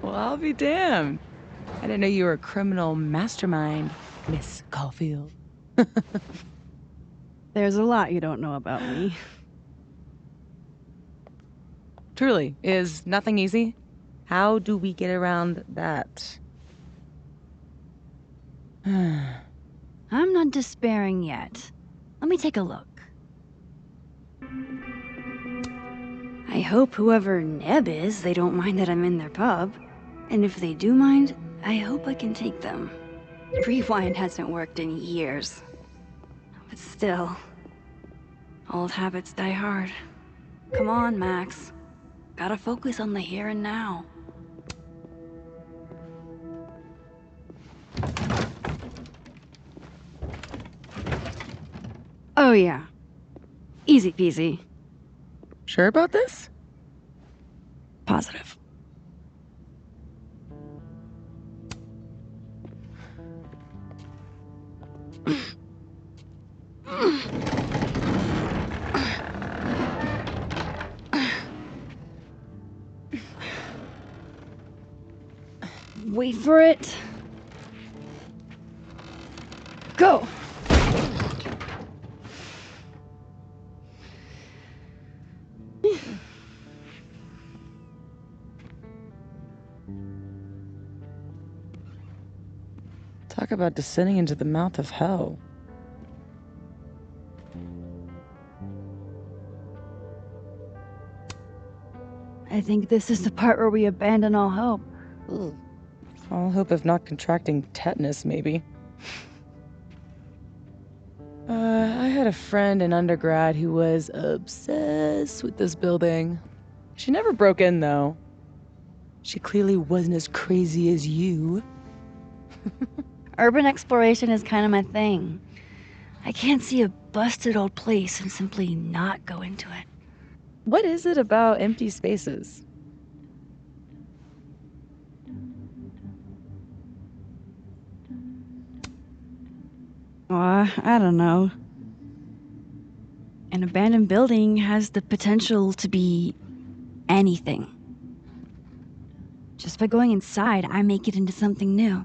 Well, I'll be damned. I didn't know you were a criminal mastermind, Miss Caulfield. There's a lot you don't know about me. Truly, is nothing easy? How do we get around that? I'm not despairing yet. Let me take a look. I hope whoever Neb is, they don't mind that I'm in their pub. And if they do mind, I hope I can take them. Rewind hasn't worked in years. But still, old habits die hard. Come on, Max. Gotta focus on the here and now. Oh yeah. Easy peasy. Sure about this? Positive. Wait for it. Go! Talk about descending into the mouth of hell. I think this is the part where we abandon all hope. Ugh. All hope of not contracting tetanus, maybe. I had a friend in undergrad who was obsessed with this building. She never broke in, though. She clearly wasn't as crazy as you. Urban exploration is kind of my thing. I can't see a busted old place and simply not go into it. What is it about empty spaces? I don't know. An abandoned building has the potential to be anything. Just by going inside, I make it into something new.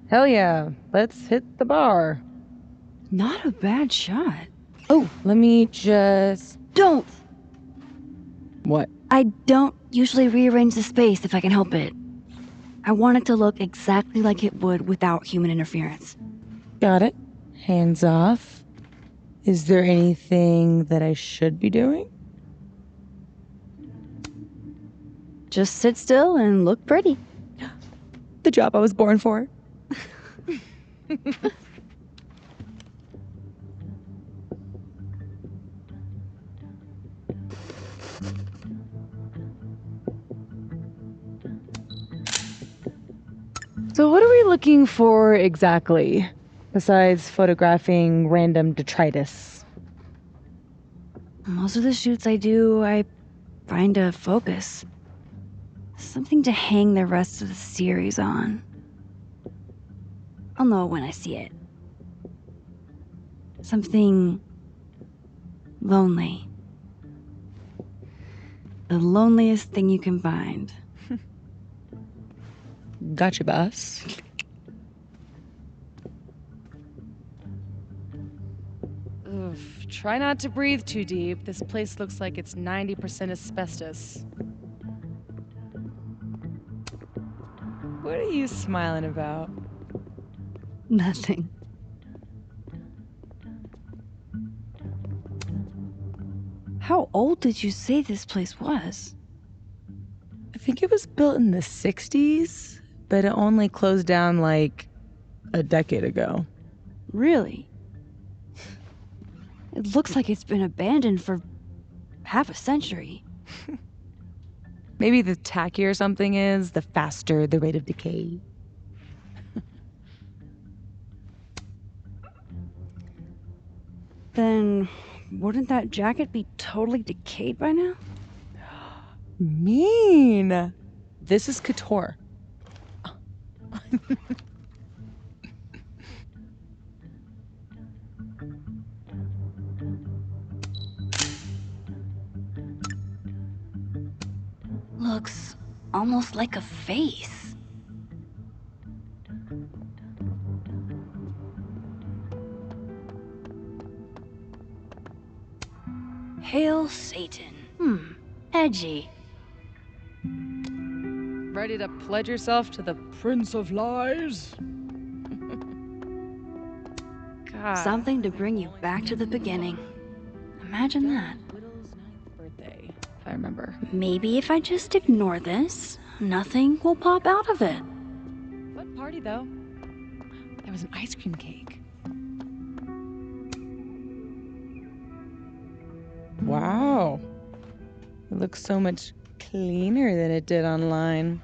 Hell yeah, let's hit the bar. Not a bad shot. Oh, let me just... Don't! What? I don't usually rearrange the space if I can help it. I want it to look exactly like it would without human interference. Got it. Hands off. Is there anything that I should be doing? Just sit still and look pretty. The job I was born for. So what are we looking for exactly, besides photographing random detritus? Most of the shoots I do, I find a focus. Something to hang the rest of the series on. I'll know it when I see it. Something lonely. The loneliest thing you can find. Gotcha, boss. Oof, try not to breathe too deep. This place looks like it's 90% asbestos. What are you smiling about? Nothing. How old did you say this place was? I think it was built in the 60s, but it only closed down like a decade ago. Really? It looks like it's been abandoned for half a century. Maybe the tackier something is, the faster the rate of decay. Then wouldn't that jacket be totally decayed by now? Mean. This is couture. Looks almost like a face. Hail Satan. Edgy. Ready to pledge yourself to the Prince of Lies? God. Something to bring you back to the beginning. Imagine that. Whittle's 9th birthday, if I remember. Maybe if I just ignore this, nothing will pop out of it. What party, though? There was an ice cream cake. Wow. It looks so much cleaner than it did online.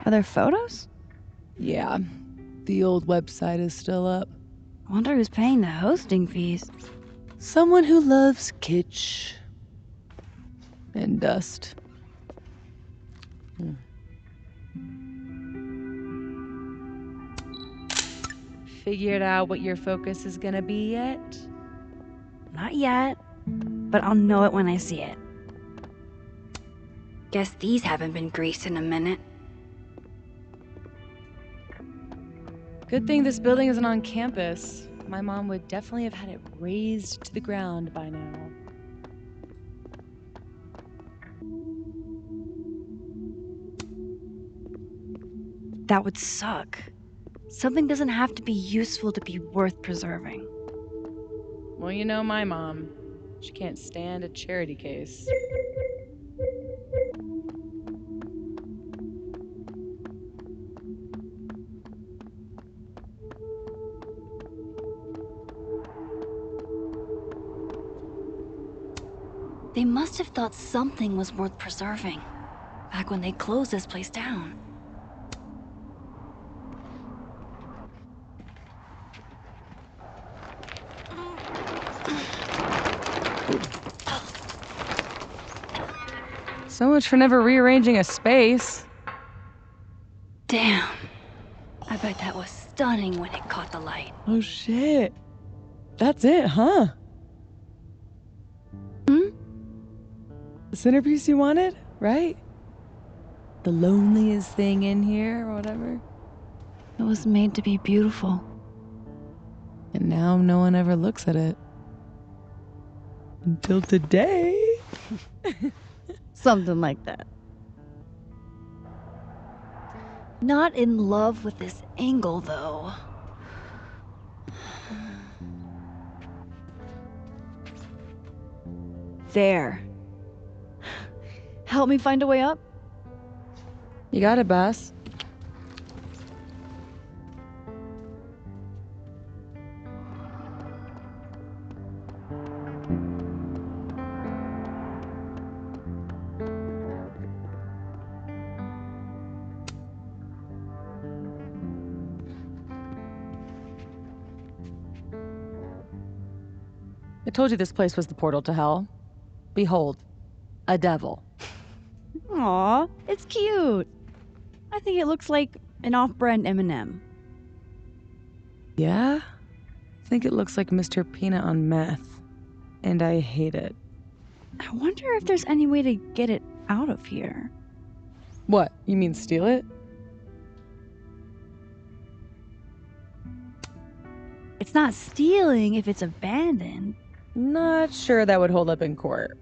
Are there photos? Yeah, the old website is still up. I wonder who's paying the hosting fees. Someone who loves kitsch and dust. Figured out what your focus is gonna be yet? Not yet, but I'll know it when I see it. Guess these haven't been greased in a minute. Good thing this building isn't on campus. My mom would definitely have had it razed to the ground by now. That would suck. Something doesn't have to be useful to be worth preserving. Well, you know my mom. She can't stand a charity case. They must have thought something was worth preserving, back when they closed this place down. So much for never rearranging a space. Damn. I bet that was stunning when it caught the light. Oh shit. That's it, huh? The centerpiece you wanted, right? The loneliest thing in here or whatever. It was made to be beautiful. And now no one ever looks at it. Until today. Something like that. Not in love with this angle, though. There. Help me find a way up? You got it, boss. told you this place was the portal to hell. Behold, a devil. Aw, it's cute. I think it looks like an off-brand M&M. Yeah? I think it looks like Mr. Peanut on meth. And I hate it. I wonder if there's any way to get it out of here. What, you mean steal it? It's not stealing if it's abandoned. Not sure that would hold up in court.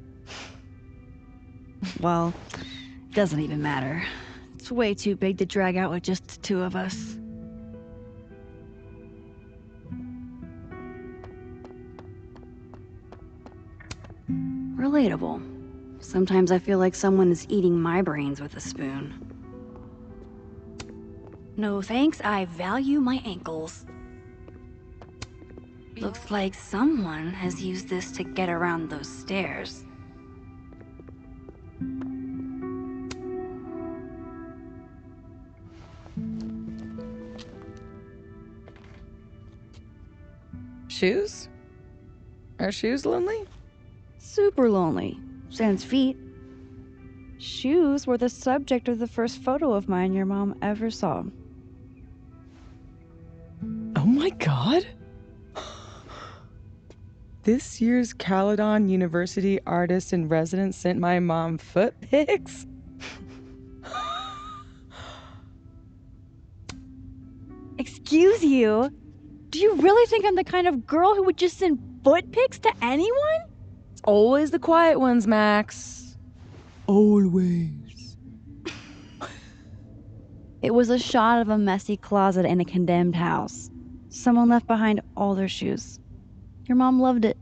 Well, doesn't even matter. It's way too big to drag out with just the two of us. Relatable. Sometimes I feel like someone is eating my brains with a spoon. No thanks, I value my ankles. Looks like someone has used this to get around those stairs. Shoes? Are shoes lonely? Super lonely. Sans feet. Shoes were the subject of the first photo of mine your mom ever saw. Oh my god! This year's Caledon University artist in residence sent my mom foot pics? Excuse you? Do you really think I'm the kind of girl who would just send foot pics to anyone? It's always the quiet ones, Max. Always. It was a shot of a messy closet in a condemned house. Someone left behind all their shoes. Your mom loved it.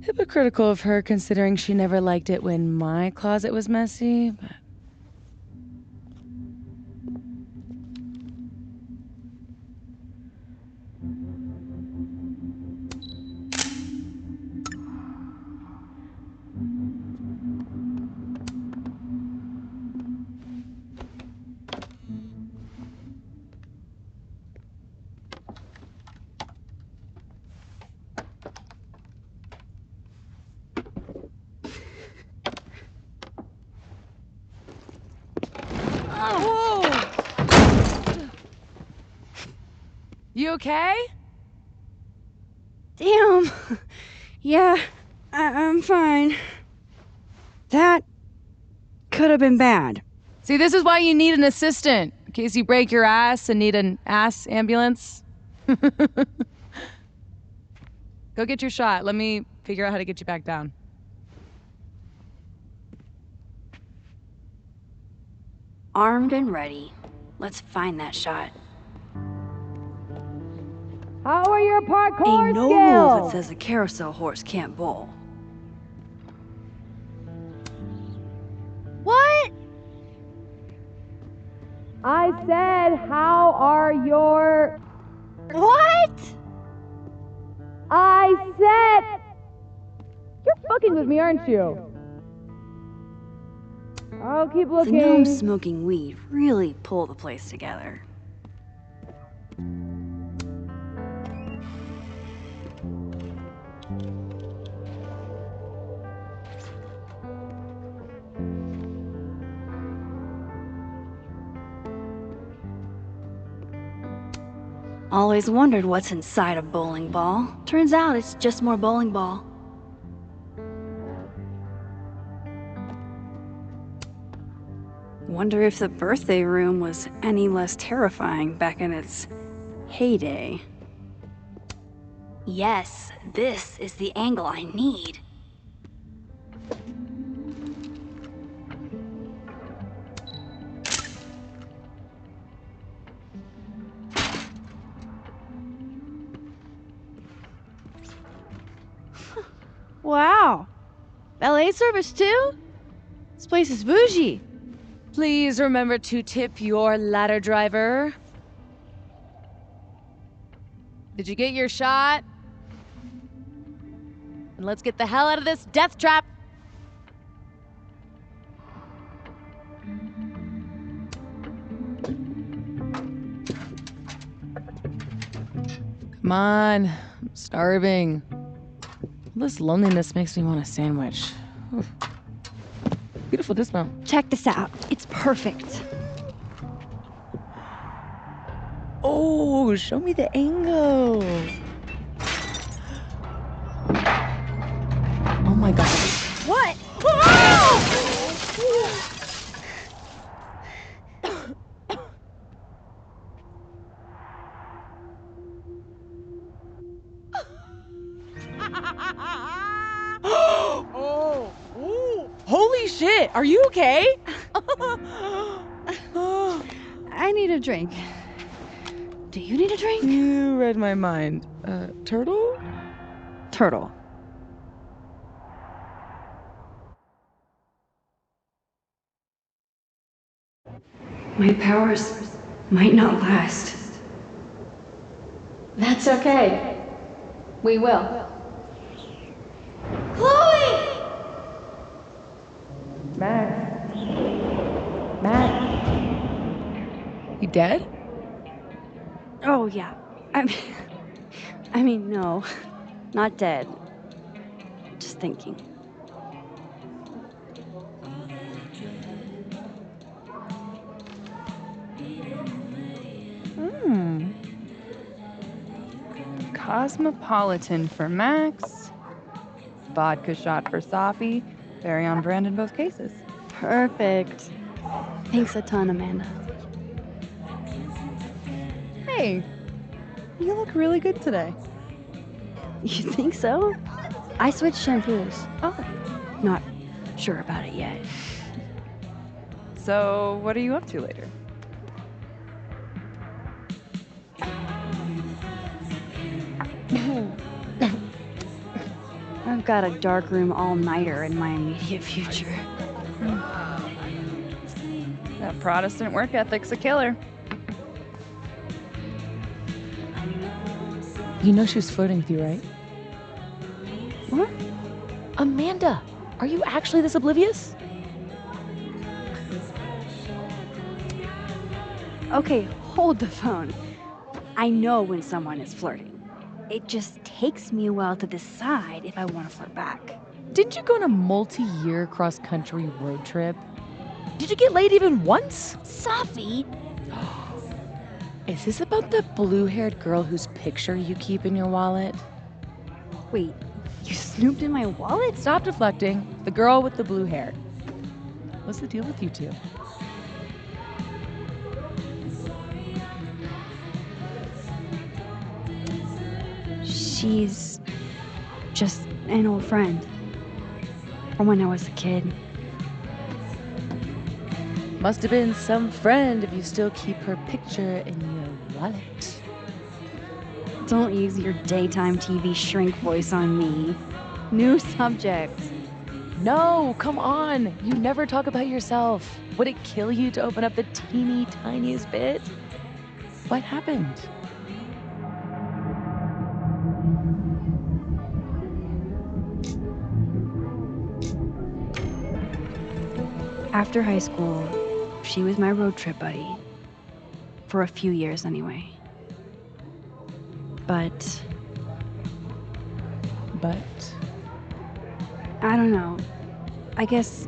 Hypocritical of her, considering she never liked it when my closet was messy, but... You okay? Damn. Yeah, I'm fine. That could have been bad. See, this is why you need an assistant, in case you break your ass and need an ass ambulance. Go get your shot. Let me figure out how to get you back down. Armed and ready. Let's find that shot. How are your parkour Ain't no rule that says a carousel horse can't bowl. What? I said, how are your... What? I said... You're fucking with me, aren't you? I'll keep The looking. gnomes smoking weed really pull the place together. Always wondered what's inside a bowling ball. Turns out it's just more bowling ball. Wonder if the birthday room was any less terrifying back in its heyday. Yes, this is the angle I need. Wow. Valet service too? This place is bougie. Please remember to tip your ladder driver. Did you get your shot? And let's get the hell out of this death trap. Come on, I'm starving. This loneliness makes me want a sandwich. Ooh. Beautiful dismount. Check this out. It's perfect. Oh, show me the angle. Oh my god. What? Oh, ooh. Holy shit, are you okay? I need a drink. Do you need a drink? You read my mind. Turtle? Turtle. My powers might not last. That's okay. We will. Chloe! Max. Max. You dead? Oh, yeah. I mean, no. Not dead. Just thinking. Cosmopolitan for Max, vodka shot for Safi, very on brand in both cases. Perfect. Thanks a ton, Amanda. Hey, you look really good today. You think so? I switched shampoos. Oh, Not sure about it yet. so what are you up to later? I've got a darkroom all-nighter in my immediate future. That Protestant work ethic's a killer. You know she was flirting with you, right? What? Amanda, are you actually this oblivious? Okay, hold the phone. I know when someone is flirting. It just takes me a while to decide if I want to flirt back. Didn't you go on a multi-year cross-country road trip? Did you get laid even once? Safi! Is this about the blue-haired girl whose picture you keep in your wallet? Wait, you snooped in my wallet? Stop deflecting. The girl with the blue hair. What's the deal with you two? She's just an old friend. From when I was a kid. Must have been some friend if you still keep her picture in your wallet. Don't use your daytime TV shrink voice on me. New subject. No, come on. You never talk about yourself. Would it kill you to open up the teeny tiniest bit? What happened? After high school, she was my road trip buddy. For a few years, anyway. But I don't know. I guess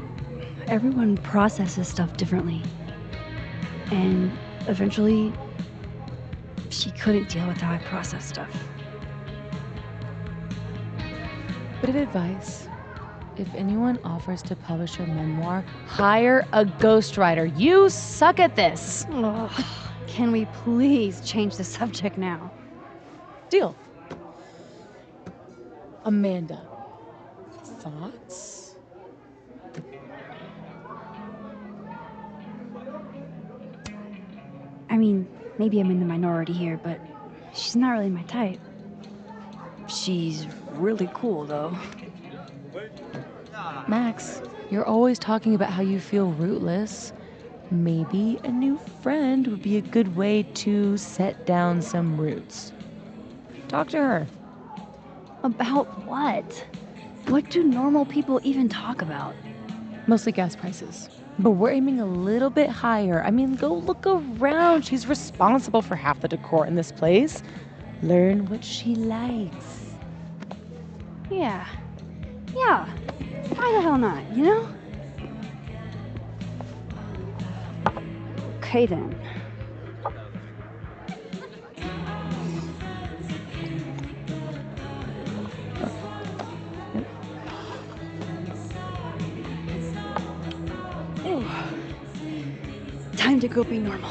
everyone processes stuff differently. And eventually, she couldn't deal with how I process stuff. Bit of advice. If anyone offers to publish your memoir, hire a ghostwriter. You suck at this. Ugh. Can we please change the subject now? Deal. Amanda, thoughts? I mean, maybe I'm in the minority here, but she's not really my type. She's really cool, though. Max, you're always talking about how you feel rootless. Maybe a new friend would be a good way to set down some roots. Talk to her. About what? What do normal people even talk about? Mostly gas prices. But we're aiming a little bit higher. I mean, go look around. She's responsible for half the decor in this place. Learn what she likes. Yeah. Yeah. Why the hell not, you know? Okay then. Ooh. Time to go be normal.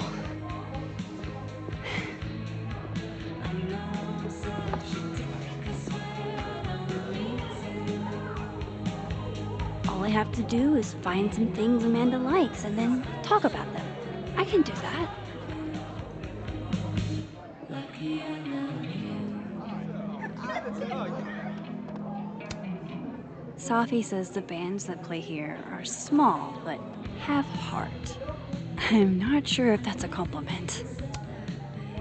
All I have to do is find some things Amanda likes and then talk about them. I can do that. Safi says the bands that play here are small, but have heart. I'm not sure if that's a compliment.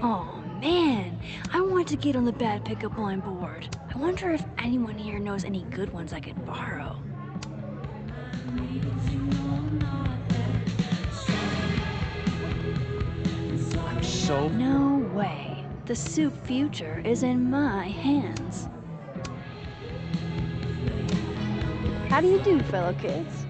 Oh man, I want to get on the bad pickup line board. I wonder if anyone here knows any good ones I could borrow. I'm so... No way. The soup future is in my hands. How do you do, fellow kids?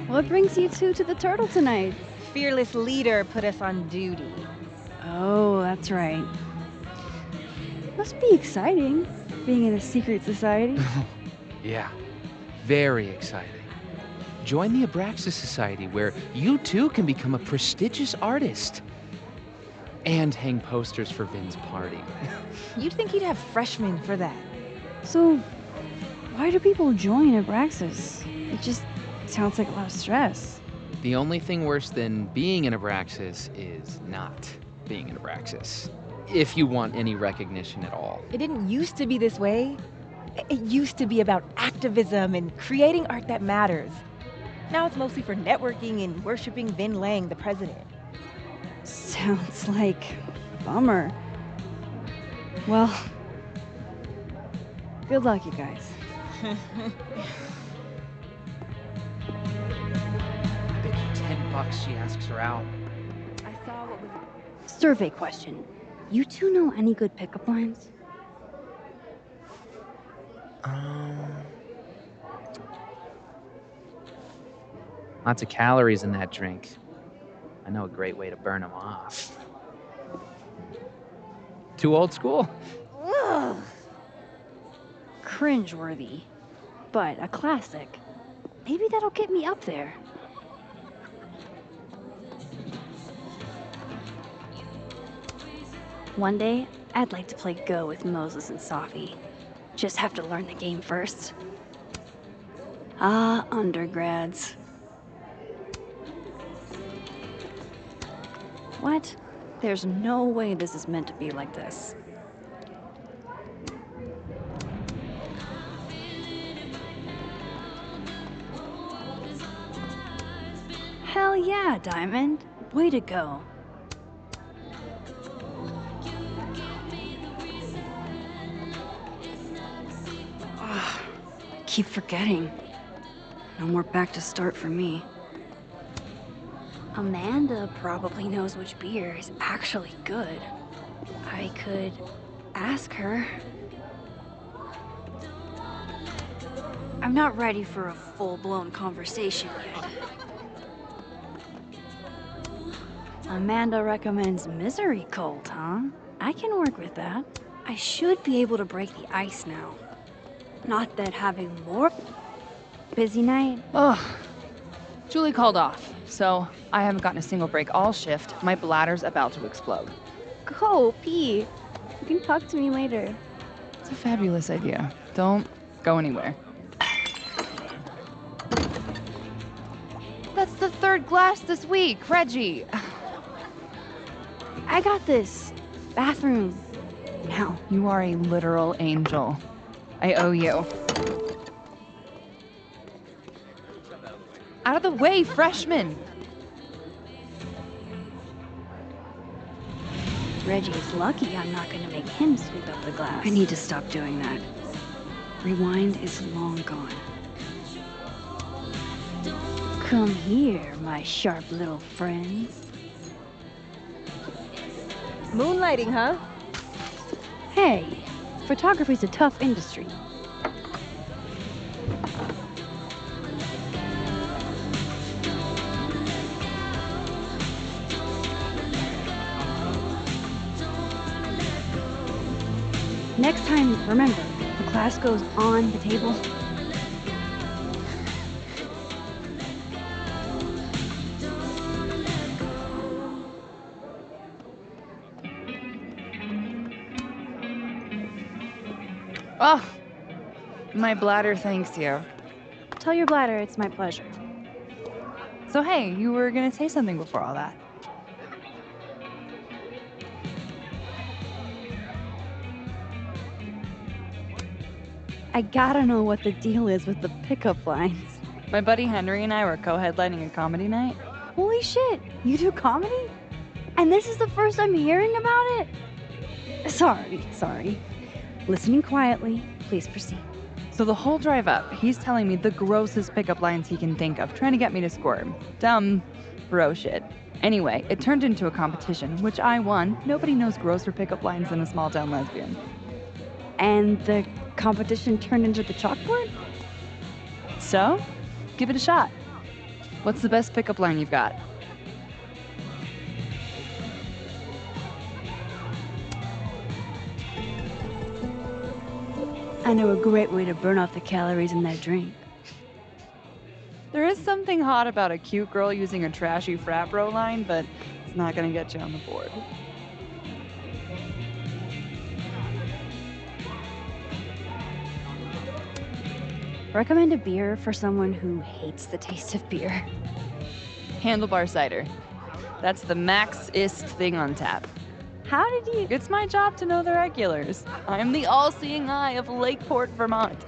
What brings you two to the Turtle tonight? Fearless leader put us on duty. Oh, that's right. Must be exciting, being in a secret society. Yeah, very exciting. Join the Abraxas Society, where you too can become a prestigious artist. And hang posters for Vin's party. You'd think he'd have freshmen for that. So, why do people join Abraxas? It just sounds like a lot of stress. The only thing worse than being an Abraxas is not being an Abraxas. If you want any recognition at all. It didn't used to be this way. It used to be about activism and creating art that matters. Now it's mostly for networking and worshiping Vin Lang, the president. Sounds like a bummer. Well, good luck, you guys. I bet you $10 she asks her out. I saw what was... Survey question. You two know any good pickup lines? Lots of calories in that drink. I know a great way to burn them off. Too old school? Ugh. Cringeworthy, but a classic. Maybe that'll get me up there. One day, I'd like to play Go with Moses and Safi. Just have to learn the game first. Ah, undergrads. What? There's no way this is meant to be like this. Hell yeah, Diamond. Way to go. I keep forgetting. No more back to start for me. Amanda probably knows which beer is actually good. I could ask her. I'm not ready for a full-blown conversation yet. Amanda recommends Misery Cult, huh? I can work with that. I should be able to break the ice now. Not that having more busy night. Ugh. Julie called off, so I haven't gotten a single break all shift. My bladder's about to explode. Go, pee. You can talk to me later. It's a fabulous idea. Don't go anywhere. That's the third glass this week, Reggie. I got this. Bathroom. Now. You are a literal angel. I owe you. Out of the way, freshman! Reggie's lucky I'm not gonna make him sweep up the glass. I need to stop doing that. Rewind is long gone. Come here, my sharp little friends. Moonlighting, huh? Hey, photography's a tough industry. Next time, remember, the class goes on the table. Oh, my bladder thanks you. Tell your bladder it's my pleasure. So hey, you were gonna say something before all that. I gotta know what the deal is with the pickup lines. My buddy Henry and I were co-headlining a comedy night. Holy shit, you do comedy? And this is the first I'm hearing about it? Sorry. Listening quietly, please proceed. So the whole drive up, he's telling me the grossest pickup lines he can think of, trying to get me to squirm. Dumb bro shit. Anyway, it turned into a competition, which I won. Nobody knows grosser pickup lines than a small town lesbian. And the competition turned into the chalkboard? So, give it a shot. What's the best pickup line you've got? I know a great way to burn off the calories in that drink. There is something hot about a cute girl using a trashy frat bro line, but it's not gonna get you on the board. Recommend a beer for someone who hates the taste of beer. Handlebar cider. That's the max-ist thing on tap. How did you... It's my job to know the regulars. I'm the all-seeing eye of Lakeport, Vermont.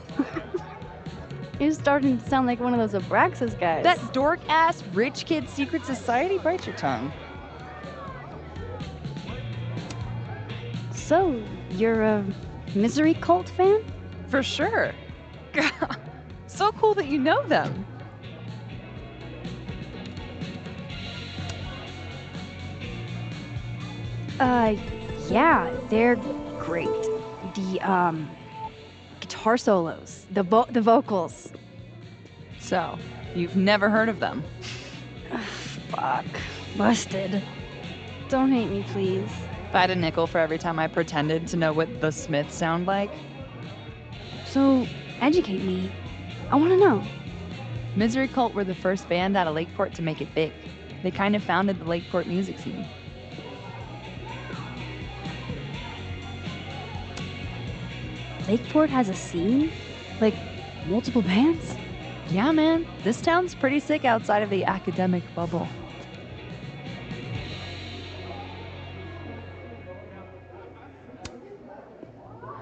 You're starting to sound like one of those Abraxas guys. That dork-ass rich kid secret society? Bite your tongue. So, you're a Misery Cult fan? For sure. So cool that you know them. Yeah, they're great. The, guitar solos, the vocals. So, you've never heard of them? Fuck. Busted. Don't hate me, please. If I had a nickel for every time I pretended to know what the Smiths sound like. So, educate me. I want to know. Misery Cult were the first band out of Lakeport to make it big. They kind of founded the Lakeport music scene. Lakeport has a scene? Like, multiple bands? Yeah, man. This town's pretty sick outside of the academic bubble.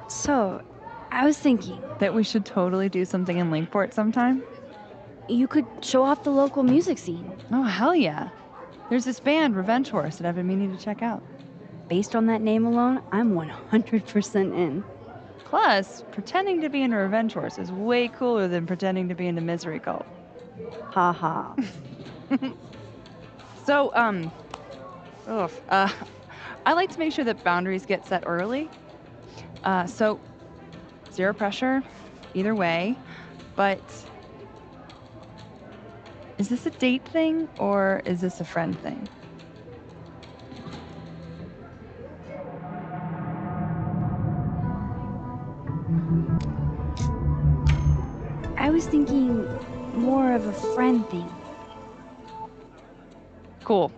So, I was thinking, That we should totally do something in Lakeport sometime? you could show off the local music scene. Oh, hell yeah. There's this band, Revenge Horse, that I've been meaning to check out. Based on that name alone, I'm 100% in. Plus, pretending to be in a Revenge Horse is way cooler than pretending to be in a Misery Cult. Ha ha. So, I like to make sure that boundaries get set early. So, zero pressure, either way. But, is this a date thing or is this a friend thing? I was thinking more of a friend thing. Cool.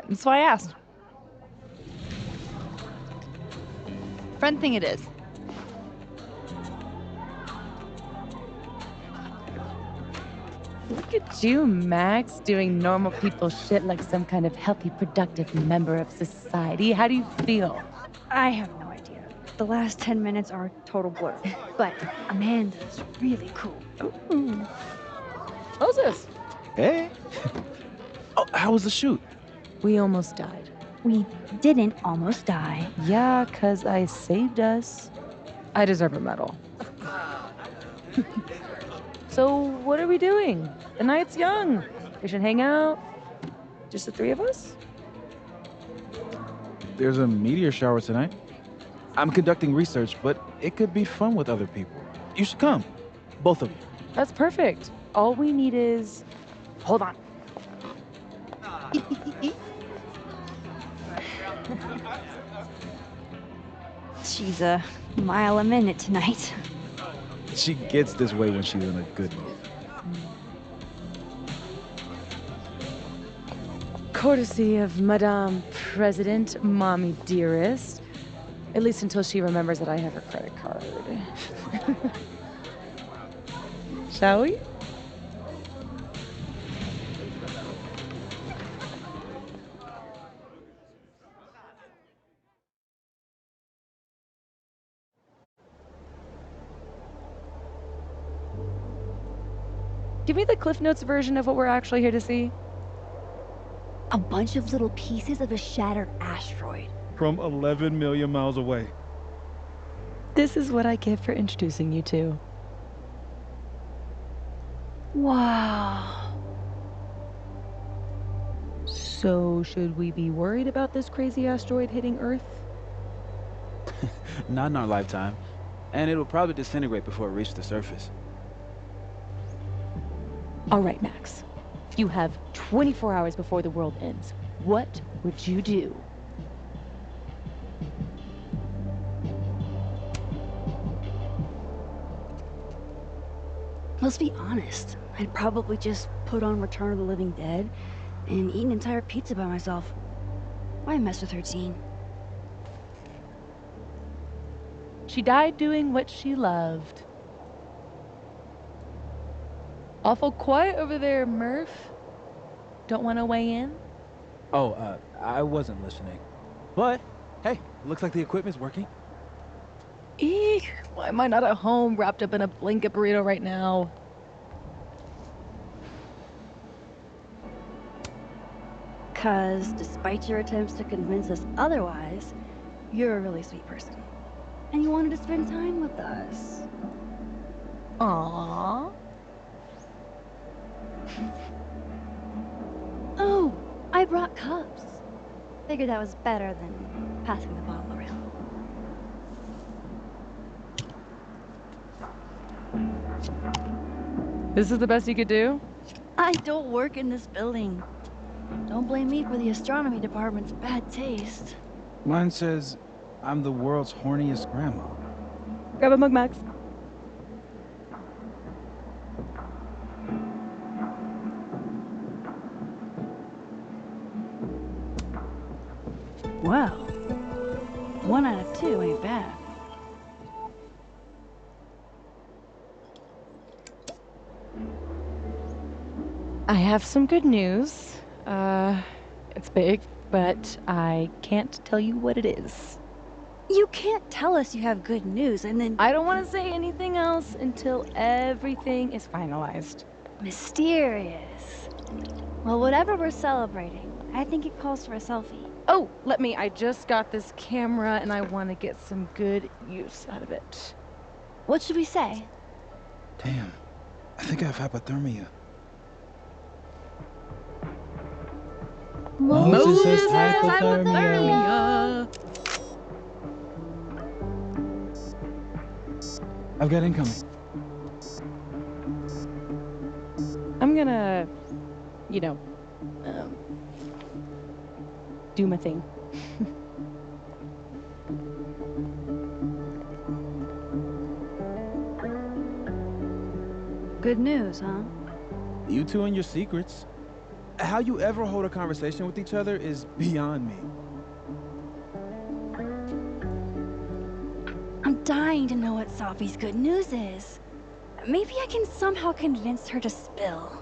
That's why I asked. Friend thing it is. Look at you, Max, doing normal people shit like some kind of healthy, productive member of society. How do you feel? I have no idea. The last 10 minutes are a total blur. But Amanda's really cool. Ooh. Moses, Hey. Oh, how was the shoot? we almost died. We didn't almost die. Yeah, 'cause I saved us. I deserve a medal. So, what are we doing? The night's young. We should hang out. Just the three of us? There's a meteor shower tonight. I'm conducting research, but it could be fun with other people. You should come. Both of you. That's perfect. All we need is... Hold on. She's a mile a minute tonight. She gets this way when she's in a good mood. Courtesy of Madame President, Mommy Dearest. At least until she remembers that I have her credit card. Shall we? Give me the Cliff Notes version of what we're actually here to see. A bunch of little pieces of a shattered asteroid. From 11 million miles away. This is what I get for introducing you to. Wow. So, should we be worried about this crazy asteroid hitting Earth? Not in our lifetime. And it'll probably disintegrate before it reaches the surface. All right, Max. You have 24 hours before the world ends. What would you do? Let's be honest. I'd probably just put on Return of the Living Dead and eat an entire pizza by myself. Why mess with her teen? She died doing what she loved. Awful quiet over there, Murph. Don't want to weigh in? Oh, I wasn't listening. But, hey, looks like the equipment's working. Eek, why am I not at home wrapped up in a blanket burrito right now? Cause despite your attempts to convince us otherwise, you're a really sweet person. And you wanted to spend time with us. Aww. Oh, I brought cups. Figured that was better than passing the bottle around. This is the best you could do? I don't work in this building. Don't blame me for the astronomy department's bad taste. Mine says, I'm the world's horniest grandma. Grab a mug, Max. Well, 1 out of 2 ain't bad. I have some good news. It's big, but I can't tell you what it is. You can't tell us you have good news and then... I don't want to say anything else until everything is finalized. Mysterious. Well, whatever we're celebrating, I think it calls for a selfie. Oh, I just got this camera and I want to get some good use out of it. What should we say? Damn, I think I have hypothermia. Moses has has hypothermia. I've got incoming. I'm gonna, do my thing. Good news, huh? You two and your secrets. How you ever hold a conversation with each other is beyond me. I'm dying to know what Sophie's good news is. Maybe I can somehow convince her to spill.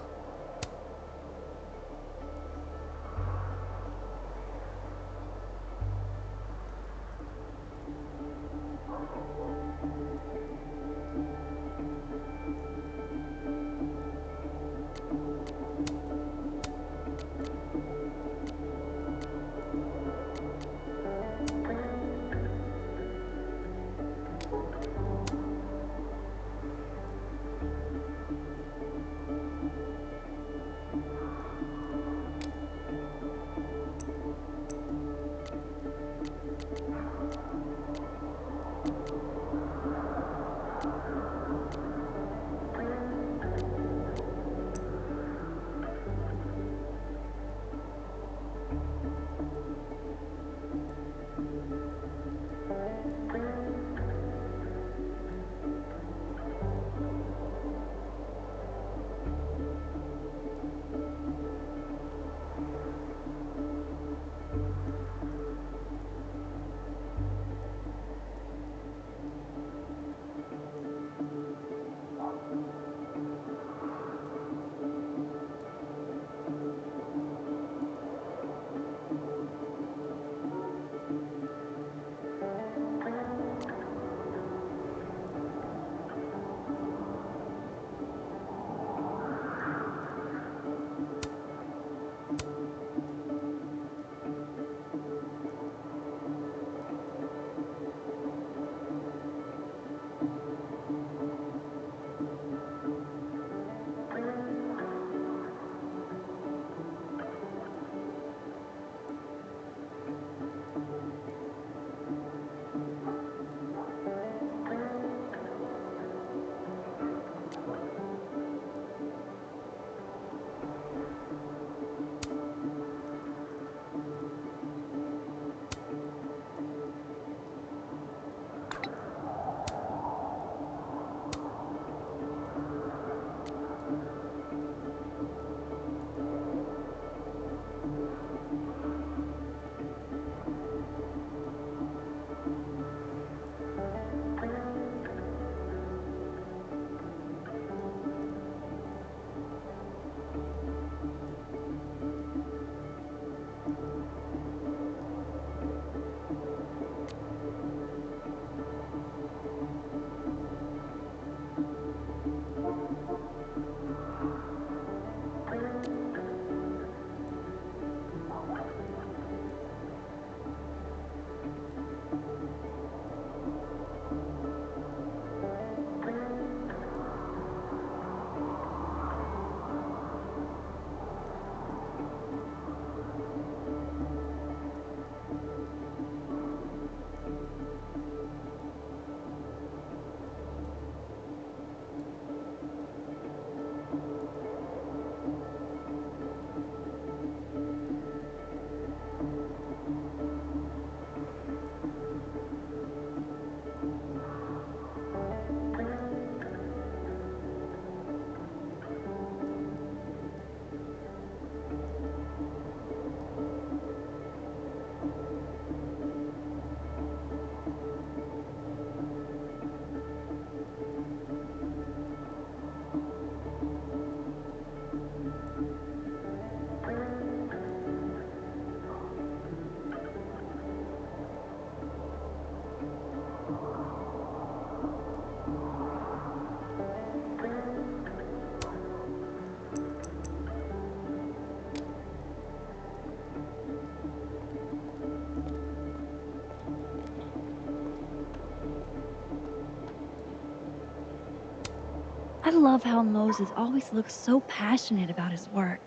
love how Moses always looks so passionate about his work,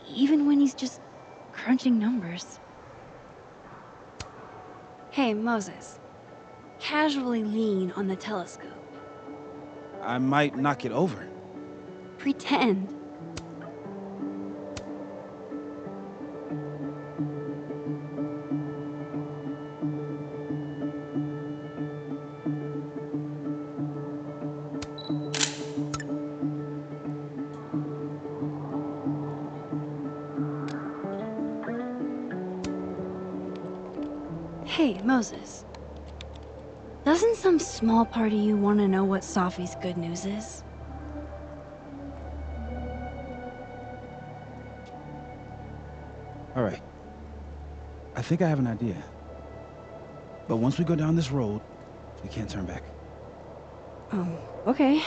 even when he's just crunching numbers. Hey, Moses. Casually lean on the telescope. I might knock it over. Pretend. Hey, Moses. Doesn't some small part of you want to know what Safi's good news is? All right. I think I have an idea. But once we go down this road, we can't turn back. Okay.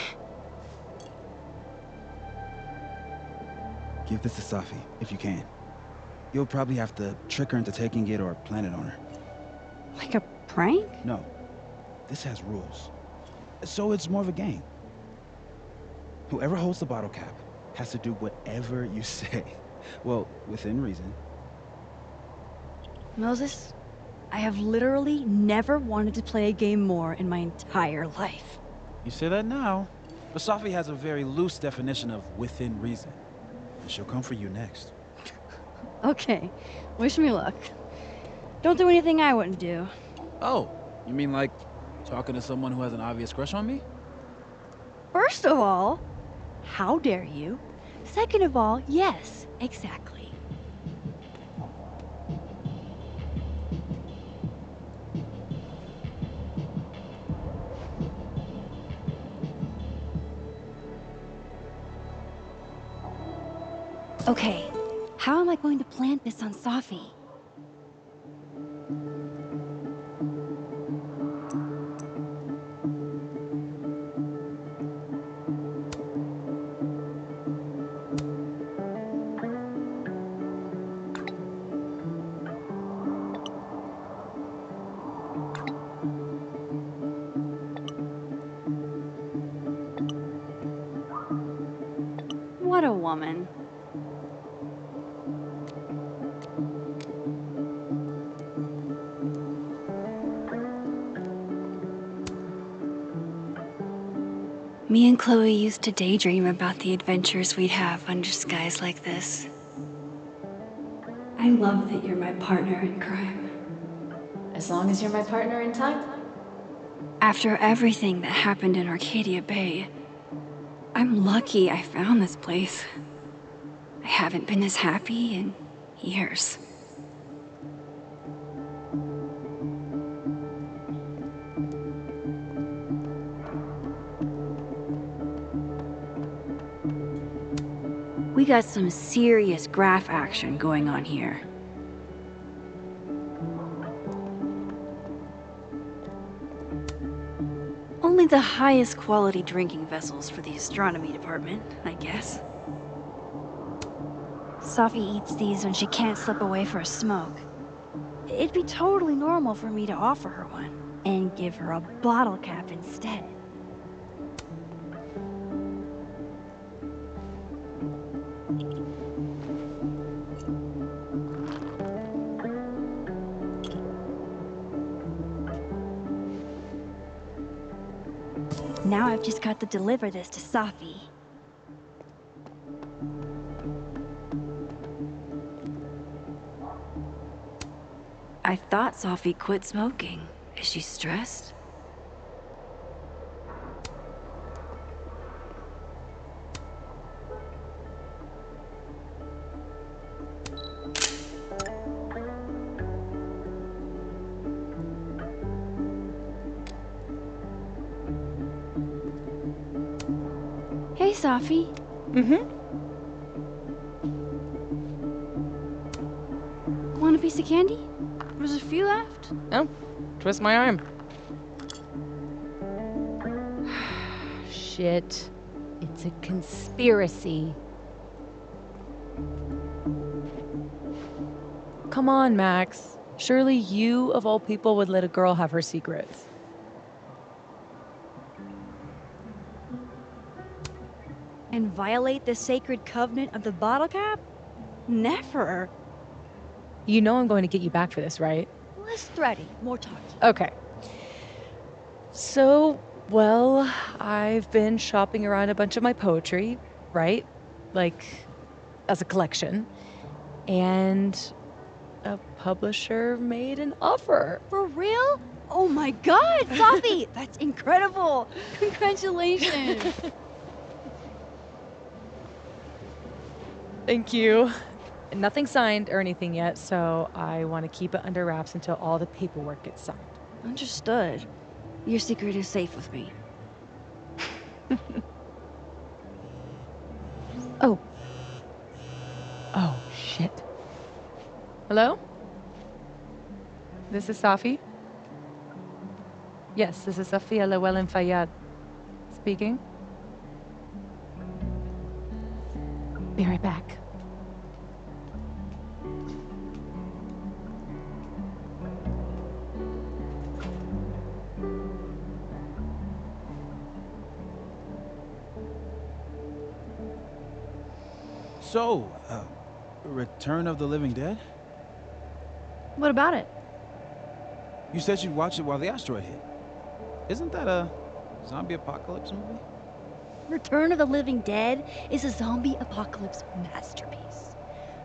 Give this to Safi, if you can. You'll probably have to trick her into taking it or plant it on her. Like a prank? No. This has rules. So it's more of a game. Whoever holds the bottle cap has to do whatever you say. Well, within reason. Moses, I have literally never wanted to play a game more in my entire life. You say that now. But Safi has a very loose definition of within reason. And she'll come for you next. Okay, wish me luck. Don't do anything I wouldn't do. Oh, you mean like talking to someone who has an obvious crush on me? First of all, how dare you? Second of all, yes, exactly. Okay, how am I going to plant this on Safi? What a woman. Me and Chloe used to daydream about the adventures we'd have under skies like this. I love that you're my partner in crime. As long as you're my partner in time. After everything that happened in Arcadia Bay, I'm lucky I found this place. I haven't been this happy in years. We got some serious graph action going on here. Only the highest quality drinking vessels for the astronomy department, I guess. Safi eats these when she can't slip away for a smoke. It'd be totally normal for me to offer her one, and give her a bottle cap instead. Now I've just got to deliver this to Safi. I thought Safi quit smoking. Is she stressed? Hey, Safi. Want a piece of candy? There's a few left. Oh, twist my arm. Shit. It's a conspiracy. Come on, Max. Surely you, of all people, would let a girl have her secrets. and violate the sacred covenant of the bottle cap? Never. You know I'm going to get you back for this, right? Less threatening, more talking. Okay. So, well, I've been shopping around a bunch of my poetry, right? Like, as a collection. And a publisher made an offer. For real? Oh my god, Safi! That's incredible! Congratulations! Thank you. Nothing signed or anything yet, so I want to keep it under wraps until all the paperwork gets signed. Understood. Your secret is safe with me. Oh. Oh, shit. Hello? This is Safi? Yes, this is Safia Llewellyn Fayyad speaking. Be right back. So, Return of the Living Dead? What about it? You said you'd watch it while the asteroid hit. Isn't that a zombie apocalypse movie? Return of the Living Dead is a zombie apocalypse masterpiece.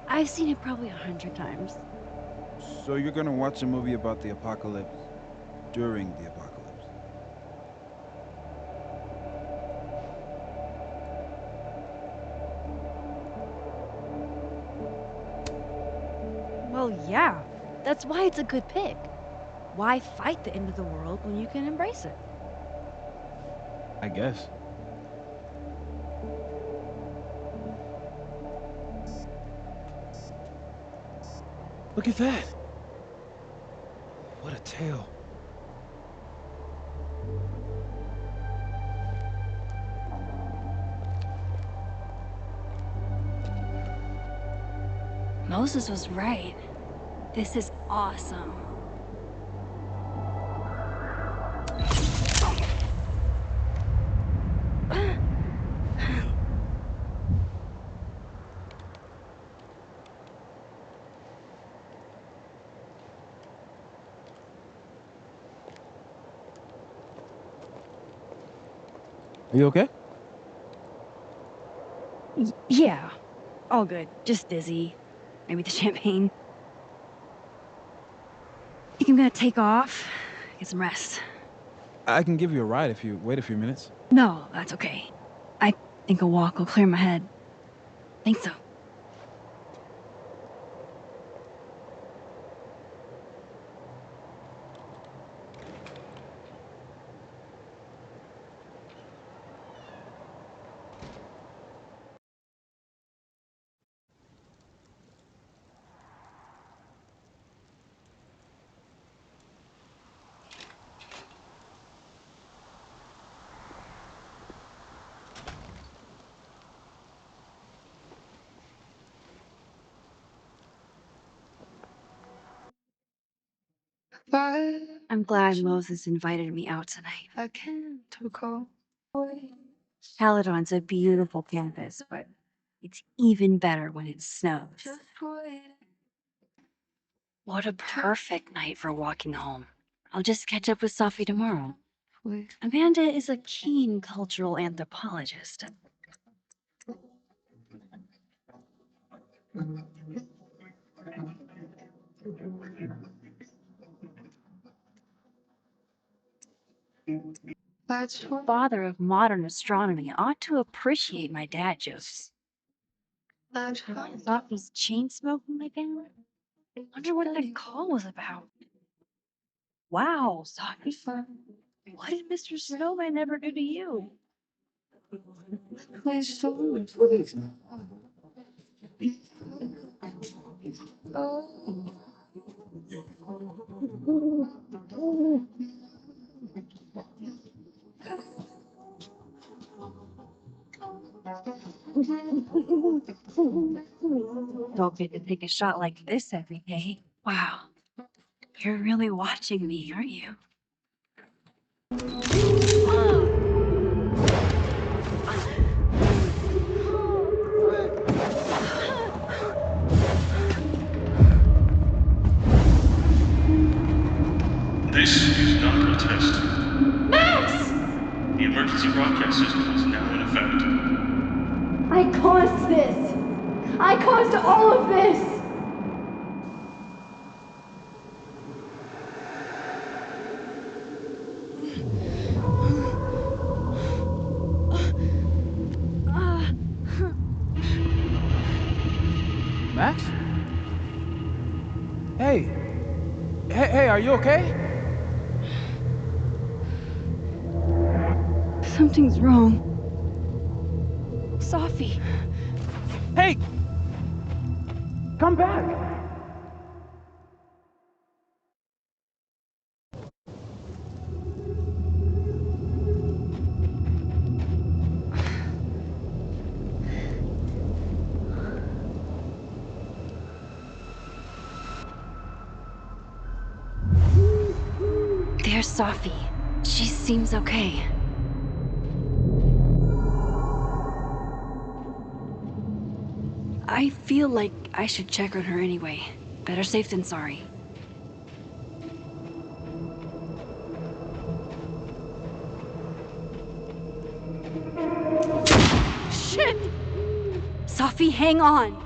I've seen it probably 100 times. So you're gonna watch a movie about the apocalypse during the apocalypse? Well, yeah. That's why it's a good pick. Why fight the end of the world when you can embrace it? I guess. Look at that! What a tale. Moses was right. This is awesome. Are you okay? Yeah. All good. Just dizzy. Maybe the champagne. Think I'm gonna take off, get some rest. I can give you a ride if you wait a few minutes. No, that's okay. I think a walk will clear my head. Think so. I'm glad Moses invited me out tonight. Caledon's a beautiful campus, but it's even better when it snows. What a perfect night for walking home. I'll just catch up with Safi tomorrow. Amanda is a keen cultural anthropologist. Father of modern astronomy ought to appreciate my dad jokes. Safi's chain smoking again? Wonder what that call was about. Wow, Safi. What did Mr. Snowman ever do to you? Don't get to take a shot like this every day. Wow. You're really watching me, aren't you? broadcast system is now in effect. I caused this! I caused all of this! Max? Hey. Hey, are you okay? Something's wrong. Sophie. Hey! Come back! There's Sophie. She seems okay. I feel like I should check on her anyway. Better safe than sorry. Shit! Sophie, hang on!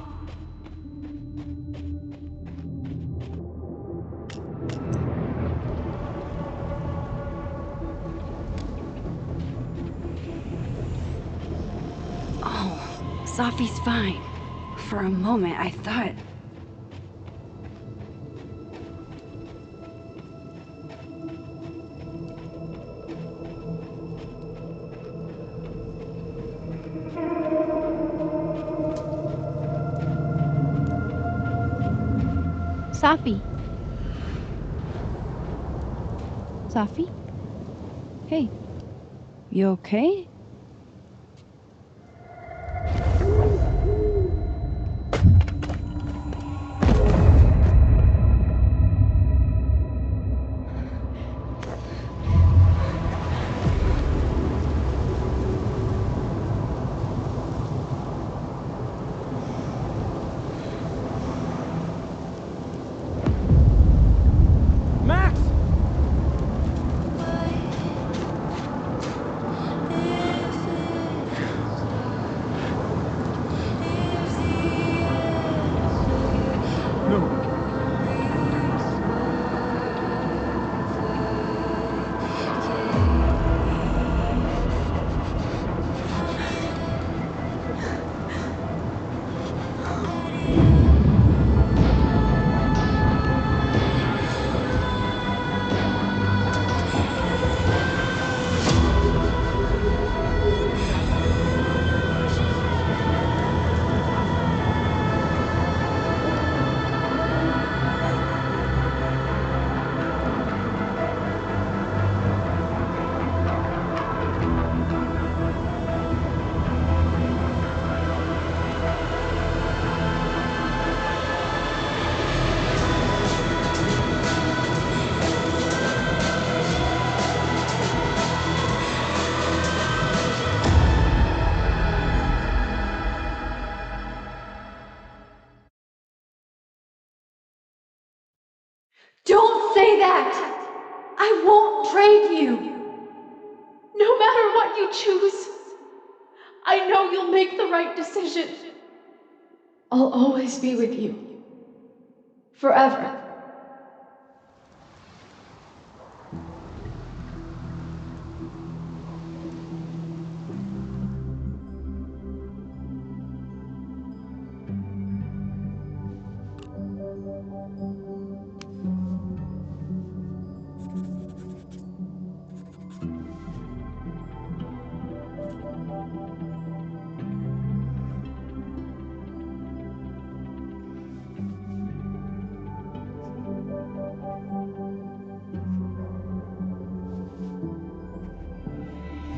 Oh, Sophie's fine. For a moment, I thought... Sophie? Sophie? Hey, you okay? Max! Don't say that! I won't trade you! No matter what you choose, I know you'll make the right decision. I'll always be with you. Forever.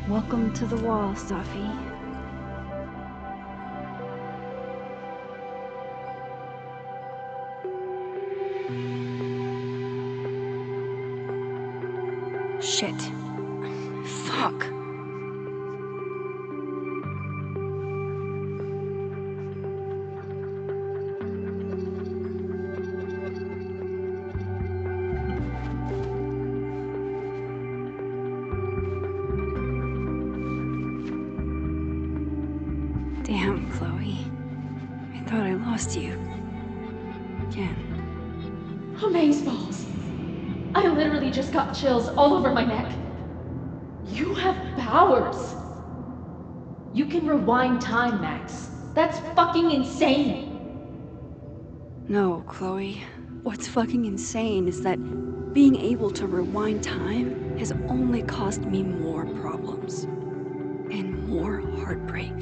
Welcome to the wall, Sophie. Shit. Fuck. Chloe, I thought I lost you. Again. Amazeballs! I literally just got chills all over my neck. You have powers! You can rewind time, Max. That's fucking insane! No, Chloe. What's fucking insane is that being able to rewind time has only caused me more problems. And more heartbreak.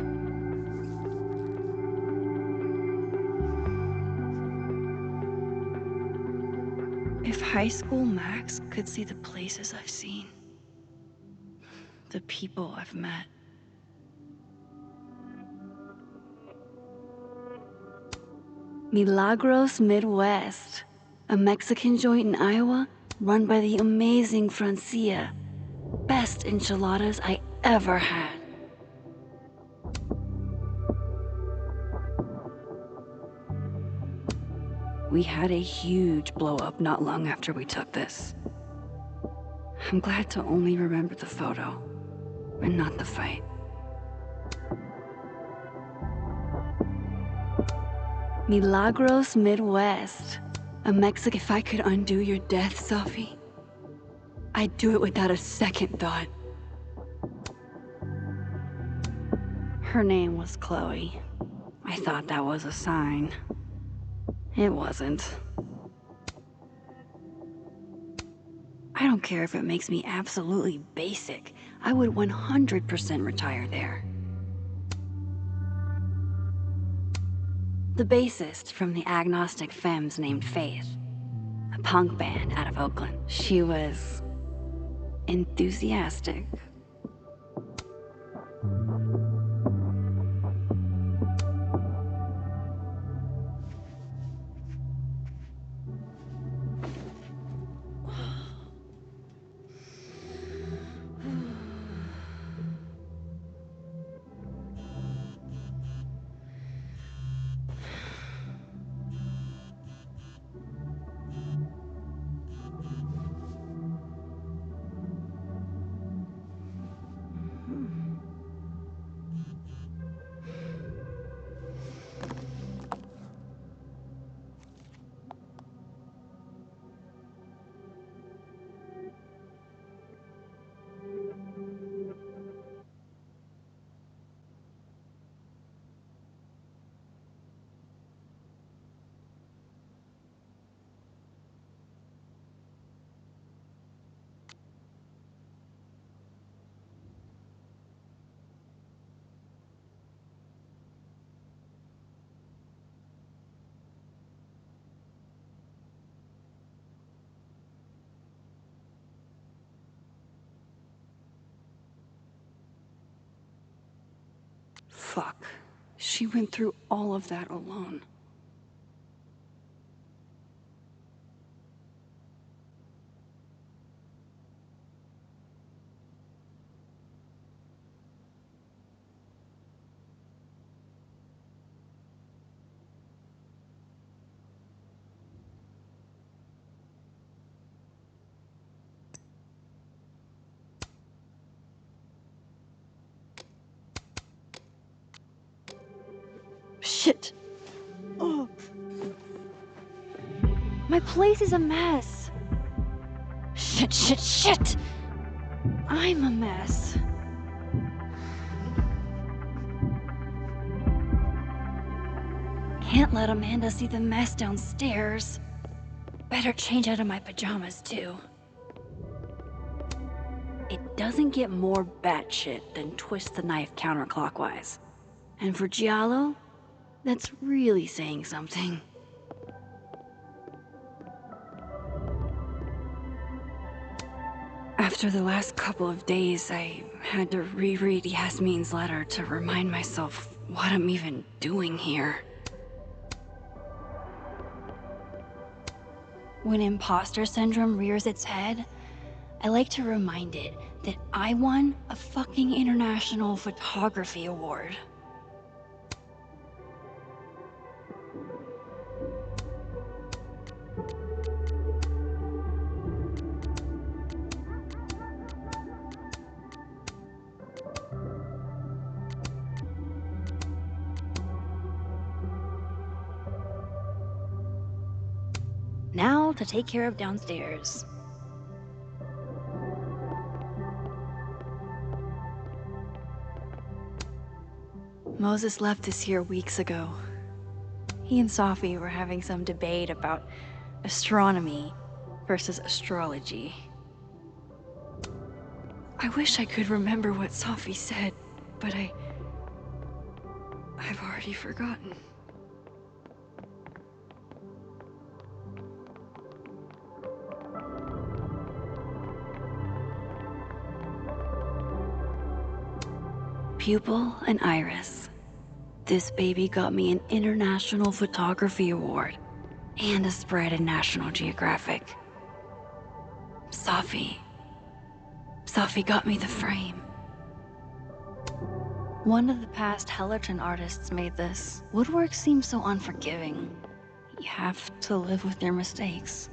If high school Max could see the places I've seen, the people I've met. Milagros Midwest, a Mexican joint in Iowa run by the amazing Francia. Best enchiladas I ever had. We had a huge blow-up not long after we took this. I'm glad to only remember the photo, and not the fight. Milagros Midwest. A Mexican. If I could undo your death, Safi, I'd do it without a second thought. Her name was Chloe. I thought that was a sign. It wasn't. I don't care if it makes me absolutely basic. I would 100% retire there. The bassist from the agnostic femmes named Faith, a punk band out of Oakland. She was enthusiastic. Fuck. She went through all of that alone. Shit. Oh. My place is a mess. Shit, shit, shit. I'm a mess. Can't let Amanda see the mess downstairs. Better change out of my pajamas, too. It doesn't get more batshit than twist the knife counterclockwise. And for Giallo, that's really saying something. After the last couple of days, I had to reread Yasmin's letter to remind myself what I'm even doing here. When imposter syndrome rears its head, I like to remind it that I won a fucking international photography award. Now to take care of downstairs. Moses left this here weeks ago. He and Sophie were having some debate about astronomy versus astrology. I wish I could remember what Sophie said, but I've already forgotten. Pupil and Iris. This baby got me an International Photography Award and a spread in National Geographic. Sophie got me the frame. One of the past Hellerton artists made this. Woodwork seems so unforgiving. You have to live with your mistakes.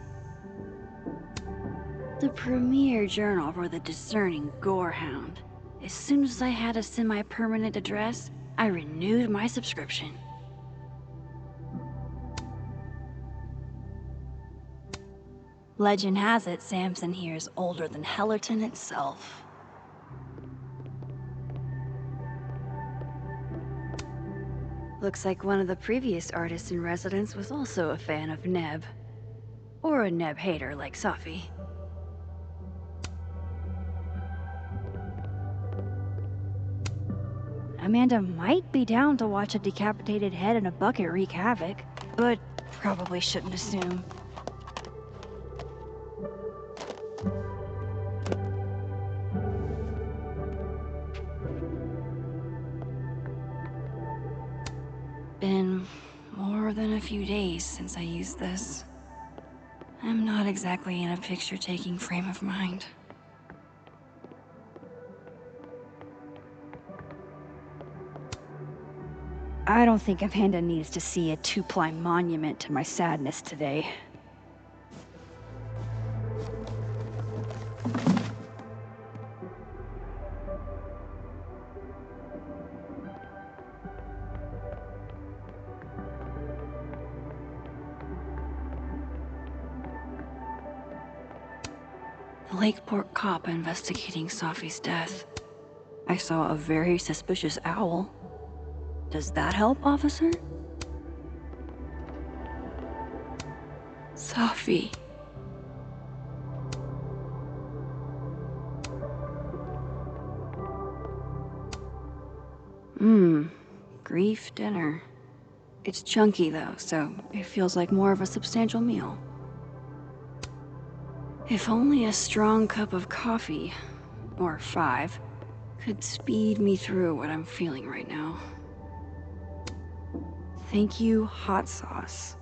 The premier journal for the discerning gorehound. As soon as I had a semi-permanent address, I renewed my subscription. Legend has it Samson here is older than Hellerton itself. Looks like one of the previous artists in residence was also a fan of Neb. Or a Neb hater like Sophie. Amanda might be down to watch a decapitated head in a bucket wreak havoc, but probably shouldn't assume. Been more than a few days since I used this. I'm not exactly in a picture-taking frame of mind. I don't think Amanda needs to see a 2-ply monument to my sadness today. The Lakeport cop investigating Sophie's death. I saw a very suspicious owl. Does that help, officer? Sophie. Grief dinner. It's chunky though, so it feels like more of a substantial meal. If only a strong cup of coffee, or 5, could speed me through what I'm feeling right now. Thank you, hot sauce.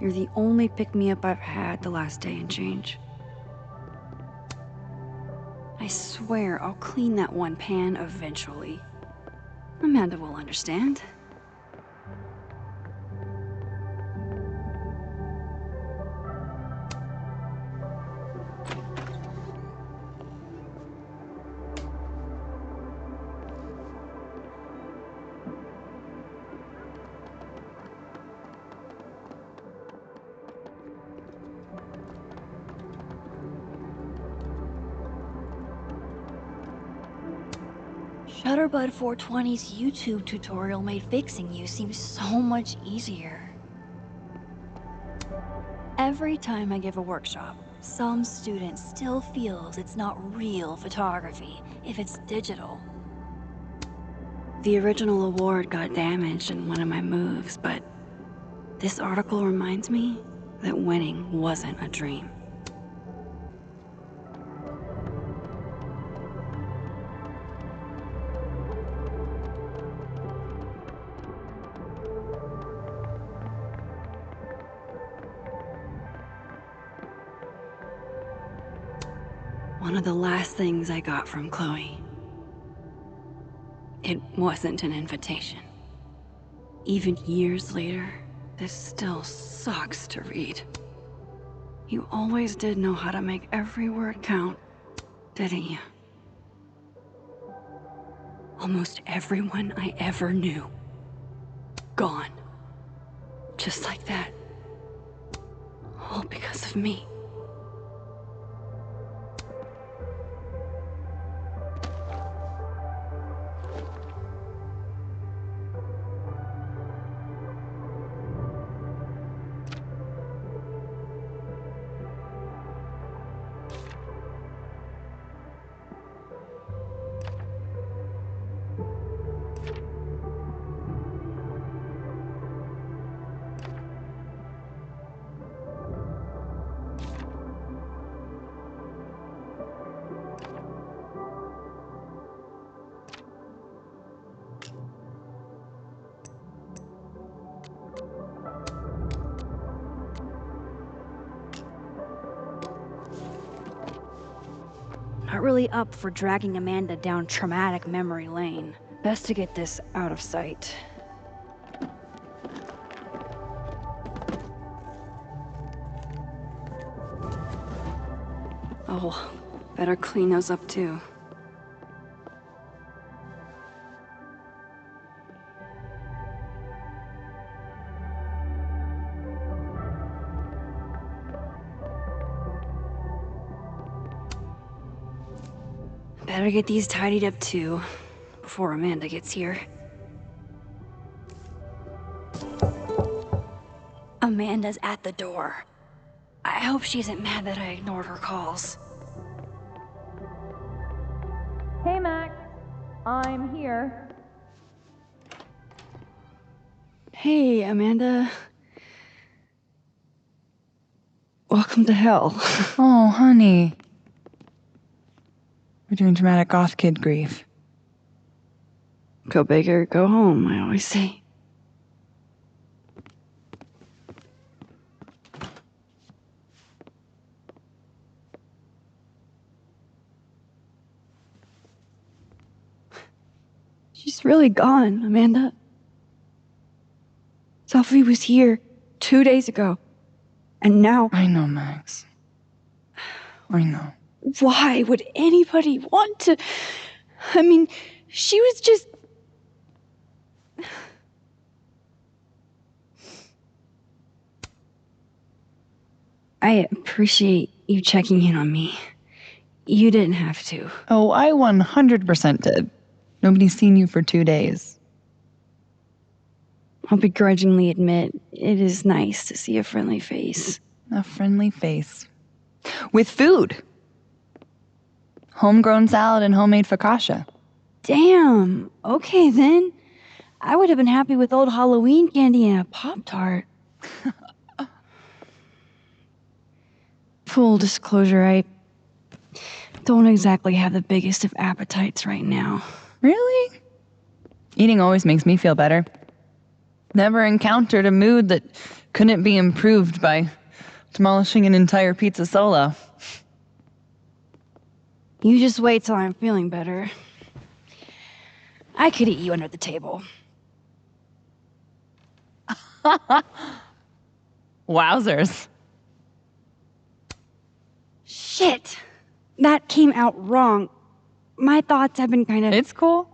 You're the only pick-me-up I've had the last day and change. I swear I'll clean that one pan eventually. Amanda will understand. Shutterbud 420's YouTube tutorial made fixing you seem so much easier. Every time I give a workshop, some student still feels it's not real photography if it's digital. The original award got damaged in one of my moves, but this article reminds me that winning wasn't a dream. One of the last things I got from Chloe. It wasn't an invitation. Even years later, this still sucks to read. You always did know how to make every word count, didn't you? Almost everyone I ever knew. Gone. Just like that. All because of me. Not really up for dragging Amanda down traumatic memory lane. Best to get this out of sight. Oh, better clean those up too. Better get these tidied up too, before Amanda gets here. Amanda's at the door. I hope she isn't mad that I ignored her calls. Hey, Max. I'm here. Hey, Amanda. Welcome to hell. Oh, honey. We're doing dramatic goth kid grief. Go big or go home, I always say. She's really gone, Amanda. Sophie was here 2 days ago. And now... I know, Max. I know. Why would anybody want to... I mean, she was just... I appreciate you checking in on me. You didn't have to. Oh, I 100% did. Nobody's seen you for 2 days. I'll begrudgingly admit, it is nice to see a friendly face. A friendly face. With food. Homegrown salad and homemade focaccia. Damn. Okay, then. I would have been happy with old Halloween candy and a Pop-Tart. Full disclosure, I don't exactly have the biggest of appetites right now. Really? Eating always makes me feel better. Never encountered a mood that couldn't be improved by demolishing an entire pizza solo. You just wait till I'm feeling better. I could eat you under the table. Wowzers. Shit! That came out wrong. My thoughts have been kind of... It's cool.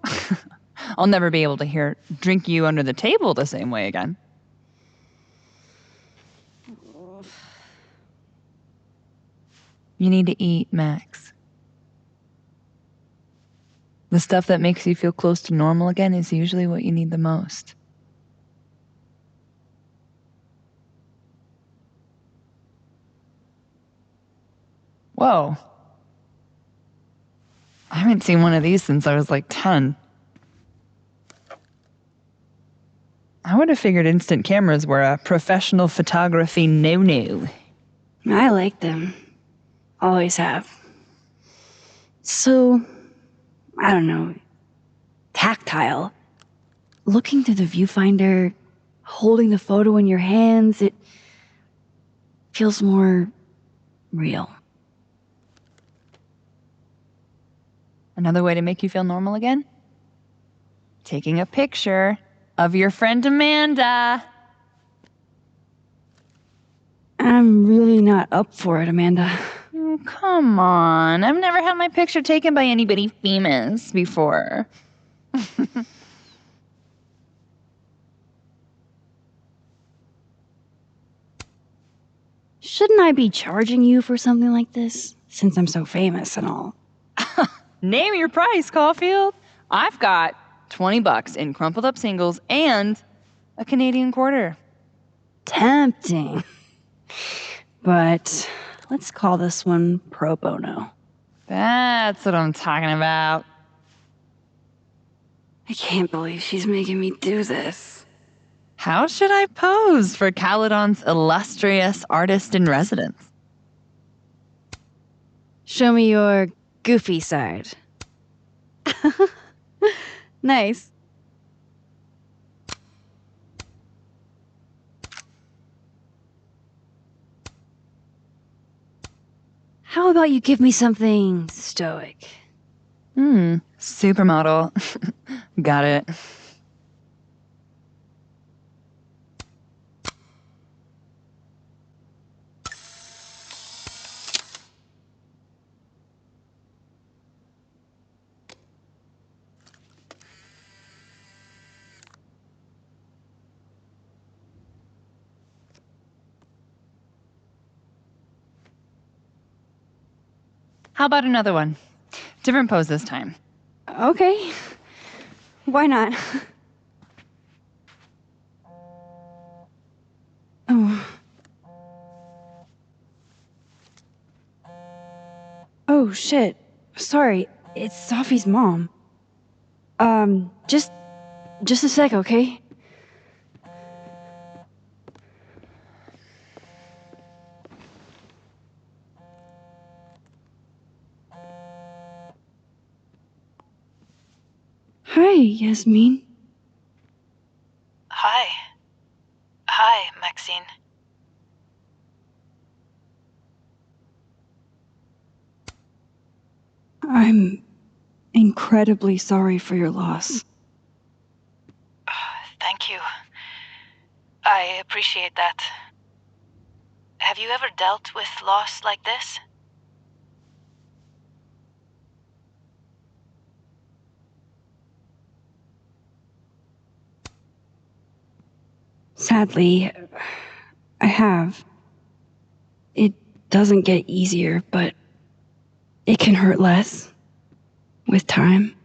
I'll never be able to drink you under the table the same way again. You need to eat, Max. The stuff that makes you feel close to normal again is usually what you need the most. Whoa. I haven't seen one of these since I was like 10. I would have figured instant cameras were a professional photography no-no. I like them. Always have. So, I don't know, tactile. Looking through the viewfinder, holding the photo in your hands, it feels more real. Another way to make you feel normal again? Taking a picture of your friend Amanda. I'm really not up for it, Amanda. Oh, come on. I've never had my picture taken by anybody famous before. Shouldn't I be charging you for something like this, since I'm so famous and all? Name your price, Caulfield. I've got $20 in crumpled up singles and a Canadian quarter. Tempting. But let's call this one pro bono. That's what I'm talking about. I can't believe she's making me do this. How should I pose for Caledon's illustrious artist in residence? Show me your goofy side. Nice. How about you give me something stoic? Supermodel. Got it. How about another one? Different pose this time. Okay. Why not? Oh. Oh, shit. Sorry. It's Sophie's mom. Just a sec, okay? Hi, Yasmin. Hi, Maxine. I'm incredibly sorry for your loss. Thank you. I appreciate that. Have you ever dealt with loss like this? Sadly, I have. It doesn't get easier, but it can hurt less with time.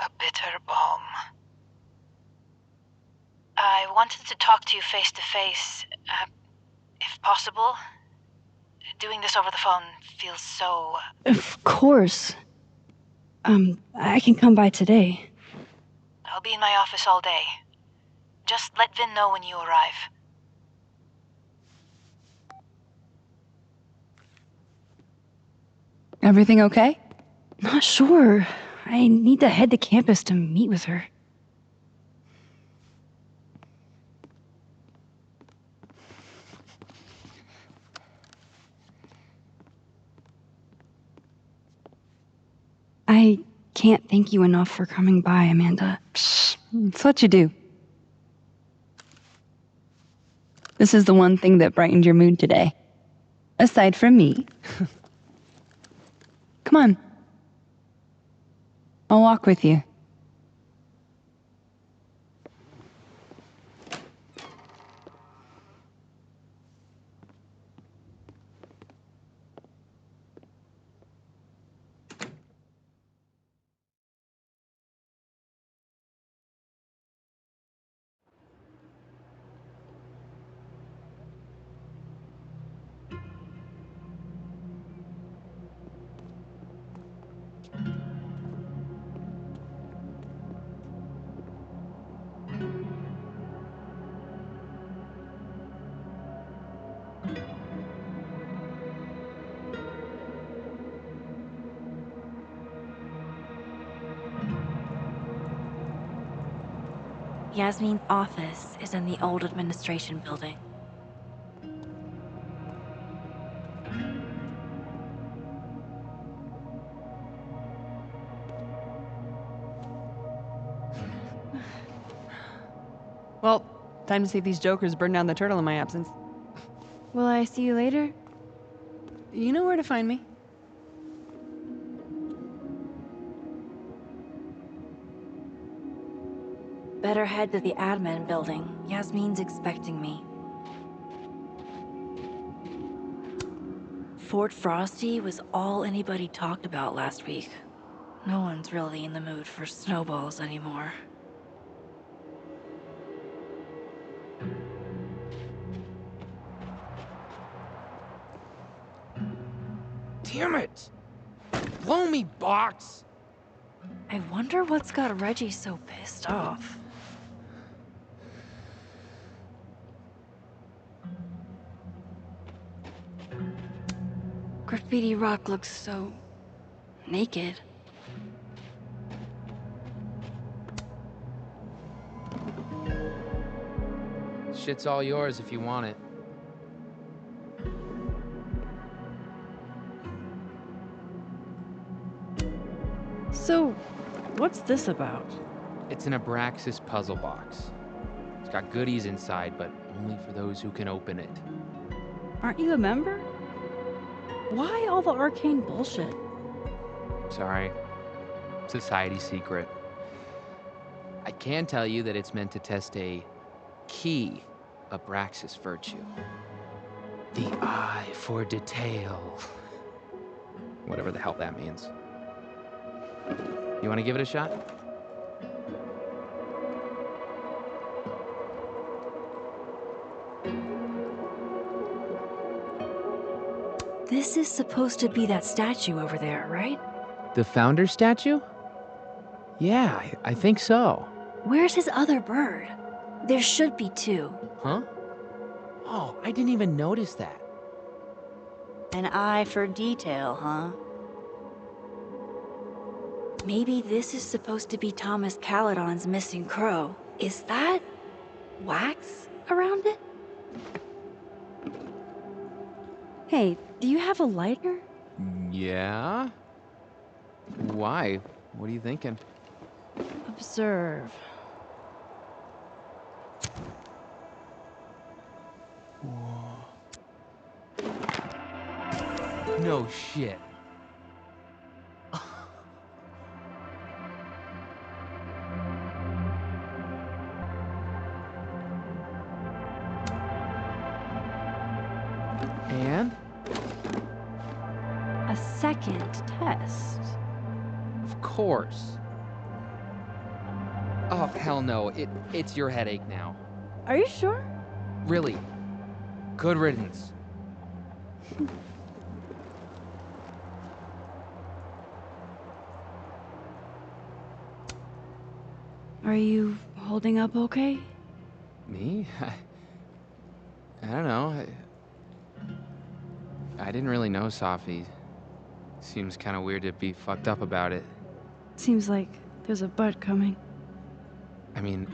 A bitter balm. I wanted to talk to you face to face, if possible. Doing this over the phone feels so... Of course. I can come by today. I'll be in my office all day. Just let Vin know when you arrive. Everything okay? Not sure. I need to head to campus to meet with her. I can't thank you enough for coming by, Amanda. Psh, it's what you do. This is the one thing that brightened your mood today. Aside from me. Come on. I'll walk with you. Yasmin's office is in the old administration building. Well, time to see if these jokers burn down the turtle in my absence. Will I see you later? You know where to find me. Better head to the admin building. Yasmin's expecting me. Fort Frosty was all anybody talked about last week. No one's really in the mood for snowballs anymore. Damn it! Blow me, box! I wonder what's got Reggie so pissed off. Graffiti Rock looks so naked. Shit's all yours if you want it. So, what's this about? It's an Abraxas puzzle box. It's got goodies inside, but only for those who can open it. Aren't you a member? Why all the arcane bullshit? Sorry. Society secret. I can tell you that it's meant to test a key Abraxas virtue. The eye for detail. Whatever the hell that means. You want to give it a shot? This is supposed to be that statue over there, right? The founder statue? Yeah, I think so. Where's his other bird? There should be two. Huh? Oh, I didn't even notice that. An eye for detail, huh? Maybe this is supposed to be Thomas Caledon's missing crow. Is that wax around it? Hey, do you have a lighter? Yeah? Why? What are you thinking? Observe. No shit. And? A second test. Of course. Oh, hell no. It's your headache now. Are you sure? Really. Good riddance. Are you holding up okay? Me? I don't know. I didn't really know Safi. Seems kind of weird to be fucked up about it. Seems like there's a but coming. I mean,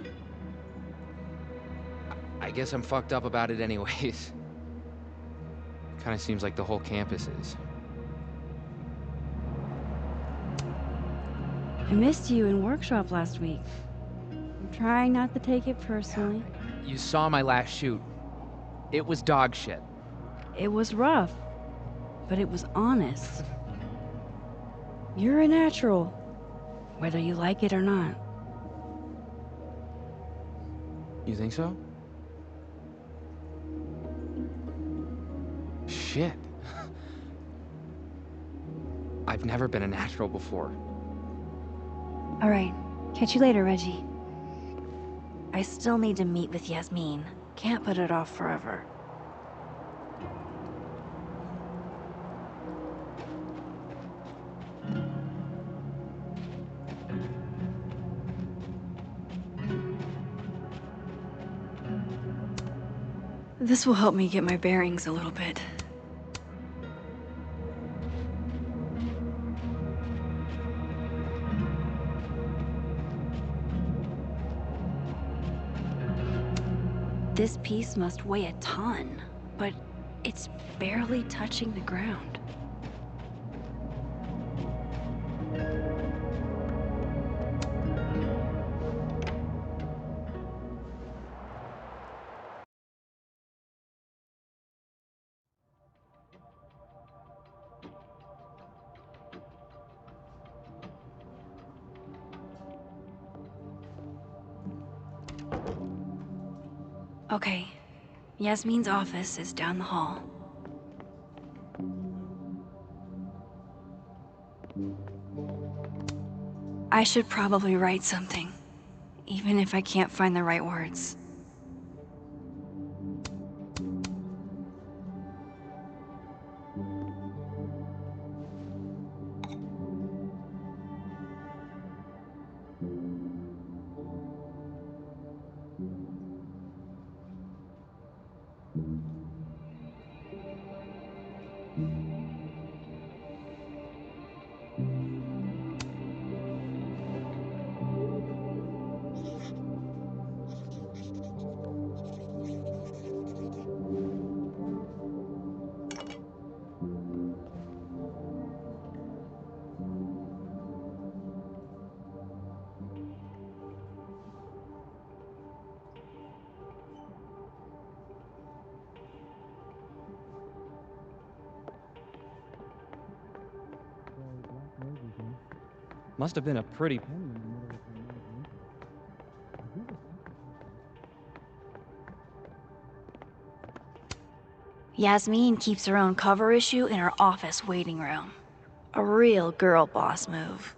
I guess I'm fucked up about it anyways. Kind of seems like the whole campus is. I missed you in workshop last week. I'm trying not to take it personally. You saw my last shoot. It was dog shit. It was rough, but it was honest. You're a natural, whether you like it or not. You think so? Shit. I've never been a natural before. All right, catch you later, Reggie. I still need to meet with Yasmin. Can't put it off forever. This will help me get my bearings a little bit. This piece must weigh a ton, but it's barely touching the ground. Okay, Yasmin's office is down the hall. I should probably write something, even if I can't find the right words. Must have been a pretty penny. Yasmin keeps her own cover issue in her office waiting room. A real girl boss move.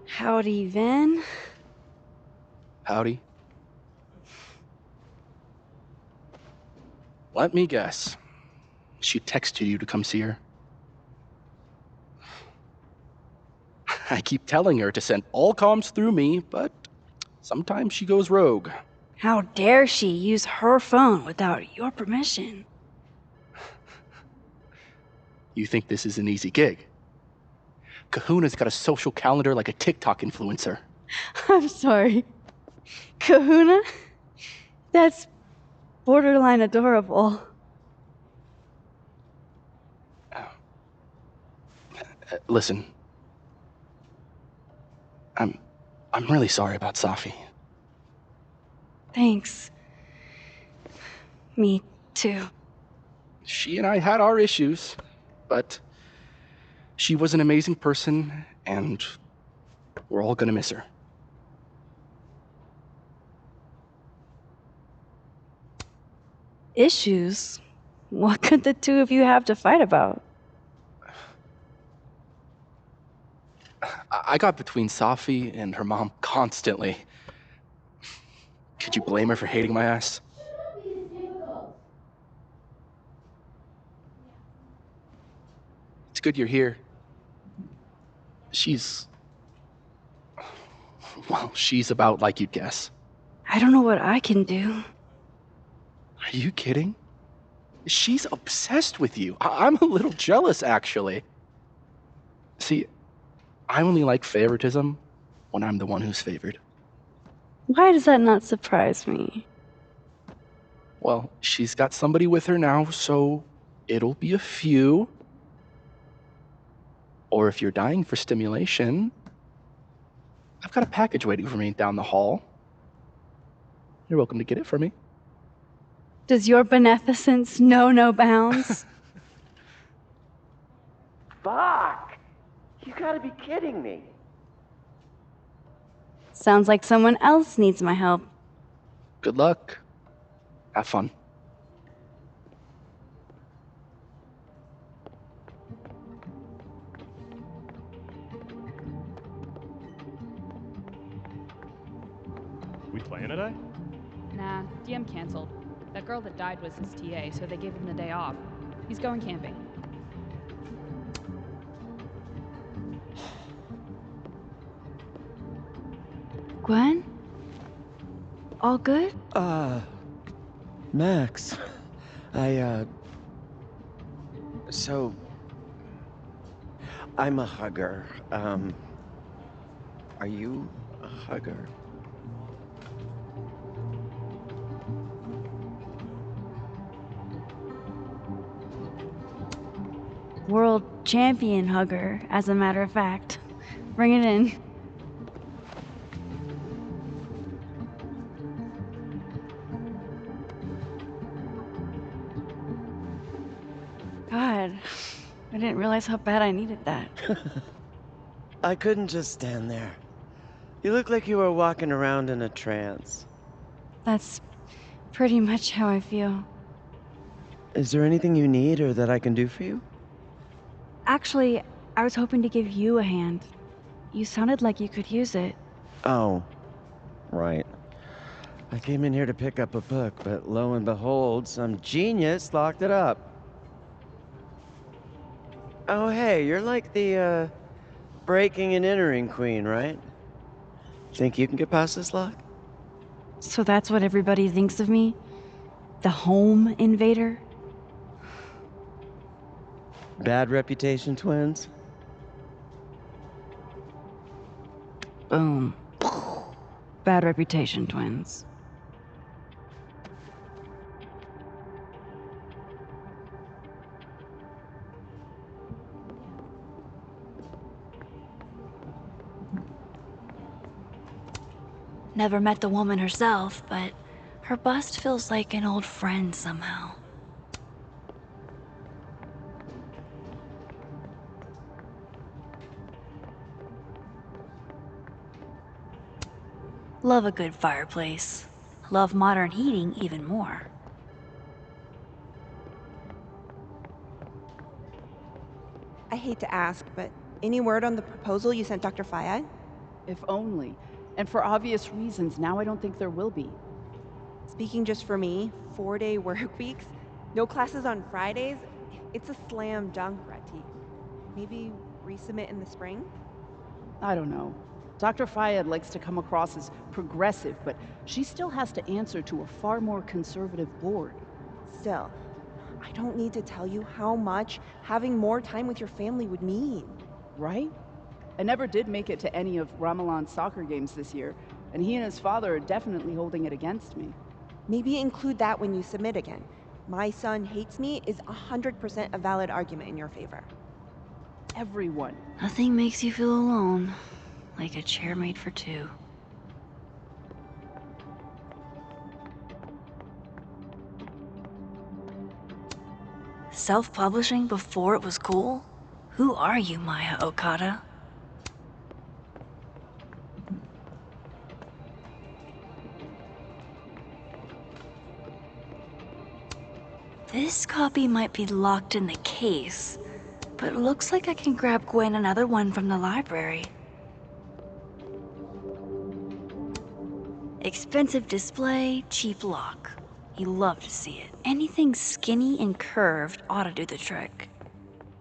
Howdy, Vin. Howdy. Let me guess. She texted you to come see her? I keep telling her to send all comms through me, but sometimes she goes rogue. How dare she use her phone without your permission? You think this is an easy gig? Kahuna's got a social calendar like a TikTok influencer. I'm sorry. Kahuna? That's borderline adorable. Listen. I'm really sorry about Safi. Thanks. Me too. She and I had our issues, but she was an amazing person, and we're all gonna miss her. Issues? What could the two of you have to fight about? I got between Safi and her mom constantly. Could you blame her for hating my ass? It's good you're here. She's about like you'd guess. I don't know what I can do. Are you kidding? She's obsessed with you. I'm a little jealous, actually. See, I only like favoritism when I'm the one who's favored. Why does that not surprise me? Well, she's got somebody with her now, so it'll be a few. Or if you're dying for stimulation, I've got a package waiting for me down the hall. You're welcome to get it for me. Does your beneficence know no bounds? Fuck! You gotta be kidding me. Sounds like someone else needs my help. Good luck. Have fun. We playing today? Nah, DM canceled. That girl that died was his TA, so they gave him the day off. He's going camping. Gwen? All good? Max. So... I'm a hugger. Are you a hugger? World champion hugger, as a matter of fact. Bring it in. God, I didn't realize how bad I needed that. I couldn't just stand there. You look like you were walking around in a trance. That's pretty much how I feel. Is there anything you need or that I can do for you? Actually, I was hoping to give you a hand. You sounded like you could use it. Oh, right. I came in here to pick up a book, but lo and behold, some genius locked it up. Oh, hey, you're like the, breaking and entering queen, right? Think you can get past this lock? So that's what everybody thinks of me? The home invader? Bad reputation, twins? Boom. Bad reputation, twins. Never met the woman herself, but her bust feels like an old friend somehow. Love a good fireplace. Love modern heating even more. I hate to ask, but any word on the proposal you sent Dr. Fayad? If only. And for obvious reasons, now I don't think there will be. Speaking just for me, 4-day work weeks, no classes on Fridays, it's a slam dunk, Rati. Maybe resubmit in the spring? I don't know. Dr. Fayed likes to come across as progressive, but she still has to answer to a far more conservative board. Still, I don't need to tell you how much having more time with your family would mean. Right? I never did make it to any of Ramalan's soccer games this year, and he and his father are definitely holding it against me. Maybe include that when you submit again. My son hates me is 100% a valid argument in your favor. Everyone. Nothing makes you feel alone like a chair made for two. Self-publishing before it was cool? Who are you, Maya Okada? This copy might be locked in the case, but it looks like I can grab Gwen another one from the library. Expensive display, cheap lock. You love to see it. Anything skinny and curved ought to do the trick.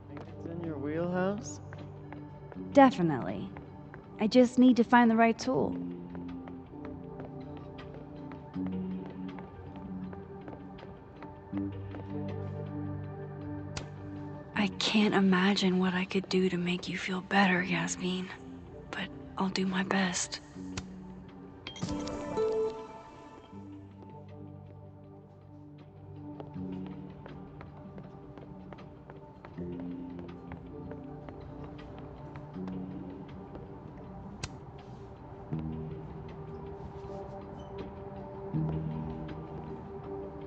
Think it's in your wheelhouse? Definitely. I just need to find the right tool. I can't imagine what I could do to make you feel better, Yasmin, but I'll do my best.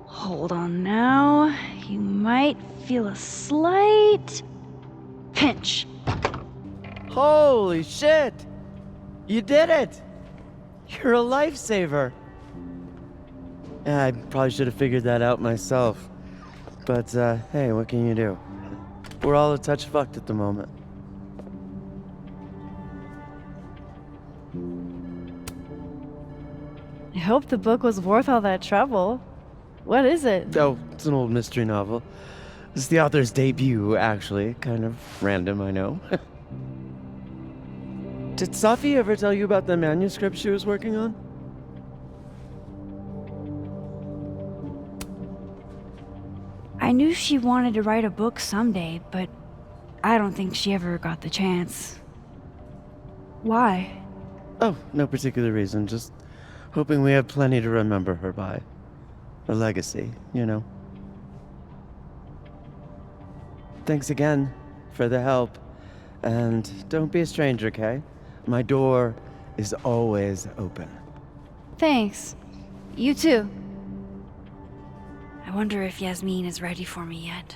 Hold on now. You might feel a slight pinch. Holy shit! You did it! You're a lifesaver! Yeah, I probably should have figured that out myself. But, hey, what can you do? We're all a touch fucked at the moment. I hope the book was worth all that trouble. What is it? Oh, it's an old mystery novel. It's the author's debut, actually. Kind of random, I know. Did Safi ever tell you about the manuscript she was working on? I knew she wanted to write a book someday, but I don't think she ever got the chance. Why? Oh, no particular reason. Just hoping we have plenty to remember her by. A legacy, you know. Thanks again for the help. And don't be a stranger, Kay? My door is always open. Thanks. You too. I wonder if Yasmin is ready for me yet.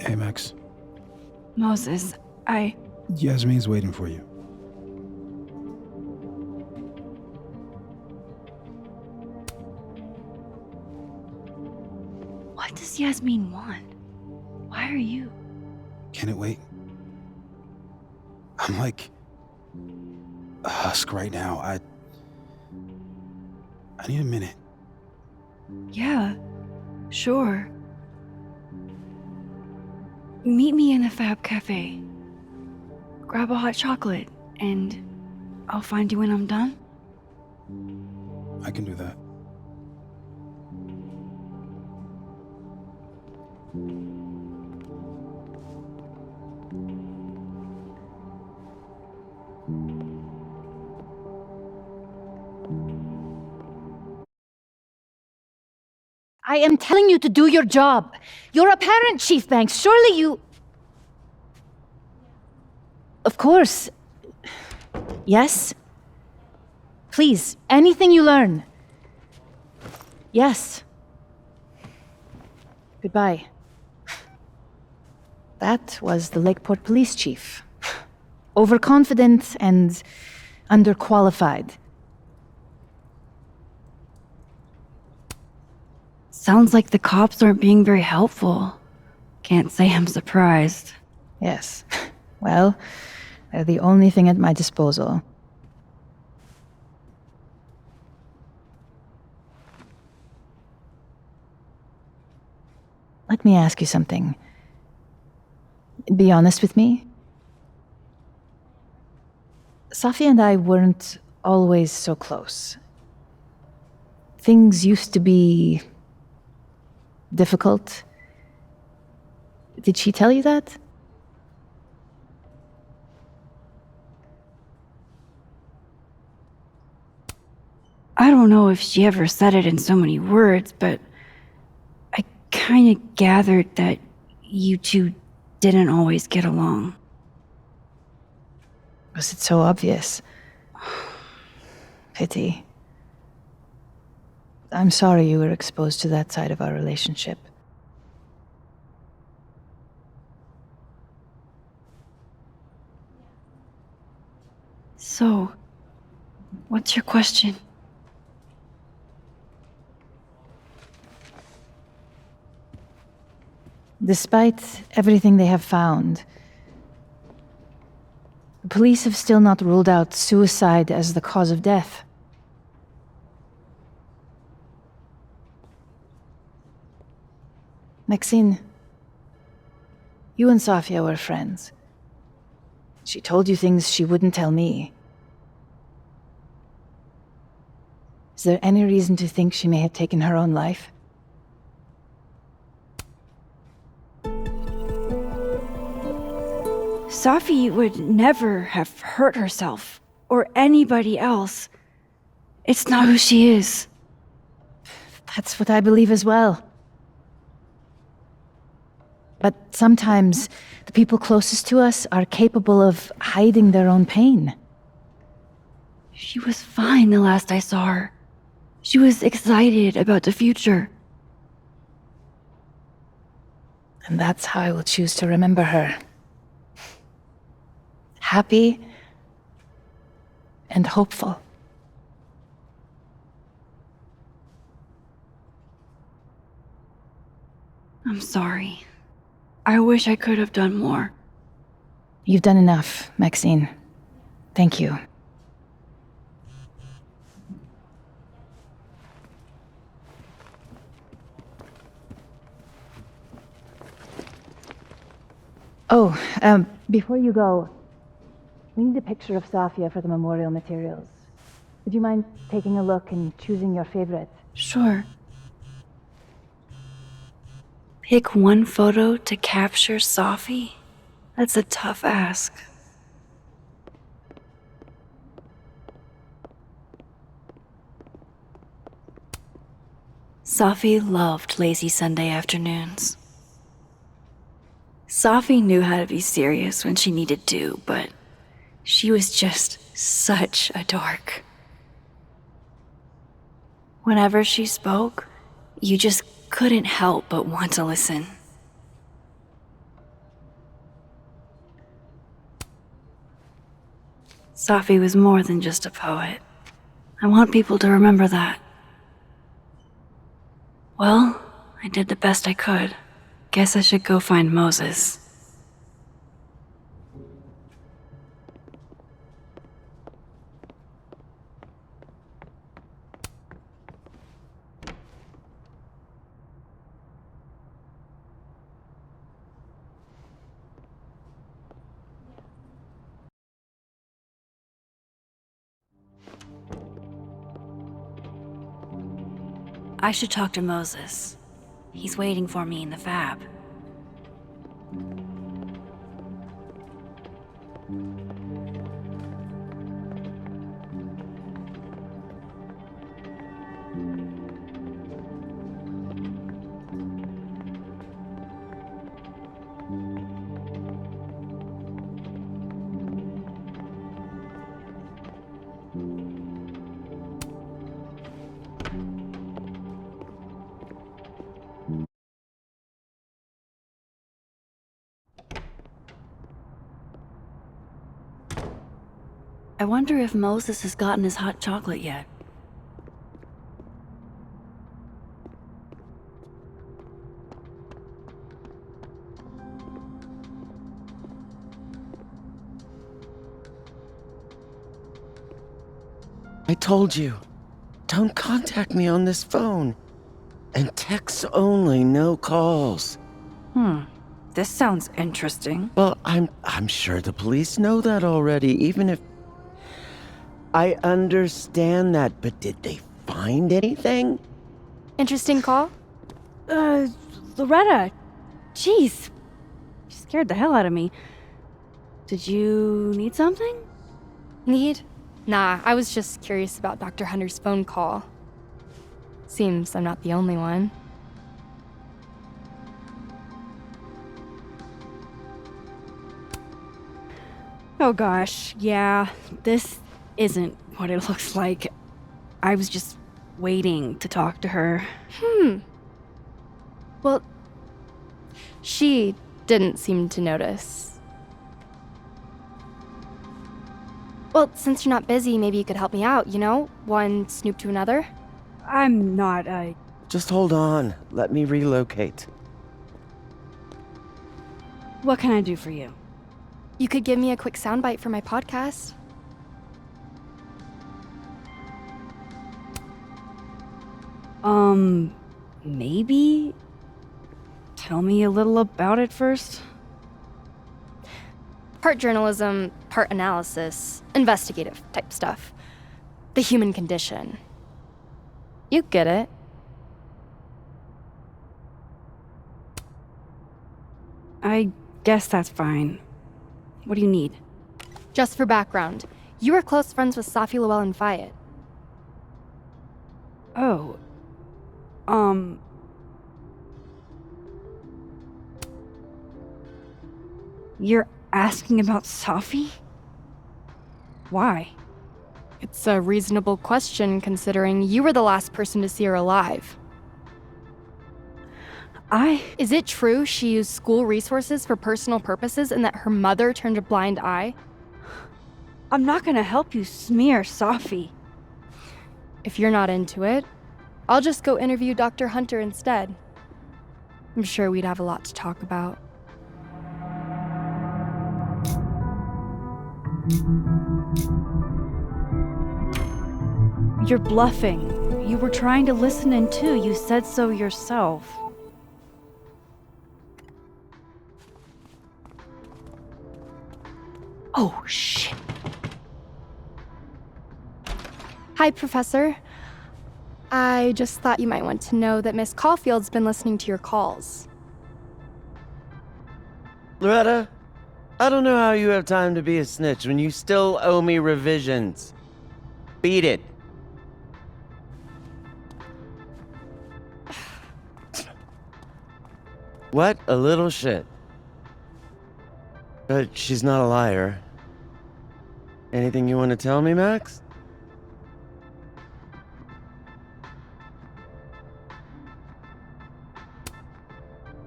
Hey, Max. Moses, Yasmin's waiting for you. What does Yasmin want? Why are you? Can it wait? I'm like a husk right now. I need a minute. Yeah, sure. Meet me in a Fab Cafe. Grab a hot chocolate, and I'll find you when I'm done. I can do that. I am telling you to do your job. You're a parent, Chief Banks. Surely you... Of course. Yes? Please, anything you learn. Yes. Goodbye. That was the Lakeport Police Chief. Overconfident and underqualified. Sounds like the cops aren't being very helpful. Can't say I'm surprised. Yes. Well, they're the only thing at my disposal. Let me ask you something. Be honest with me. Safi and I weren't always so close. Things used to be difficult. Did she tell you that? I don't know if she ever said it in so many words, but I kind of gathered that you two didn't always get along. Was it so obvious? Pity. I'm sorry you were exposed to that side of our relationship. So, what's your question? Despite everything they have found, the police have still not ruled out suicide as the cause of death. Maxine, you and Safia were friends. She told you things she wouldn't tell me. Is there any reason to think she may have taken her own life? Safi would never have hurt herself, or anybody else. It's not who she is. That's what I believe as well. But sometimes the people closest to us are capable of hiding their own pain. She was fine the last I saw her. She was excited about the future. And that's how I will choose to remember her. Happy and hopeful. I'm sorry. I wish I could have done more. You've done enough, Maxine. Thank you. Oh, before you go, we need a picture of Safia for the memorial materials. Would you mind taking a look and choosing your favorite? Sure. Pick one photo to capture Safi? That's a tough ask. Safi loved lazy Sunday afternoons. Safi knew how to be serious when she needed to, but she was just such a dork. Whenever she spoke, you just couldn't help but want to listen. Safi was more than just a poet. I want people to remember that. Well, I did the best I could. Guess I should go find Moses. I should talk to Moses. He's waiting for me in the fab. I wonder if Moses has gotten his hot chocolate yet. I told you, don't contact me on this phone. And texts only, no calls. This sounds interesting. Well, I'm sure the police know that already, even if... I understand that, but did they find anything? Interesting call? Loretta. Jeez. You scared the hell out of me. Did you need something? Need? Nah, I was just curious about Dr. Hunter's phone call. Seems I'm not the only one. Oh gosh, yeah. This isn't what it looks like. I was just waiting to talk to her. Well, she didn't seem to notice. Well, since you're not busy, maybe you could help me out, you know? One snoop to another. I'm not, Just hold on. Let me relocate. What can I do for you? You could give me a quick soundbite for my podcast. Maybe? Tell me a little about it first. Part journalism, part analysis, investigative type stuff. The human condition. You get it. I guess that's fine. What do you need? Just for background, you were close friends with Safi Llewellyn Fayed. Oh. You're asking about Safi? Why? It's a reasonable question considering you were the last person to see her alive. Is it true she used school resources for personal purposes and that her mother turned a blind eye? I'm not gonna help you smear Safi. If you're not into it, I'll just go interview Dr. Hunter instead. I'm sure we'd have a lot to talk about. You're bluffing. You were trying to listen in too. You said so yourself. Oh, shit. Hi, Professor. I just thought you might want to know that Miss Caulfield's been listening to your calls. Loretta, I don't know how you have time to be a snitch when you still owe me revisions. Beat it. What a little shit. But she's not a liar. Anything you want to tell me, Max?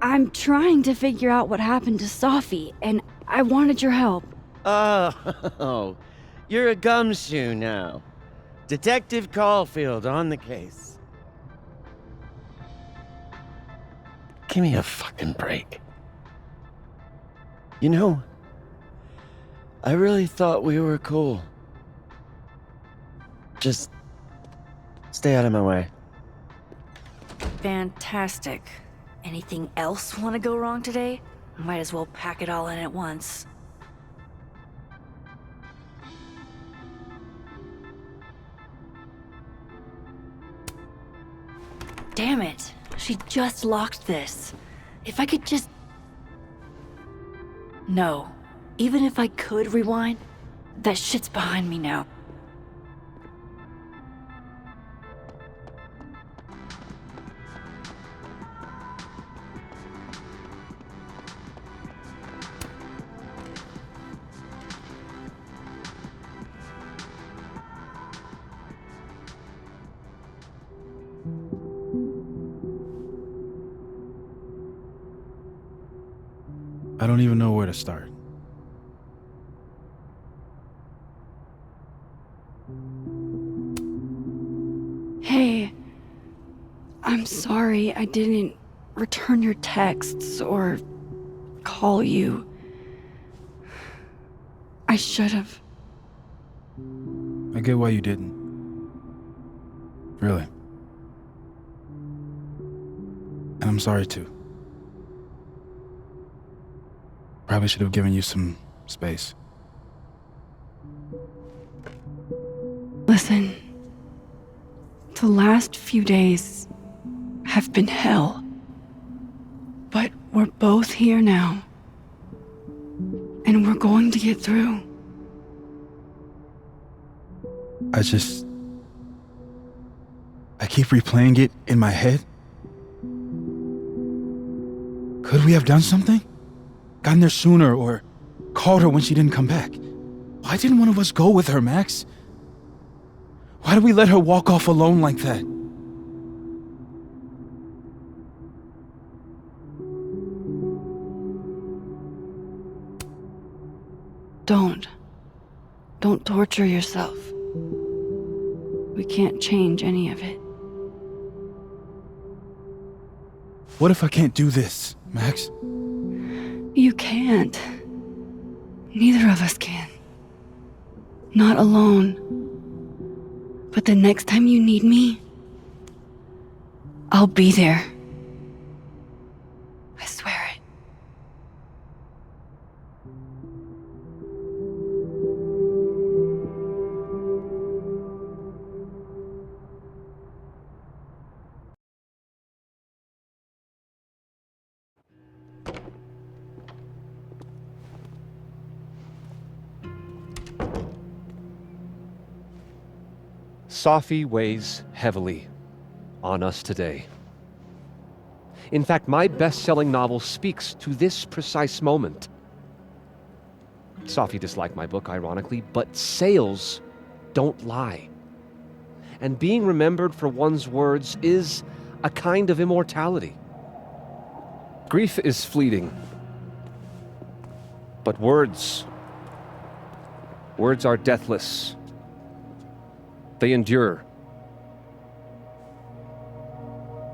I'm trying to figure out what happened to Safi, and I wanted your help. Oh, You're a gumshoe now. Detective Caulfield on the case. Give me a fucking break. You know, I really thought we were cool. Just stay out of my way. Fantastic. Anything else want to go wrong today? Might as well pack it all in at once. Damn it! She just locked this. If I could just... No. Even if I could rewind, that shit's behind me now. I don't even know where to start. Hey, I'm sorry I didn't return your texts or call you. I should have. I get why you didn't. Really. And I'm sorry too. Probably should have given you some space. Listen, the last few days have been hell. But we're both here now. And we're going to get through. I keep replaying it in my head. Could we have done something? Gotten there sooner or called her when she didn't come back? Why didn't one of us go with her, Max? Why did we let her walk off alone like that? Don't torture yourself. We can't change any of it. What if I can't do this, Max? You can't. Neither of us can. Not alone. But the next time you need me, I'll be there. I swear it. Safi weighs heavily on us today. In fact, my best-selling novel speaks to this precise moment. Safi disliked my book, ironically, but sales don't lie. And being remembered for one's words is a kind of immortality. Grief is fleeting, but words are deathless. They endure.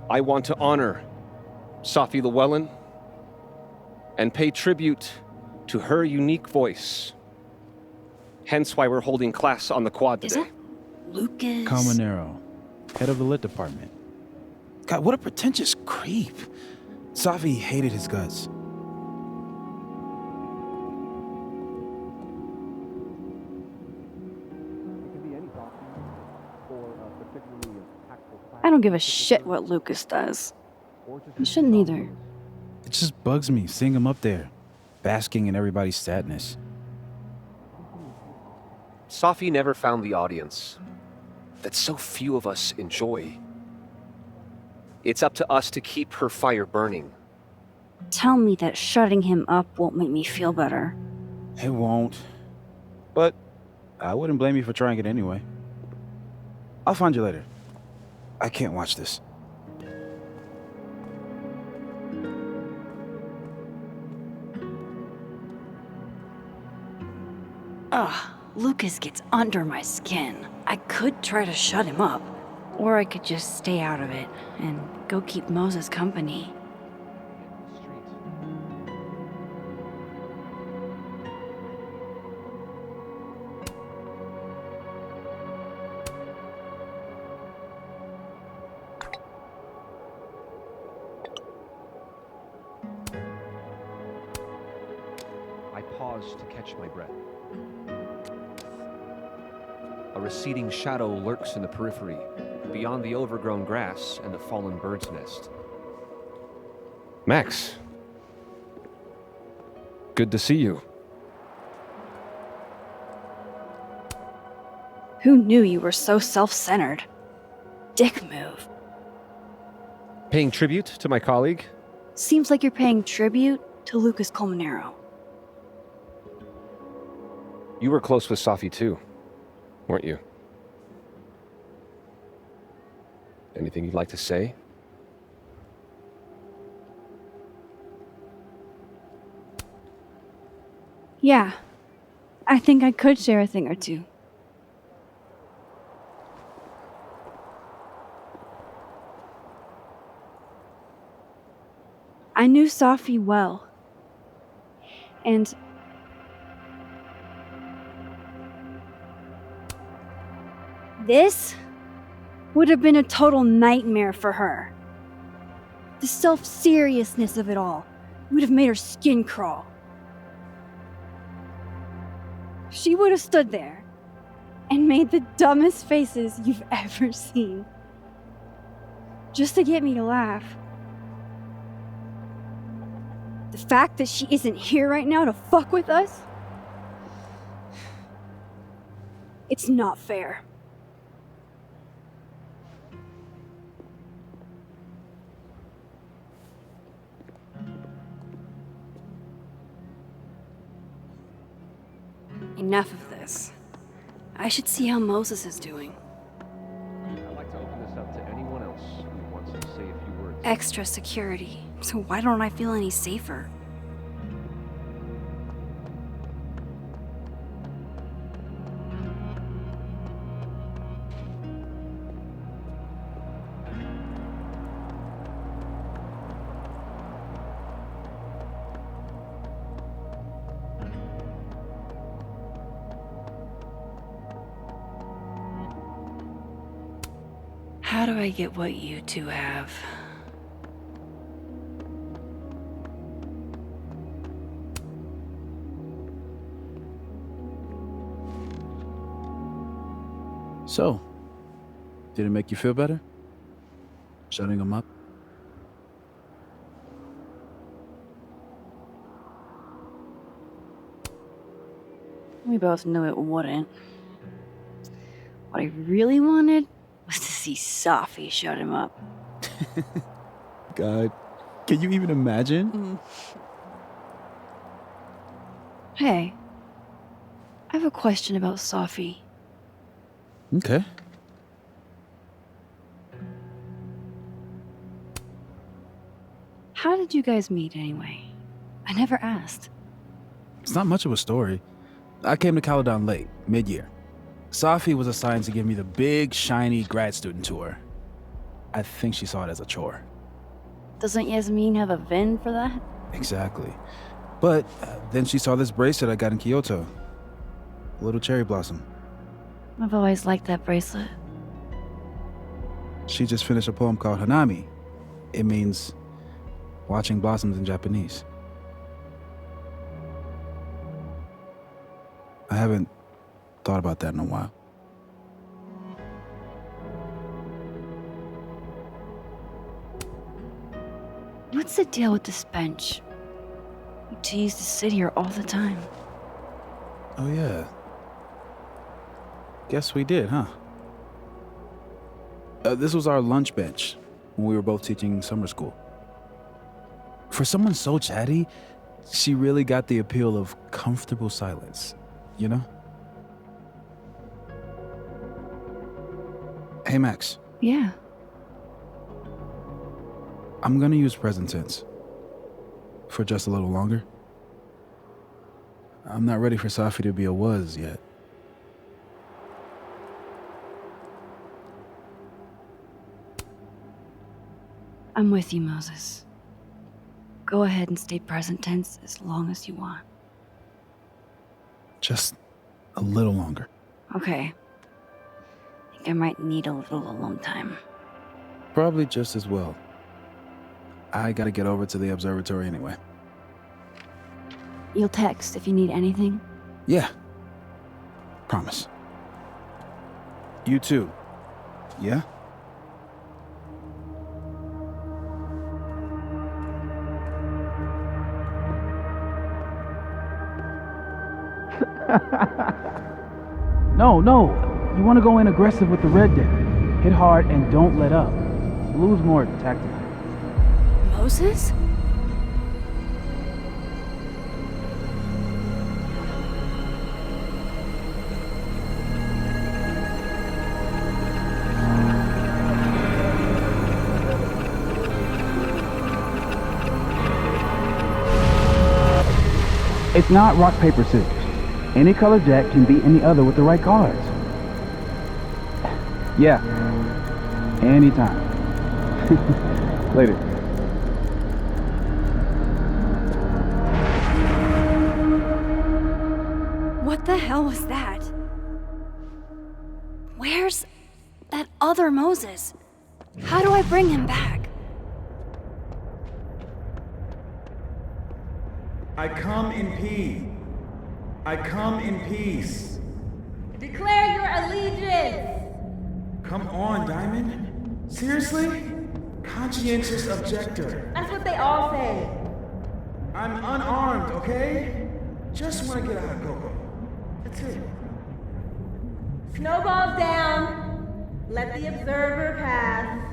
I want to honor Safi Llewellyn and pay tribute to her unique voice. Hence why we're holding class on the quad today. Is that Lucas? Caminero, head of the lit department. God, what a pretentious creep. Safi hated his guts. I don't give a shit what Lucas does. You shouldn't either. It just bugs me seeing him up there, basking in everybody's sadness. Safi never found the audience that so few of us enjoy. It's up to us to keep her fire burning. Tell me that shutting him up won't make me feel better. It won't. But I wouldn't blame you for trying it anyway. I'll find you later. I can't watch this. Lucas gets under my skin. I could try to shut him up, or I could just stay out of it and go keep Moses company. I pause to catch my breath. A receding shadow lurks in the periphery, beyond the overgrown grass and the fallen bird's nest. Max. Good to see you. Who knew you were so self-centered? Dick move. Paying tribute to my colleague? Seems like you're paying tribute to Lucas Colmenero. You were close with Safi too, weren't you? Anything you'd like to say? Yeah, I think I could share a thing or two. I knew Safi well, and this would have been a total nightmare for her. The self-seriousness of it all would have made her skin crawl. She would have stood there and made the dumbest faces you've ever seen, just to get me to laugh. The fact that she isn't here right now to fuck with us, it's not fair. Enough of this. I should see how Moses is doing. I'd like to open this up to anyone else who wants to say a few words. Extra security, so why don't I feel any safer? How do I get what you two have? So, did it make you feel better? Shutting him up? We both knew it wouldn't. What I really wanted was to see Safi shut him up. God, can you even imagine? Hey, I have a question about Safi. Okay. How did you guys meet anyway? I never asked. It's not much of a story. I came to Caledon late, mid-year. Safi was assigned to give me the big, shiny grad student tour. I think she saw it as a chore. Doesn't Yasmin have a VIN for that? Exactly. But then she saw this bracelet I got in Kyoto. A little cherry blossom. I've always liked that bracelet. She just finished a poem called Hanami. It means watching blossoms in Japanese. I haven't thought about that in a while. What's the deal with this bench? You two used to sit here all the time. Oh yeah. Guess we did, huh? This was our lunch bench when we were both teaching summer school. For someone so chatty, she really got the appeal of comfortable silence, you know? Hey, Max. Yeah. I'm gonna use present tense. For just a little longer. I'm not ready for Safi to be a was yet. I'm with you, Moses. Go ahead and stay present tense as long as you want. Just a little longer. Okay. I think I might need a little alone time. Probably just as well. I gotta get over to the observatory anyway. You'll text if you need anything? Yeah. Promise. You too. Yeah? No. You want to go in aggressive with the red deck. Hit hard and don't let up. Blue's more tactical. Moses? It's not rock, paper, scissors. Any color deck can beat any other with the right cards. Yeah. Anytime. Later. What the hell was that? Where's that other Moses? How do I bring him back? I come in peace. I come in peace. Declare your allegiance! Come on, Diamond. Seriously? Conscientious objector. That's what they all say. I'm unarmed, okay? Just want to get out of Coco. That's it. Snowballs down. Let the observer pass.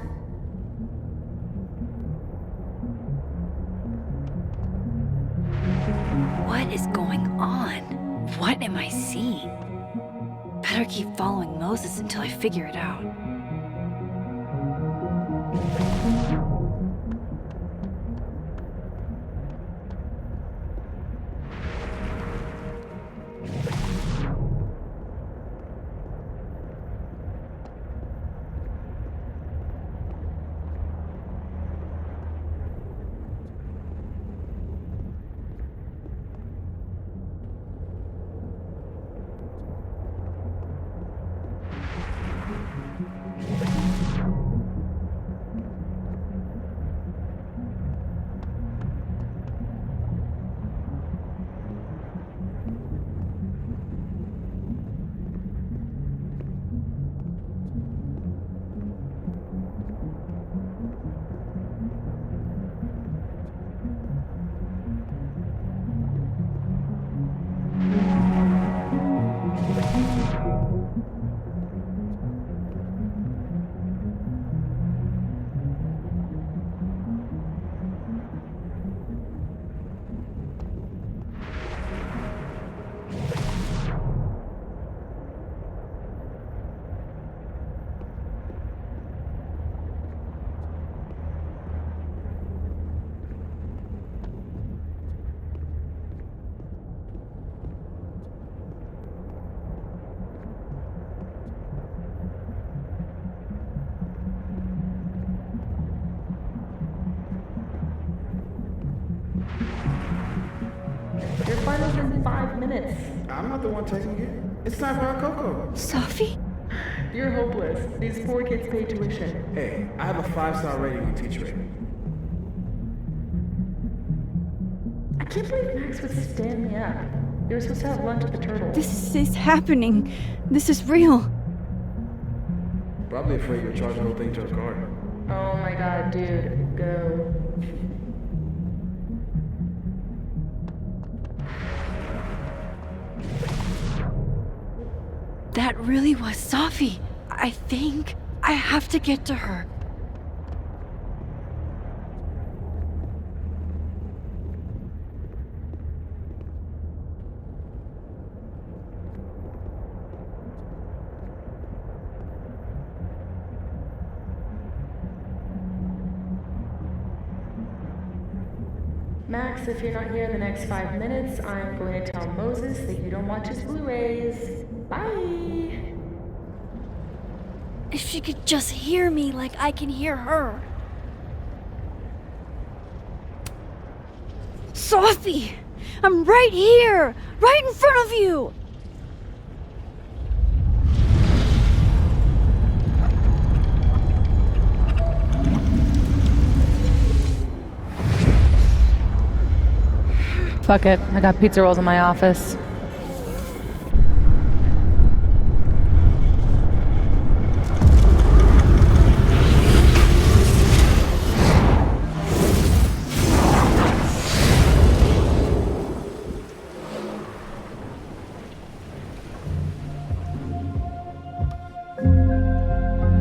What is going on? What am I seeing? Better keep following Moses until I figure it out. Your final's in 5 minutes. I'm not the one taking it. It's time for our Coco. Sophie? You're hopeless. These poor kids pay tuition. Hey, I have a 5-star rating on Teach Rating. I can't believe Max would stand me up. You were supposed to have lunch at the Turtle. This is happening. This is real. Probably afraid you'll charge the whole thing to her card. Oh my god, dude. Go. That really was Sophie. I think I have to get to her. Max, if you're not here in the next 5 minutes, I'm going to tell Moses that you don't watch his Blu-rays. Bye! If she could just hear me like I can hear her. Sophie! I'm right here! Right in front of you! Fuck it. I got pizza rolls in my office.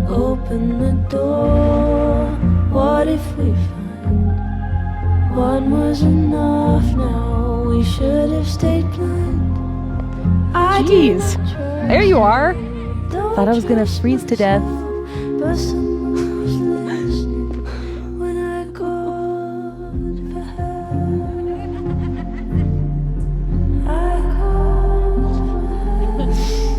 Open the door. What if we find one was enough now? We should have stayed blind. Jeez. There you are. Thought I was gonna freeze to death. But someone was listening when I called for help. I called for help.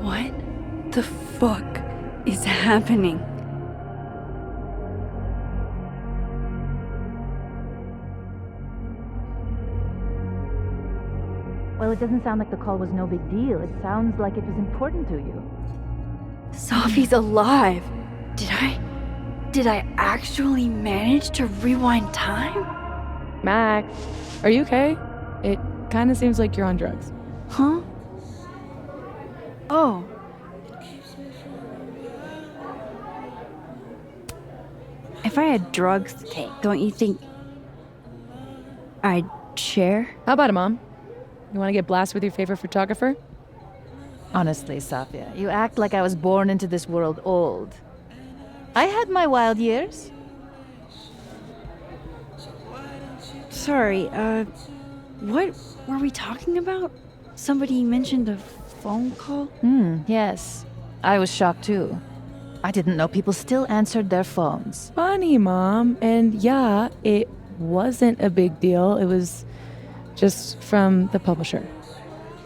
What the fuck is happening? Well, it doesn't sound like the call was no big deal. It sounds like it was important to you. Sophie's alive! Did I actually manage to rewind time? Max, are you okay? It kind of seems like you're on drugs. Huh? Oh. If I had drugs to take, don't you think I'd share? How about it, Mom? You want to get blasted with your favorite photographer? Honestly, Safia, you act like I was born into this world old. I had my wild years. Sorry, what were we talking about? Somebody mentioned a phone call? Yes. I was shocked too. I didn't know people still answered their phones. Funny, Mom. And yeah, it wasn't a big deal. It was just from the publisher.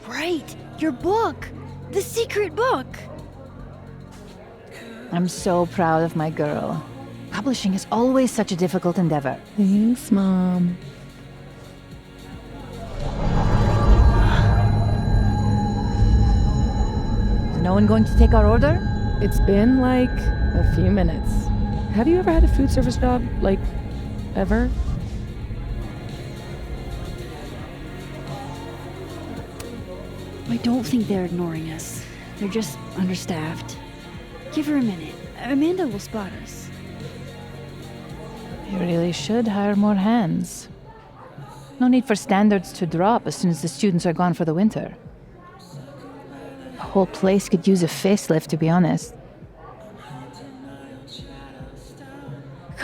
Right! Your book! The secret book! I'm so proud of my girl. Publishing is always such a difficult endeavor. Thanks, Mom. Is no one going to take our order? It's been like a few minutes. Have you ever had a food service job? Like, ever? I don't think they're ignoring us. They're just understaffed. Give her a minute. Amanda will spot us. You really should hire more hands. No need for standards to drop as soon as the students are gone for the winter. The whole place could use a facelift, to be honest.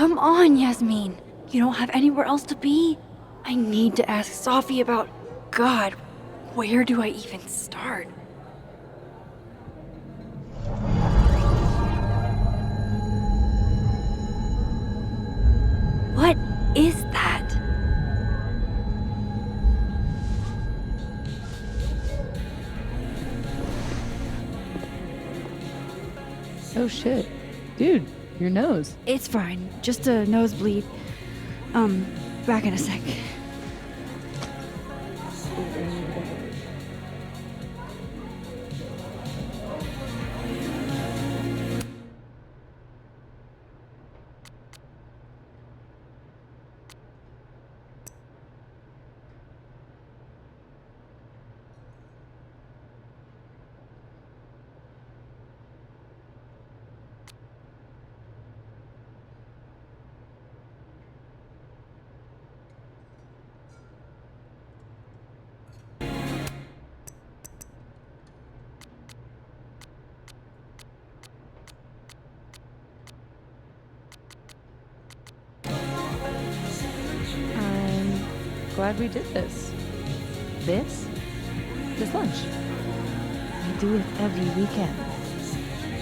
Come on, Yasmin. You don't have anywhere else to be? I need to ask Sophie about... God, where do I even start? What is that? Oh shit. Dude, your nose. It's fine. Just a nosebleed. Back in a sec. Glad we did this. This lunch. We do it every weekend.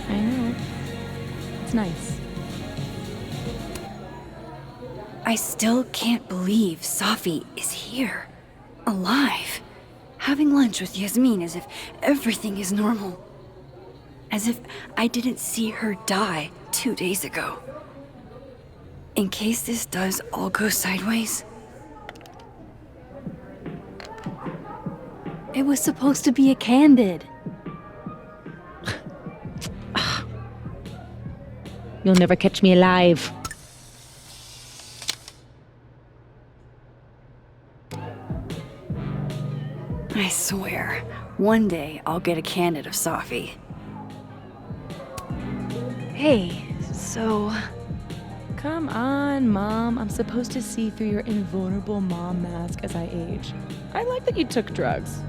I know. It's nice. I still can't believe Safi is here. Alive. Having lunch with Yasmin as if everything is normal. As if I didn't see her die 2 days ago. In case this does all go sideways. It was supposed to be a candid. You'll never catch me alive. I swear, one day I'll get a candid of Safi. Hey, so... Come on, Mom. I'm supposed to see through your invulnerable mom mask as I age. I like that you took drugs.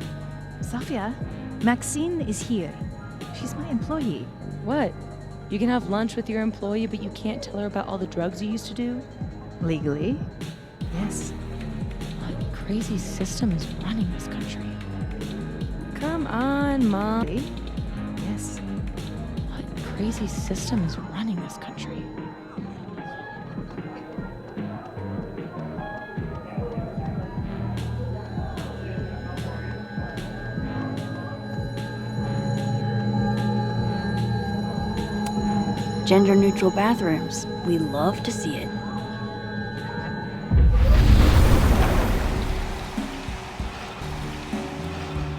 Safia, Maxine is here. She's my employee. What? You can have lunch with your employee, but you can't tell her about all the drugs you used to do? Legally? Yes. What crazy system is running this country? Come on, Mom. Yes. What crazy system is running this country? Gender-neutral bathrooms. We love to see it.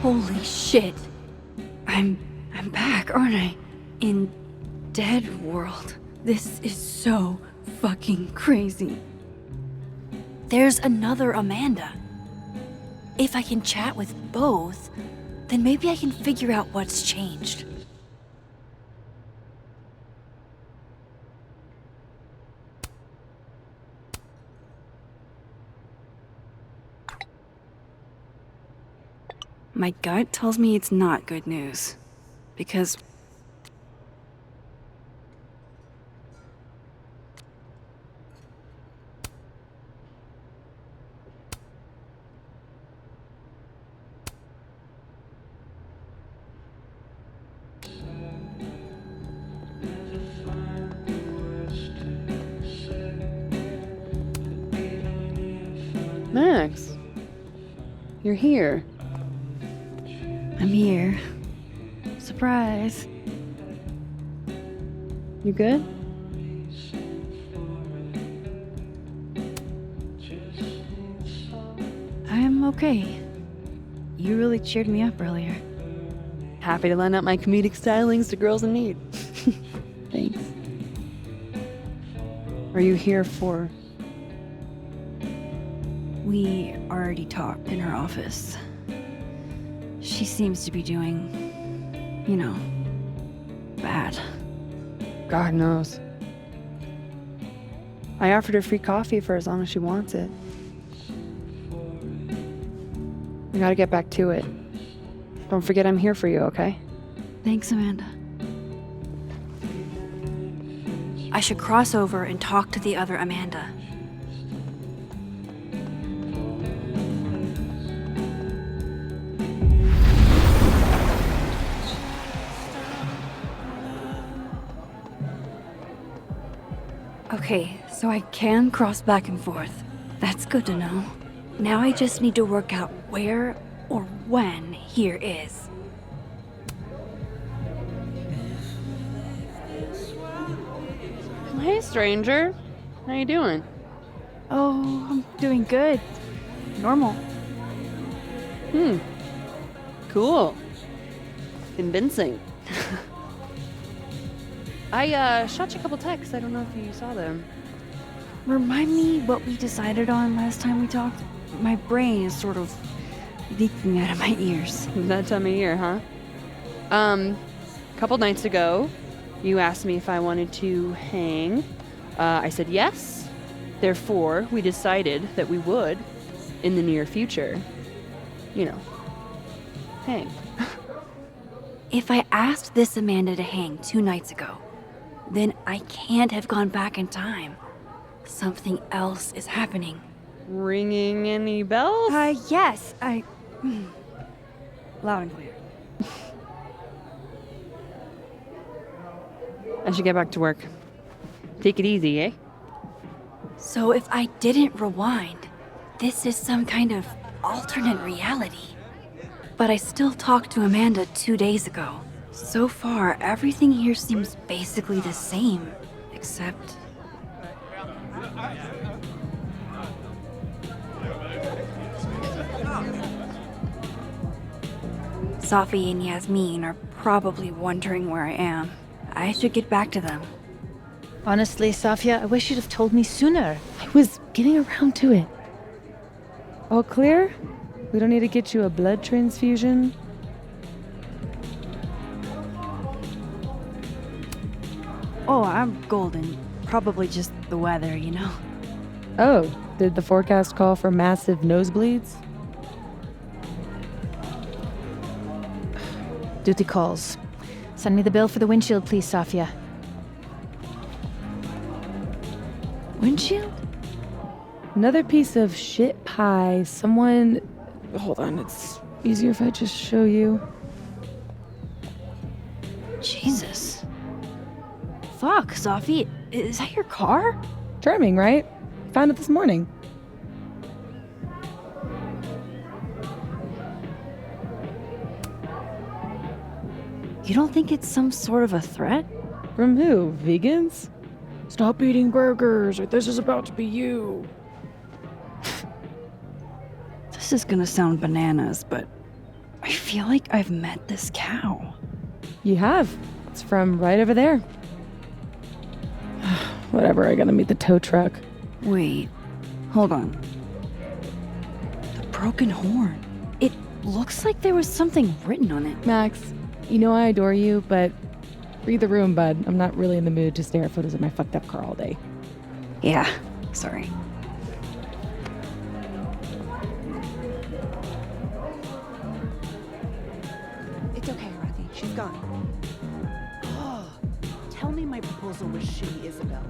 Holy shit. I'm back, aren't I? In Dead World. This is so fucking crazy. There's another Amanda. If I can chat with both, then maybe I can figure out what's changed. My gut tells me it's not good news. Because... Max, you're here. I'm here. Surprise. You good? I'm okay. You really cheered me up earlier. Happy to lend out my comedic stylings to girls in need. Thanks. Are you here for... We already talked in her office. She seems to be doing, you know, bad. God knows. I offered her free coffee for as long as she wants it. I gotta get back to it. Don't forget I'm here for you, okay? Thanks, Amanda. I should cross over and talk to the other Amanda. Okay, so I can cross back and forth. That's good to know. Now I just need to work out where or when here is. Hey, stranger. How you doing? Oh, I'm doing good. Normal. Cool. Convincing. I shot you a couple texts. I don't know if you saw them. Remind me what we decided on last time we talked? My brain is sort of leaking out of my ears. That time of year, huh? A couple nights ago, you asked me if I wanted to hang. I said yes. Therefore, we decided that we would, in the near future, hang. If I asked this Amanda to hang 2 nights ago, then I can't have gone back in time. Something else is happening. Ringing any bells? Yes, loud and clear. I should get back to work. Take it easy, eh? So if I didn't rewind, this is some kind of alternate reality. But I still talked to Amanda 2 days ago. So far, everything here seems basically the same, except... Safi and Yasmin are probably wondering where I am. I should get back to them. Honestly, Safia, I wish you'd have told me sooner. I was getting around to it. All clear? We don't need to get you a blood transfusion? Oh, I'm golden. Probably just the weather, you know? Oh, did the forecast call for massive nosebleeds? Duty calls. Send me the bill for the windshield, please, Safia. Windshield? Another piece of shit pie. Someone... Hold on, it's easier if I just show you. Jesus. Fuck, Safi. Is that your car? Charming, right? Found it this morning. You don't think it's some sort of a threat? From who? Vegans? Stop eating burgers, or this is about to be you. This is gonna sound bananas, but I feel like I've met this cow. You have. It's from right over there. Whatever, I gotta meet the tow truck. Wait, hold on. The broken horn. It looks like there was something written on it. Max, you know I adore you, but read the room, bud. I'm not really in the mood to stare at photos of my fucked up car all day. Yeah, sorry. It's okay, Rathi. She's gone. Oh, tell me my proposal was shitty, Isabel.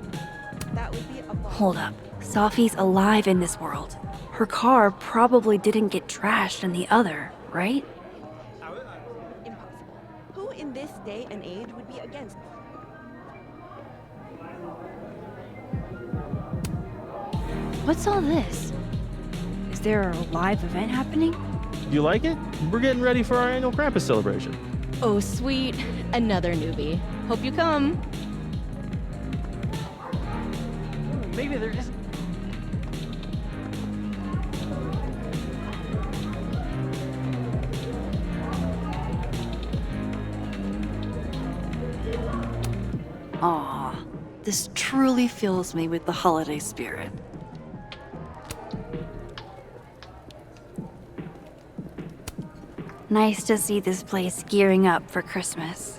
That would be a... Hold up. Safi's alive in this world. Her car probably didn't get trashed in the other, right? Impossible. Who in this day and age would be against... What's all this? Is there a live event happening? You like it? We're getting ready for our annual Krampus celebration. Oh, sweet. Another newbie. Hope you come. Maybe they're just... Aw, this truly fills me with the holiday spirit. Nice to see this place gearing up for Christmas.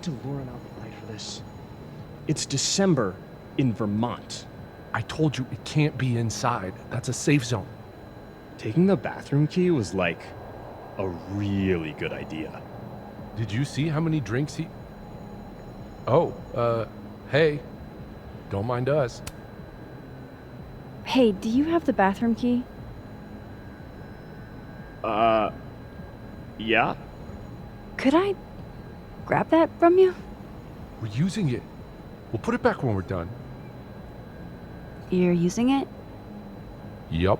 need to lure him out the light for this. It's December in Vermont. I told you it can't be inside. That's a safe zone. Taking the bathroom key was like a really good idea. Did you see how many drinks he... Oh, hey. Don't mind us. Hey, do you have the bathroom key? Yeah? Could I grab that from you? We're using it. We'll put it back when we're done. You're using it? Yup.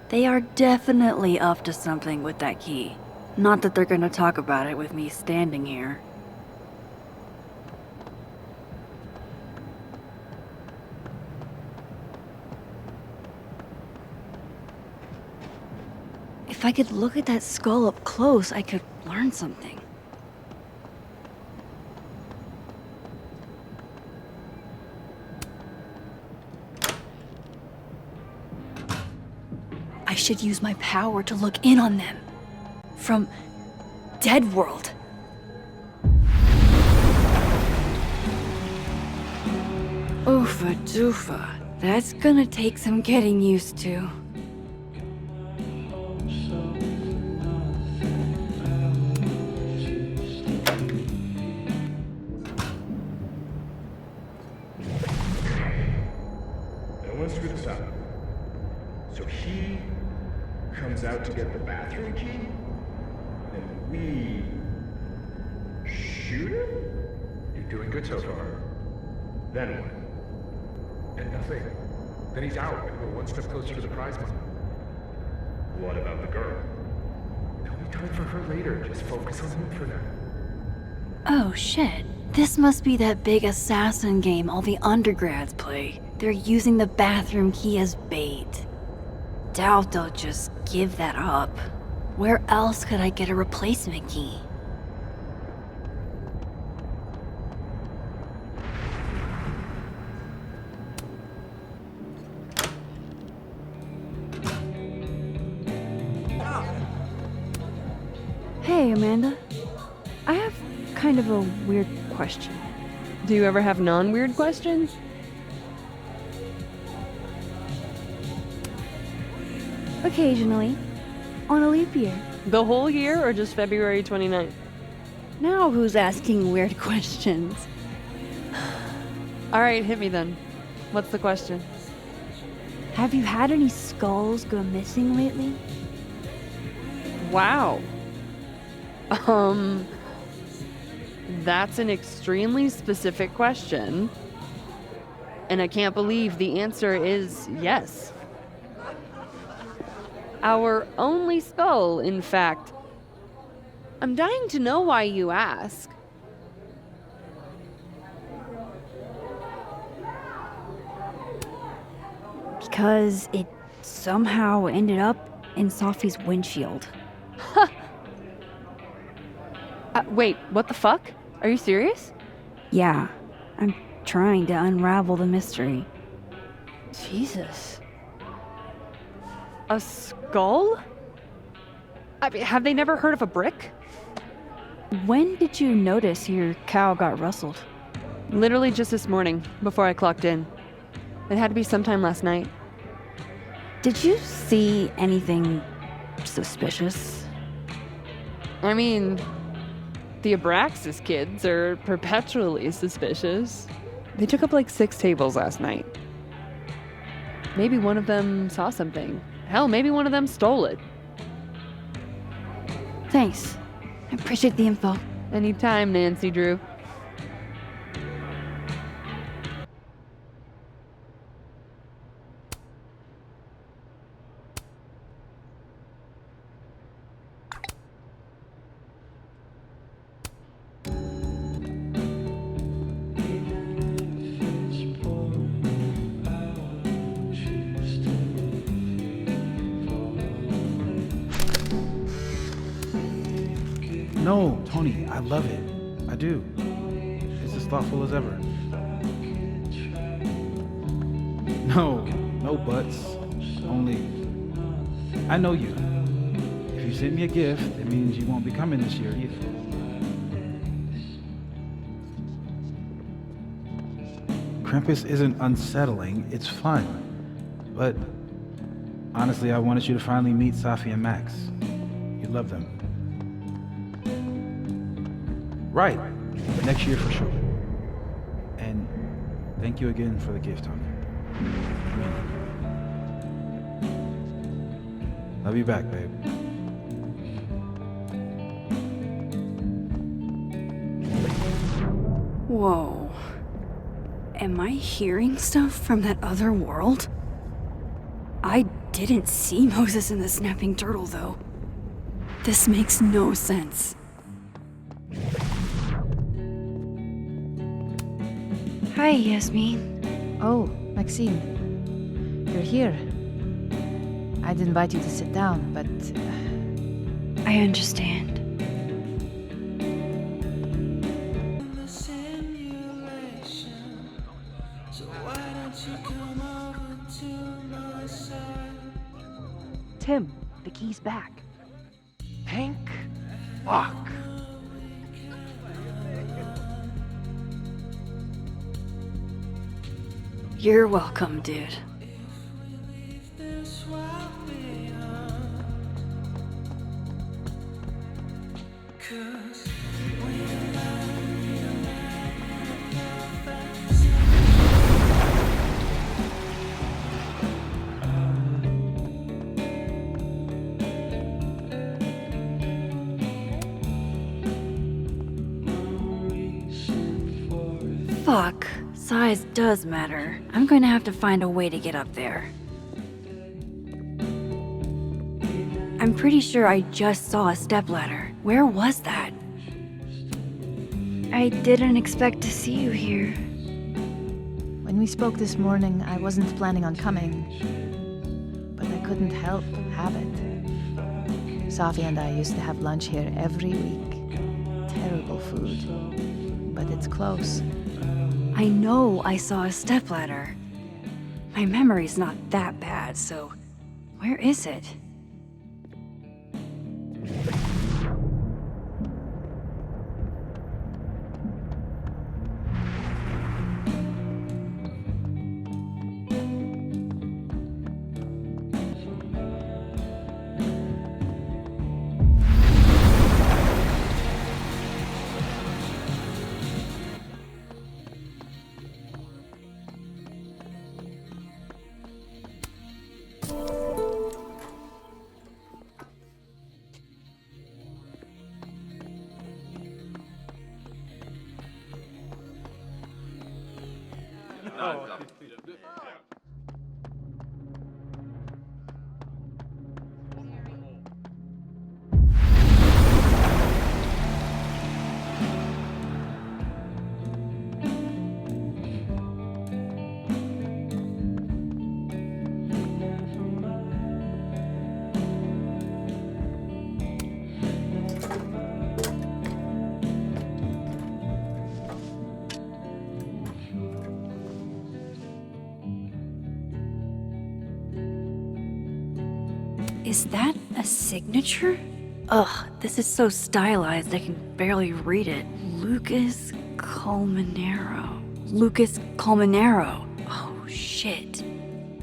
They are definitely up to something with that key. Not that they're gonna talk about it with me standing here. If I could look at that skull up close, I could learn something. I should use my power to look in on them. From Dead World. Oofa doofa. That's gonna take some getting used to. No one screwed this up. So he comes out to get the bathroom key, and we shoot him? You're doing good so far. Then what? And nothing. Then he's out, and we're one step closer to the prize money. What about the girl? There'll be time for her later. Just focus on him for now. Oh shit. This must be that big assassin game all the undergrads play. They're using the bathroom key as bait. Doubt they'll just give that up. Where else could I get a replacement key? Hey, Amanda. I have kind of a weird question. Do you ever have non-weird questions? Occasionally. On a leap year. The whole year or just February 29th? Now who's asking weird questions? Alright, hit me then. What's the question? Have you had any skulls go missing lately? Wow. That's an extremely specific question. And I can't believe the answer is yes. Our only skull, in fact. I'm dying to know why you ask. Because it somehow ended up in Sophie's windshield. Wait, what the fuck? Are you serious? Yeah, I'm trying to unravel the mystery. Jesus. A skull? I mean, have they never heard of a brick? When did you notice your cow got rustled? Literally just this morning, before I clocked in. It had to be sometime last night. Did you see anything suspicious? I mean, the Abraxas kids are perpetually suspicious. They took up like 6 tables last night. Maybe one of them saw something. Hell, maybe one of them stole it. Thanks. I appreciate the info. Anytime, Nancy Drew. No, Tony, I love it. I do. It's as thoughtful as ever. No buts. Only, I know you. If you send me a gift, it means you won't be coming this year either. Krampus isn't unsettling, it's fun. But honestly, I wanted you to finally meet Safi and Max. You'd love them. Right. Next year for sure. And thank you again for the gift, Tony. Love you back, babe. Whoa. Am I hearing stuff from that other world? I didn't see Moses and the snapping turtle, though. This makes no sense. Hi, Yasmin. Oh, Maxine. You're here. I'd invite you to sit down, but... I understand. Tim, the key's back. Hank? Fuck. You're welcome, dude. Fuck. Size does matter. I'm going to have to find a way to get up there. I'm pretty sure I just saw a stepladder. Where was that? I didn't expect to see you here. When we spoke this morning, I wasn't planning on coming. But I couldn't help have it. Safi and I used to have lunch here every week. Terrible food. But it's close. I know I saw a stepladder. My memory's not that bad, so where is it? Is that a signature? Ugh, this is so stylized I can barely read it. Lucas Colmenero. Lucas Colmenero. Oh, shit.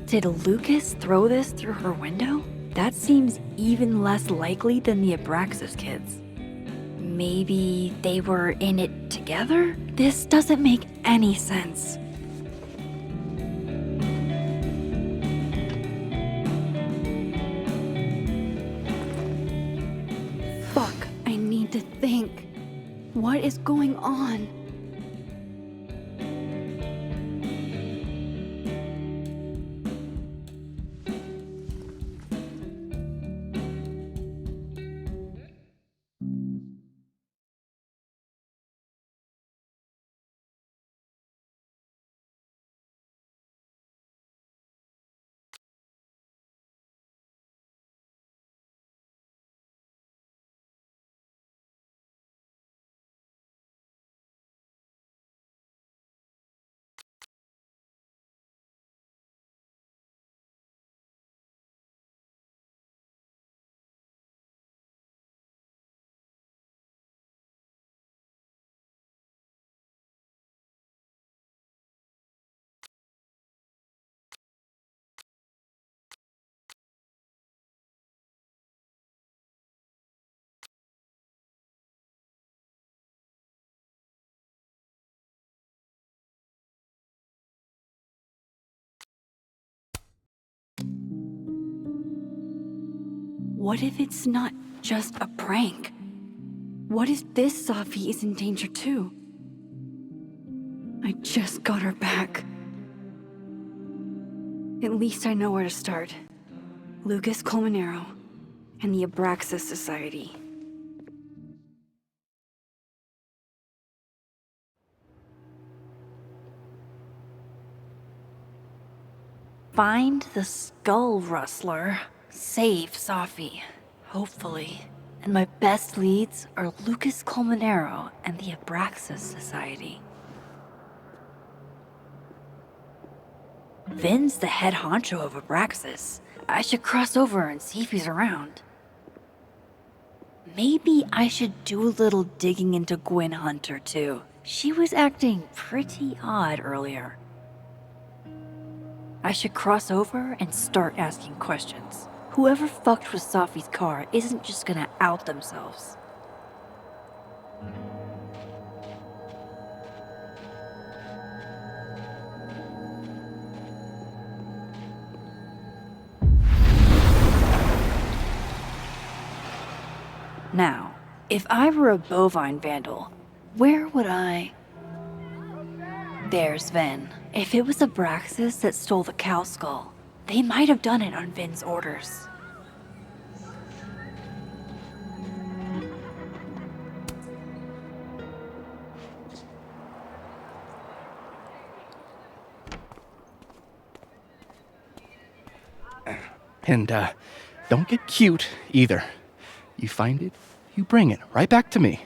Did Lucas throw this through her window? That seems even less likely than the Abraxas kids. Maybe they were in it together? This doesn't make any sense. Fuck, I need to think. What is going on? What if it's not just a prank? What if this Safi is in danger too? I just got her back. At least I know where to start. Lucas Colmenero and the Abraxas Society. Find the Skull Rustler. Save Safi. Hopefully. And my best leads are Lucas Colmenero and the Abraxas Society. Vin's the head honcho of Abraxas. I should cross over and see if he's around. Maybe I should do a little digging into Gwen Hunter too. She was acting pretty odd earlier. I should cross over and start asking questions. Whoever fucked with Safi's car isn't just gonna out themselves. Now, if I were a bovine vandal, where would I... There's Vin. If it was Abraxas that stole the cow skull, they might have done it on Vin's orders. And, don't get cute, either. You find it, you bring it right back to me.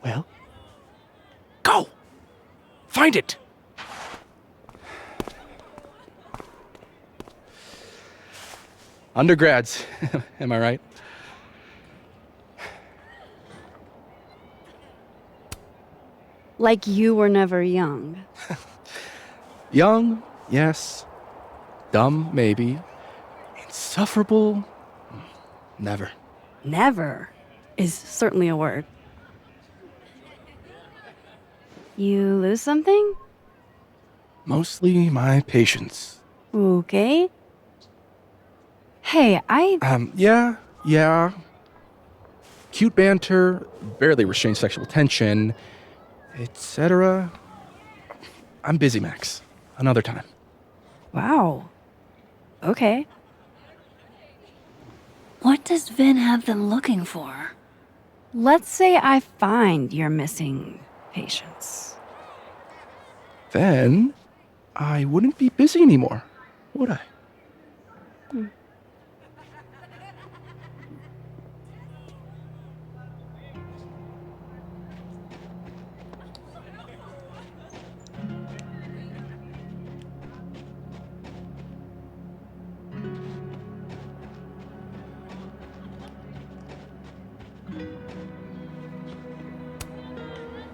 Well, go! Find it! Undergrads, am I right? Like you were never young. Young, yes. Dumb, maybe. Insufferable, never. Never is certainly a word. You lose something? Mostly my patience. Okay. Hey, Yeah. Cute banter, barely restrained sexual tension, etc. I'm busy, Max. Another time. Wow. Okay. What does Vin have them looking for? Let's say I find your missing patience. Then I wouldn't be busy anymore, would I?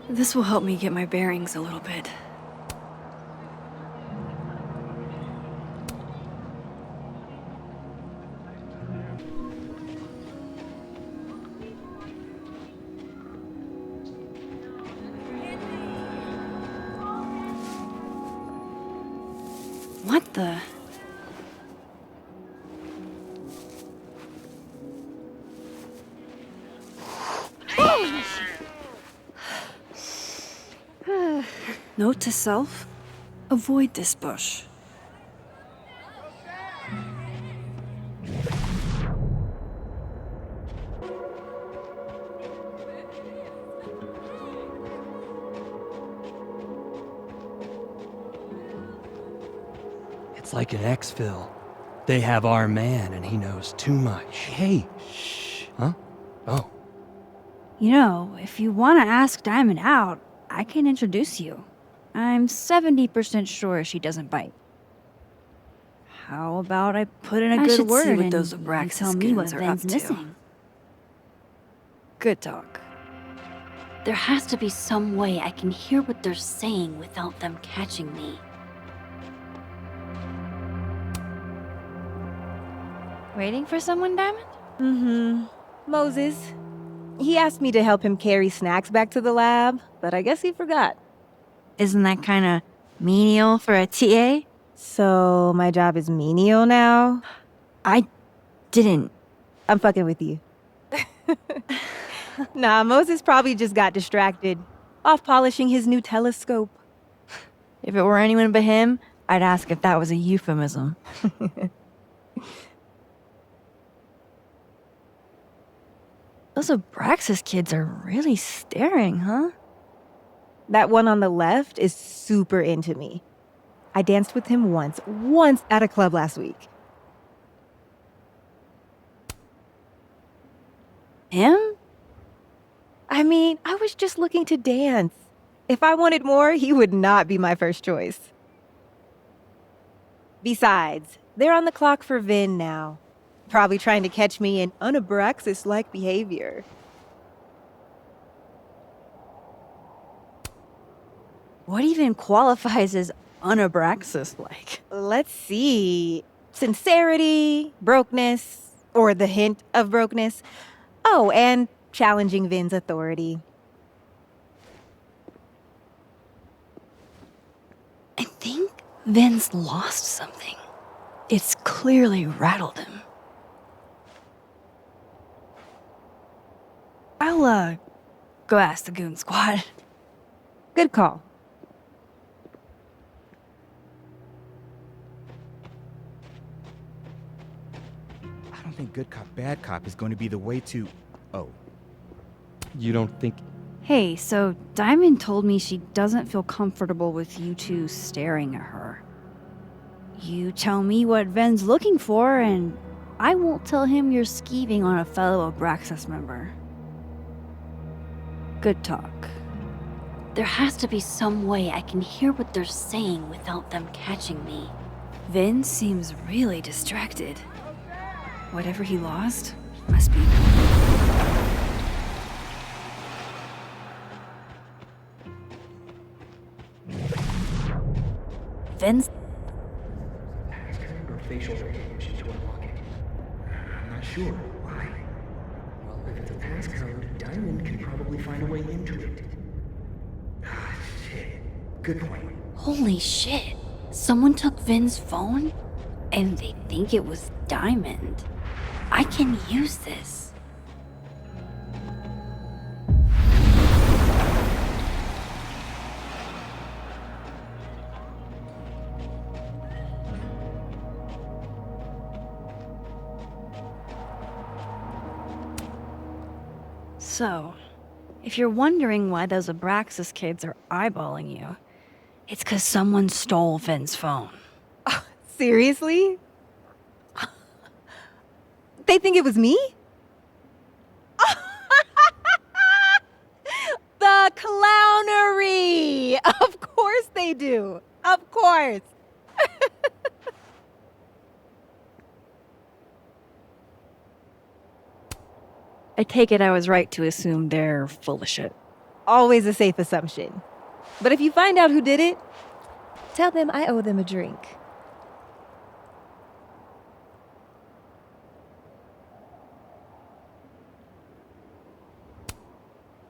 This will help me get my bearings a little bit. What the? Note to self, avoid this bush. It's like an exfil. They have our man and he knows too much. Hey, shh. Huh? Oh. You know, if you want to ask Diamond out, I can introduce you. I'm 70% sure she doesn't bite. How about I put in a good word see what and those you Abraxas tell me what goons are up Van's to. missing? Good talk. There has to be some way I can hear what they're saying without them catching me. Waiting for someone, Diamond? Mm-hmm. Moses. He asked me to help him carry snacks back to the lab, but I guess he forgot. Isn't that kind of menial for a TA? So my job is menial now? I didn't. I'm fucking with you. Nah, Moses probably just got distracted. Off polishing his new telescope. If it were anyone but him, I'd ask if that was a euphemism. Those Abraxas kids are really staring, huh? That one on the left is super into me. I danced with him once at a club last week. Him? I mean, I was just looking to dance. If I wanted more, he would not be my first choice. Besides, they're on the clock for Vin now. Probably trying to catch me in unabraxas-like behavior. What even qualifies as unabraxas-like? Let's see. Sincerity, brokenness, or the hint of brokenness. Oh, and challenging Vin's authority. I think Vin's lost something. It's clearly rattled him. I'll, go ask the goon squad. Good call. I don't think good cop, bad cop is going to be the way to... Oh. You don't think... Hey, so Diamond told me she doesn't feel comfortable with you two staring at her. You tell me what Ven's looking for, and I won't tell him you're skeeving on a fellow Abraxas member. Good talk. There has to be some way I can hear what they're saying without them catching me. Vin seems really distracted. Whatever he lost must be... Vin's... Passcode or facial recognition to unlock it? I'm not sure. Why? Well, if it's a passcode, Diamond can probably find a way into it. Ah, shit. Good point. Holy shit. Someone took Vin's phone? And they think it was Diamond. I can use this. So, if you're wondering why those Abraxas kids are eyeballing you, it's 'cause someone stole Vin's phone. Seriously? They think it was me? The clownery! Of course they do. Of course. I take it I was right to assume they're full of shit. Always a safe assumption. But if you find out who did it, tell them I owe them a drink.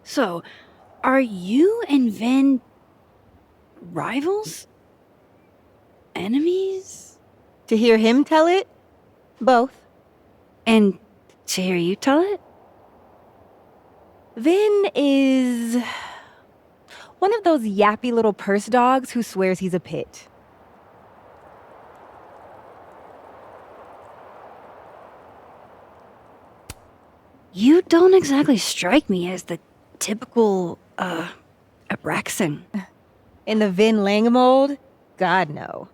So, are you and Vin rivals? Enemies? To hear him tell it? Both. And to hear you tell it? Vin is one of those yappy little purse dogs who swears he's a pit. You don't exactly strike me as the typical, Abraxan. In the Vin Lang mold? God, no.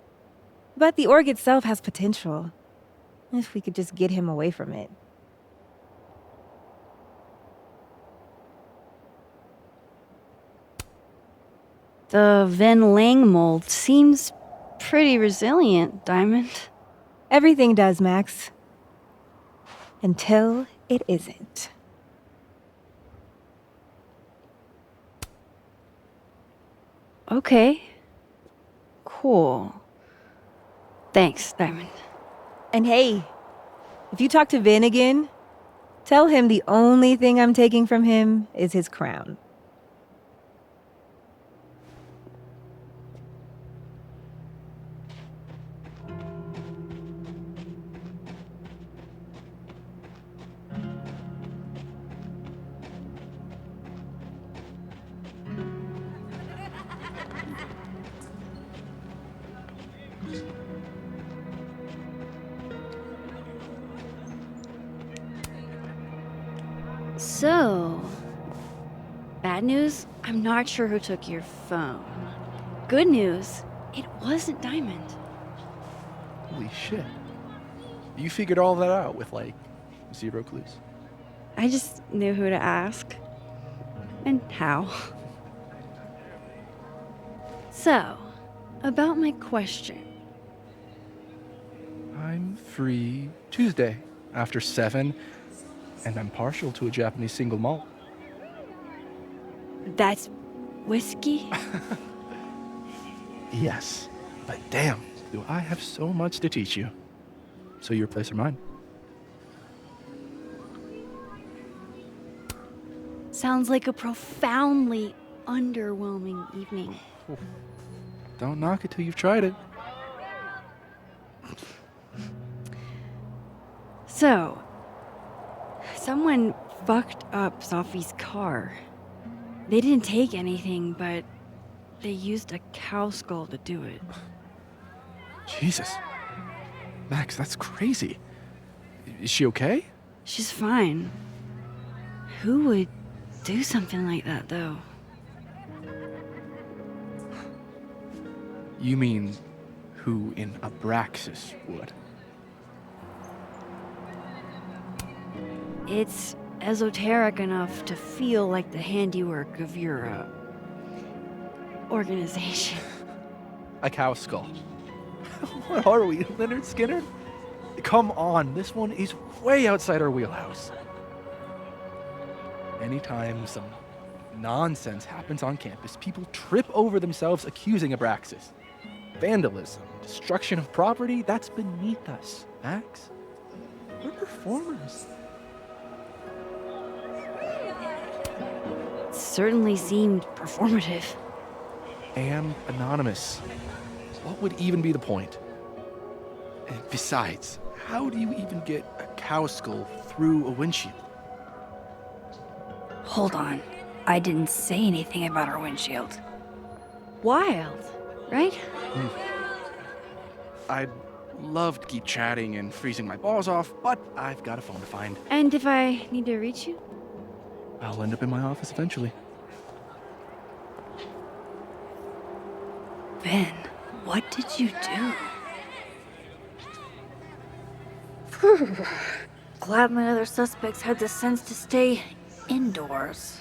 But the org itself has potential. If we could just get him away from it. The Vin Lang mold seems pretty resilient, Diamond. Everything does, Max. Until it isn't. Okay. Cool. Thanks, Diamond. And hey, if you talk to Vin again, tell him the only thing I'm taking from him is his crown. So, bad news, I'm not sure who took your phone. Good news, it wasn't Diamond. Holy shit. You figured all that out with, like, 0 clues. I just knew who to ask. And how. So, about my question. I'm free Tuesday after 7, and I'm partial to a Japanese single malt. That's whiskey? Yes, but damn, do I have so much to teach you. So your place or mine? Sounds like a profoundly underwhelming evening. Don't knock it till you've tried it. So, someone fucked up Sophie's car. They didn't take anything, but they used a cow skull to do it. Jesus. Max, that's crazy. Is she okay? She's fine. Who would do something like that, though? You mean who in Abraxas would? It's esoteric enough to feel like the handiwork of your, organization. A cow skull. What are we, Leonard Skinner? Come on, this one is way outside our wheelhouse. Anytime some nonsense happens on campus, people trip over themselves accusing Abraxas. Vandalism, destruction of property, that's beneath us, Max. We're performers. It certainly seemed performative. And anonymous. What would even be the point? And besides, how do you even get a cow skull through a windshield? Hold on. I didn't say anything about our windshield. Wild, right? I'd love to keep chatting and freezing my balls off, but I've got a phone to find. And if I need to reach you? I'll end up in my office eventually. Ben, what did you do? Glad my other suspects had the sense to stay indoors.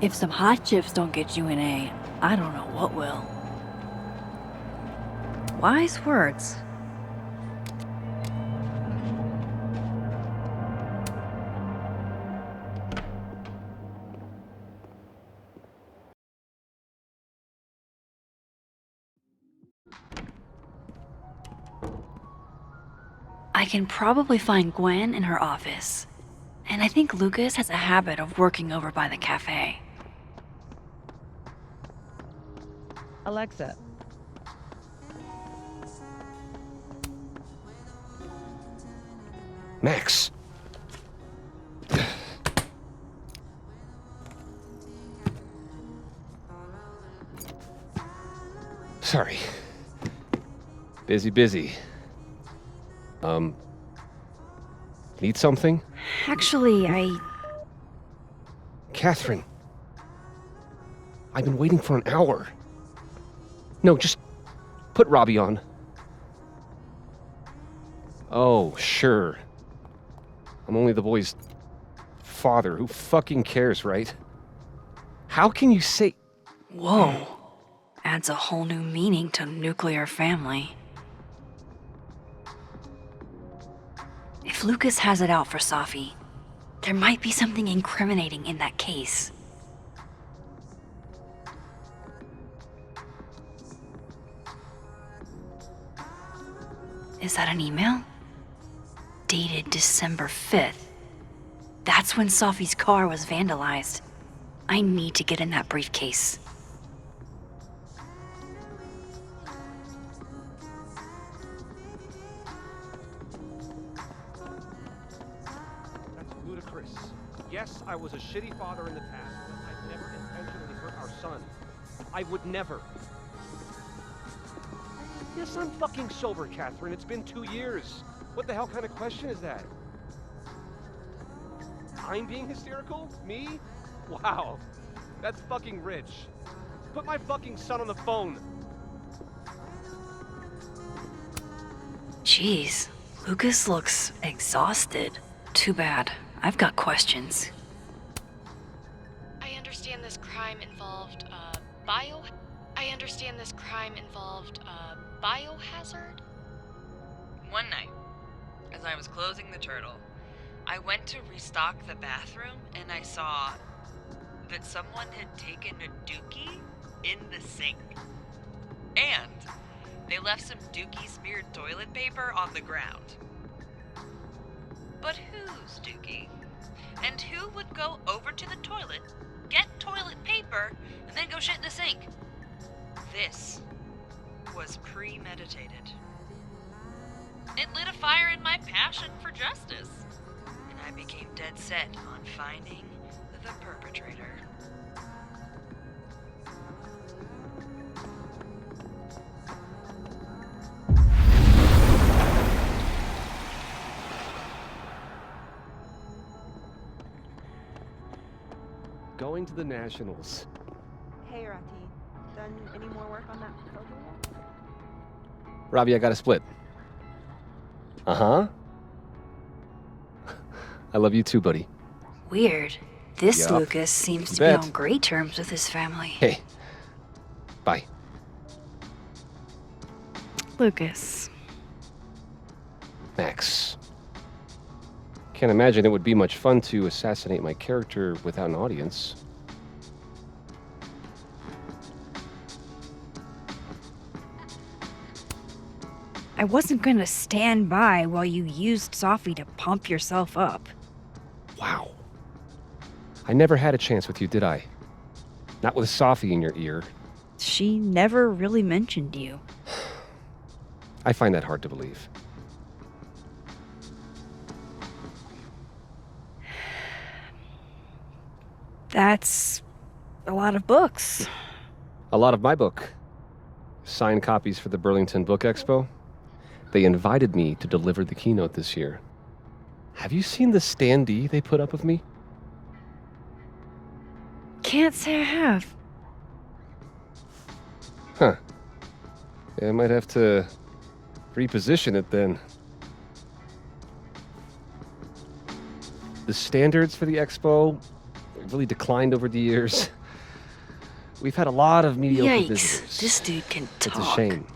If some hot chips don't get you an A, I don't know what will. Wise words. I can probably find Gwen in her office. And I think Lucas has a habit of working over by the cafe. Alexa. Max. Sorry. Busy. Need something? Actually, Catherine. I've been waiting for an hour. No, just put Robbie on. Oh, sure. I'm only the boy's father. Who fucking cares, right? How can you say... Whoa. Adds a whole new meaning to nuclear family. If Lucas has it out for Safi, there might be something incriminating in that case. Is that an email? dated December 5th. That's when Sophie's car was vandalized. I need to get in that briefcase. That's ludicrous. Yes, I was a shitty father in the past, but I've never intentionally hurt our son. I would never. Yes, I'm fucking sober, Catherine. It's been 2 years. What the hell kind of question is that? I'm being hysterical? Me? Wow. That's fucking rich. Put my fucking son on the phone. Jeez, Lucas looks exhausted. Too bad. I've got questions. I understand this crime involved, biohazard? One night, as I was closing the turtle, I went to restock the bathroom and I saw that someone had taken a dookie in the sink. And they left some dookie smeared toilet paper on the ground. But whose dookie? And who would go over to the toilet, get toilet paper, and then go shit in the sink? This was premeditated. It lit a fire in my passion for justice, and I became dead set on finding the perpetrator. Going to the Nationals. Hey, Rati. Done any more work on that proposal yet? Robbie, I got a split. Uh-huh. I love you too, buddy. Weird. This Yup. Lucas seems You to be bet. on great terms with his family. Hey. Bye. Lucas. Max. Can't imagine it would be much fun to assassinate my character without an audience. I wasn't gonna stand by while you used Sophie to pump yourself up. Wow. I never had a chance with you, did I? Not with Sophie in your ear. She never really mentioned you. I find that hard to believe. That's a lot of books. A lot of my book. Signed copies for the Burlington Book Expo. They invited me to deliver the keynote this year. Have you seen the standee they put up of me? Can't say I have. Huh. Yeah, I might have to reposition it then. The standards for the expo really declined over the years. We've had a lot of mediocre Yikes, visitors. this dude can talk. It's a shame.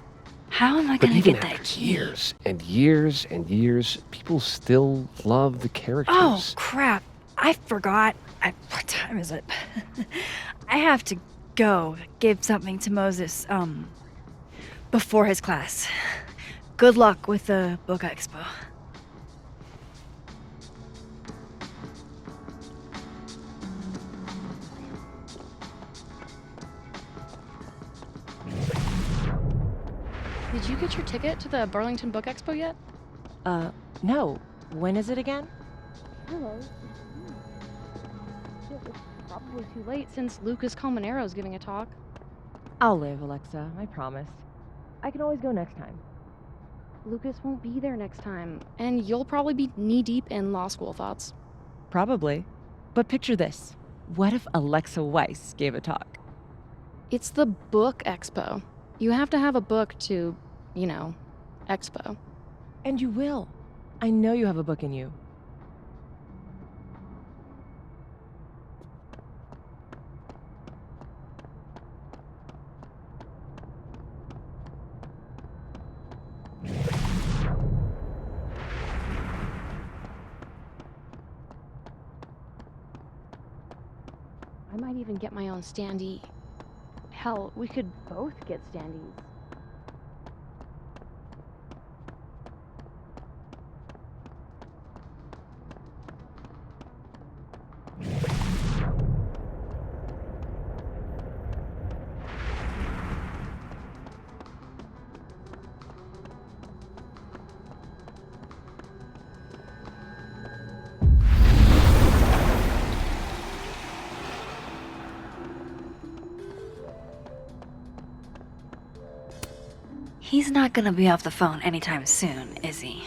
How am I But gonna even get that after key? years and years and years, people still love the characters. Oh, crap. I forgot. What time is it? I have to go give something to Moses, before his class. Good luck with the book expo. Did you get your ticket to the Burlington Book Expo yet? No. When is it again? Hello. It's probably too late since Lucas Colmenaro's giving a talk. I'll live, Alexa. I promise. I can always go next time. Lucas won't be there next time, and you'll probably be knee-deep in law school thoughts. Probably. But picture this. What if Alexa Weiss gave a talk? It's the Book Expo. You have to have a book to, expo. And you will. I know you have a book in you. I might even get my own standee. Hell, we could both get standees. He's not gonna be off the phone anytime soon, is he?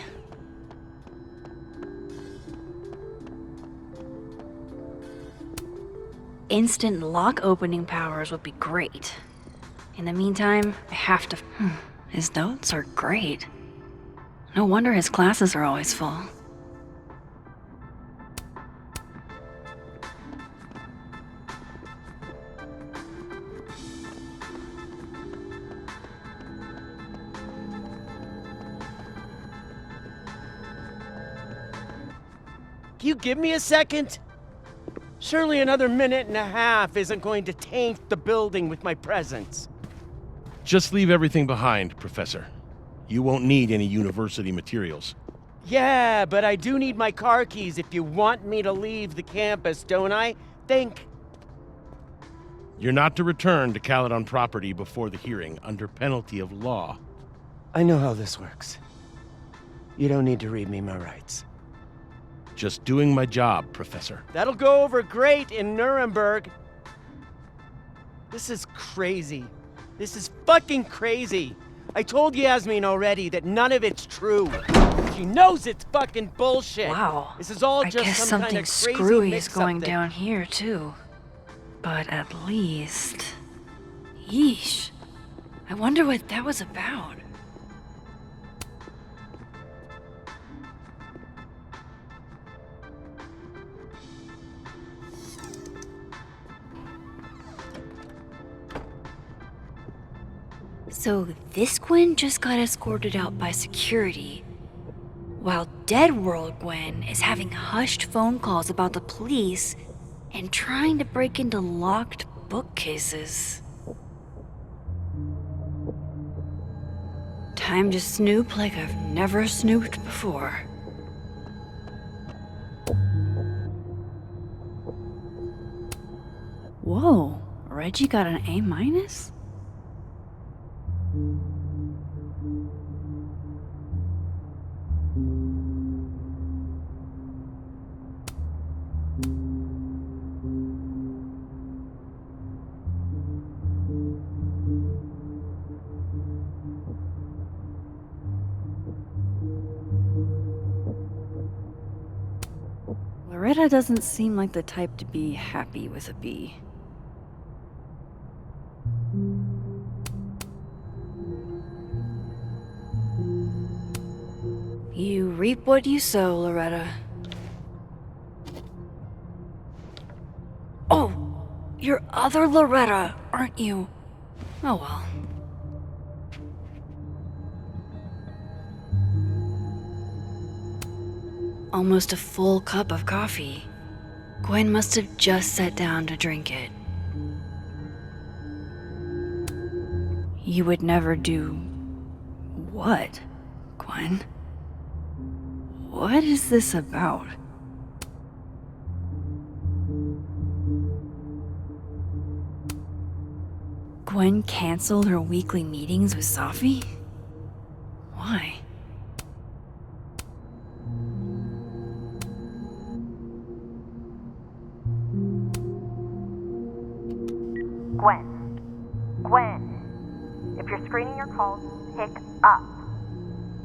Instant lock opening powers would be great. In the meantime, I have to... His notes are great. No wonder his classes are always full. Can you give me a second? Surely another minute and a half isn't going to taint the building with my presence. Just leave everything behind, Professor. You won't need any university materials. Yeah, but I do need my car keys if you want me to leave the campus, don't I? Think. You're not to return to Caledon property before the hearing, under penalty of law. I know how this works. You don't need to read me my rights. Just doing my job, Professor. That'll go over great in Nuremberg. This is crazy. This is fucking crazy. I told Yasmin already that none of it's true. She knows it's fucking bullshit. Wow. This is all I just guess some something kind of crazy screwy is mix-up going that- down here, too. But at least... Yeesh. I wonder what that was about. So this Gwen just got escorted out by security, while Dead World Gwen is having hushed phone calls about the police and trying to break into locked bookcases. Time to snoop like I've never snooped before. Whoa, Reggie got an A-? Loretta doesn't seem like the type to be happy with a B. You reap what you sow, Loretta. Oh, you're other Loretta, aren't you? Oh well. Almost a full cup of coffee. Gwen must have just sat down to drink it. You would never do... what, Gwen? What is this about? Gwen canceled her weekly meetings with Safi? Why? Gwen, if you're screening your calls, pick up.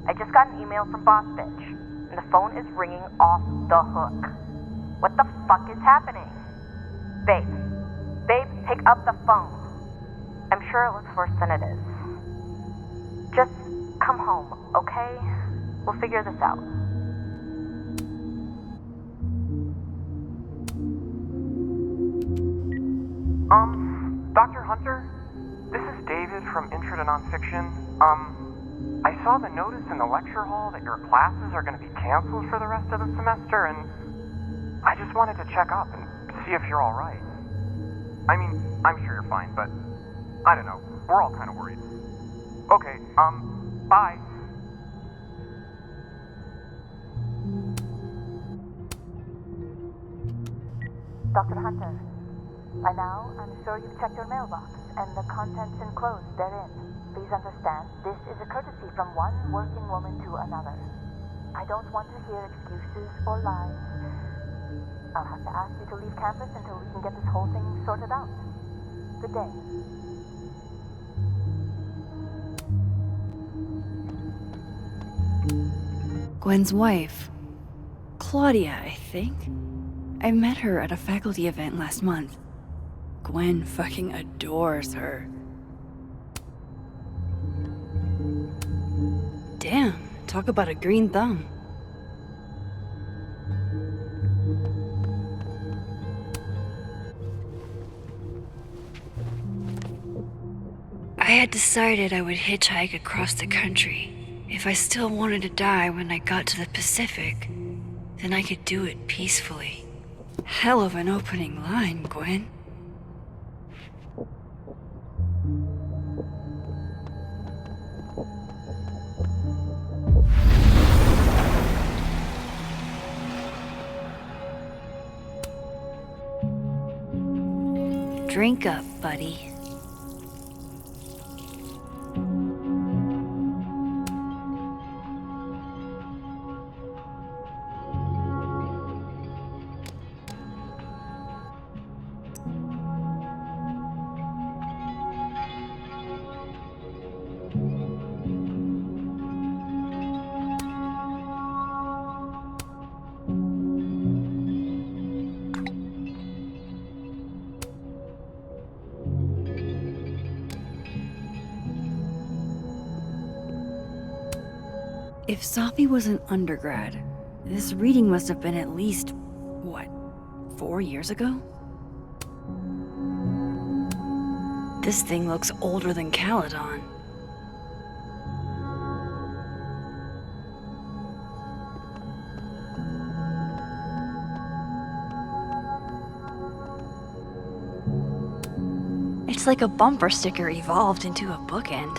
I just got an email from Boss Bitch, and the phone is ringing off the hook. What the fuck is happening? Babe, pick up the phone. I'm sure it looks worse than it is. Just come home, okay? We'll figure this out. Dr. Hunter? This is David from Intro to Nonfiction. I saw the notice in the lecture hall that your classes are going to be canceled for the rest of the semester, and I just wanted to check up and see if you're all right. I mean, I'm sure you're fine, but I don't know. We're all kind of worried. Okay, bye. Dr. Hunter, by now, I'm sure you've checked your mailbox and the contents enclosed therein. Please understand, this is a courtesy from one working woman to another. I don't want to hear excuses or lies. I'll have to ask you to leave campus until we can get this whole thing sorted out. Good day. Gwen's wife. Claudia, I think. I met her at a faculty event last month. Gwen fucking adores her. Damn, talk about a green thumb. I had decided I would hitchhike across the country. If I still wanted to die when I got to the Pacific, then I could do it peacefully. Hell of an opening line, Gwen. Drink up, buddy. If Safi was an undergrad, this reading must have been at least, 4 years ago? This thing looks older than Caledon. It's like a bumper sticker evolved into a bookend.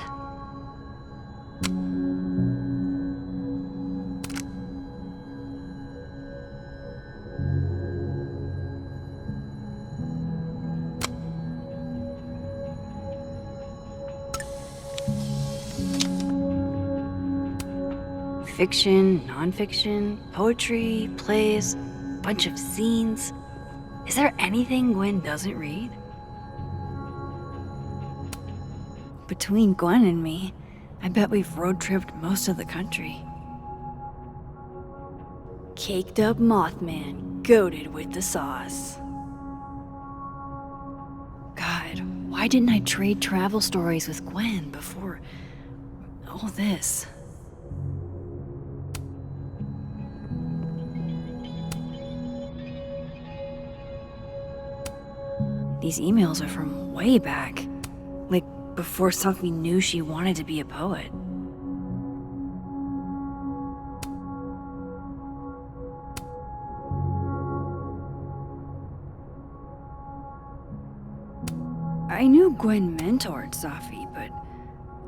Fiction, nonfiction, poetry, plays, bunch of scenes. Is there anything Gwen doesn't read? Between Gwen and me, I bet we've road-tripped most of the country. Caked up Mothman, goated with the sauce. God, why didn't I trade travel stories with Gwen before all this? These emails are from way back. Like, before Safi knew she wanted to be a poet. I knew Gwen mentored Safi, but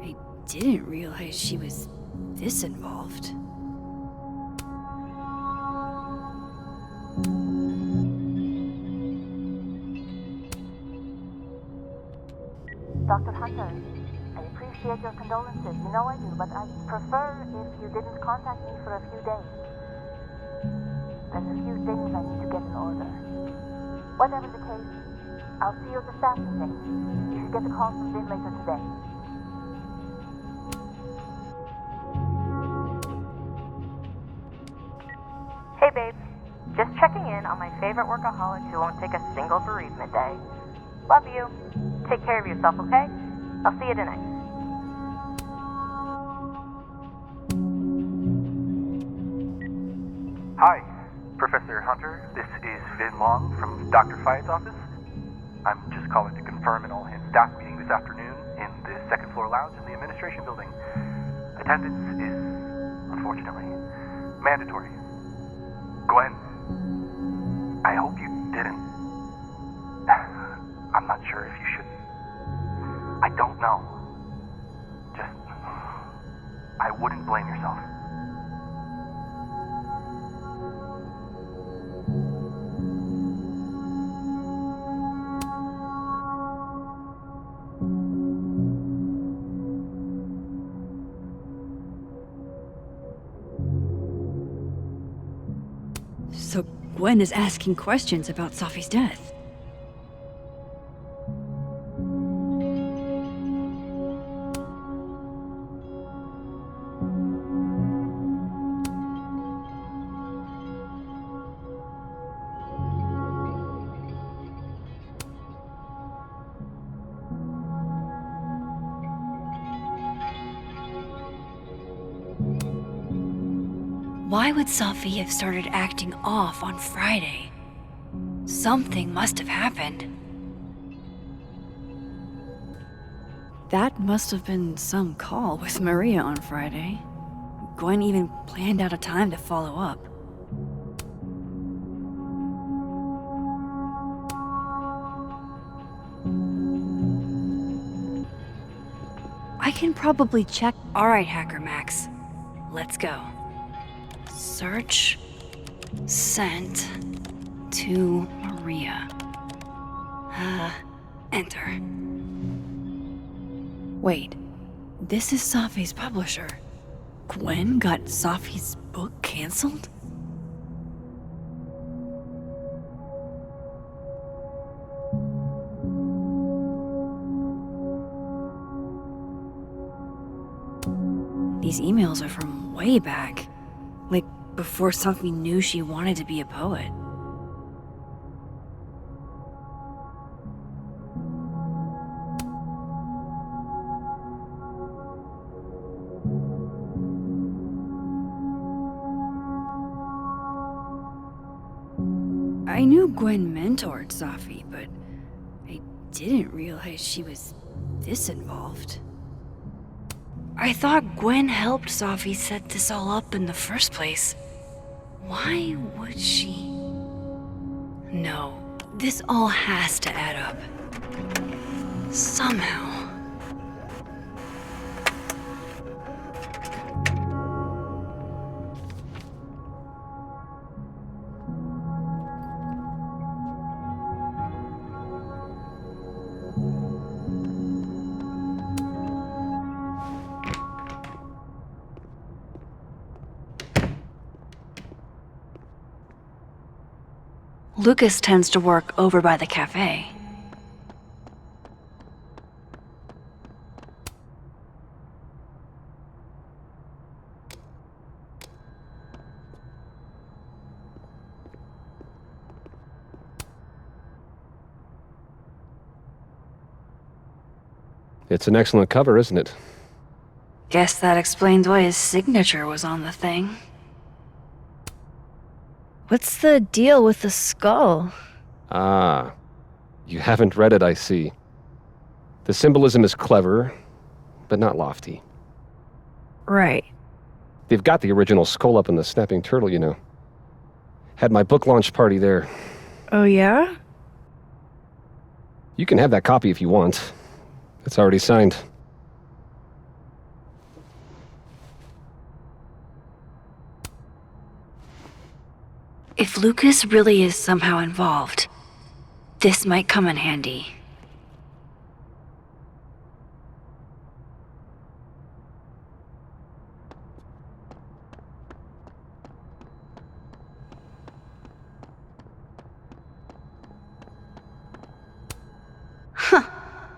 I didn't realize she was this involved. Dr. Hunter, I appreciate your condolences. You know I do, but I'd prefer if you didn't contact me for a few days. There's a few things I need to get in order. Whatever the case, I'll see you at the staff meeting. You should get the call from Vin later today. Hey babe, just checking in on my favorite workaholic who won't take a single bereavement day. Love you. Take care of yourself, okay? I'll see you tonight. Hi, Professor Hunter. This is Vin Long from Dr. Fyatt's office. I'm just calling to confirm an all-hands staff meeting this afternoon in the second floor lounge in the administration building. Attendance is, unfortunately, mandatory. Gwen, I hope you didn't. I'm not sure if you should. I don't know. Just, I wouldn't blame yourself. So Gwen is asking questions about Safi's death. Why would Safi have started acting off on Friday? Something must have happened. That must have been some call with Maria on Friday. Gwen even planned out a time to follow up. I can probably check. Alright, Hacker Max. Let's go. Search. Sent. To Maria. Enter. Wait. This is Safi's publisher. Gwen got Safi's book canceled? These emails are from way back. Like, before Safi knew she wanted to be a poet. I knew Gwen mentored Safi, but I didn't realize she was this involved. I thought Gwen helped Safi set this all up in the first place. Why would she? No, this all has to add up. Somehow. Lucas tends to work over by the cafe. It's an excellent cover, isn't it? Guess that explains why his signature was on the thing. What's the deal with the skull? Ah, you haven't read it, I see. The symbolism is clever, but not lofty. Right. They've got the original skull up in the Snapping Turtle, you know. Had my book launch party there. Oh yeah? You can have that copy if you want. It's already signed. If Lucas really is somehow involved, this might come in handy. Huh.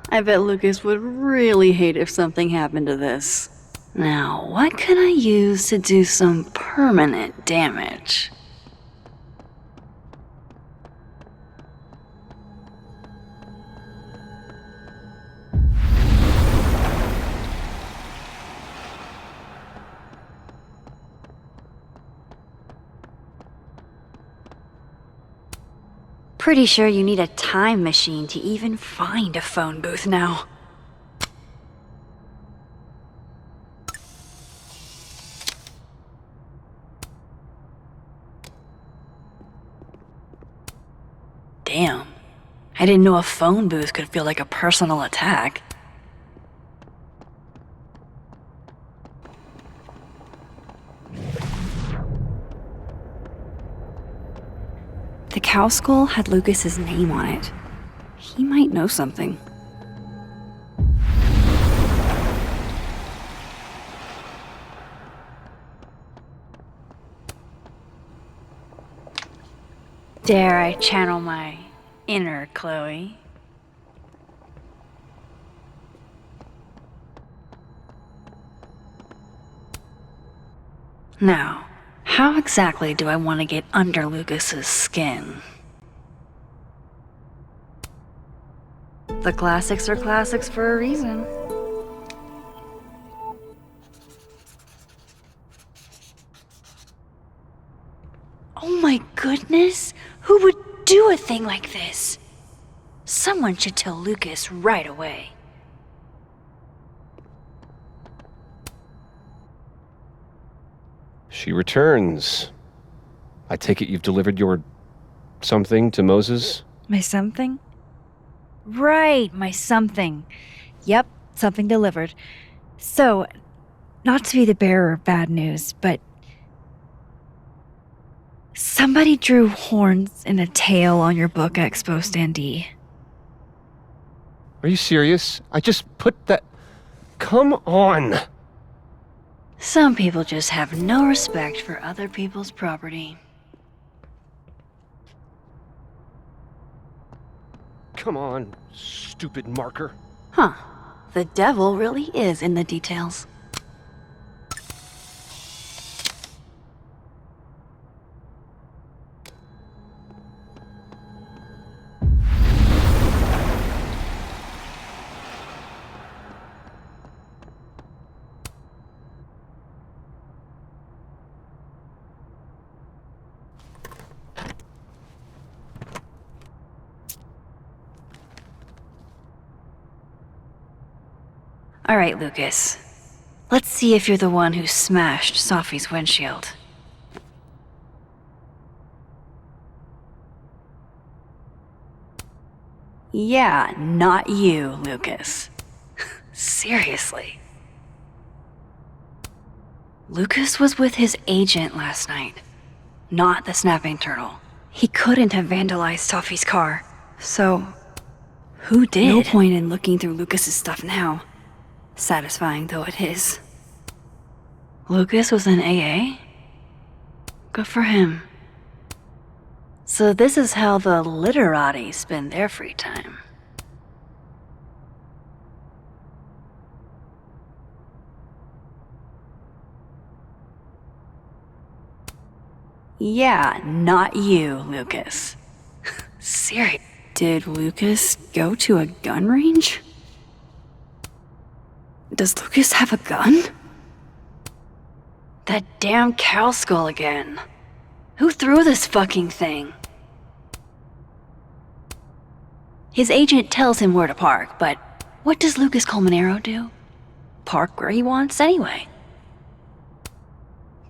I bet Lucas would really hate if something happened to this. Now, what can I use to do some permanent damage? Pretty sure you need a time machine to even find a phone booth now. Damn. I didn't know a phone booth could feel like a personal attack. The cow skull had Lucas's name on it. He might know something. Dare I channel my inner Chloe? Now, how exactly do I want to get under Lucas's skin? The classics are classics for a reason. Oh my goodness! Who would do a thing like this? Someone should tell Lucas right away. She returns. I take it you've delivered your something to Moses? My something? Right, my something. Yep, something delivered. So, not to be the bearer of bad news, but somebody drew horns and a tail on your book expo standee. Are you serious? I just put that... Come on! Some people just have no respect for other people's property. Come on, stupid marker. Huh. The devil really is in the details. All right, Lucas. Let's see if you're the one who smashed Sophie's windshield. Yeah, not you, Lucas. Seriously. Lucas was with his agent last night, not the snapping turtle. He couldn't have vandalized Sophie's car, so who did? No point in looking through Lucas's stuff now. Satisfying though it is. Lucas was in AA? Good for him. So this is how the literati spend their free time. Yeah, not you, Lucas. Serious. Did Lucas go to a gun range? Does Lucas have a gun? That damn cow skull again. Who threw this fucking thing? His agent tells him where to park, but what does Lucas Colmenero do? Park where he wants anyway.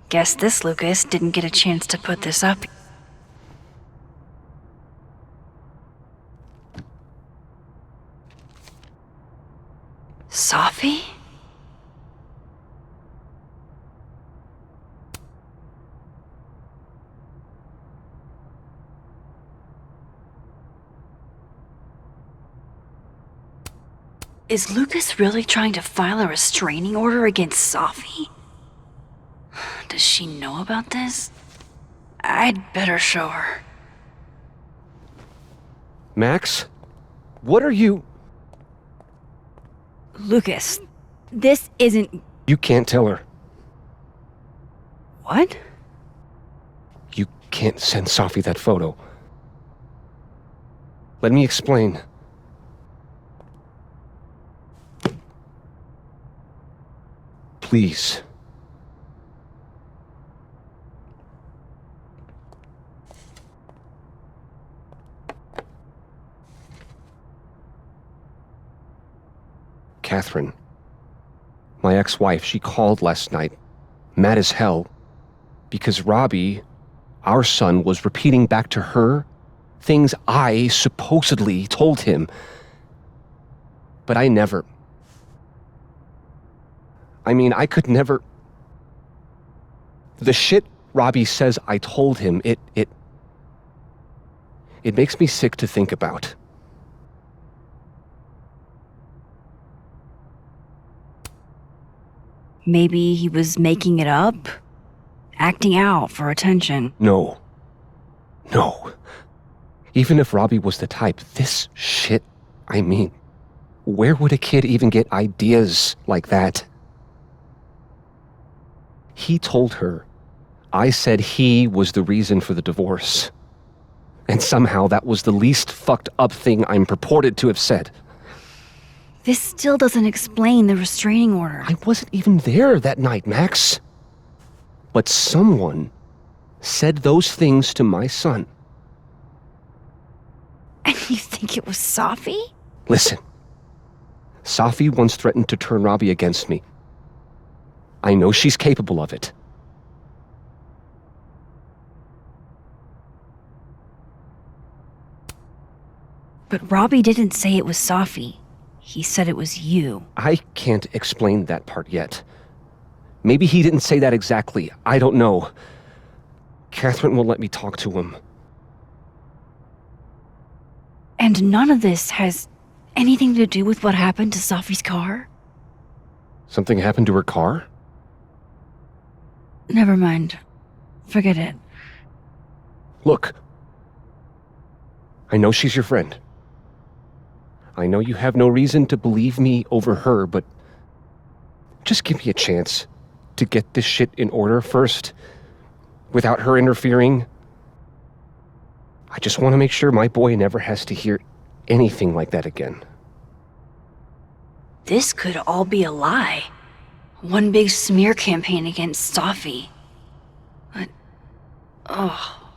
Guess this Lucas didn't get a chance to put this up. Sophie? Is Lucas really trying to file a restraining order against Sophie? Does she know about this? I'd better show her. Max? What are you... Lucas, this isn't... You can't tell her. What? You can't send Sophie that photo. Let me explain. Please. Catherine, my ex-wife, she called last night, mad as hell, because Robbie, our son, was repeating back to her things I supposedly told him. But I never... I could never... The shit Robbie says I told him, it makes me sick to think about. Maybe he was making it up? Acting out for attention? No. Even if Robbie was the type, this shit, where would a kid even get ideas like that? He told her I said he was the reason for the divorce. And somehow that was the least fucked up thing I'm purported to have said. This still doesn't explain the restraining order. I wasn't even there that night, Max. But someone said those things to my son. And you think it was Safi? Listen, Safi once threatened to turn Robbie against me. I know she's capable of it. But Robbie didn't say it was Safi. He said it was you. I can't explain that part yet. Maybe he didn't say that exactly. I don't know. Catherine won't let me talk to him. And none of this has anything to do with what happened to Safi's car? Something happened to her car? Never mind. Forget it. Look. I know she's your friend. I know you have no reason to believe me over her, but just give me a chance to get this shit in order first, without her interfering. I just want to make sure my boy never has to hear anything like that again. This could all be a lie. One big smear campaign against Safi. But, oh,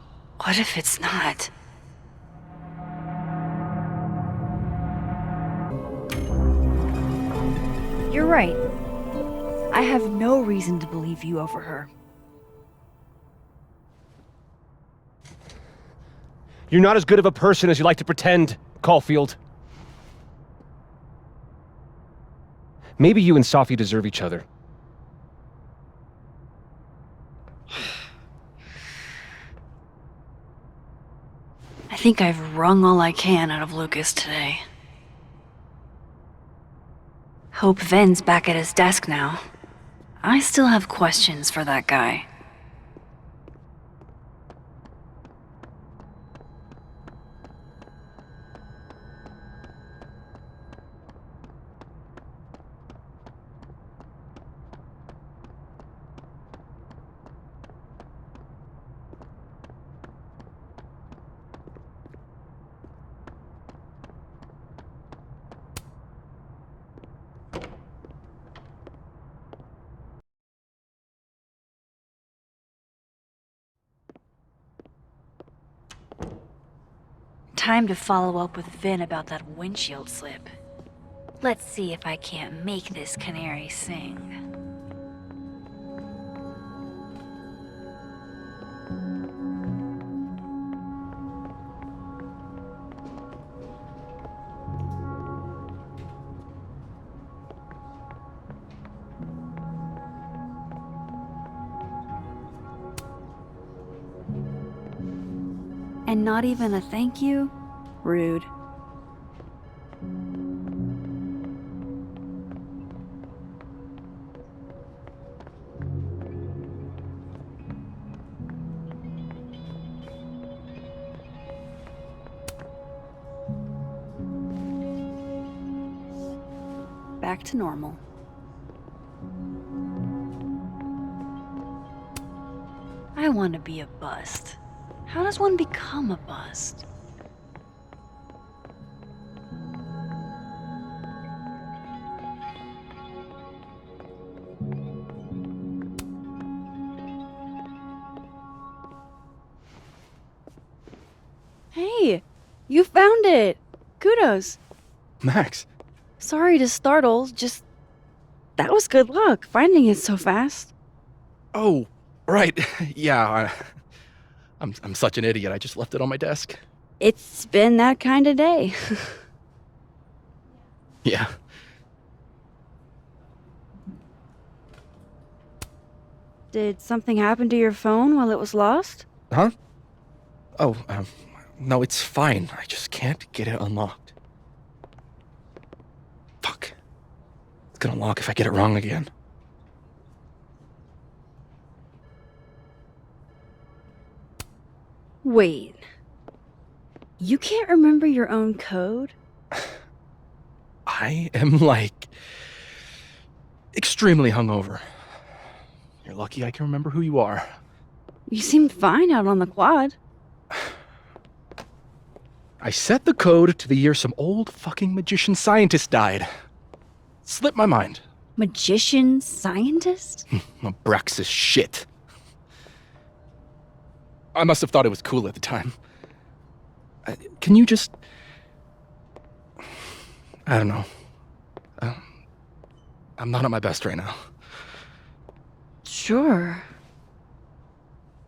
what if it's not? You're right. I have no reason to believe you over her. You're not as good of a person as you like to pretend, Caulfield. Maybe you and Safi deserve each other. I think I've wrung all I can out of Lucas today. Hope Ven's back at his desk now. I still have questions for that guy. Time to follow up with Vin about that windshield slip. Let's see if I can't make this canary sing. And not even a thank you? Rude. Back to normal. I want to be a bust. How does one become a bust? Hey, you found it! Kudos! Max. Sorry to startle, just... that was good luck, finding it so fast. Oh, right. Yeah, I'm such an idiot. I just left it on my desk. It's been that kind of day. Yeah. Did something happen to your phone while it was lost? Huh? Oh, no, it's fine. I just can't get it unlocked. Fuck. It's gonna lock if I get it wrong again. Wait. You can't remember your own code? I am, like, extremely hungover. You're lucky I can remember who you are. You seemed fine out on the quad. I set the code to the year some old fucking magician scientist died. Slipped my mind. Magician scientist? Abraxas shit. I must have thought it was cool at the time. Can you just... I don't know. I'm not at my best right now. Sure.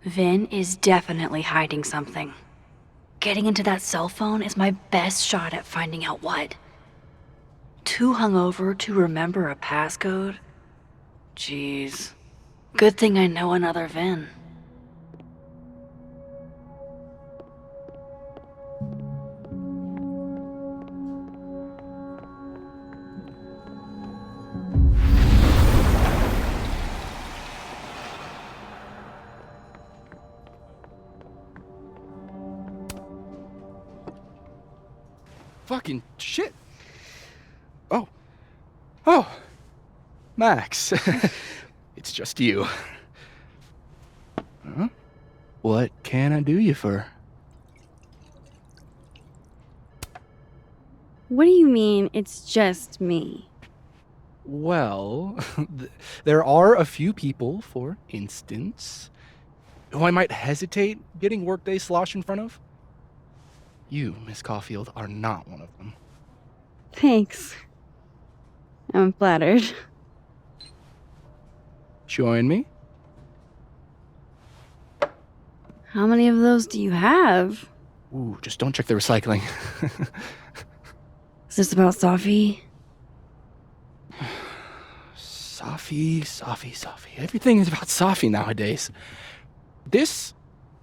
Vin is definitely hiding something. Getting into that cell phone is my best shot at finding out what. Too hungover to remember a passcode? Jeez. Good thing I know another Vin. Fucking shit. Oh, Max. It's just you. Huh? What can I do you for? What do you mean, it's just me? Well, there are a few people, for instance, who I might hesitate getting workday slosh in front of. You, Miss Caulfield, are not one of them. Thanks. I'm flattered. Join me? How many of those do you have? Ooh, just don't check the recycling. Is this about Safi? Safi. Everything is about Safi nowadays. This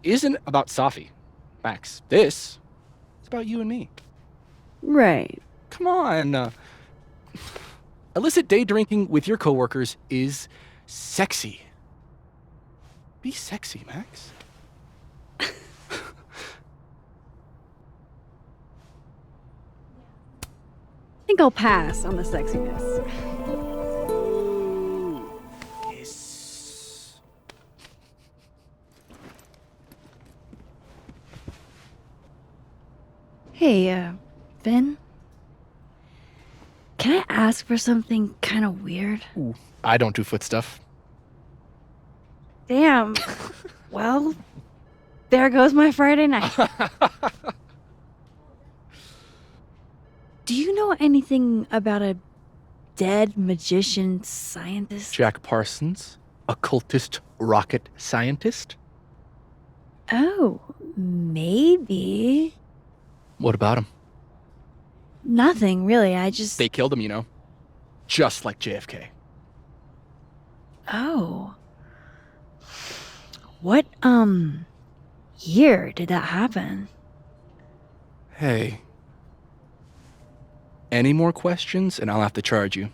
isn't about Safi, Max. This is about you and me. Right. Come on. Illicit day drinking with your coworkers is sexy. Be sexy, Max. I think I'll pass on the sexiness. Yes. Hey, Vin? Can I ask for something kind of weird? Ooh, I don't do foot stuff. Damn. Well, there goes my Friday night. Do you know anything about a dead magician scientist? Jack Parsons, occultist rocket scientist. Oh, maybe. What about him? Nothing, really. They killed him, you know. Just like JFK. Oh. What, year did that happen? Hey. Any more questions and I'll have to charge you.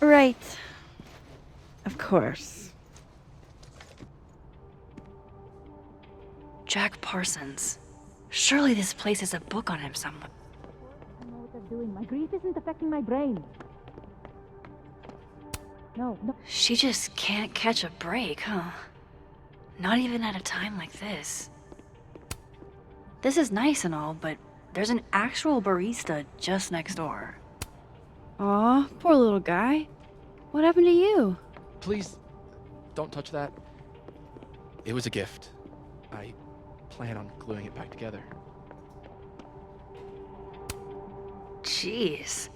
Right. Of course. Jack Parsons. Surely this place has a book on him somewhere. I know what they're doing. My grief isn't affecting my brain. No. She just can't catch a break, huh? Not even at a time like this. This is nice and all, but there's an actual barista just next door. Aw, poor little guy. What happened to you? Please, don't touch that. It was a gift. I plan on gluing it back together. Jeez.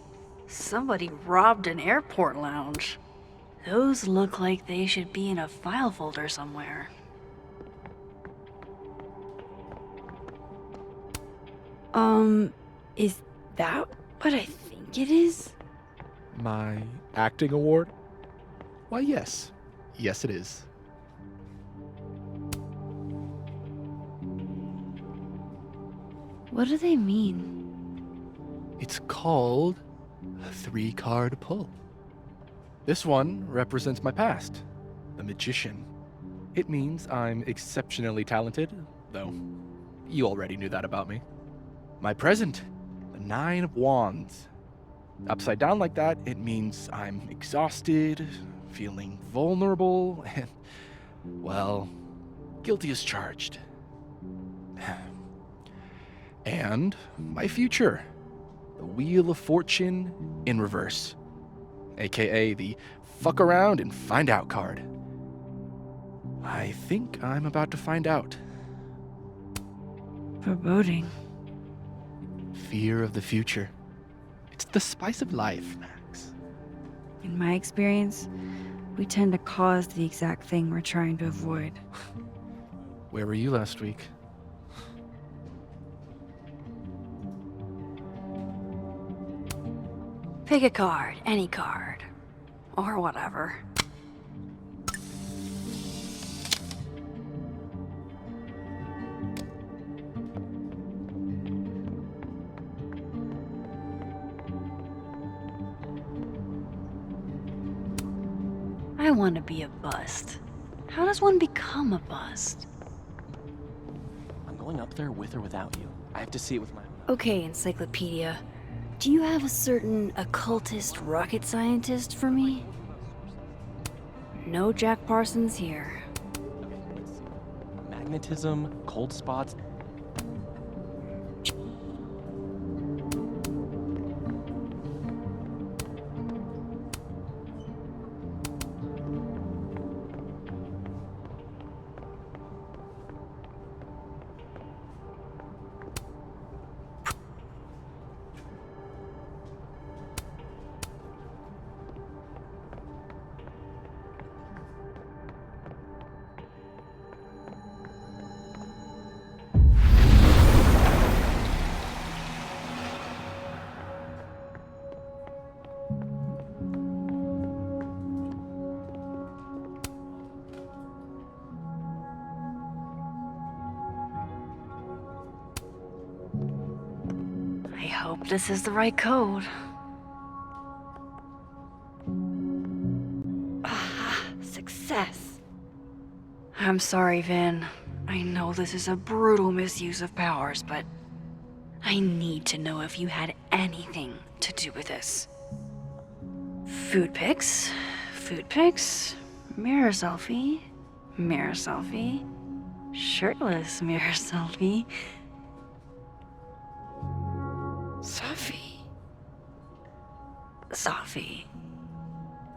Somebody robbed an airport lounge. Those look like they should be in a file folder somewhere. Is that what I think it is? My acting award? Why, yes. Yes, it is. What do they mean? It's called a 3-card pull. This one represents my past, the magician. It means I'm exceptionally talented, though you already knew that about me. My present, the 9 of Wands. Upside down like that, it means I'm exhausted, feeling vulnerable, and, well, guilty as charged. And my future, the Wheel of Fortune in reverse, aka the fuck around and find out card. I think I'm about to find out. Foreboding. Fear of the future. It's the spice of life, Max. In my experience, we tend to cause the exact thing we're trying to avoid. Where were you last week? Pick a card, any card. Or whatever. I want to be a bust. How does one become a bust? I'm going up there with or without you. I have to see it with my own. Okay, Encyclopedia. Do you have a certain occultist rocket scientist for me? No Jack Parsons here. Magnetism, cold spots. I hope this is the right code. Ah, success. I'm sorry, Vin. I know this is a brutal misuse of powers, but I need to know if you had anything to do with this. Food pics, mirror selfie, shirtless mirror selfie.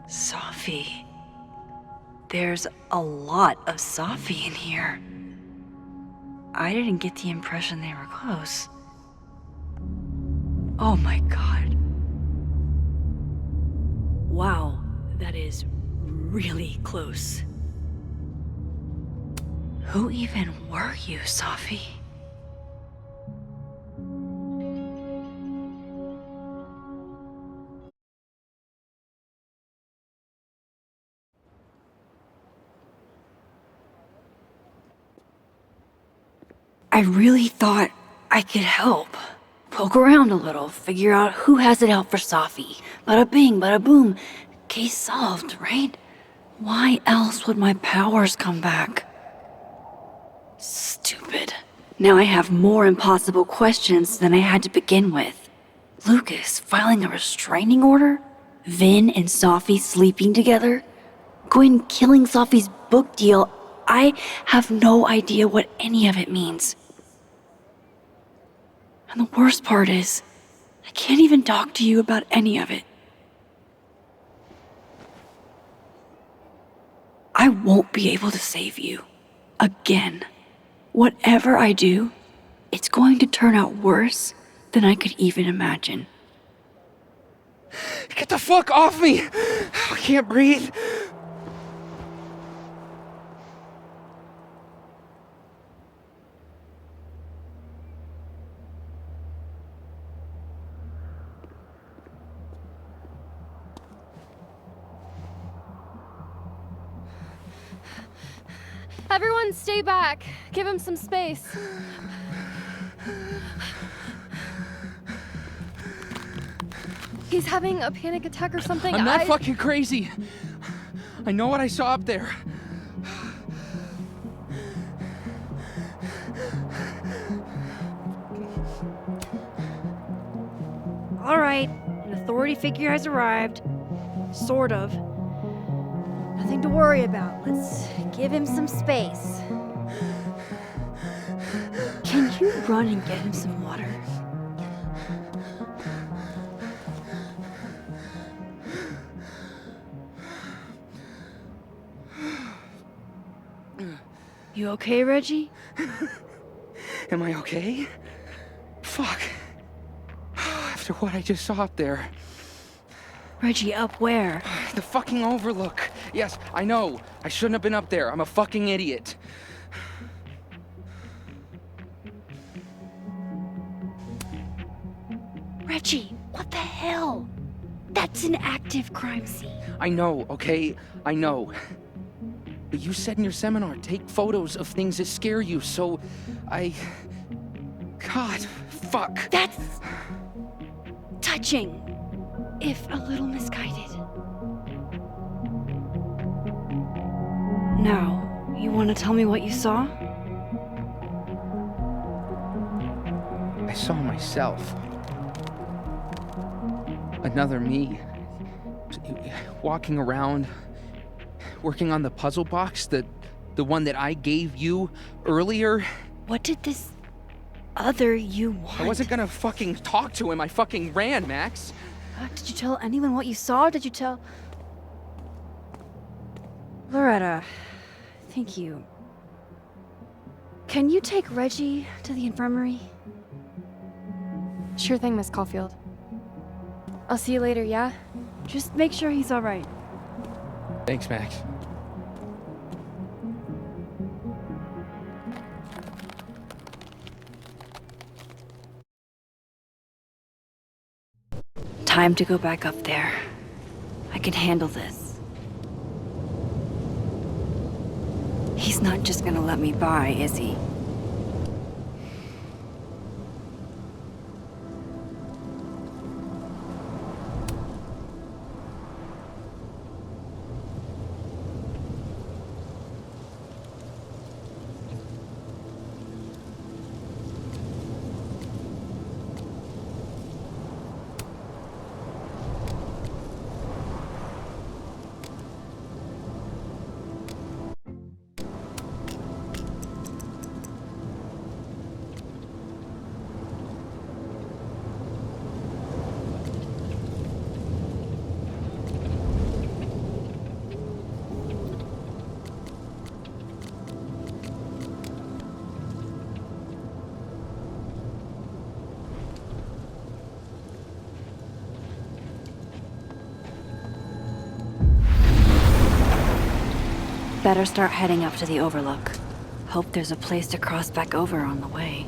Safi. There's a lot of Safi in here. I didn't get the impression they were close. Oh my god. Wow, that is really close. Who even were you, Safi? I really thought I could help. Poke around a little, figure out who has it out for Safi. Bada bing, bada boom. Case solved, right? Why else would my powers come back? Stupid. Now I have more impossible questions than I had to begin with. Lucas filing a restraining order? Vin and Safi sleeping together? Gwen killing Safi's book deal? I have no idea what any of it means. And the worst part is, I can't even talk to you about any of it. I won't be able to save you. Again. Whatever I do, it's going to turn out worse than I could even imagine. Get the fuck off me! I can't breathe. Everyone stay back. Give him some space. He's having a panic attack or something. I'm not fucking crazy. I know what I saw up there. All right, an authority figure has arrived. Sort of. Nothing to worry about. Let's give him some space. Can you run and get him some water? You okay, Reggie? Am I okay? Fuck. After what I just saw up there. Reggie, up where? The fucking overlook. Yes, I know. I shouldn't have been up there. I'm a fucking idiot. Reggie, what the hell? That's an active crime scene. I know, okay? I know. But you said in your seminar, take photos of things that scare you, so God, fuck. That's touching, if a little misguided. Now, you want to tell me what you saw? I saw myself. Another me. Walking around, working on the puzzle box, the one that I gave you earlier. What did this other you want? I wasn't gonna fucking talk to him. I fucking ran, Max. Did you tell anyone what you saw? Did you tell... Loretta, thank you. Can you take Reggie to the infirmary? Sure thing, Miss Caulfield. I'll see you later, yeah? Just make sure he's all right. Thanks, Max. Time to go back up there. I can handle this. He's not just gonna let me by, is he? Better start heading up to the overlook. Hope there's a place to cross back over on the way.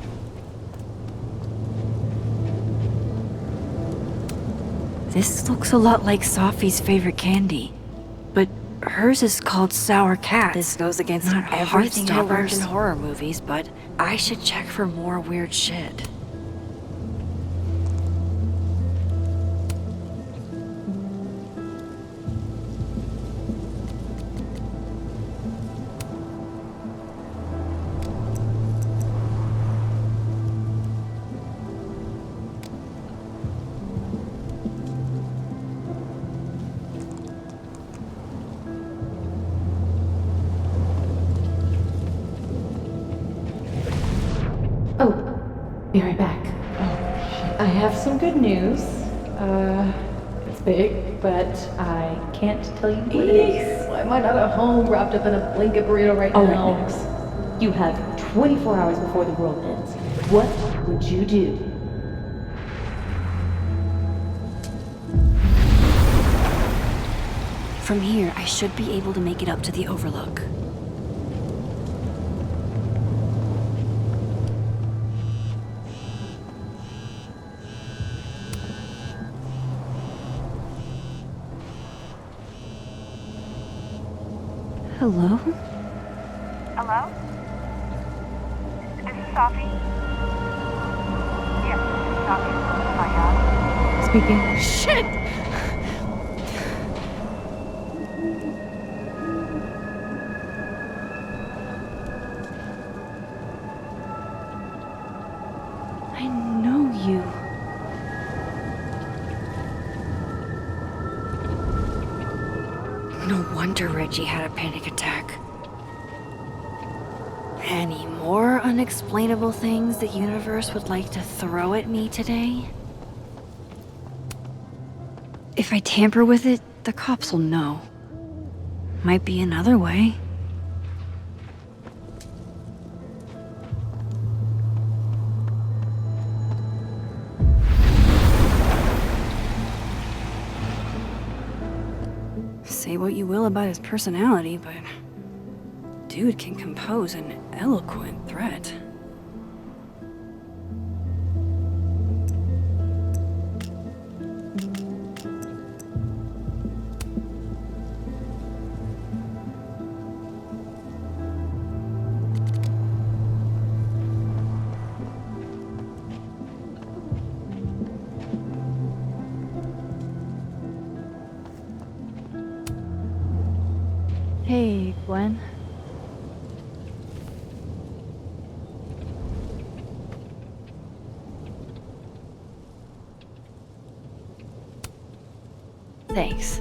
This looks a lot like Sophie's favorite candy, but hers is called Sour Cat. This goes against everything I learned in horror movies, but I should check for more weird shit. Be right back. I have some good news. It's big, but I can't tell you what it is. Why am I not at home wrapped up in a blanket burrito right now? All right, Max. You have 24 hours before the world ends. What would you do? From here, I should be able to make it up to the overlook. Hello? Hello? This is Sophie? Yes, this is Sophie. Hi, Speaking. Shit! I know you. No wonder Reggie had a panic attack. Any more unexplainable things the universe would like to throw at me today? If I tamper with it, the cops will know. Might be another way. what you will about his personality, but dude can compose an eloquent threat. Hey, Gwen. Thanks.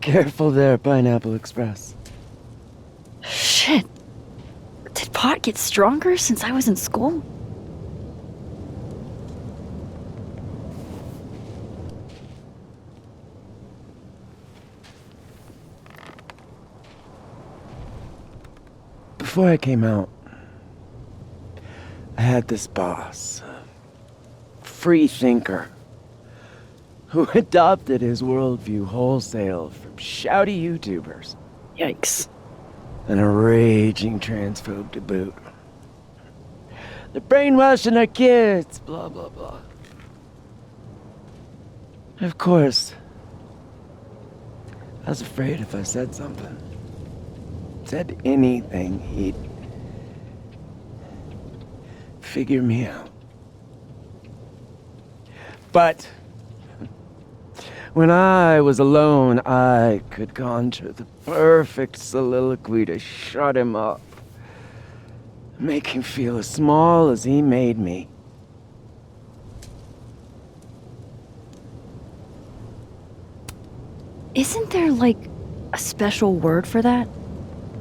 Careful there, Pineapple Express. Shit. Did pot get stronger since I was in school? Before I came out, I had this boss, a free thinker, who adopted his worldview wholesale from shouty YouTubers. Yikes. And a raging transphobe to boot. They're brainwashing our kids, blah, blah, blah. Of course, I was afraid if I said something, said anything, he'd figure me out. But when I was alone, I could conjure the perfect soliloquy to shut him up. Make him feel as small as he made me. Isn't there, like, a special word for that?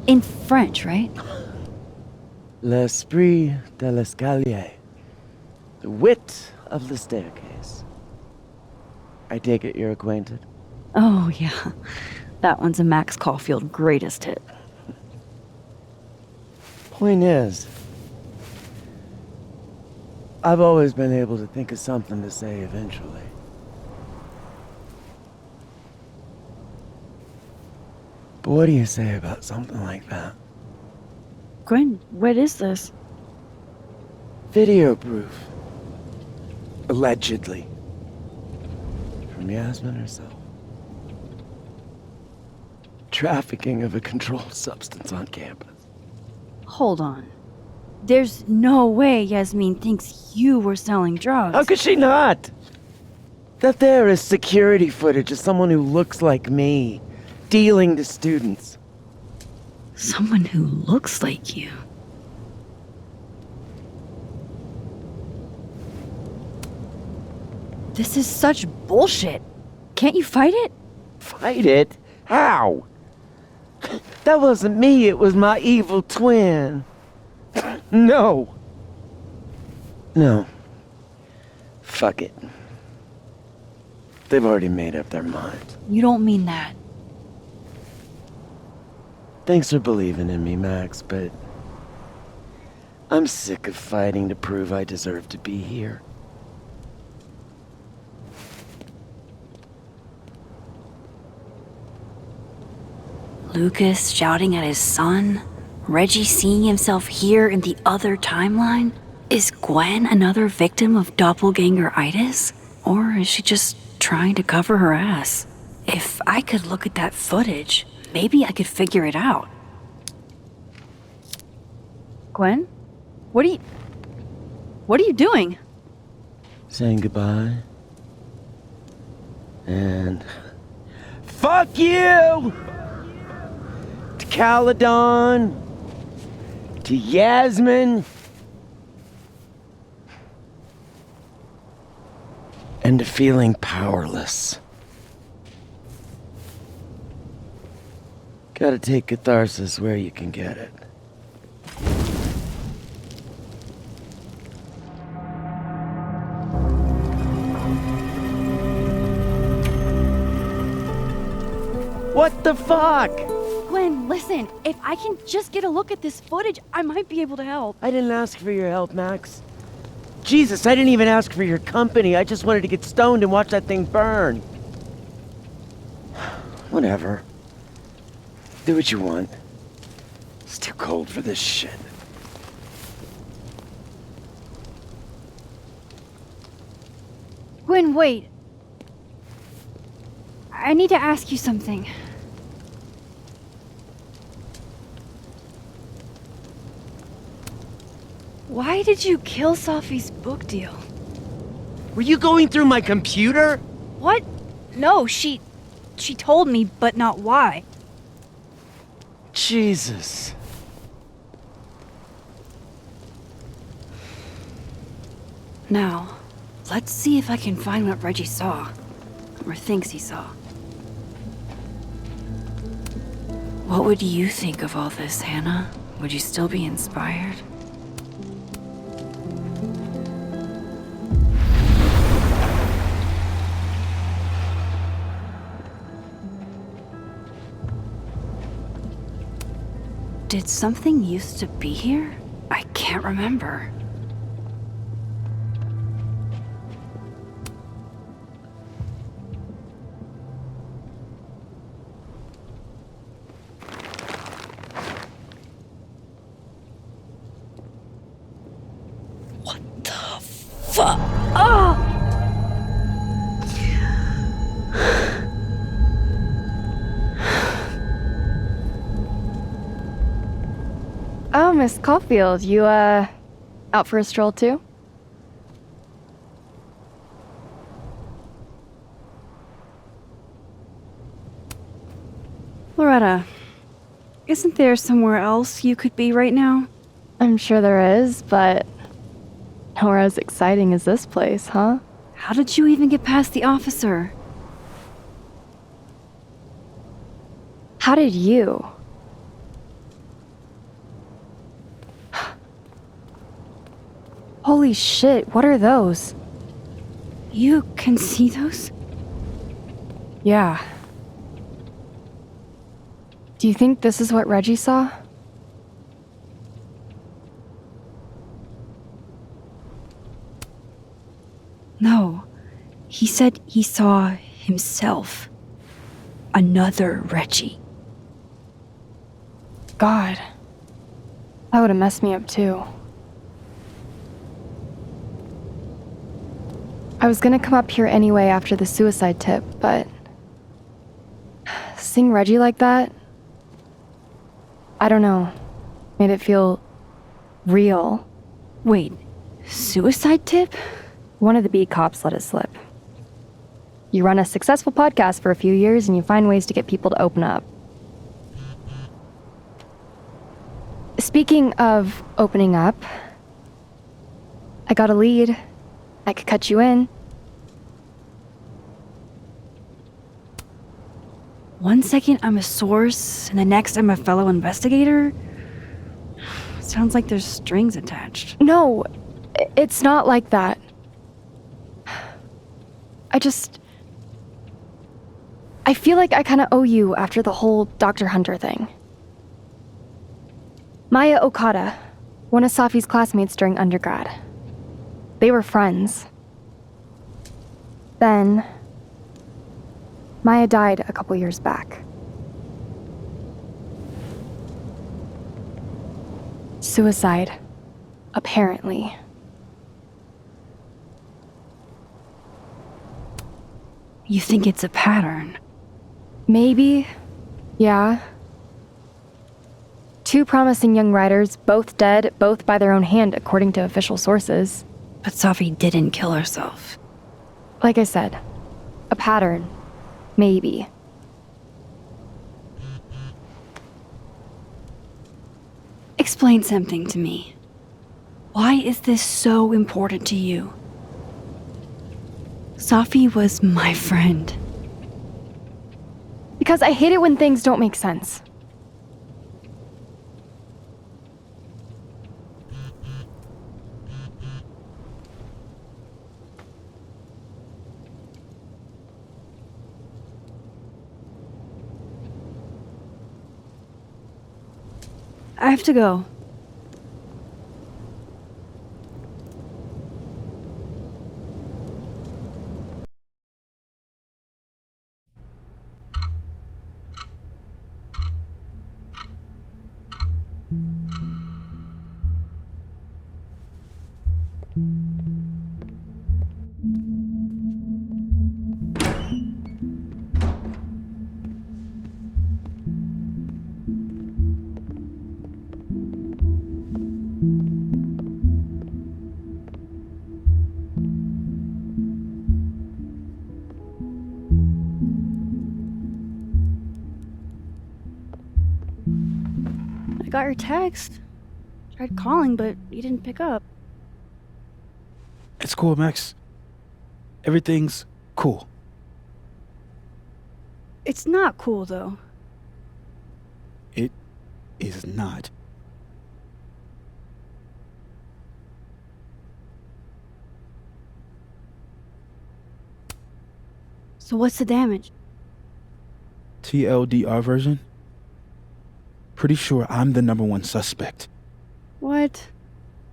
In French, right? L'esprit de l'escalier. The wit of the staircase. I take it you're acquainted? Oh, yeah. That one's a Max Caulfield greatest hit. Point is, I've always been able to think of something to say eventually. But what do you say about something like that? Gwen, what is this? Video proof. Allegedly. From Yasmin herself. Trafficking of a controlled substance on campus. Hold on. There's no way Yasmin thinks you were selling drugs. How could she not? That there is security footage of someone who looks like me, dealing to students. Someone who looks like you. This is such bullshit. Can't you fight it? Fight it? How? That wasn't me, it was my evil twin. No. No. Fuck it. They've already made up their minds. You don't mean that. Thanks for believing in me, Max, but I'm sick of fighting to prove I deserve to be here. Lucas shouting at his son? Reggie seeing himself here in the other timeline? Is Gwen another victim of doppelganger-itis? Or is she just trying to cover her ass? If I could look at that footage, maybe I could figure it out. Gwen? What are you doing? Saying goodbye. And fuck you! To Caledon. To Yasmin. And to feeling powerless. Gotta take catharsis where you can get it. What the fuck? Gwen, listen. If I can just get a look at this footage, I might be able to help. I didn't ask for your help, Max. Jesus, I didn't even ask for your company. I just wanted to get stoned and watch that thing burn. Whatever. Do what you want. It's too cold for this shit. Gwen, wait. I need to ask you something. Why did you kill Safi's book deal? Were you going through my computer? What? No, she told me, but not why. Jesus. Now, let's see if I can find what Reggie saw. Or thinks he saw. What would you think of all this, Hannah? Would you still be inspired? Did something used to be here? I can't remember. Fuck! Oh! Oh, Miss Caulfield, you, out for a stroll too? Loretta, isn't there somewhere else you could be right now? I'm sure there is, but nowhere as exciting as this place, huh? How did you even get past the officer? How did you? Holy shit, what are those? You can see those? Yeah. Do you think this is what Reggie saw? No. He said he saw himself. Another Reggie. God. That would have messed me up too. I was gonna come up here anyway after the suicide tip, but seeing Reggie like that, I don't know, made it feel real. Wait, suicide tip? One of the beat cops let it slip. You run a successful podcast for a few years and you find ways to get people to open up. Speaking of opening up, I got a lead. I could cut you in. One second I'm a source, and the next I'm a fellow investigator? Sounds like there's strings attached. No, it's not like that. I feel like I kind of owe you after the whole Dr. Hunter thing. Maya Okada, one of Safi's classmates during undergrad. They were friends. Then, Maya died a couple years back. Suicide, apparently. You think it's a pattern? Maybe. Yeah. Two promising young writers, both dead, both by their own hand, according to official sources. But Safi didn't kill herself. Like I said, a pattern. Maybe. Explain something to me. Why is this so important to you? Safi was my friend. Because I hate it when things don't make sense. I have to go. I got your text. Tried calling, but you didn't pick up. It's cool, Max. Everything's cool. It's not cool, though. It is not. So what's the damage? TLDR version? Pretty sure I'm the #1 suspect. What?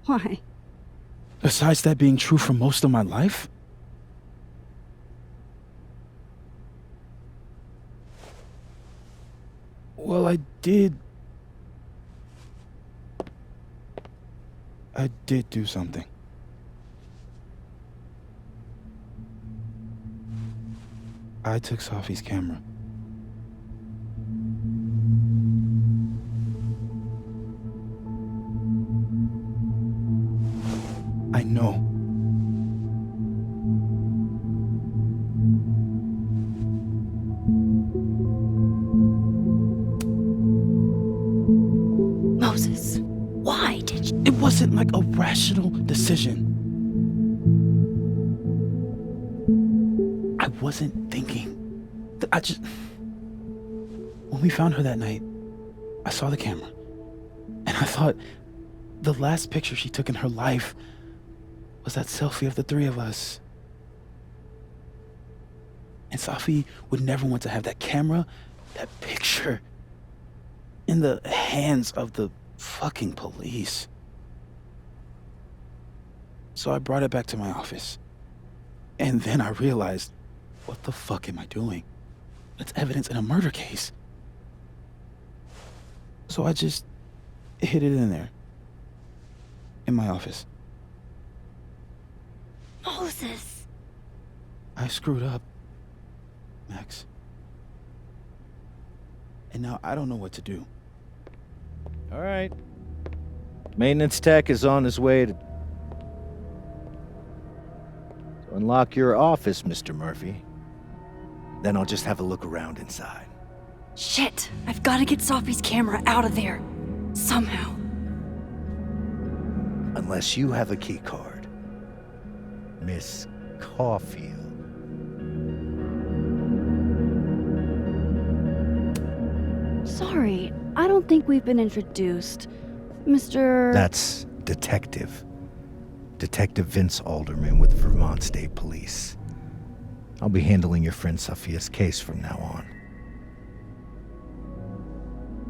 Why? Besides that being true for most of my life? Well, I did do something. I took Sophie's camera. I know. Moses, why did you? It wasn't like a rational decision. I wasn't thinking. When we found her that night, I saw the camera, and I thought the last picture she took in her life was that selfie of the three of us. And Sophie would never want to have that camera, that picture, in the hands of the fucking police. So I brought it back to my office. And then I realized, what the fuck am I doing? That's evidence in a murder case. So I just hid it in there. In my office. Moses! I screwed up, Max. And now I don't know what to do. All right. Maintenance tech is on his way to unlock your office, Mr. Murphy. Then I'll just have a look around inside. Shit! I've got to get Sophie's camera out of there. Somehow. Unless you have a key card, Miss Caulfield. Sorry, I don't think we've been introduced. Mr. That's Detective. Detective Vince Alderman with Vermont State Police. I'll be handling your friend Sophia's case from now on.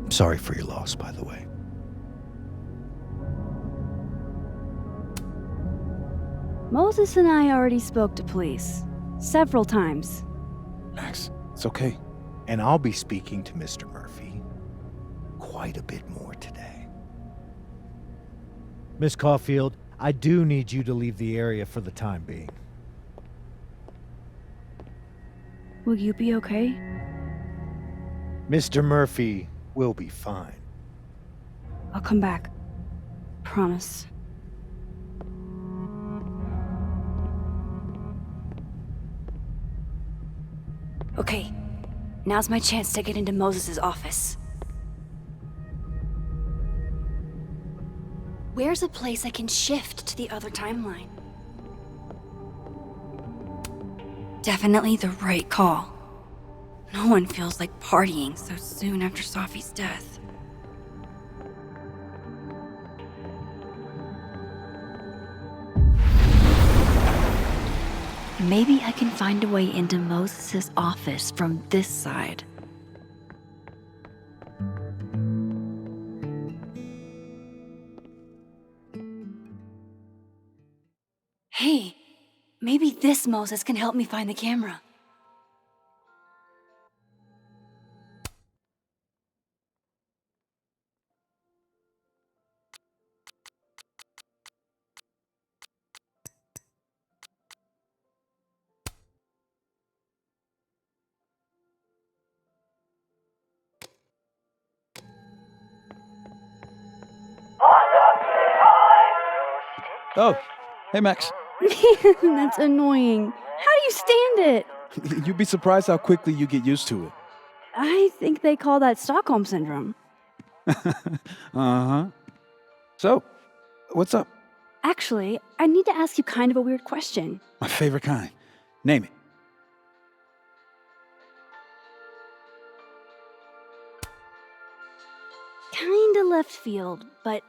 I'm sorry for your loss, by the way. Moses and I already spoke to police. Several times. Max, it's okay. And I'll be speaking to Mr. Murphy quite a bit more today. Miss Caulfield, I do need you to leave the area for the time being. Will you be okay? Mr. Murphy will be fine. I'll come back. Promise. Okay, now's my chance to get into Moses' office. Where's a place I can shift to the other timeline? Definitely the right call. No one feels like partying so soon after Sophie's death. Maybe I can find a way into Moses' office from this side. Maybe this Moses can help me find the camera. Oh, hey Max. Man, that's annoying. How do you stand it? You'd be surprised how quickly you get used to it. I think they call that Stockholm Syndrome. Uh-huh. So, what's up? Actually, I need to ask you kind of a weird question. My favorite kind. Name it. Kinda left field, but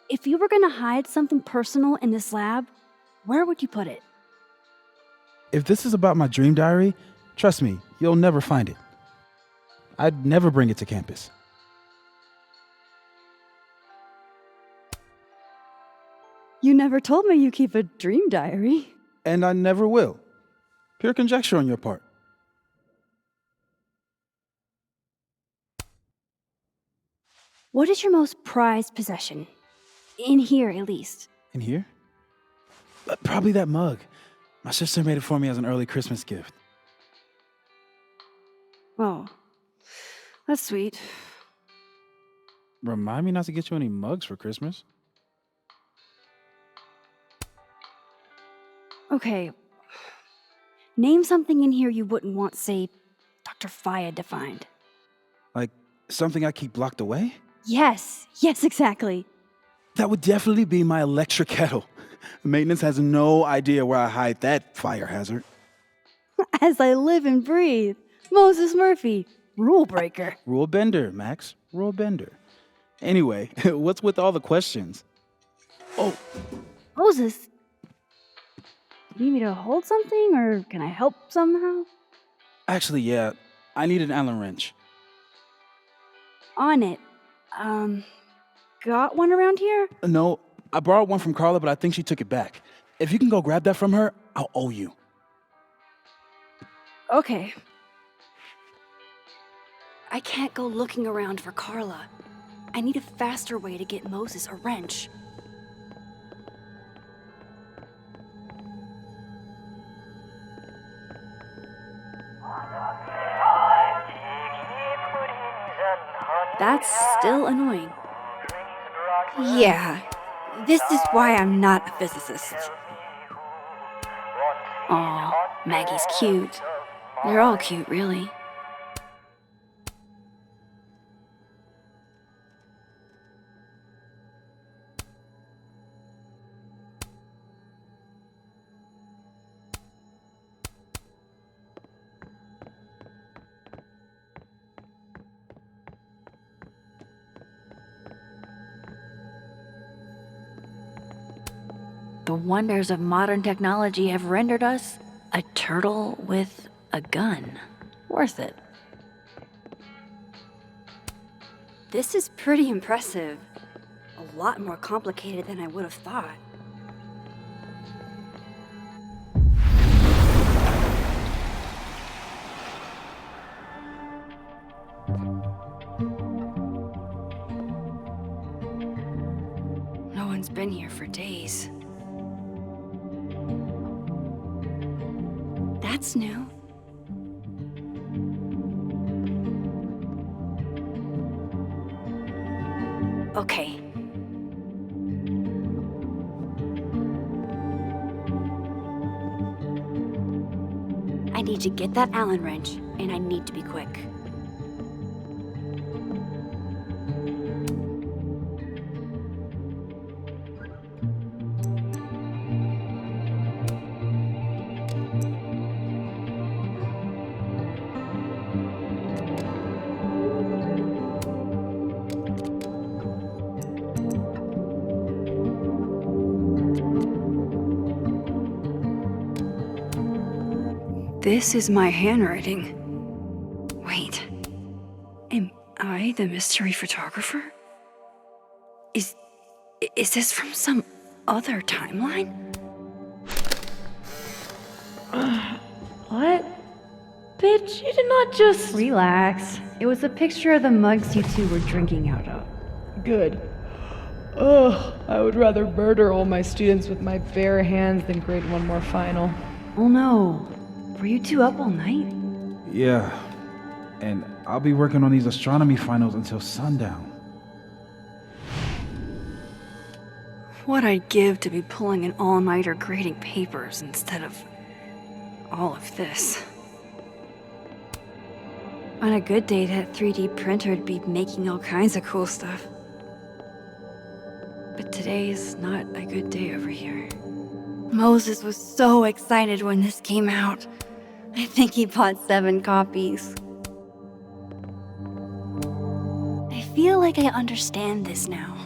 if you were gonna hide something personal in this lab, where would you put it? If this is about my dream diary, trust me, you'll never find it. I'd never bring it to campus. You never told me you keep a dream diary. And I never will. Pure conjecture on your part. What is your most prized possession? In here, at least. In here? Probably that mug. My sister made it for me as an early Christmas gift. Oh, that's sweet. Remind me not to get you any mugs for Christmas. Okay. Name something in here you wouldn't want, say, Dr. Faya to find. Like something I keep locked away? Yes, exactly. That would definitely be my electric kettle. Maintenance has no idea where I hide that fire hazard. As I live and breathe. Moses Murphy, rule breaker. Rule bender, Max. Rule bender. Anyway, what's with all the questions? Oh. Moses, you need me to hold something, or can I help somehow? Actually, yeah. I need an Allen wrench. On it. Got one around here? No, I borrowed one from Carla, but I think she took it back. If you can go grab that from her, I'll owe you. Okay. I can't go looking around for Carla. I need a faster way to get Moses a wrench. That's still annoying. Yeah, this is why I'm not a physicist. Aw, Maggie's cute. They're all cute, really. The wonders of modern technology have rendered us a turtle with a gun. Worth it. This is pretty impressive. A lot more complicated than I would have thought. No one's been here for days. That's new. Okay. I need to get that Allen wrench, and I need to be quick. This is my handwriting. Wait. Am I the mystery photographer? Is this from some other timeline? What? Bitch, you did not just... Relax. It was a picture of the mugs you two were drinking out of. Good. Ugh, I would rather murder all my students with my bare hands than grade one more final. Oh no. Were you two up all night? Yeah. And I'll be working on these astronomy finals until sundown. What I'd give to be pulling an all-nighter grading papers instead of all of this. On a good day, that 3D printer would be making all kinds of cool stuff. But today's not a good day over here. Moses was so excited when this came out. I think he bought 7 copies. I feel like I understand this now.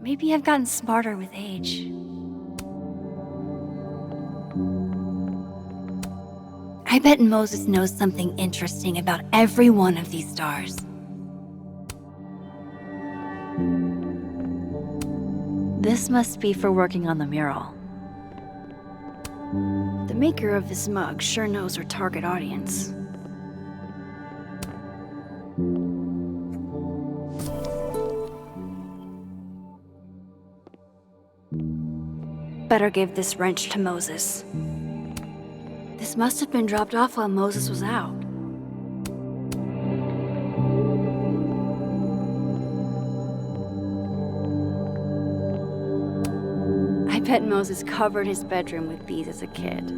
Maybe I've gotten smarter with age. I bet Moses knows something interesting about every one of these stars. This must be for working on the mural. The maker of this mug sure knows her target audience. Better give this wrench to Moses. This must have been dropped off while Moses was out. I bet Moses covered his bedroom with these as a kid.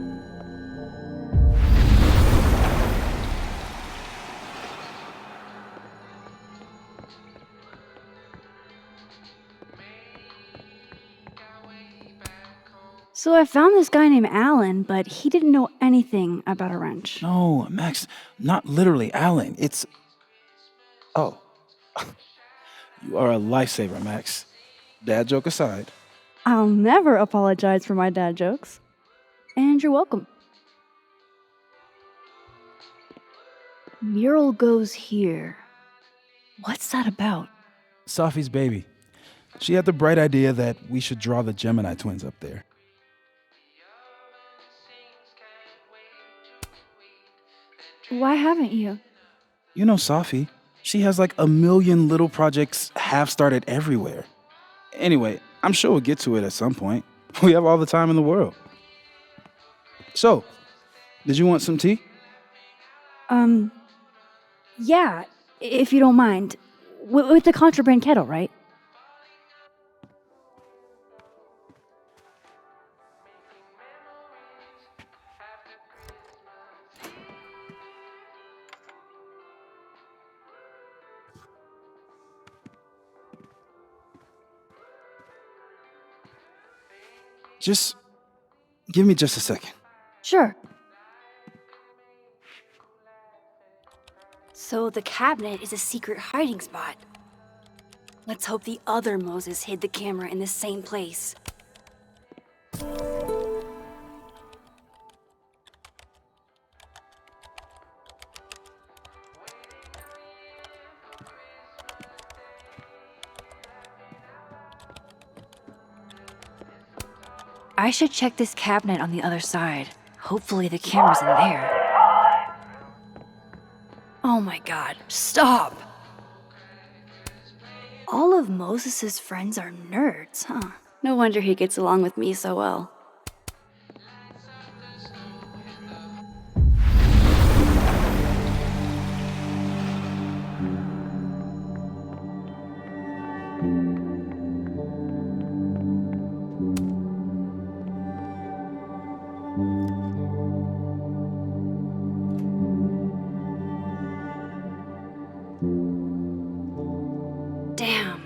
So I found this guy named Alan, but he didn't know anything about a wrench. No, Max, not literally Alan. It's... Oh. You are a lifesaver, Max. Dad joke aside. I'll never apologize for my dad jokes. And you're welcome. Mural goes here. What's that about? Safi's baby. She had the bright idea that we should draw the Gemini twins up there. Why haven't you? You know Safi. She has like a million little projects half-started everywhere. Anyway, I'm sure we'll get to it at some point. We have all the time in the world. So, did you want some tea? Yeah, if you don't mind. With the contraband kettle, right? Just give me just a second. Sure. So the cabinet is a secret hiding spot. Let's hope the other Moses hid the camera in the same place. I should check this cabinet on the other side. Hopefully the camera's in there. Oh my god, stop! All of Moses's friends are nerds, huh? No wonder he gets along with me so well. Damn.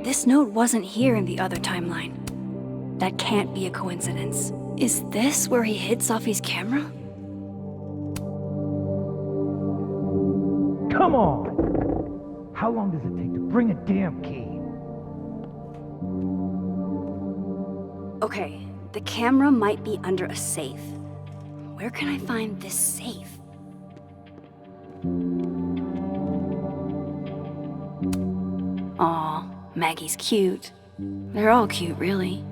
This note wasn't here in the other timeline. That can't be a coincidence. Is this where he hid Safi's camera? Come on! How long does it take to bring a damn key? Okay, the camera might be under a safe. Where can I find this safe? Maggie's cute. They're all cute, really.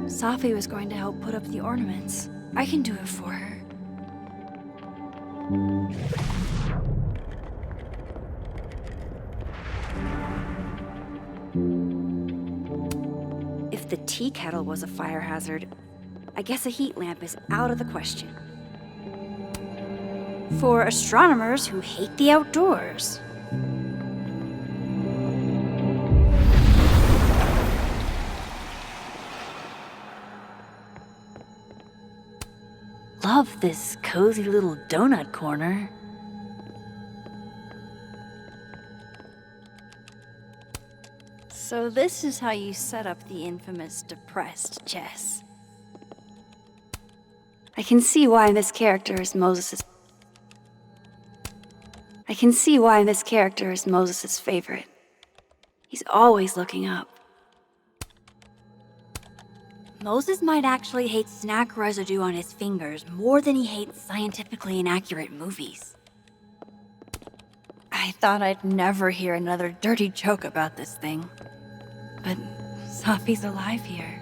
Sophie was going to help put up the ornaments. I can do it for her. If the tea kettle was a fire hazard, I guess a heat lamp is out of the question. For astronomers who hate the outdoors. Love this cozy little donut corner. So this is how you set up the infamous depressed Jess. I can see why this character is Moses' favorite. He's always looking up. Moses might actually hate snack residue on his fingers more than he hates scientifically inaccurate movies. I thought I'd never hear another dirty joke about this thing. But Sophie's alive here.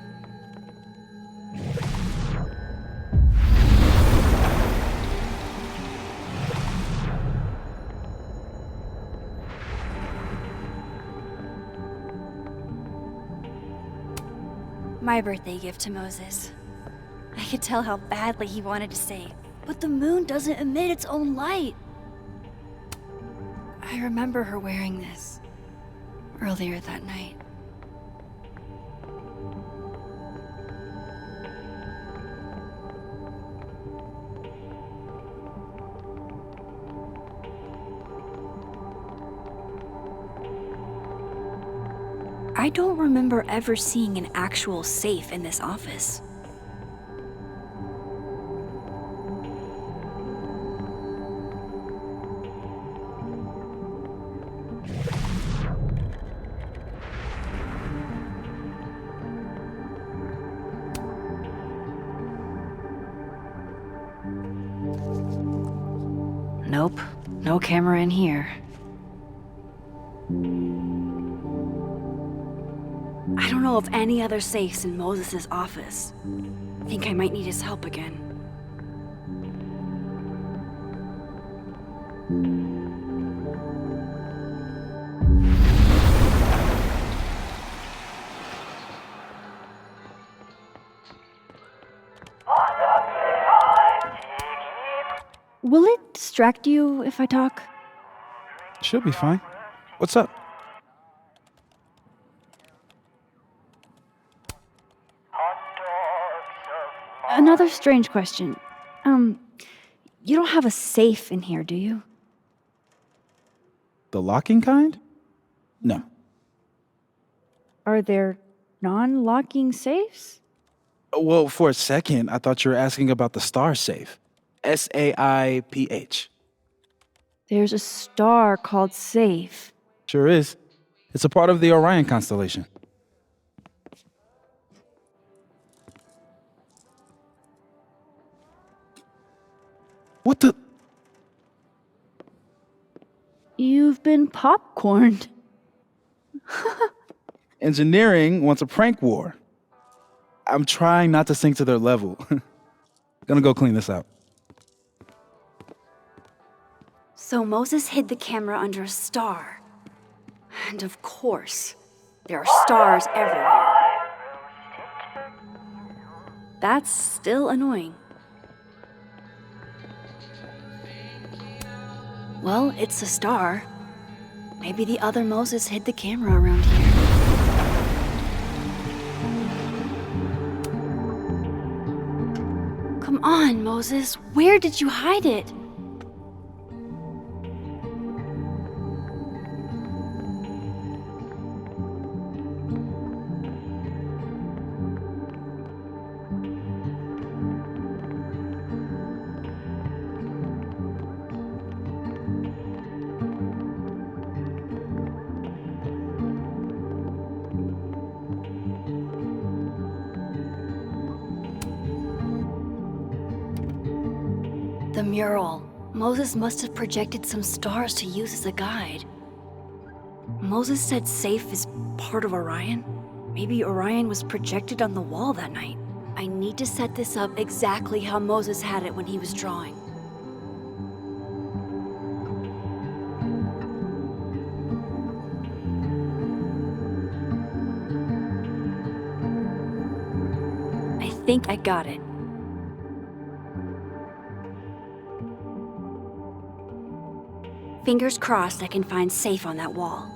My birthday gift to Moses. I could tell how badly he wanted to say, but the moon doesn't emit its own light. I remember her wearing this earlier that night. I don't remember ever seeing an actual safe in this office. Nope, no camera in here. I don't know of any other safes in Moses' office. Think I might need his help again. Will it distract you if I talk? She'll be fine. What's up? Another strange question. You don't have a safe in here, do you? The locking kind? No. Are there non-locking safes? Well, for a second, I thought you were asking about the star safe. SAIPH. There's a star called Safe. Sure is. It's a part of the Orion constellation. What the? You've been popcorned. Engineering wants a prank war. I'm trying not to sink to their level. Gonna go clean this out. So Moses hid the camera under a star. And of course, there are stars everywhere. That's still annoying. Well, it's a star. Maybe the other Moses hid the camera around here. Come on, Moses. Where did you hide it? The mural. Moses must have projected some stars to use as a guide. Moses said safe is part of Orion. Maybe Orion was projected on the wall that night. I need to set this up exactly how Moses had it when he was drawing. I think I got it. Fingers crossed I can find safe on that wall.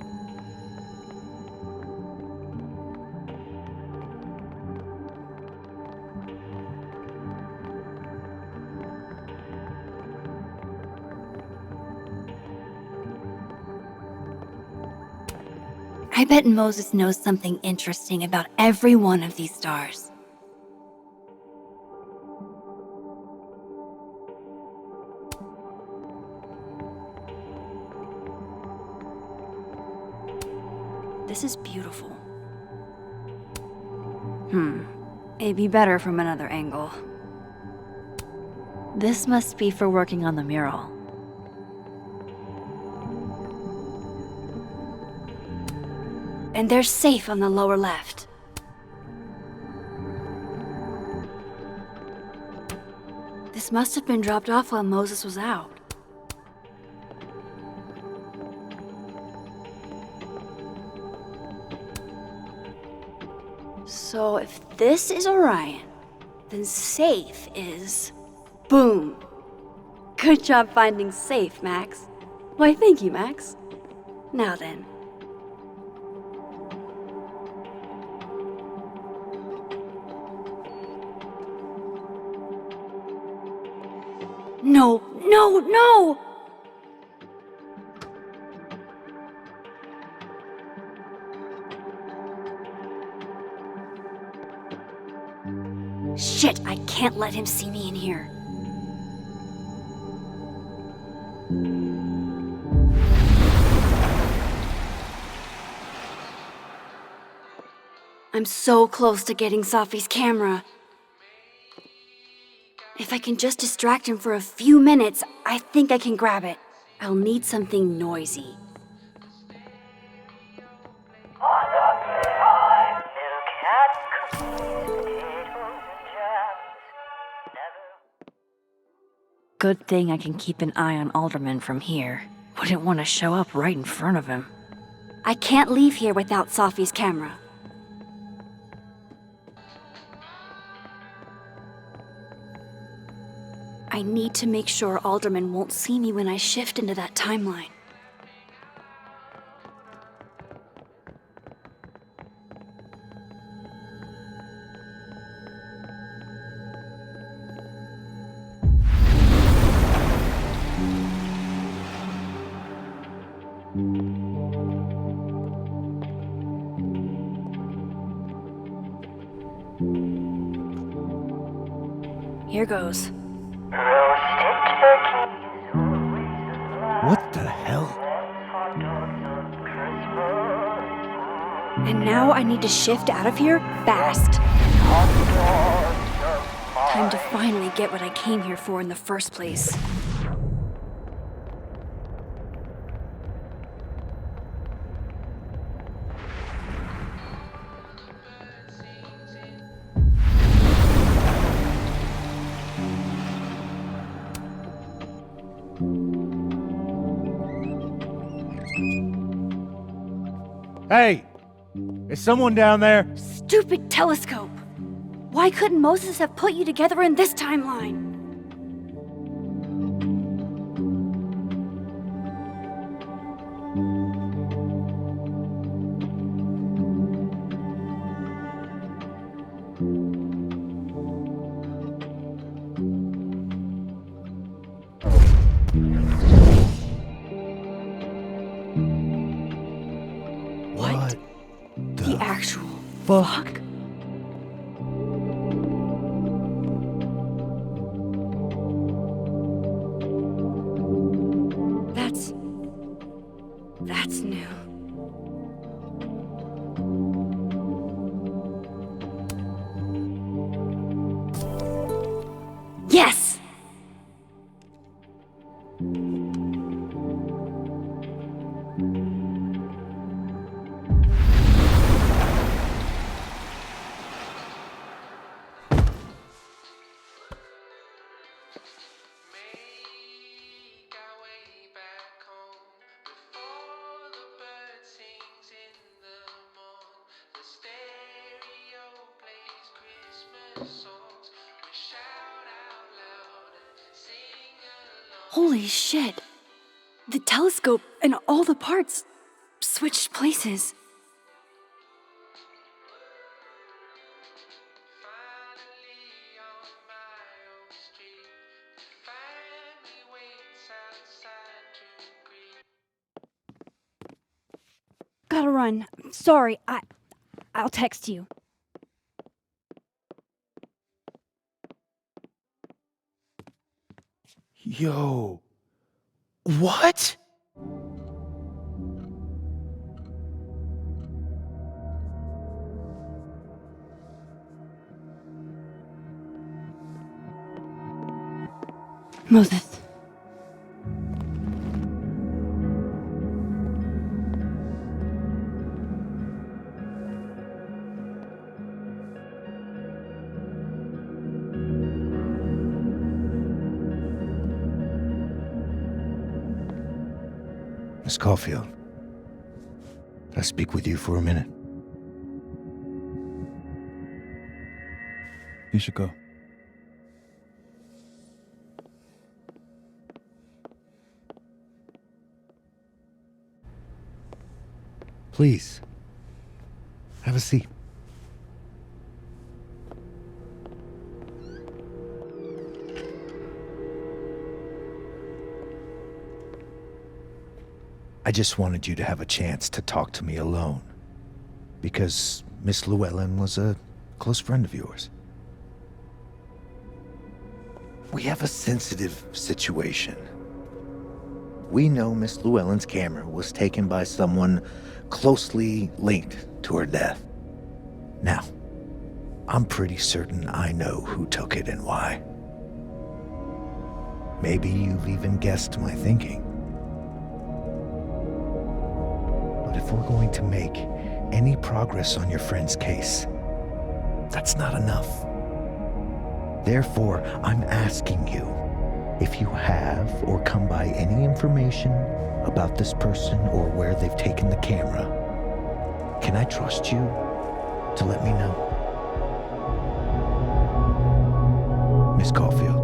I bet Moses knows something interesting about every one of these stars. This is beautiful. It'd be better from another angle. This must be for working on the mural. And there's safe on the lower left. This must have been dropped off while Moses was out. So if this is Orion, then safe is... Boom! Good job finding safe, Max. Why, thank you, Max. Now then. No, no, no! Shit, I can't let him see me in here. I'm so close to getting Safi's camera. If I can just distract him for a few minutes, I think I can grab it. I'll need something noisy. Good thing I can keep an eye on Alderman from here. Wouldn't want to show up right in front of him. I can't leave here without Safi's camera. I need to make sure Alderman won't see me when I shift into that timeline. Here goes. What the hell? And now I need to shift out of here fast. Time to finally get what I came here for in the first place. Hey! Is someone down there? Stupid telescope! Why couldn't Moses have put you together in this timeline? What The actual fuck? That's new. Yes! Holy shit. The telescope and all the parts switched places. Gotta run. Sorry, I'll text you. Yo. What? Moses. Miss Caulfield, can I speak with you for a minute? You should go. Please, have a seat. I just wanted you to have a chance to talk to me alone, because Miss Llewellyn was a close friend of yours. We have a sensitive situation. We know Miss Llewellyn's camera was taken by someone closely linked to her death. Now, I'm pretty certain I know who took it and why. Maybe you've even guessed my thinking. But if we're going to make any progress on your friend's case, that's not enough. Therefore, I'm asking you, if you have or come by any information about this person or where they've taken the camera, can I trust you to let me know? Miss Caulfield.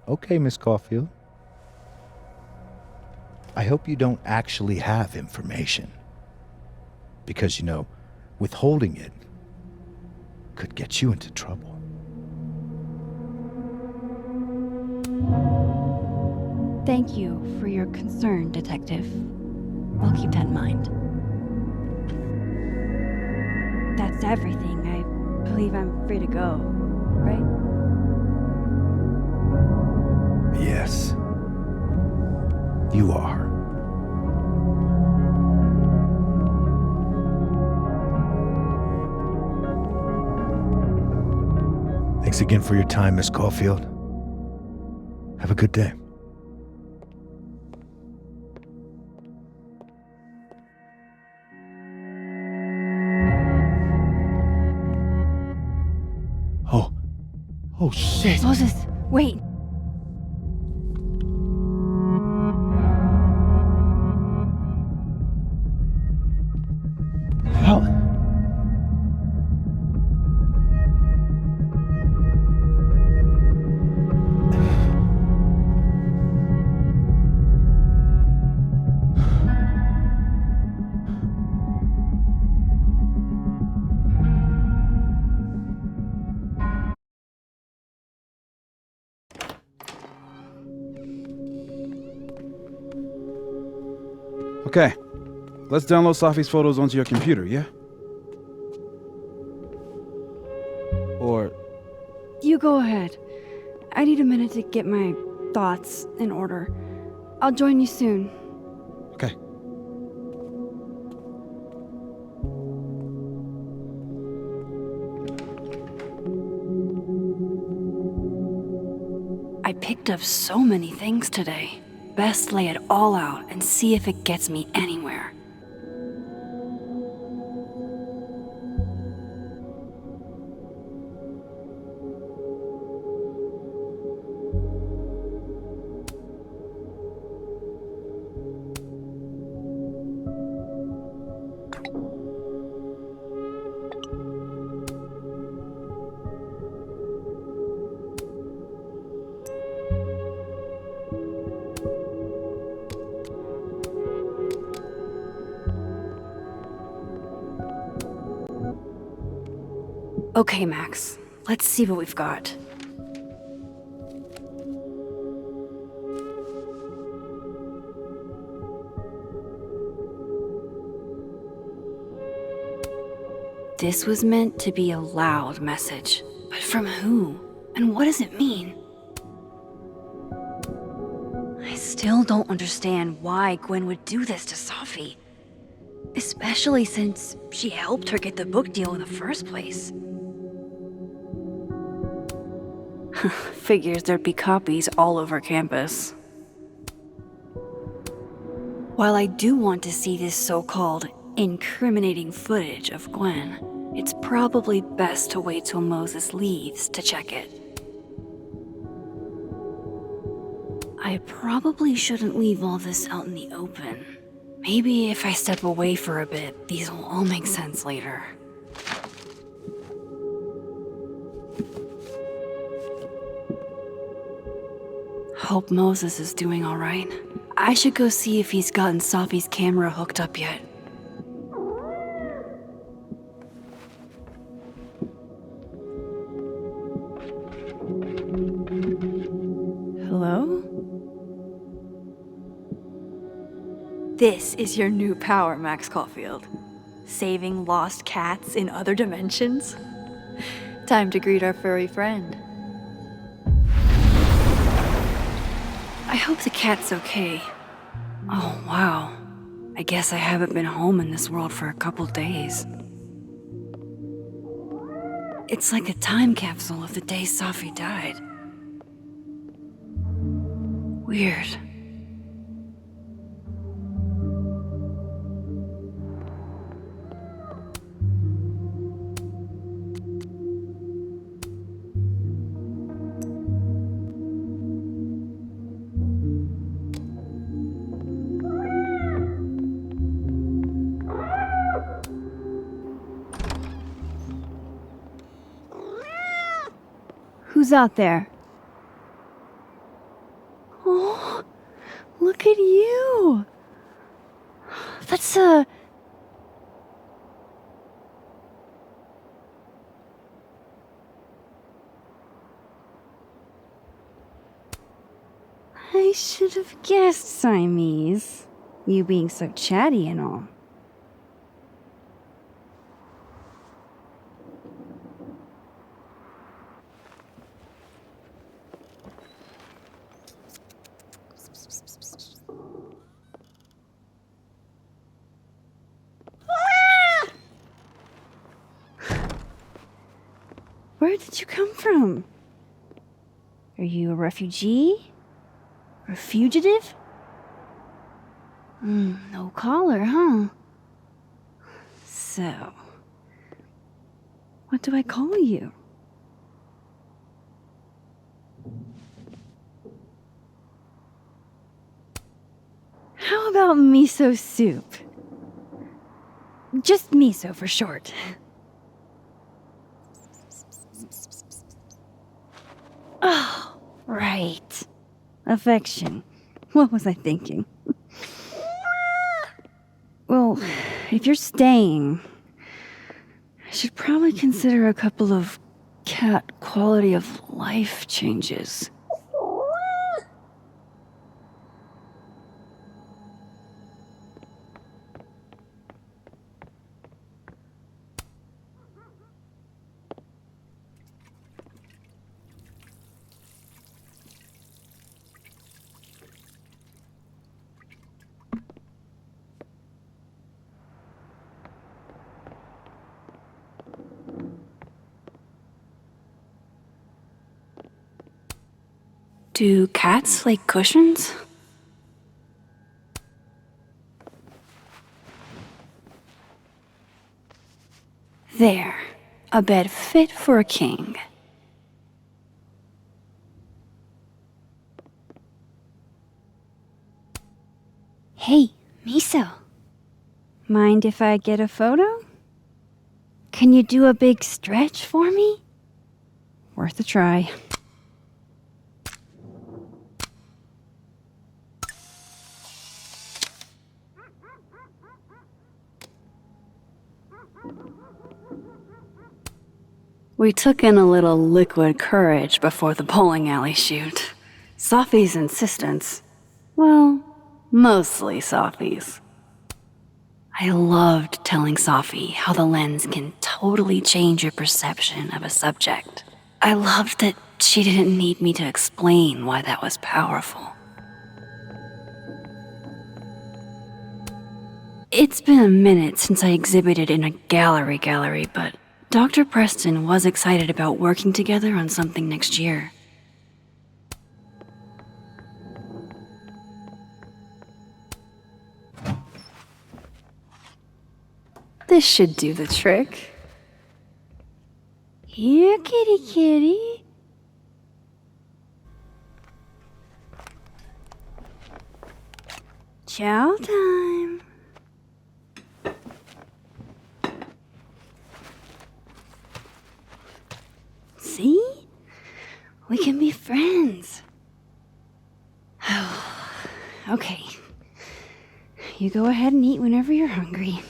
Okay, Miss Caulfield. I hope you don't actually have information. Because, withholding it could get you into trouble. Thank you for your concern, Detective. I'll keep that in mind. That's everything. I believe I'm free to go, right? Yes, you are. Thanks again for your time, Miss Caulfield. Have a good day. Oh shit! Moses, wait! Okay, let's download Safi's photos onto your computer, yeah? Or... You go ahead. I need a minute to get my thoughts in order. I'll join you soon. Okay. I picked up so many things today. Best lay it all out and see if it gets me anywhere. Okay, Max. Let's see what we've got. This was meant to be a loud message. But from who? And what does it mean? I still don't understand why Gwen would do this to Safi. Especially since she helped her get the book deal in the first place. Figures there'd be copies all over campus. While I do want to see this so-called incriminating footage of Gwen, it's probably best to wait till Moses leaves to check it. I probably shouldn't leave all this out in the open. Maybe if I step away for a bit, these will all make sense later. Hope Moses is doing all right. I should go see if he's gotten Safi's camera hooked up yet. Hello? This is your new power, Max Caulfield. Saving lost cats in other dimensions? Time to greet our furry friend. I hope the cat's okay. Oh, wow. I guess I haven't been home in this world for a couple days. It's like a time capsule of the day Safi died. Weird. Who's out there? Oh, look at you. That's I should have guessed Siamese. You being so chatty and all. Where did you come from? Are you a refugee? Or a fugitive? No collar, huh? So, what do I call you? How about miso soup? Just miso for short. Oh, right. Affection. What was I thinking? Well, if you're staying, I should probably consider a couple of cat quality of life changes. Do cats like cushions? There, a bed fit for a king. Hey, Miso. Mind if I get a photo? Can you do a big stretch for me? Worth a try. We took in a little liquid courage before the bowling alley shoot. Safi's insistence. Well, mostly Safi's. I loved telling Safi how the lens can totally change your perception of a subject. I loved that she didn't need me to explain why that was powerful. It's been a minute since I exhibited in a gallery, but Dr. Preston was excited about working together on something next year. This should do the trick. Here, kitty kitty. Chow time. See? We can be friends. Okay. You go ahead and eat whenever you're hungry.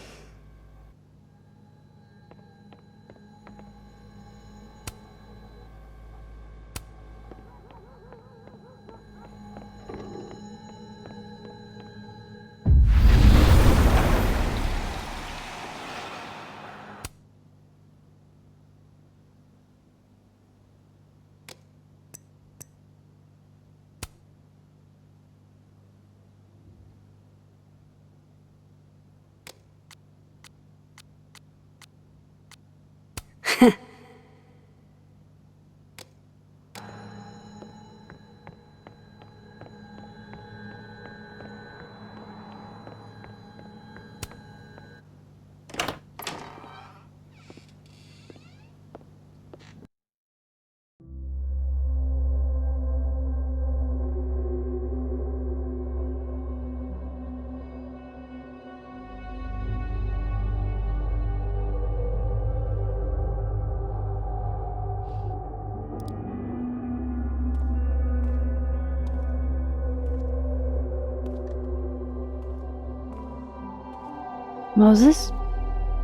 Moses?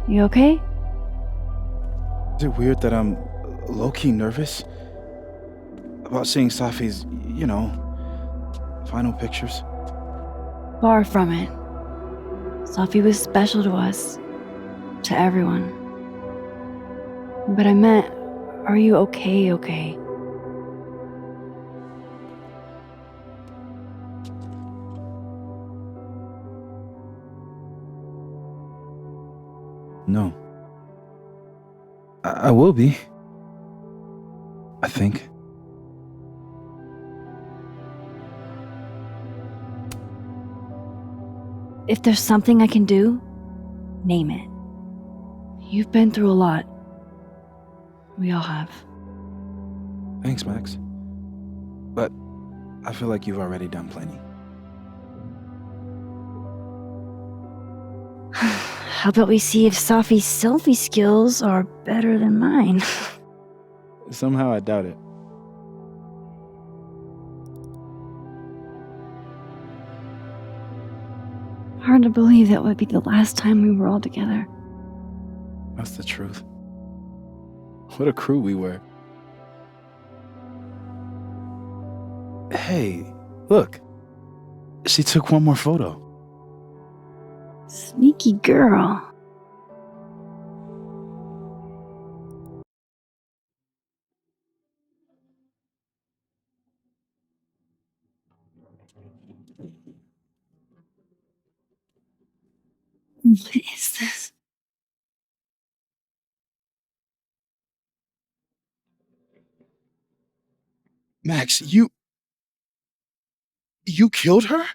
You okay? Is it weird that I'm low-key nervous about seeing Safi's, final pictures? Far from it. Safi was special to us. To everyone. But I meant, are you okay? No. I will be. I think. If there's something I can do, name it. You've been through a lot. We all have. Thanks, Max. But I feel like you've already done plenty. How about we see if Safi's selfie skills are better than mine? Somehow I doubt it. Hard to believe that would be the last time we were all together. That's the truth. What a crew we were. Hey, look. She took one more photo. Sneaky girl. What is this? Max, you killed her?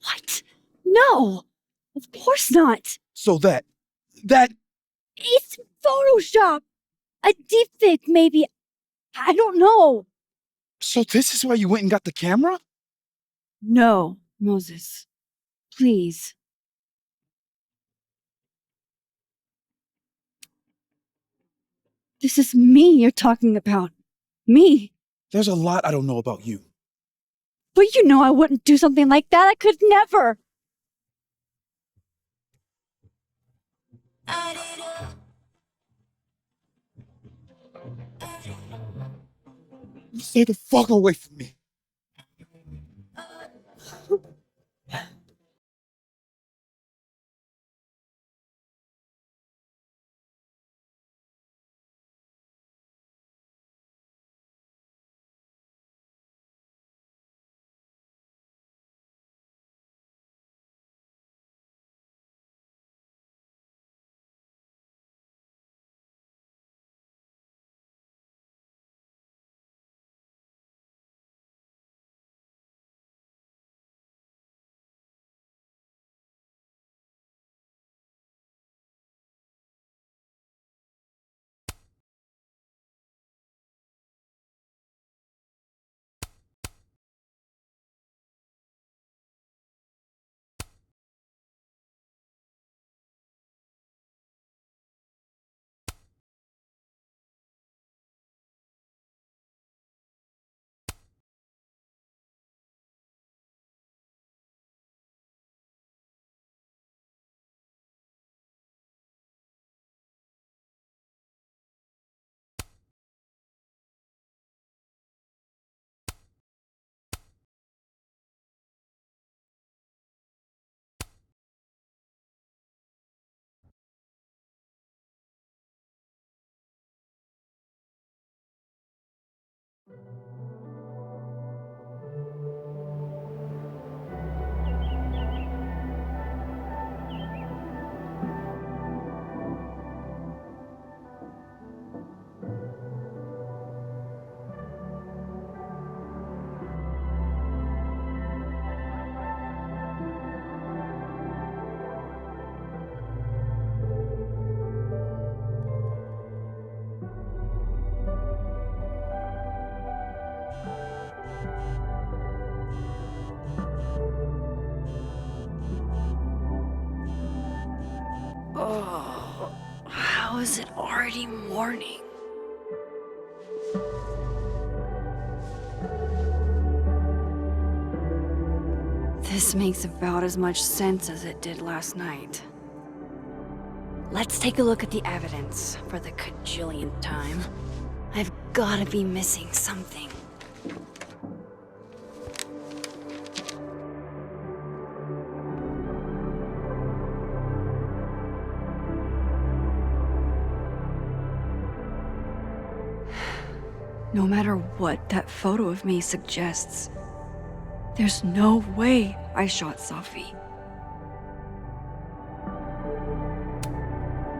What? No! Of course not! So that... It's Photoshop! A deepfake, maybe. I don't know. So this is why you went and got the camera? No, Moses. Please. This is me you're talking about. Me. There's a lot I don't know about you. But you know I wouldn't do something like that. I could never. Stay the fuck away from me. Oh, how is it already morning? This makes about as much sense as it did last night. Let's take a look at the evidence for the cajillionth time. I've gotta be missing something. No matter what that photo of me suggests, there's no way I shot Safi.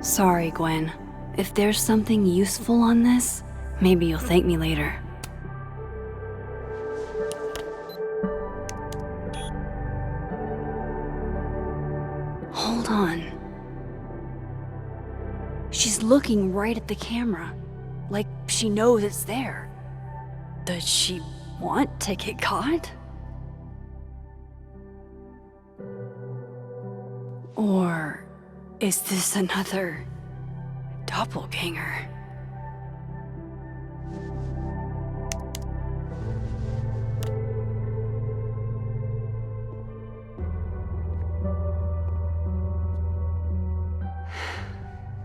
Sorry, Gwen. If there's something useful on this, maybe you'll thank me later. Hold on. She's looking right at the camera, like she knows it's there. Does she want to get caught? Or is this another doppelganger?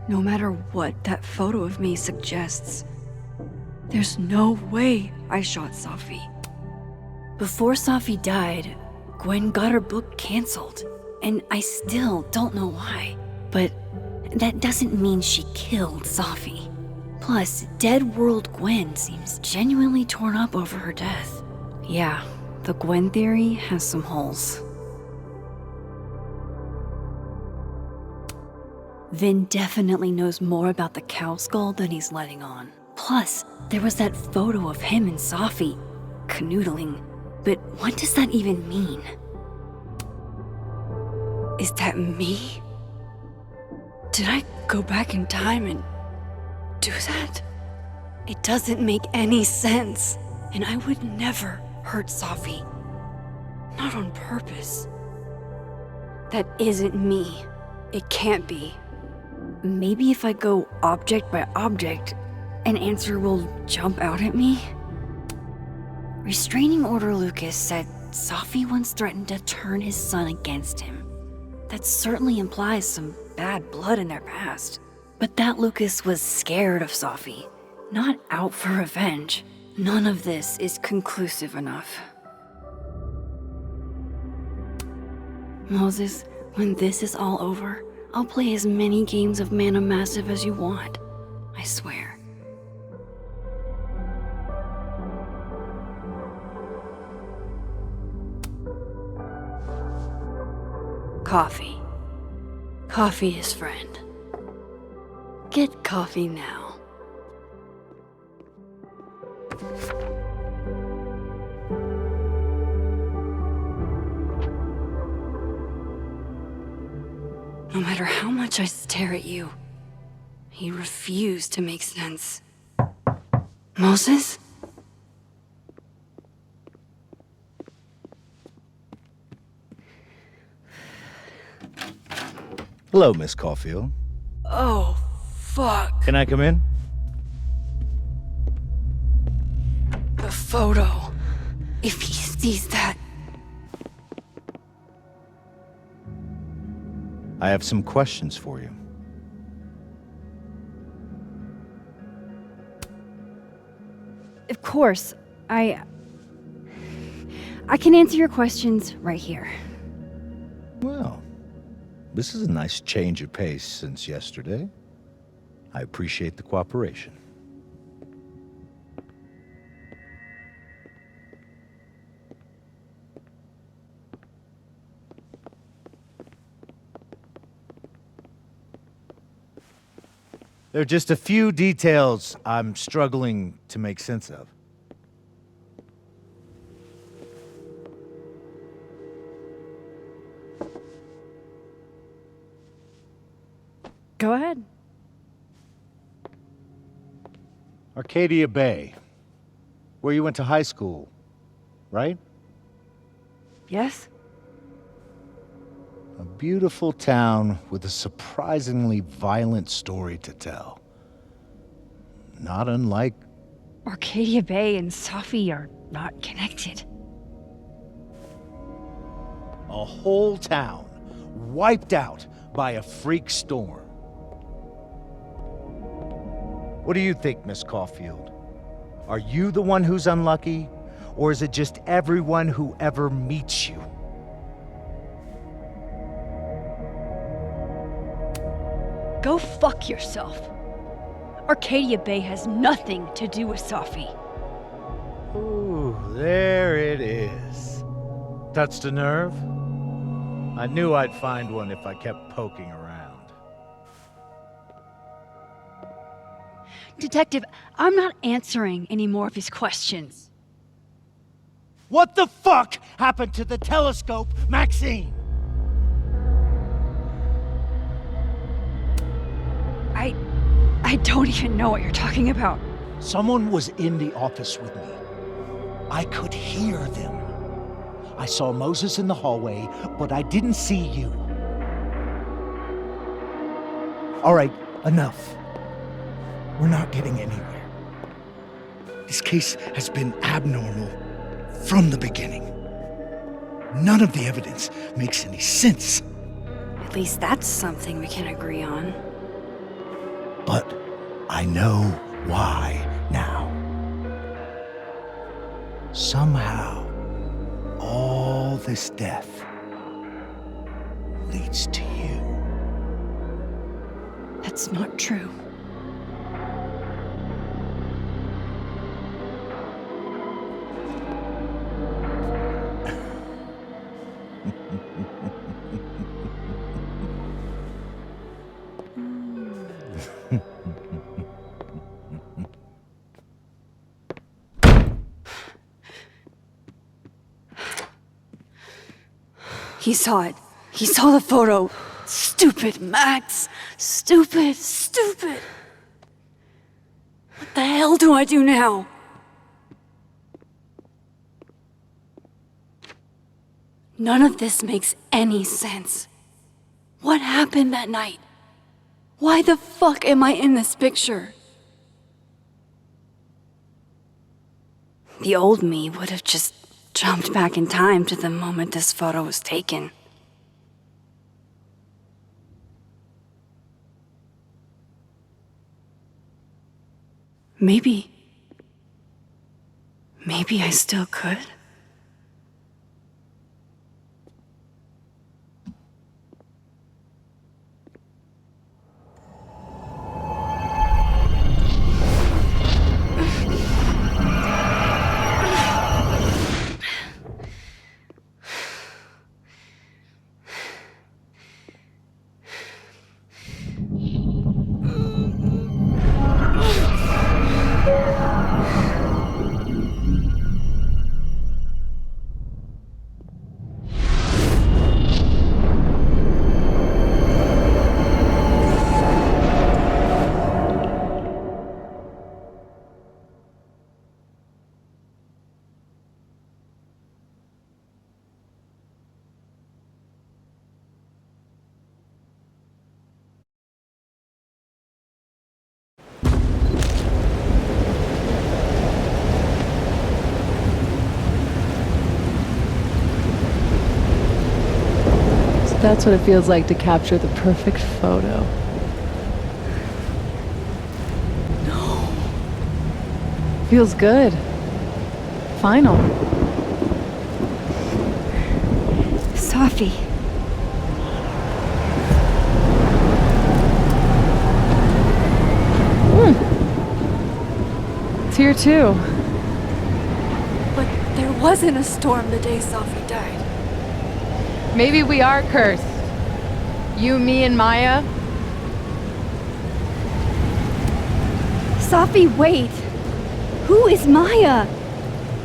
No matter what that photo of me suggests, there's no way I shot Safi. Before Safi died, Gwen got her book canceled, and I still don't know why. But that doesn't mean she killed Safi. Plus, Dead World Gwen seems genuinely torn up over her death. Yeah, the Gwen theory has some holes. Vin definitely knows more about the cow skull than he's letting on. Plus, there was that photo of him and Safi canoodling. But what does that even mean? Is that me? Did I go back in time and do that? It doesn't make any sense. And I would never hurt Safi. Not on purpose. That isn't me. It can't be. Maybe if I go object by object, an answer will jump out at me? Restraining Order Lucas said Safi once threatened to turn his son against him. That certainly implies some bad blood in their past. But that Lucas was scared of Sophie, not out for revenge. None of this is conclusive enough. Moses, when this is all over, I'll play as many games of Mana Massive as you want. I swear. Coffee. Coffee is friend. Get coffee now. No matter how much I stare at you, you refuse to make sense. Moses? Hello, Miss Caulfield. Oh, fuck. Can I come in? The photo. If he sees that. I have some questions for you. Of course. I can answer your questions right here. Well, this is a nice change of pace since yesterday. I appreciate the cooperation. There are just a few details I'm struggling to make sense of. Go ahead. Arcadia Bay, where you went to high school, right? Yes? A beautiful town with a surprisingly violent story to tell. Not unlike... Arcadia Bay and Sophie are not connected. A whole town wiped out by a freak storm. What do you think, Miss Caulfield? Are you the one who's unlucky, or is it just everyone who ever meets you? Go fuck yourself. Arcadia Bay has nothing to do with Sophie. Ooh, there it is. Touched a nerve? I knew I'd find one if I kept poking around. Detective, I'm not answering any more of his questions. What the fuck happened to the telescope, Maxine? I don't even know what you're talking about. Someone was in the office with me. I could hear them. I saw Moses in the hallway, but I didn't see you. All right, enough. We're not getting anywhere. This case has been abnormal from the beginning. None of the evidence makes any sense. At least that's something we can agree on. But I know why now. Somehow, all this death leads to you. That's not true. He saw it. He saw the photo. Stupid, Max. Stupid, stupid. What the hell do I do now? None of this makes any sense. What happened that night? Why the fuck am I in this picture? The old me would have just jumped back in time to the moment this photo was taken. Maybe I still could. That's what it feels like to capture the perfect photo. No. Feels good. Final. Sophie. It's here too. But there wasn't a storm the day Sophie died. Maybe we are cursed. You, me, and Maya. Sophie, wait. Who is Maya?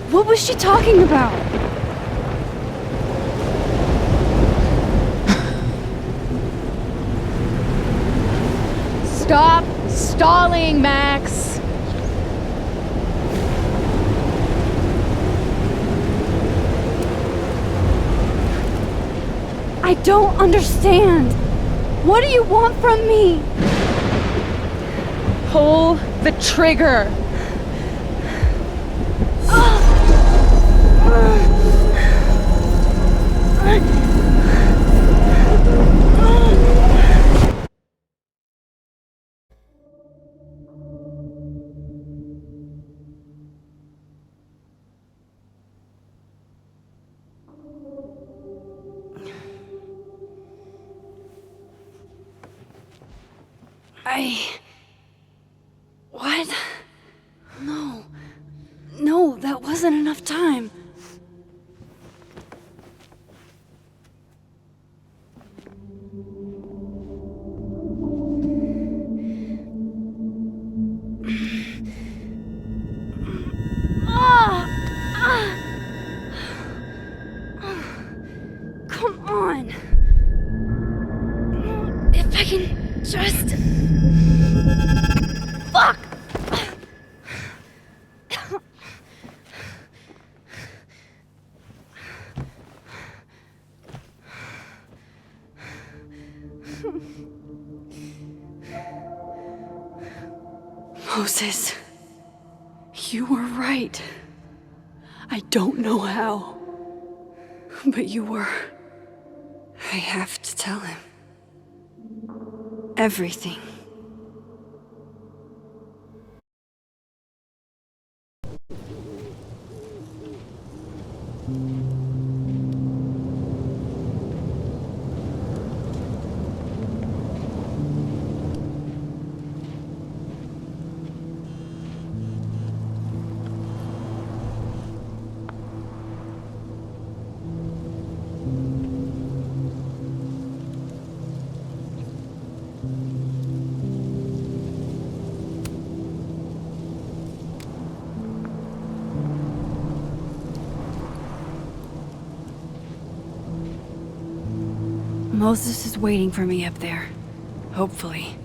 What was she talking about? Stop stalling, Max. I don't understand. What do you want from me? Pull the trigger. What? No, that wasn't enough time. Come on. If I can just... Fuck! Moses, you were right. I don't know how, but you were. I have to tell him. Everything. Moses is waiting for me up there. Hopefully.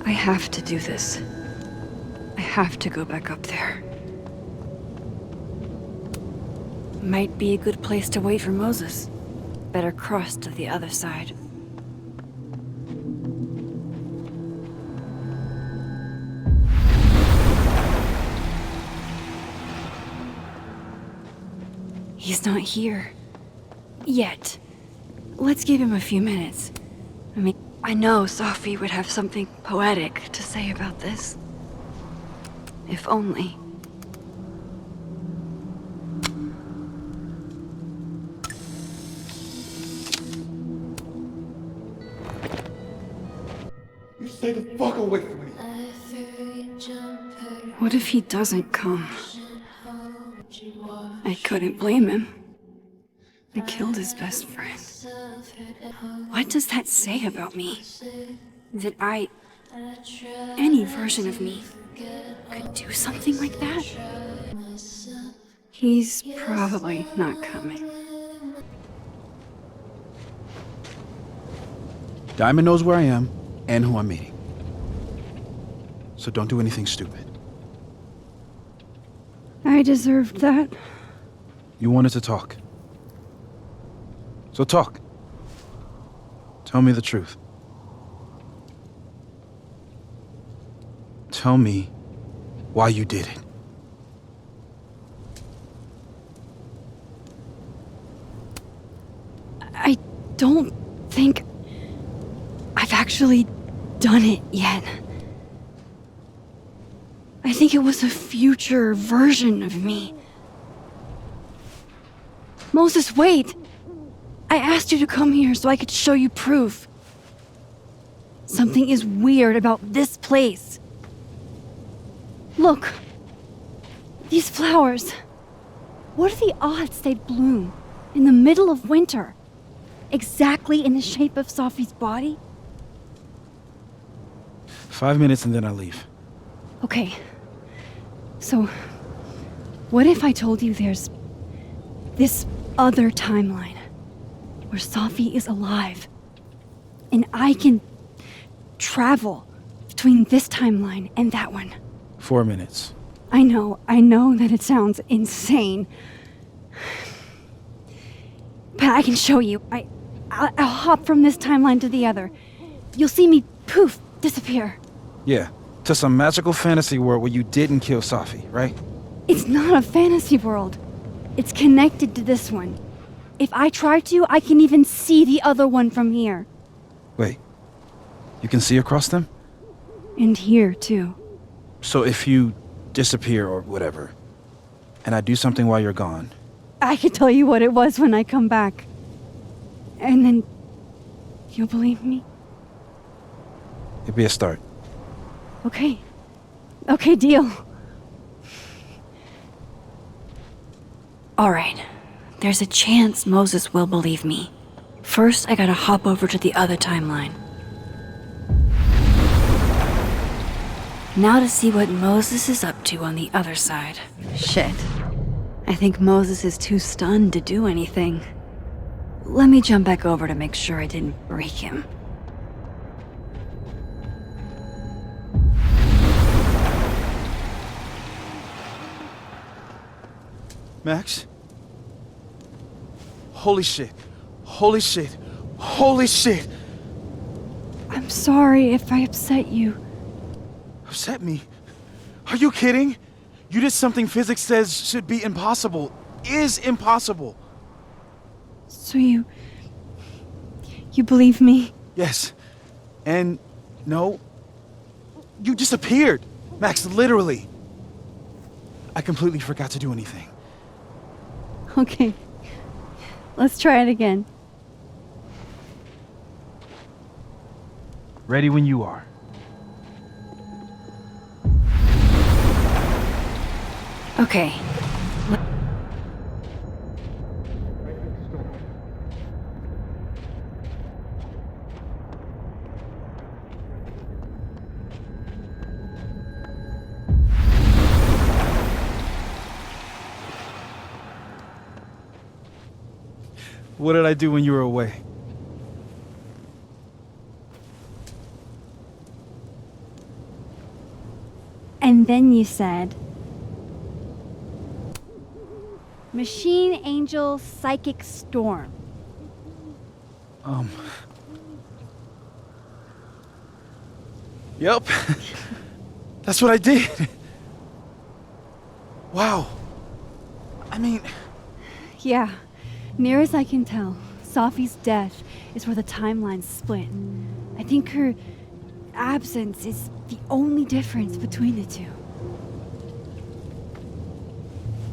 I have to do this. I have to go back up there. Might be a good place to wait for Moses. Better cross to the other side. He's not here. Yet. Let's give him a few minutes. I mean, I know Sophie would have something poetic to say about this. If only. You stay the fuck away from me. What if he doesn't come? I couldn't blame him. I killed his best friend. What does that say about me? That any version of me, could do something like that? He's probably not coming. Diamond knows where I am and who I'm meeting. So don't do anything stupid. I deserved that. You wanted to talk. So talk. Tell me the truth. Tell me why you did it. I don't think I've actually done it yet. I think it was a future version of me. Moses, wait! I asked you to come here so I could show you proof. Something is weird about this place. Look. These flowers. What are the odds they'd bloom in the middle of winter? Exactly in the shape of Sophie's body? 5 minutes and then I leave. Okay. So, what if I told you there's this other timeline where Sophie is alive and I can travel between this timeline and that one? 4 minutes. I know that it sounds insane. But I can show you. I'll hop from this timeline to the other. You'll see me, poof, disappear. Yeah, to some magical fantasy world where you didn't kill Sophie, right? It's not a fantasy world. It's connected to this one. If I try to, I can even see the other one from here. Wait, you can see across them? And here, too. So if you disappear or whatever, and I do something while you're gone... I can tell you what it was when I come back. And then... you'll believe me? It'd be a start. Okay. Okay, deal. Alright. There's a chance Moses will believe me. First, I gotta hop over to the other timeline. Now to see what Moses is up to on the other side. Shit. I think Moses is too stunned to do anything. Let me jump back over to make sure I didn't break him. Max? Holy shit. Holy shit. Holy shit! I'm sorry if I upset you. Upset me? Are you kidding? You did something physics says should be impossible. Is impossible. So you believe me? Yes. And no. You disappeared. Max, literally. I completely forgot to do anything. Okay. Let's try it again. Ready when you are. Okay. What did I do when you were away? And then you said... Machine Angel Psychic Storm. Yep. That's what I did. Wow. I mean... Yeah, near as I can tell, Safi's death is where the timelines split. I think her absence is the only difference between the two.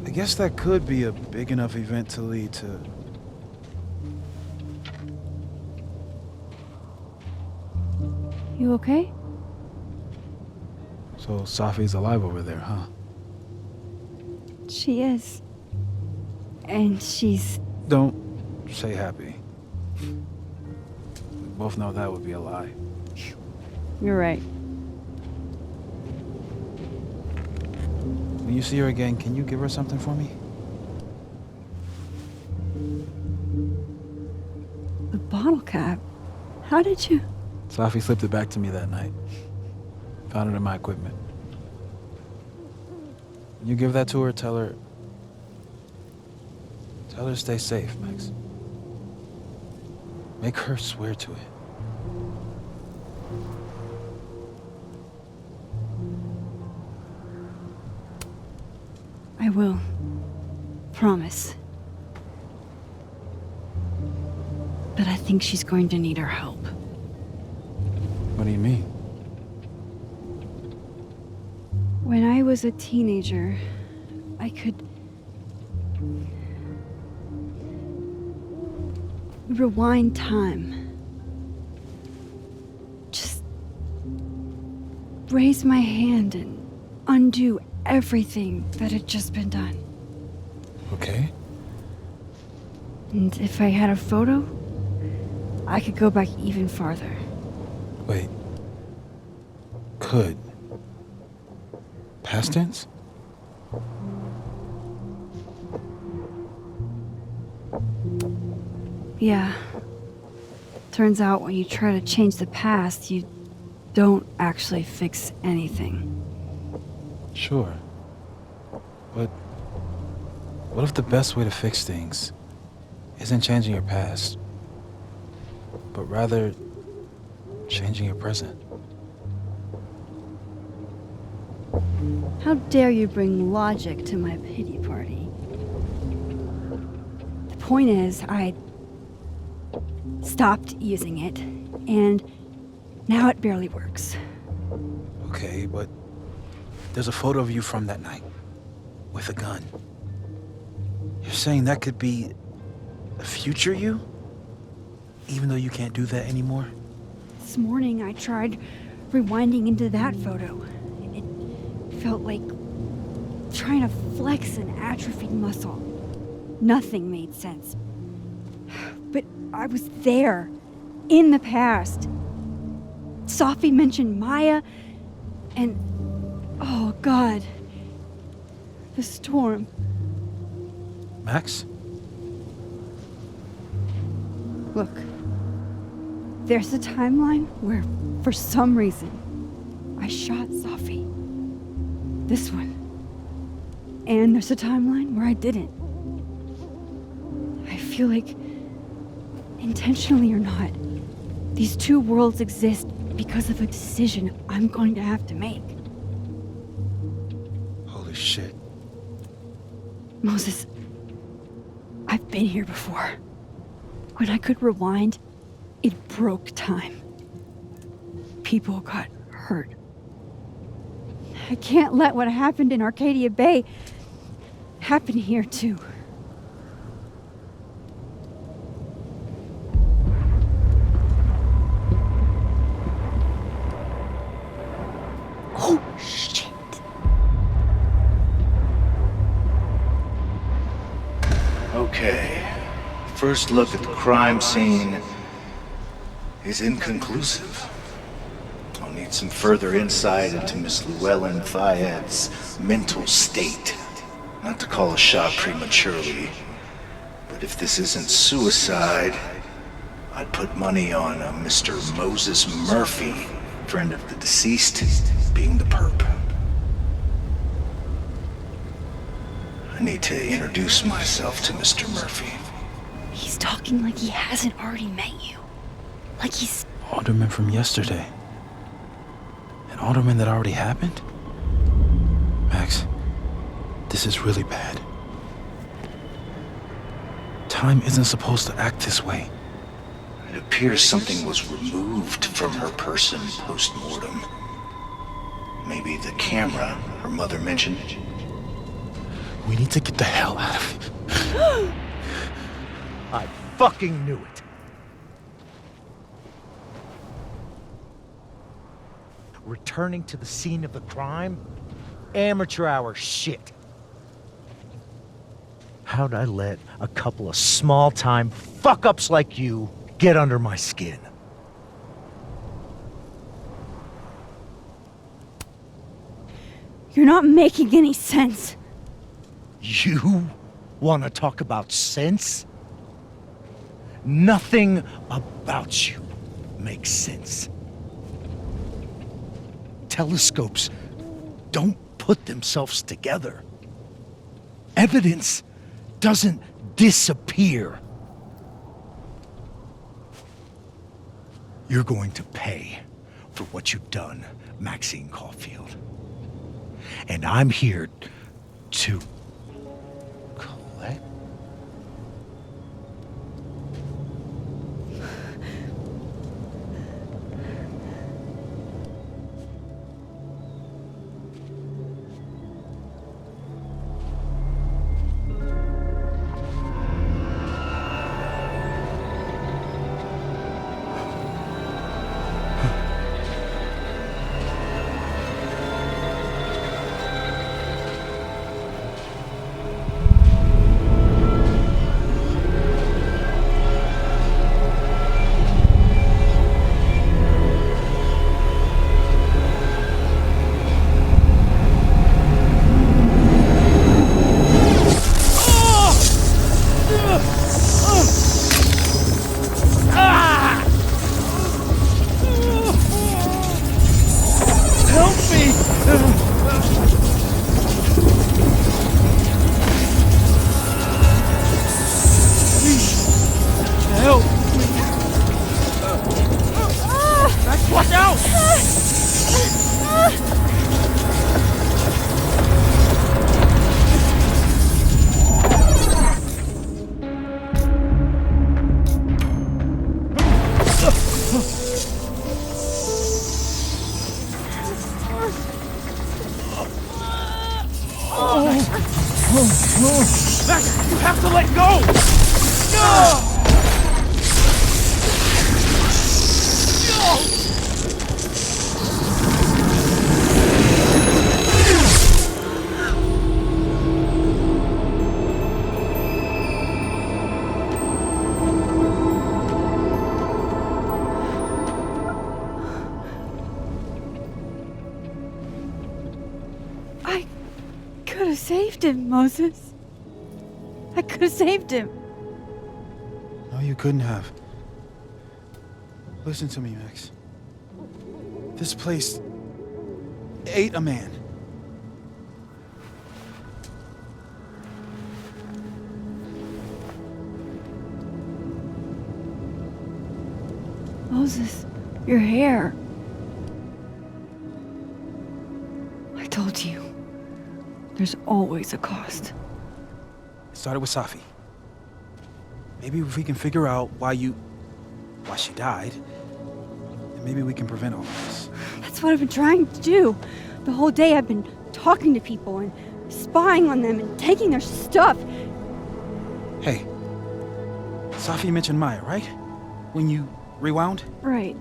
I guess that could be a big enough event to lead to... You okay? So Safi's alive over there, huh? She is. And she's... Don't say happy. We both know that would be a lie. You're right. When you see her again, can you give her something for me? The bottle cap? How did you... Safi slipped it back to me that night. Found it in my equipment. When you give that to her, tell her to stay safe, Max. Make her swear to it. I will. Promise. But I think she's going to need our help. What do you mean? When I was a teenager, I could rewind time. Just raise my hand and undo everything that had just been done. Okay. And if I had a photo, I could go back even farther. Wait. Could. Past tense? Yeah. Turns out when you try to change the past, you don't actually fix anything. Sure. But what if the best way to fix things isn't changing your past, but rather changing your present? How dare you bring logic to my pity party? The point is, I stopped using it, and now it barely works. Okay, but there's a photo of you from that night, with a gun. You're saying that could be a future you? Even though you can't do that anymore? This morning I tried rewinding into that photo. It felt like trying to flex an atrophied muscle. Nothing made sense. But I was there, in the past. Safi mentioned Maya, and oh God, the storm. Max? Look, there's a timeline where, for some reason, I shot Safi. This one. And there's a timeline where I didn't. I feel like, intentionally or not, these two worlds exist because of a decision I'm going to have to make. Holy shit. Moses, I've been here before. When I could rewind, it broke time. People got hurt. I can't let what happened in Arcadia Bay happen here too. Oh, shit. Okay. First look at the crime scene is inconclusive. I'll need some further insight into Miss Llewellyn Fayette's mental state. Not to call a shot prematurely, but if this isn't suicide, I'd put money on a Mr. Moses Murphy, friend of the deceased, being the perp. I I need to introduce myself to Mr. Murphy. He's talking like he hasn't already met you. Like he's... Alderman from yesterday. An alderman that already happened? Max, this is really bad. Time isn't supposed to act this way. It appears something was removed from her person post-mortem. Maybe the camera her mother mentioned. We need to get the hell out of here. I fucking knew it. Returning to the scene of the crime? Amateur hour shit. How'd I let a couple of small-time fuck-ups like you get under my skin? You're not making any sense. You want to talk about sense? Nothing about you makes sense. Telescopes don't put themselves together. Evidence doesn't disappear. You're going to pay for what you've done, Maxine Caulfield. And I'm here to collect. Max, you have to let go! No! I could have saved him, Moses. I could have saved him. No, you couldn't have. Listen to me, Max. This place ate a man. Moses, your hair. I told you. There's always a cost. It started with Safi. Maybe if we can figure out why she died, then maybe we can prevent all of this. That's what I've been trying to do. The whole day I've been talking to people and spying on them and taking their stuff. Hey, Safi mentioned Maya, right? When you rewound? Right.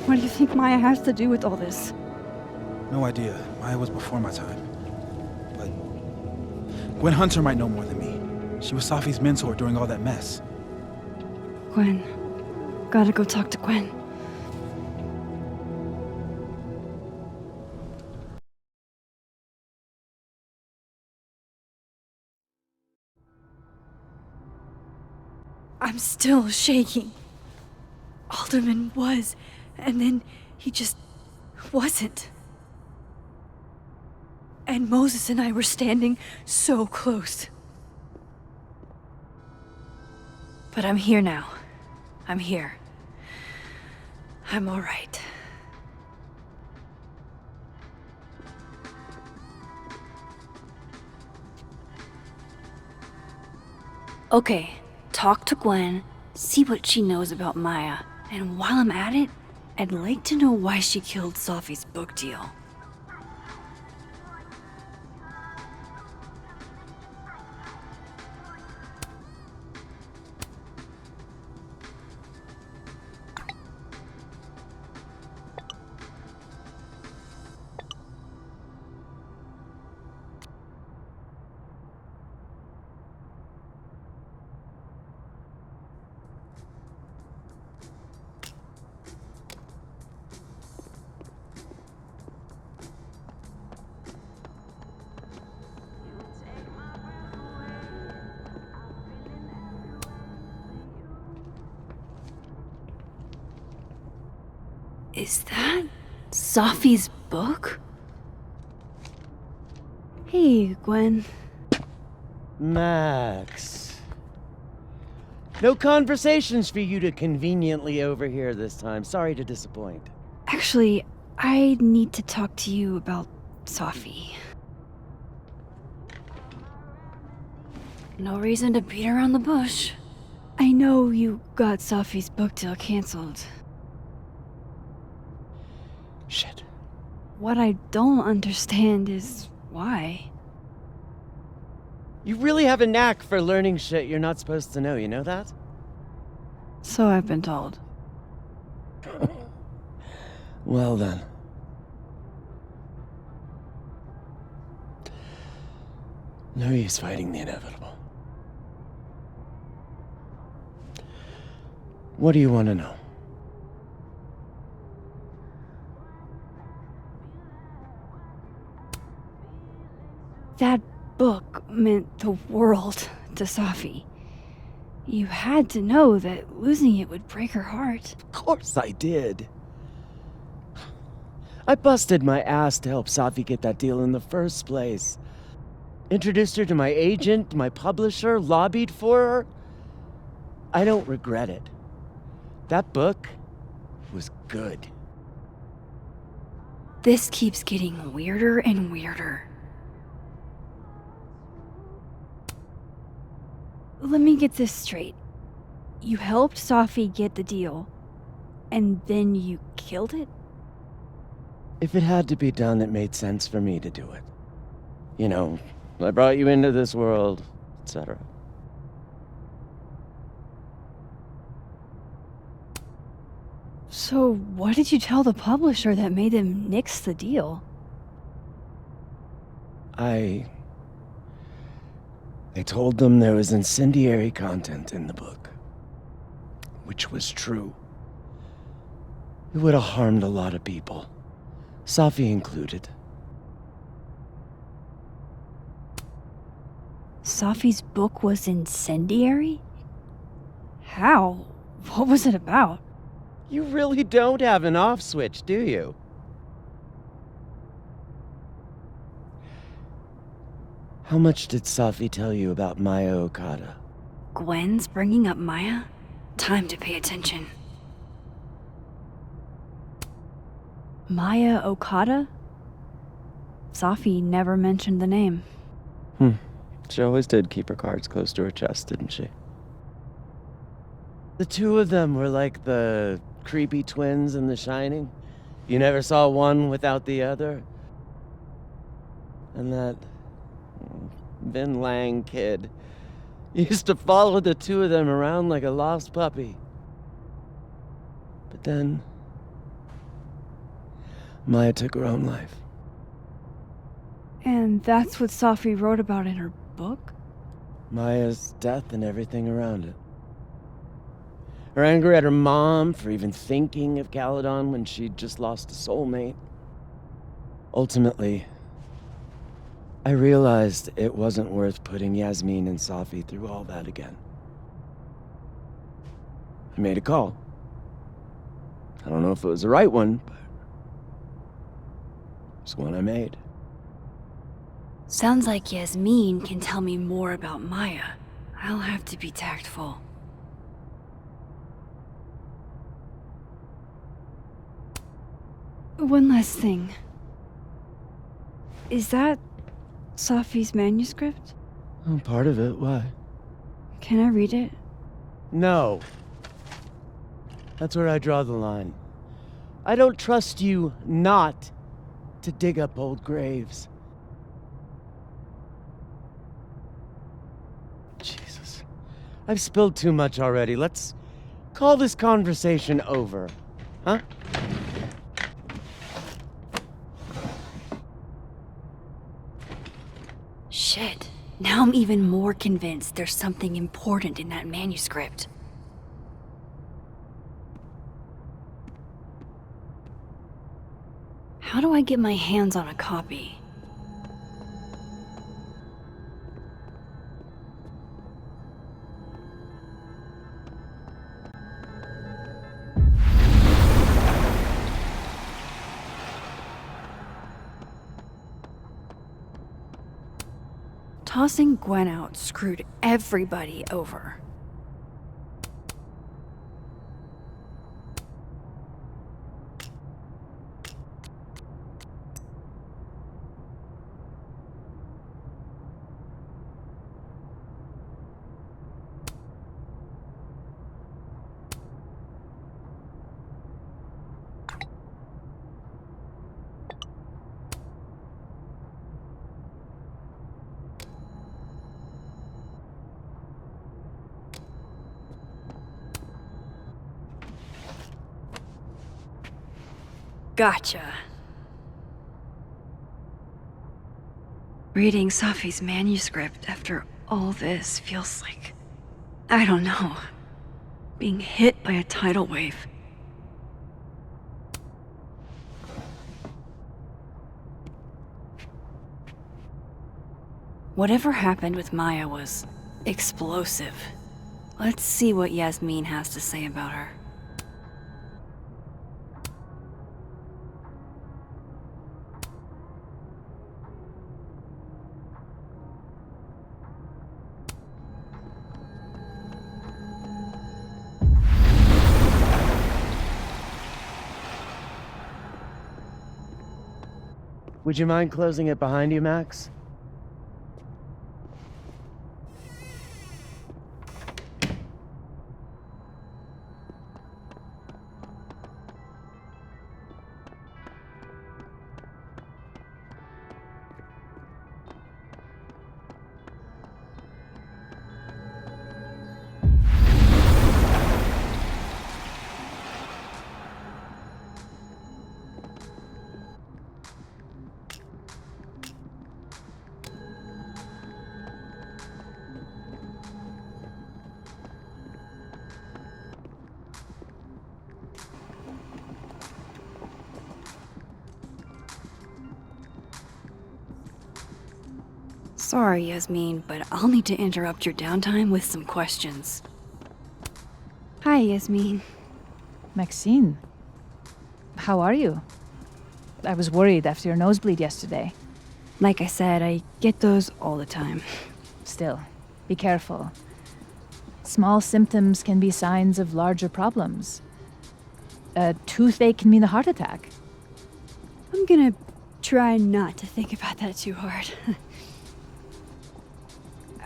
What do you think Maya has to do with all this? No idea. Maya was before my time. But Gwen Hunter might know more than me. She was Safi's mentor during all that mess. Gwen. Gotta go talk to Gwen. I'm still shaking. Alderman was, and then he just wasn't. And Moses and I were standing so close. But I'm here now. I'm here. I'm all right. Okay, talk to Gwen, see what she knows about Maya, and while I'm at it, I'd like to know why she killed Sophie's book deal. Is that Sophie's book? Hey, Gwen. Max. No conversations for you to conveniently overhear this time. Sorry to disappoint. Actually, I need to talk to you about Sophie. No reason to beat around the bush. I know you got Sophie's book deal canceled. Shit. What I don't understand is why. You really have a knack for learning shit you're not supposed to know, you know that? So I've been told. Well then. No use fighting the inevitable. What do you want to know? That book meant the world to Sophie. You had to know that losing it would break her heart. Of course I did. I busted my ass to help Sophie get that deal in the first place. Introduced her to my agent, my publisher, lobbied for her. I don't regret it. That book was good. This keeps getting weirder and weirder. Let me get this straight. You helped Sophie get the deal, and then you killed it? If it had to be done, it made sense for me to do it. You know, I brought you into this world, etc. So what did you tell the publisher that made them nix the deal? I told them there was incendiary content in the book, which was true. It would have harmed a lot of people, Sophie included. Sophie's book was incendiary? How? What was it about? You really don't have an off switch, do you? How much did Sophie tell you about Maya Okada? Gwen's bringing up Maya? Time to pay attention. Maya Okada? Sophie never mentioned the name. She always did keep her cards close to her chest, didn't she? The two of them were like the creepy twins in The Shining. You never saw one without the other. And that Vin Lang kid used to follow the two of them around like a lost puppy. But then Maya took her own life. And that's what Sophie wrote about in her book? Maya's death and everything around it. Her anger at her mom for even thinking of Caledon when she'd just lost a soulmate. Ultimately, I realized it wasn't worth putting Yasmin and Sophie through all that again. I made a call. I don't know if it was the right one, but it's one I made. Sounds like Yasmin can tell me more about Maya. I'll have to be tactful. One last thing. Is that Safi's manuscript? Oh, part of it. Why? Can I read it? No. That's where I draw the line. I don't trust you not to dig up old graves. Jesus. I've spilled too much already. Let's call this conversation over. Huh? Shit. Now I'm even more convinced there's something important in that manuscript. How do I get my hands on a copy? Tossing Gwen out screwed everybody over. Gotcha. Reading Safi's manuscript after all this feels like, I don't know, being hit by a tidal wave. Whatever happened with Maya was explosive. Let's see what Yasmin has to say about her. Would you mind closing it behind you, Max? Sorry, Yasmin, but I'll need to interrupt your downtime with some questions. Hi, Yasmin. Maxine, how are you? I was worried after your nosebleed yesterday. Like I said, I get those all the time. Still, be careful. Small symptoms can be signs of larger problems. A toothache can mean a heart attack. I'm gonna try not to think about that too hard.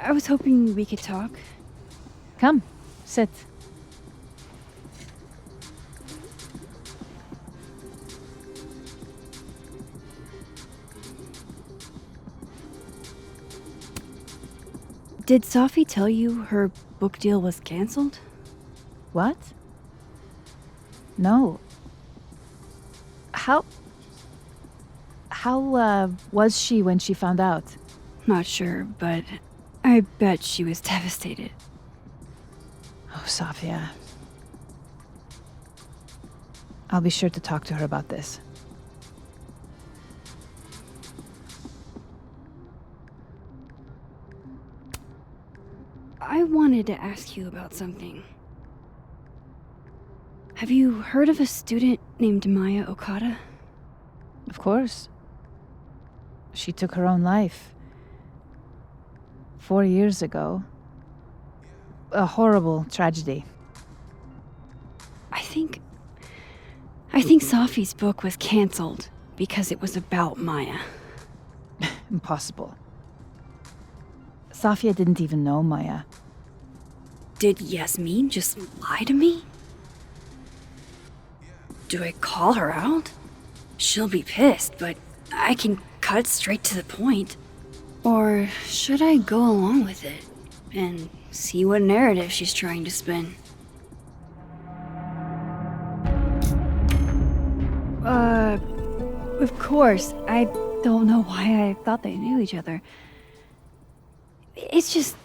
I was hoping we could talk. Come, sit. Did Safi tell you her book deal was canceled? What? No. How was she when she found out? Not sure, but I bet she was devastated. Oh, Safia. I'll be sure to talk to her about this. I wanted to ask you about something. Have you heard of a student named Maya Okada? Of course. She took her own life. 4 years ago. A horrible tragedy. I think Safi's book was cancelled because it was about Maya. Impossible. Safia didn't even know Maya. Did Yasmin just lie to me? Do I call her out? She'll be pissed, but I can cut straight to the point. Or should I go along with it and see what narrative she's trying to spin? Of course. I don't know why I thought they knew each other. It's just...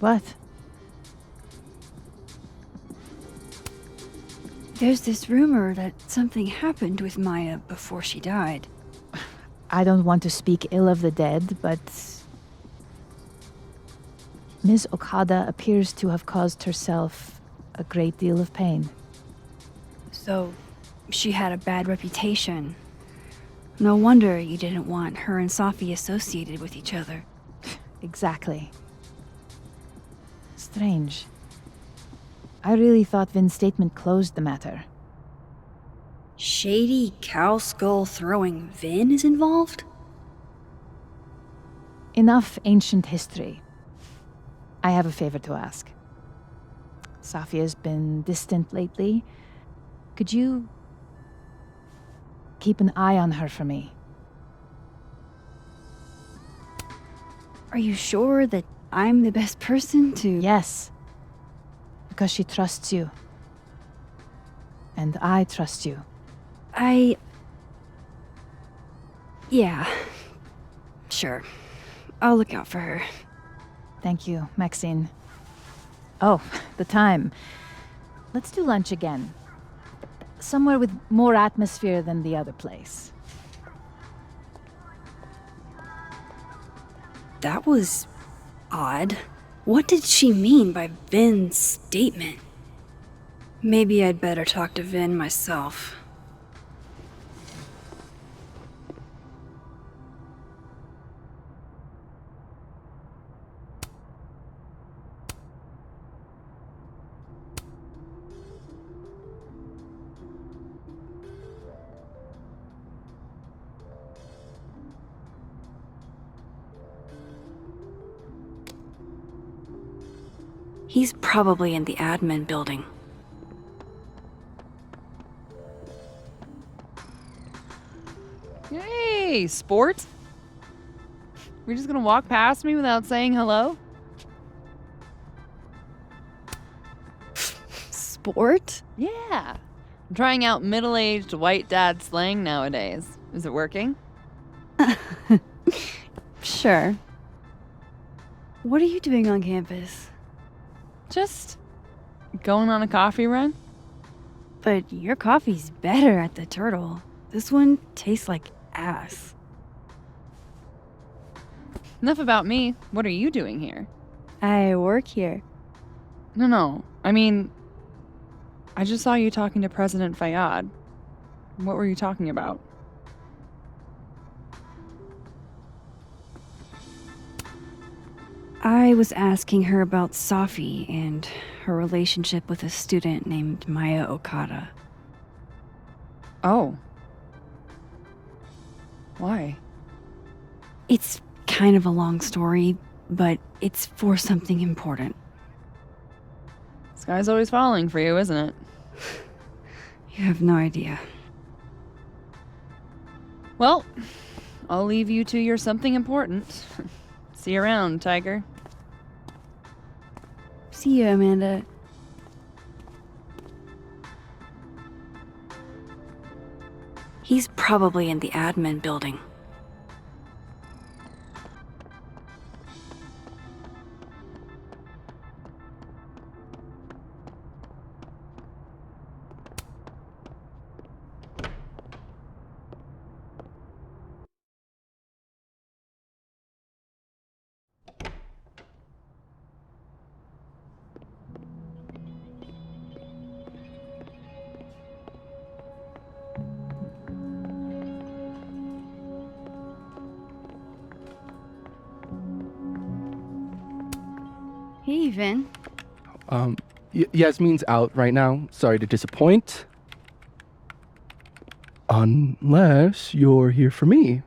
What? There's this rumor that something happened with Maya before she died. I don't want to speak ill of the dead, but Ms. Okada appears to have caused herself a great deal of pain. So, she had a bad reputation. No wonder you didn't want her and Safi associated with each other. Exactly. Strange. I really thought Vin's statement closed the matter. Shady cow skull throwing Vin is involved? Enough ancient history. I have a favor to ask. Safia's been distant lately. Could you keep an eye on her for me? Are you sure that I'm the best person to... Yes. Because she trusts you. And I trust you. Yeah. Sure. I'll look out for her. Thank you, Maxine. Oh, the time. Let's do lunch again. Somewhere with more atmosphere than the other place. That was... odd. What did she mean by Vin's statement? Maybe I'd better talk to Vin myself. He's probably in the admin building. Hey, sport? We're just gonna walk past me without saying hello? Sport? Yeah. I'm trying out middle-aged white dad slang nowadays. Is it working? Sure. What are you doing on campus? Just going on a coffee run. But your coffee's better at the Turtle. This one tastes like ass. Enough about me. What are you doing here? I work here. No. I mean, I just saw you talking to President Fayyad. What were you talking about? I was asking her about Safi and her relationship with a student named Maya Okada. Oh. Why? It's kind of a long story, but it's for something important. Sky's always falling for you, isn't it? You have no idea. Well, I'll leave you to your something important. See you around, Tiger. See you, Amanda. He's probably in the admin building. Hey, Vin. Yasmin's out right now. Sorry to disappoint. Unless you're here for me.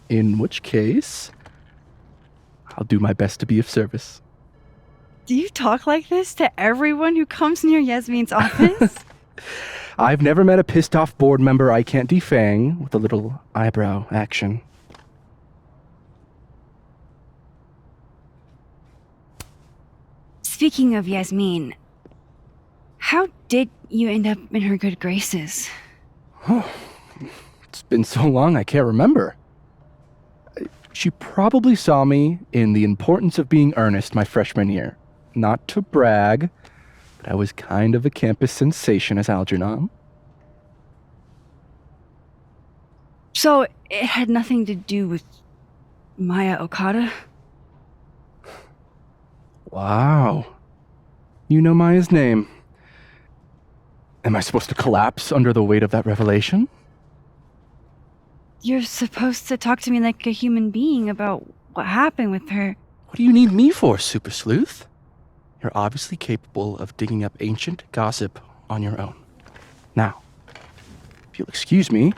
In which case, I'll do my best to be of service. Do you talk like this to everyone who comes near Yasmin's office? I've never met a pissed off board member I can't defang with a little eyebrow action. Speaking of Yasmin, how did you end up in her good graces? It's been so long I can't remember. She probably saw me in The Importance of Being Earnest my freshman year. Not to brag, but I was kind of a campus sensation as Algernon. So it had nothing to do with Maya Okada? Wow. You know Maya's name. Am I supposed to collapse under the weight of that revelation? You're supposed to talk to me like a human being about what happened with her. What do you need me for, Super Sleuth? You're obviously capable of digging up ancient gossip on your own. Now, if you'll excuse me,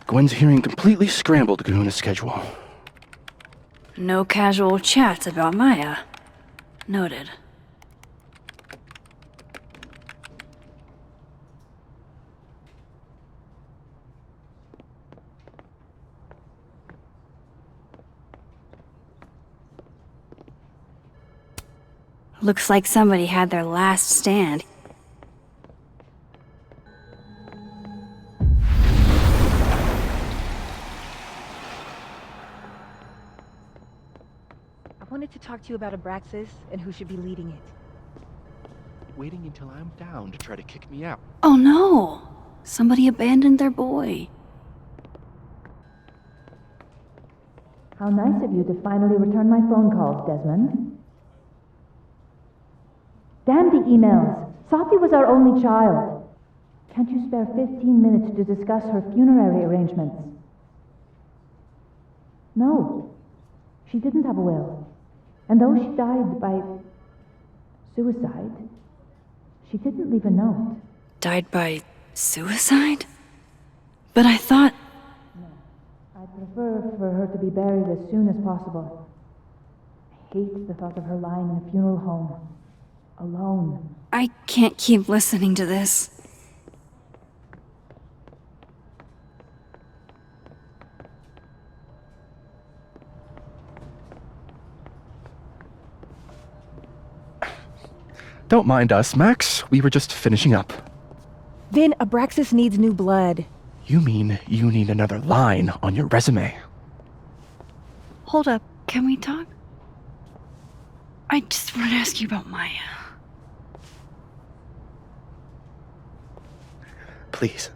Gwen's hearing completely scrambled Kahuna schedule. No casual chats about Maya. Noted. Looks like somebody had their last stand. I wanted to talk to you about Abraxas and who should be leading it. Waiting until I'm down to try to kick me out. Oh no! Somebody abandoned their boy. How nice of you to finally return my phone calls, Desmond. Damn the emails. Safi was our only child. Can't you spare 15 minutes to discuss her funerary arrangements? No. She didn't have a will. And though she died by suicide, she didn't leave a note. Died by suicide? But I thought... I'd prefer for her to be buried as soon as possible. I hate the thought of her lying in a funeral home. Alone. I can't keep listening to this. Don't mind us, Max. We were just finishing up. Vin, Abraxas needs new blood. You mean you need another line on your resume? Hold up. Can we talk? I just want to ask you about Maya. Please.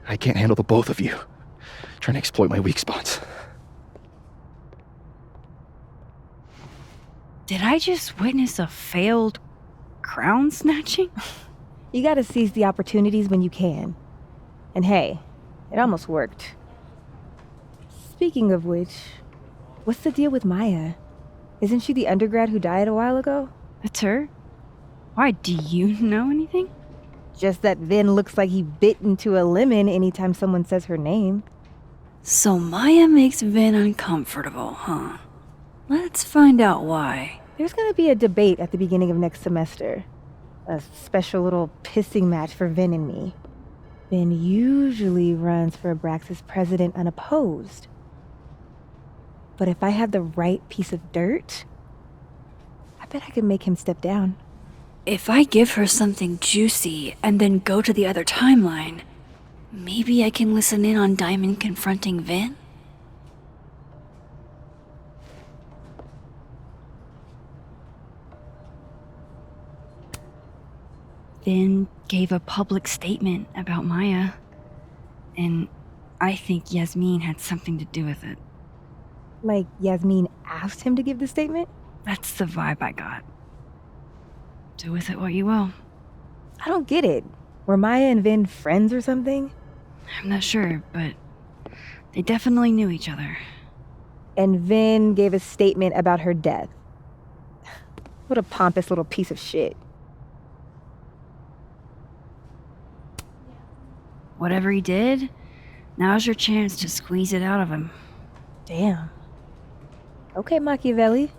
I can't handle the both of you trying to exploit my weak spots. Did I just witness a failed crown snatching? You gotta seize the opportunities when you can. And hey, it almost worked. Speaking of which, what's the deal with Maya? Isn't she the undergrad who died a while ago? That's her? Why, do you know anything? Just that Vin looks like he bit into a lemon anytime someone says her name. So Maya makes Vin uncomfortable, huh? Let's find out why. There's gonna be a debate at the beginning of next semester. A special little pissing match for Vin and me. Vin usually runs for Abraxas president unopposed. But if I have the right piece of dirt, I bet I could make him step down. If I give her something juicy and then go to the other timeline, maybe I can listen in on Diamond confronting Vin? Vin gave a public statement about Maya, and I think Yasmin had something to do with it. Like Yasmin asked him to give the statement? That's the vibe I got. Do with it what you will. I don't get it. Were Maya and Vin friends or something? I'm not sure, but they definitely knew each other. And Vin gave a statement about her death. What a pompous little piece of shit. Whatever he did, now's your chance to squeeze it out of him. Damn. Okay, Machiavelli.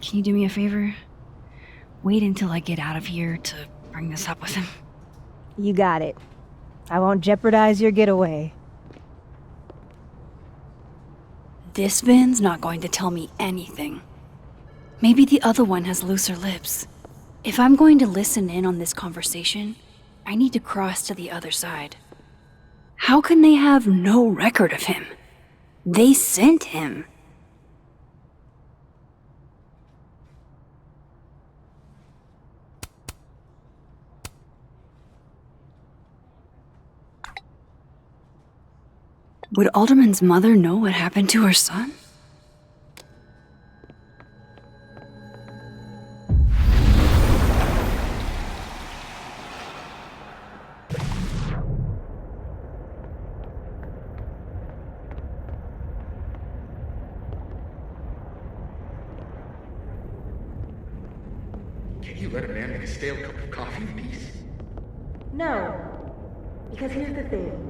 Can you do me a favor? Wait until I get out of here to bring this up with him. You got it. I won't jeopardize your getaway. This Vin's not going to tell me anything. Maybe the other one has looser lips. If I'm going to listen in on this conversation, I need to cross to the other side. How can they have no record of him? They sent him. Would Alderman's mother know what happened to her son? Can't you let a man make a stale cup of coffee in peace? No. Because here's the thing.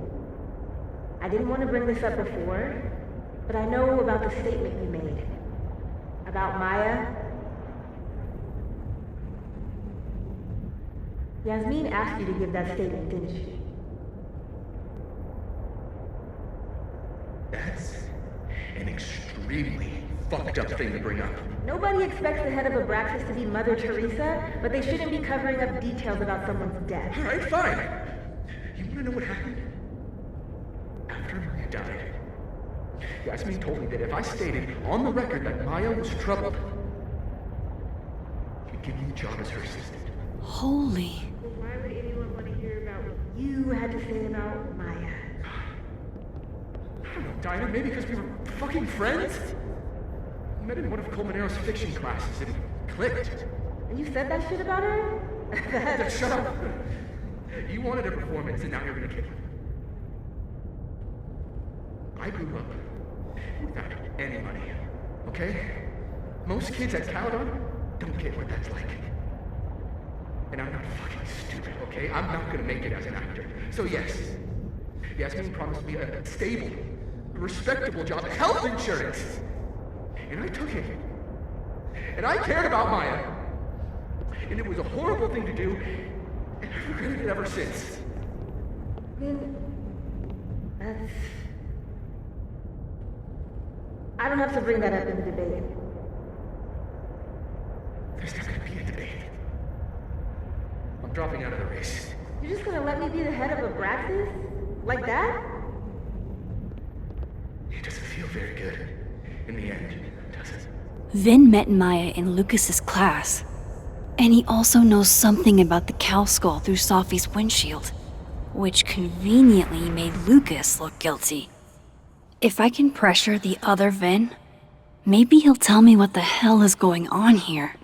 I didn't want to bring this up before, but I know about the statement you made. About Maya. Yasmin asked you to give that statement, didn't she? That's an extremely fucked up thing to bring up. Nobody expects the head of Abraxas to be Mother Teresa, but they shouldn't be covering up details about someone's death. Alright, fine. You wanna know what happened? After Maya died, Yasmin told me that if I stated on the record that Maya was troubled, she'd give me a job as her assistant. Holy. Why would anyone want to hear about what you had to say about Maya? I don't know, Dinah, maybe because we were fucking friends? We met in one of Colmenaro's fiction classes and it clicked. And you said that shit about her? Shut up! You wanted a performance and now you're gonna kick it. I grew up without any money, okay? Most kids at Caledon don't get what that's like. And I'm not fucking stupid, okay? I'm not gonna make it as an actor. So yes, Yasmin promised me a stable, respectable job, health insurance. And I took it. And I cared about Maya. And it was a horrible thing to do, and I've regretted it ever since. Then, that's... I don't have to bring that up in the debate. There's not gonna be a debate. I'm dropping out of the race. You're just gonna let me be the head of Abraxas? Like that? It doesn't feel very good in the end, does it? Vin met Maya in Lucas's class, and he also knows something about the cow skull through Sophie's windshield, which conveniently made Lucas look guilty. If I can pressure the other Vin, maybe he'll tell me what the hell is going on here.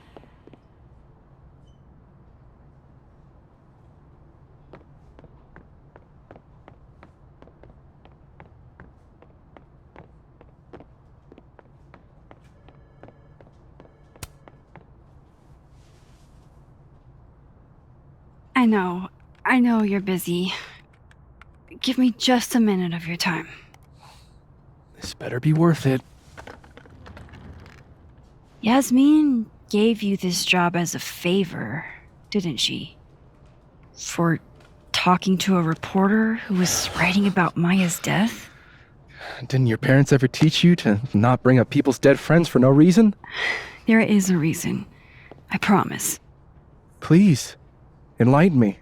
I know you're busy. Give me just a minute of your time. This better be worth it. Yasmin gave you this job as a favor, didn't she? For talking to a reporter who was writing about Maya's death? Didn't your parents ever teach you to not bring up people's dead friends for no reason? There is a reason. I promise. Please, enlighten me.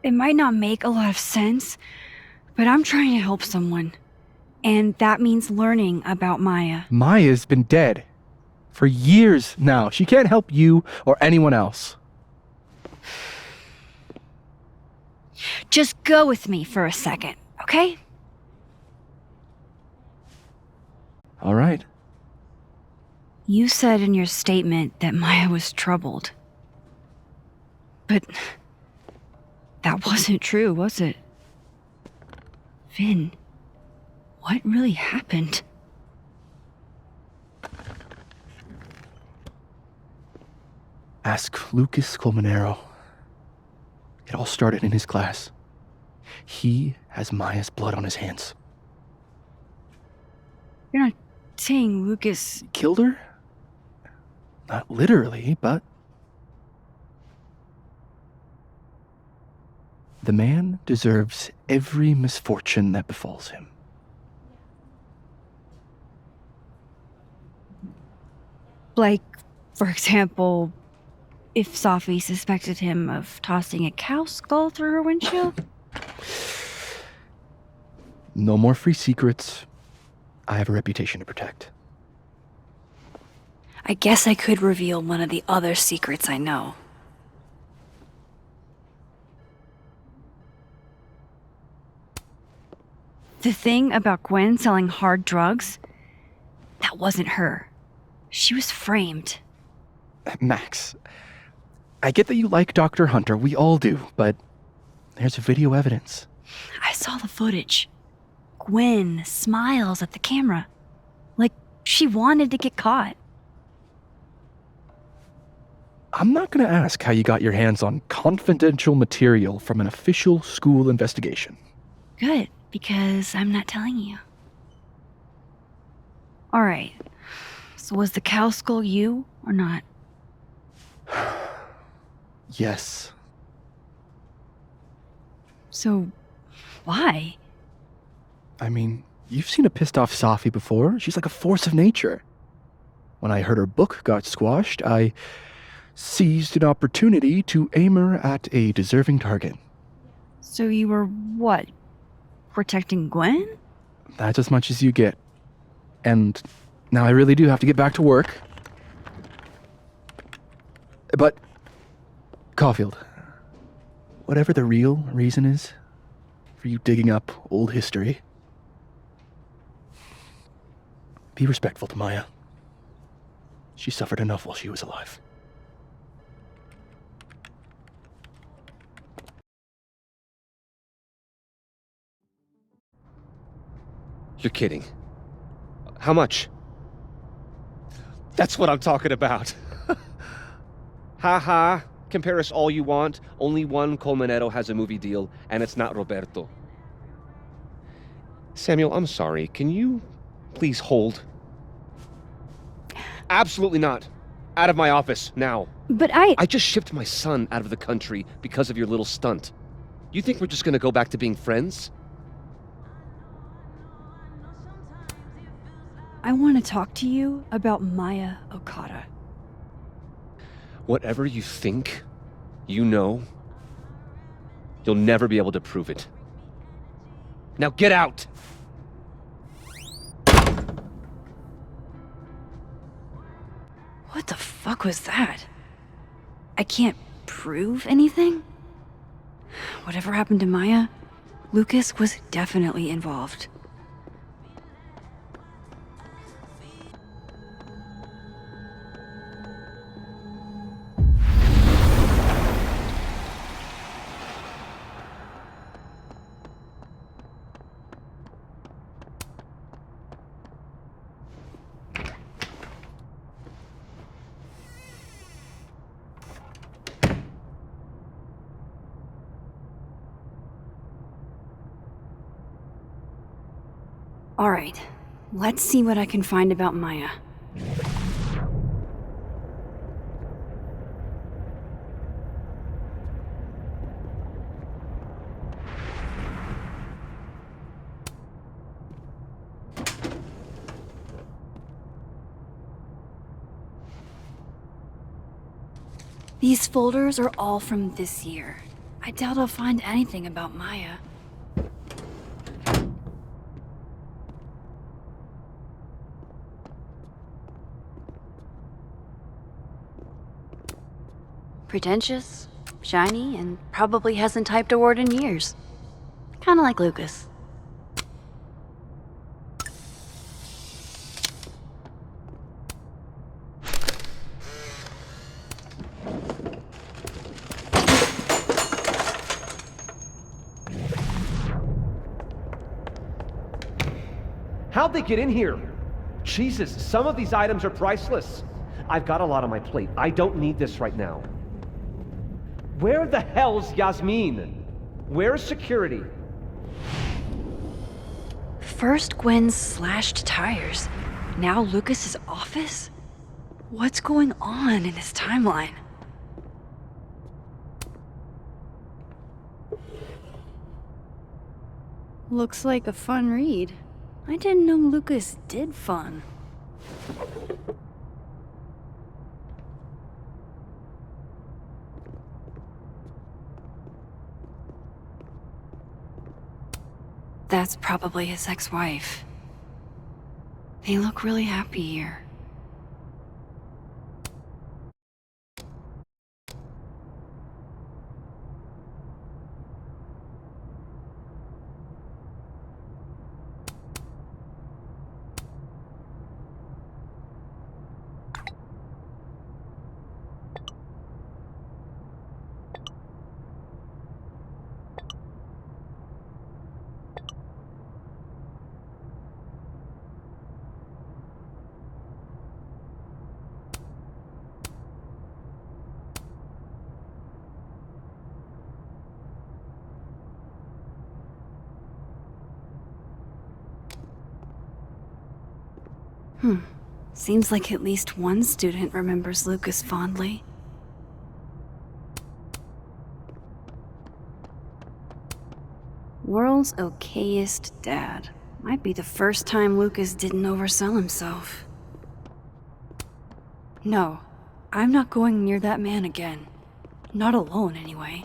It might not make a lot of sense, but I'm trying to help someone. And that means learning about Maya. Maya's been dead for years now. She can't help you or anyone else. Just go with me for a second, okay? All right. You said in your statement that Maya was troubled. But that wasn't true, was it? Vin, What really happened? Ask Lucas Colmenero. It all started in his class. He has Maya's blood on his hands. You're not saying Lucas Killed her? Not literally, but... The man deserves every misfortune that befalls him. Like, for example, if Safi suspected him of tossing a cow skull through her windshield? No more free secrets. I have a reputation to protect. I guess I could reveal one of the other secrets I know. The thing about Gwen selling hard drugs, that wasn't her. She was framed. Max, I get that you like Dr. Hunter, we all do, but there's video evidence. I saw the footage. Gwen smiles at the camera, like she wanted to get caught. I'm not gonna ask how you got your hands on confidential material from an official school investigation. Good, because I'm not telling you. Alright, so was the cow skull you or not? Yes. So, why? I mean, you've seen a pissed off Safi before. She's like a force of nature. When I heard her book got squashed, I seized an opportunity to aim her at a deserving target. So you were what? Protecting Gwen? That's as much as you get. And now I really do have to get back to work. But, Caulfield, whatever the real reason is for you digging up old history, be respectful to Maya. She suffered enough while she was alive. You're kidding. How much? That's what I'm talking about. Ha ha. Compare us all you want. Only one Colmenero has a movie deal, and it's not Roberto. Samuel, I'm sorry. Can you please hold? Absolutely not. Out of my office, now. But I just shipped my son out of the country because of your little stunt. You think we're just gonna go back to being friends? I want to talk to you about Maya Okada. Whatever you think, you know, you'll never be able to prove it. Now get out! What the fuck was that? I can't prove anything? Whatever happened to Maya, Lucas was definitely involved. All right, let's see what I can find about Maya. These folders are all from this year. I doubt I'll find anything about Maya. Pretentious, shiny, and probably hasn't typed a word in years. Kinda like Lucas. How'd they get in here? Jesus, some of these items are priceless. I've got a lot on my plate. I don't need this right now. Where the hell's Yasmin? Where's security? First Gwen's slashed tires, now Lucas's office? What's going on in this timeline? Looks like a fun read. I didn't know Lucas did fun. That's probably his ex-wife. They look really happy here. Seems like at least one student remembers Lucas fondly. World's okayest dad. Might be the first time Lucas didn't oversell himself. No, I'm not going near that man again. Not alone, anyway.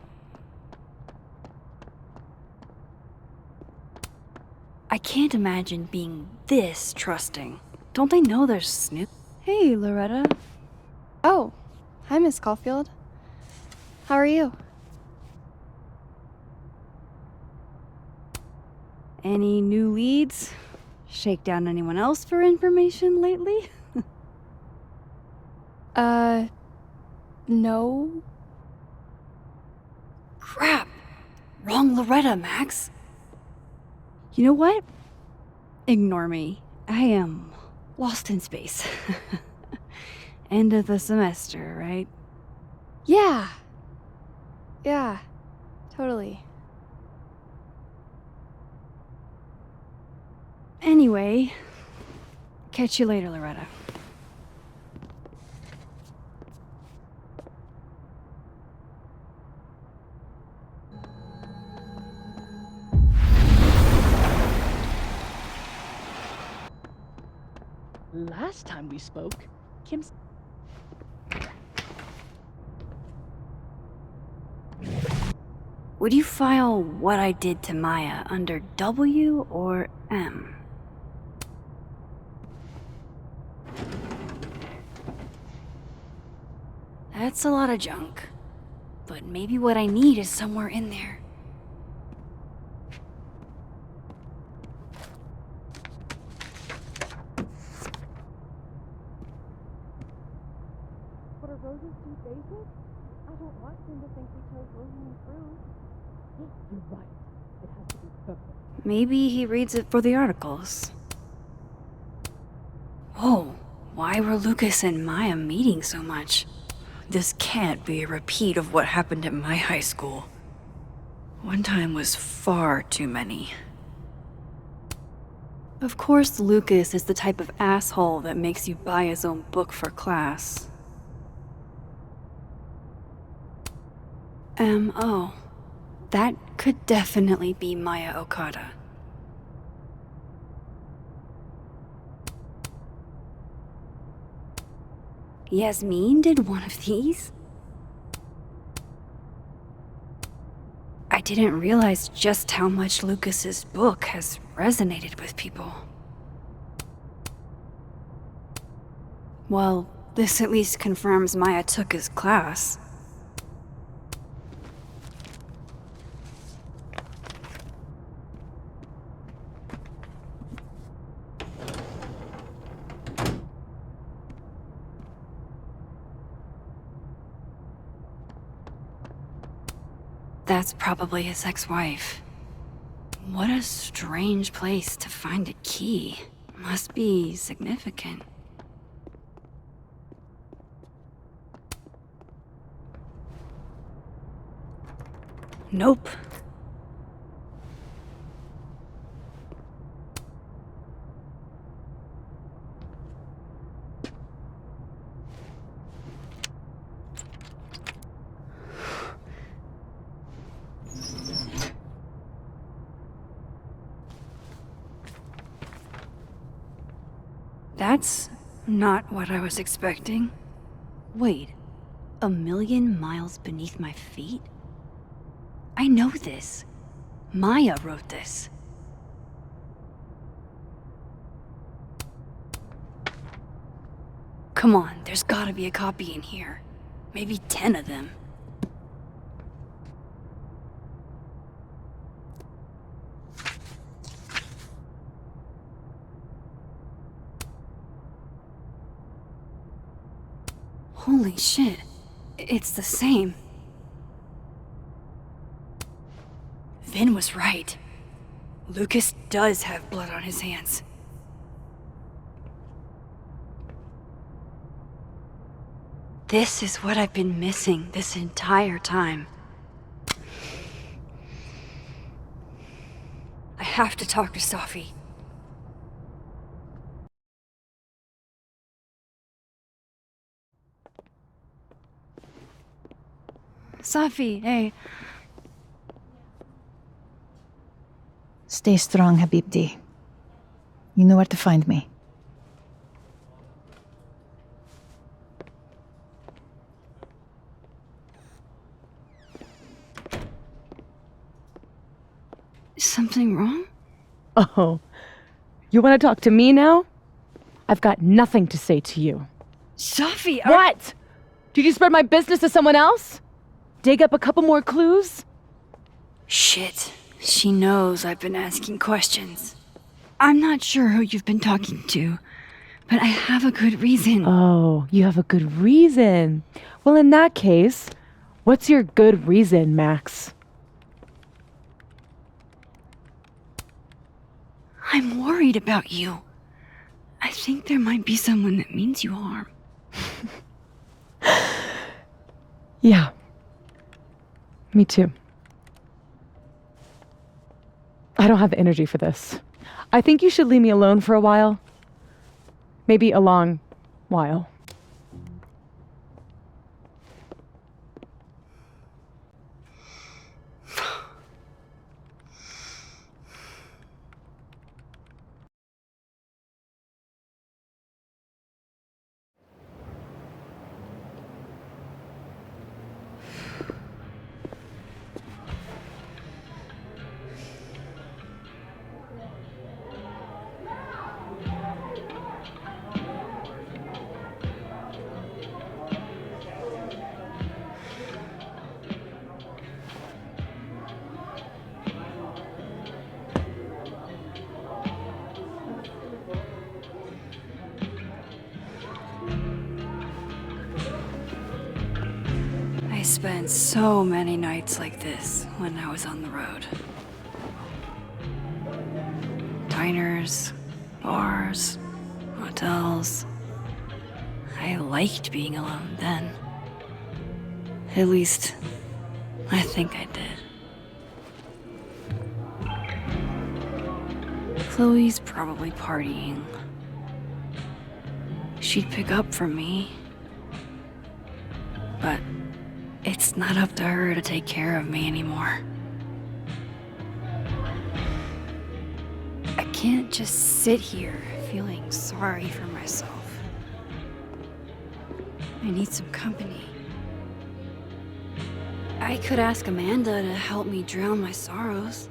I can't imagine being this trusting. Don't they know there's Snoop? Hey, Loretta. Oh, hi, Miss Caulfield. How are you? Any new leads? Shake down anyone else for information lately? No. Crap! Wrong Loretta, Max. You know what? Ignore me. I am lost in space. End of the semester, right? Yeah. Yeah, totally. Anyway, catch you later, Loretta. Last time we spoke, Kim's... Would you file what I did to Maya under W or M? That's a lot of junk. But maybe what I need is somewhere in there. But are roses too basic? I don't want him to think we chose low-hanging fruit. You're right. It has to be perfect. Maybe he reads it for the articles. Whoa, why were Lucas and Maya meeting so much? This can't be a repeat of what happened at my high school. One time was far too many. Of course, Lucas is the type of asshole that makes you buy his own book for class. M.O. That could definitely be Maya Okada. Yasmin did one of these? I didn't realize just how much Lucas's book has resonated with people. Well, this at least confirms Maya took his class. That's probably his ex-wife. What a strange place to find a key. Must be significant. Nope. That's not what I was expecting. Wait, 1,000,000 miles beneath my feet? I know this. Maya wrote this. Come on, there's gotta be a copy in here. Maybe 10 of them. Holy shit. It's the same. Vin was right. Lucas does have blood on his hands. This is what I've been missing this entire time. I have to talk to Safi. Safi, hey. Stay strong, Habibti. You know where to find me. Something wrong? Oh, you want to talk to me now? I've got nothing to say to you. Safi, What? Did you spread my business to someone else? Dig up a couple more clues? Shit. She knows I've been asking questions. I'm not sure who you've been talking to, but I have a good reason. Oh, you have a good reason. Well, in that case, what's your good reason, Max? I'm worried about you. I think there might be someone that means you harm. Yeah. Me too. I don't have the energy for this. I think you should leave me alone for a while. Maybe a long while. I spent so many nights like this when I was on the road. Diners, bars, hotels. I liked being alone then. At least, I think I did. Chloe's probably partying. She'd pick up for me. But it's not up to her to take care of me anymore. I can't just sit here feeling sorry for myself. I need some company. I could ask Amanda to help me drown my sorrows.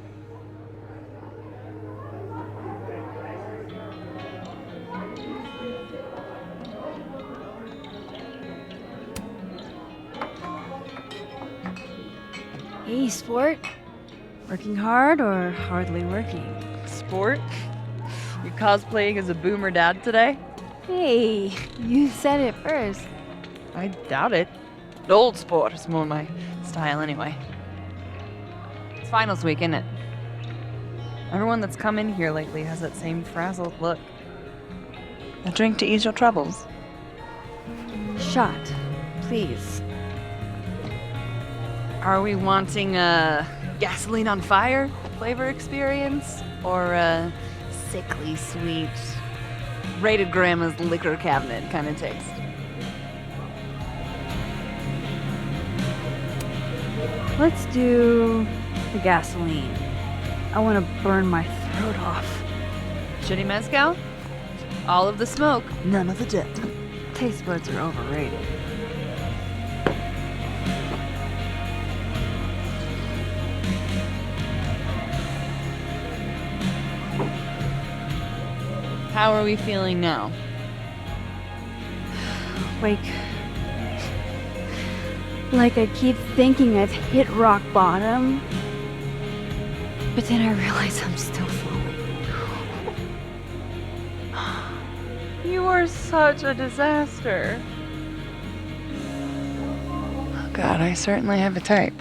Hey, sport. Working hard or hardly working? Sport? You cosplaying as a boomer dad today? Hey, you said it first. I doubt it. Old sport is more my style anyway. It's finals week, isn't it? Everyone that's come in here lately has that same frazzled look. A drink to ease your troubles. Shot, please. Are we wanting a gasoline on fire flavor experience? Or a sickly sweet, rated grandma's liquor cabinet kind of taste? Let's do the gasoline. I want to burn my throat off. Shitty mezcal? All of the smoke, none of the depth. Taste buds are overrated. How are we feeling now? Like I keep thinking I've hit rock bottom, but then I realize I'm still falling. You are such a disaster. Oh God, I certainly have a type.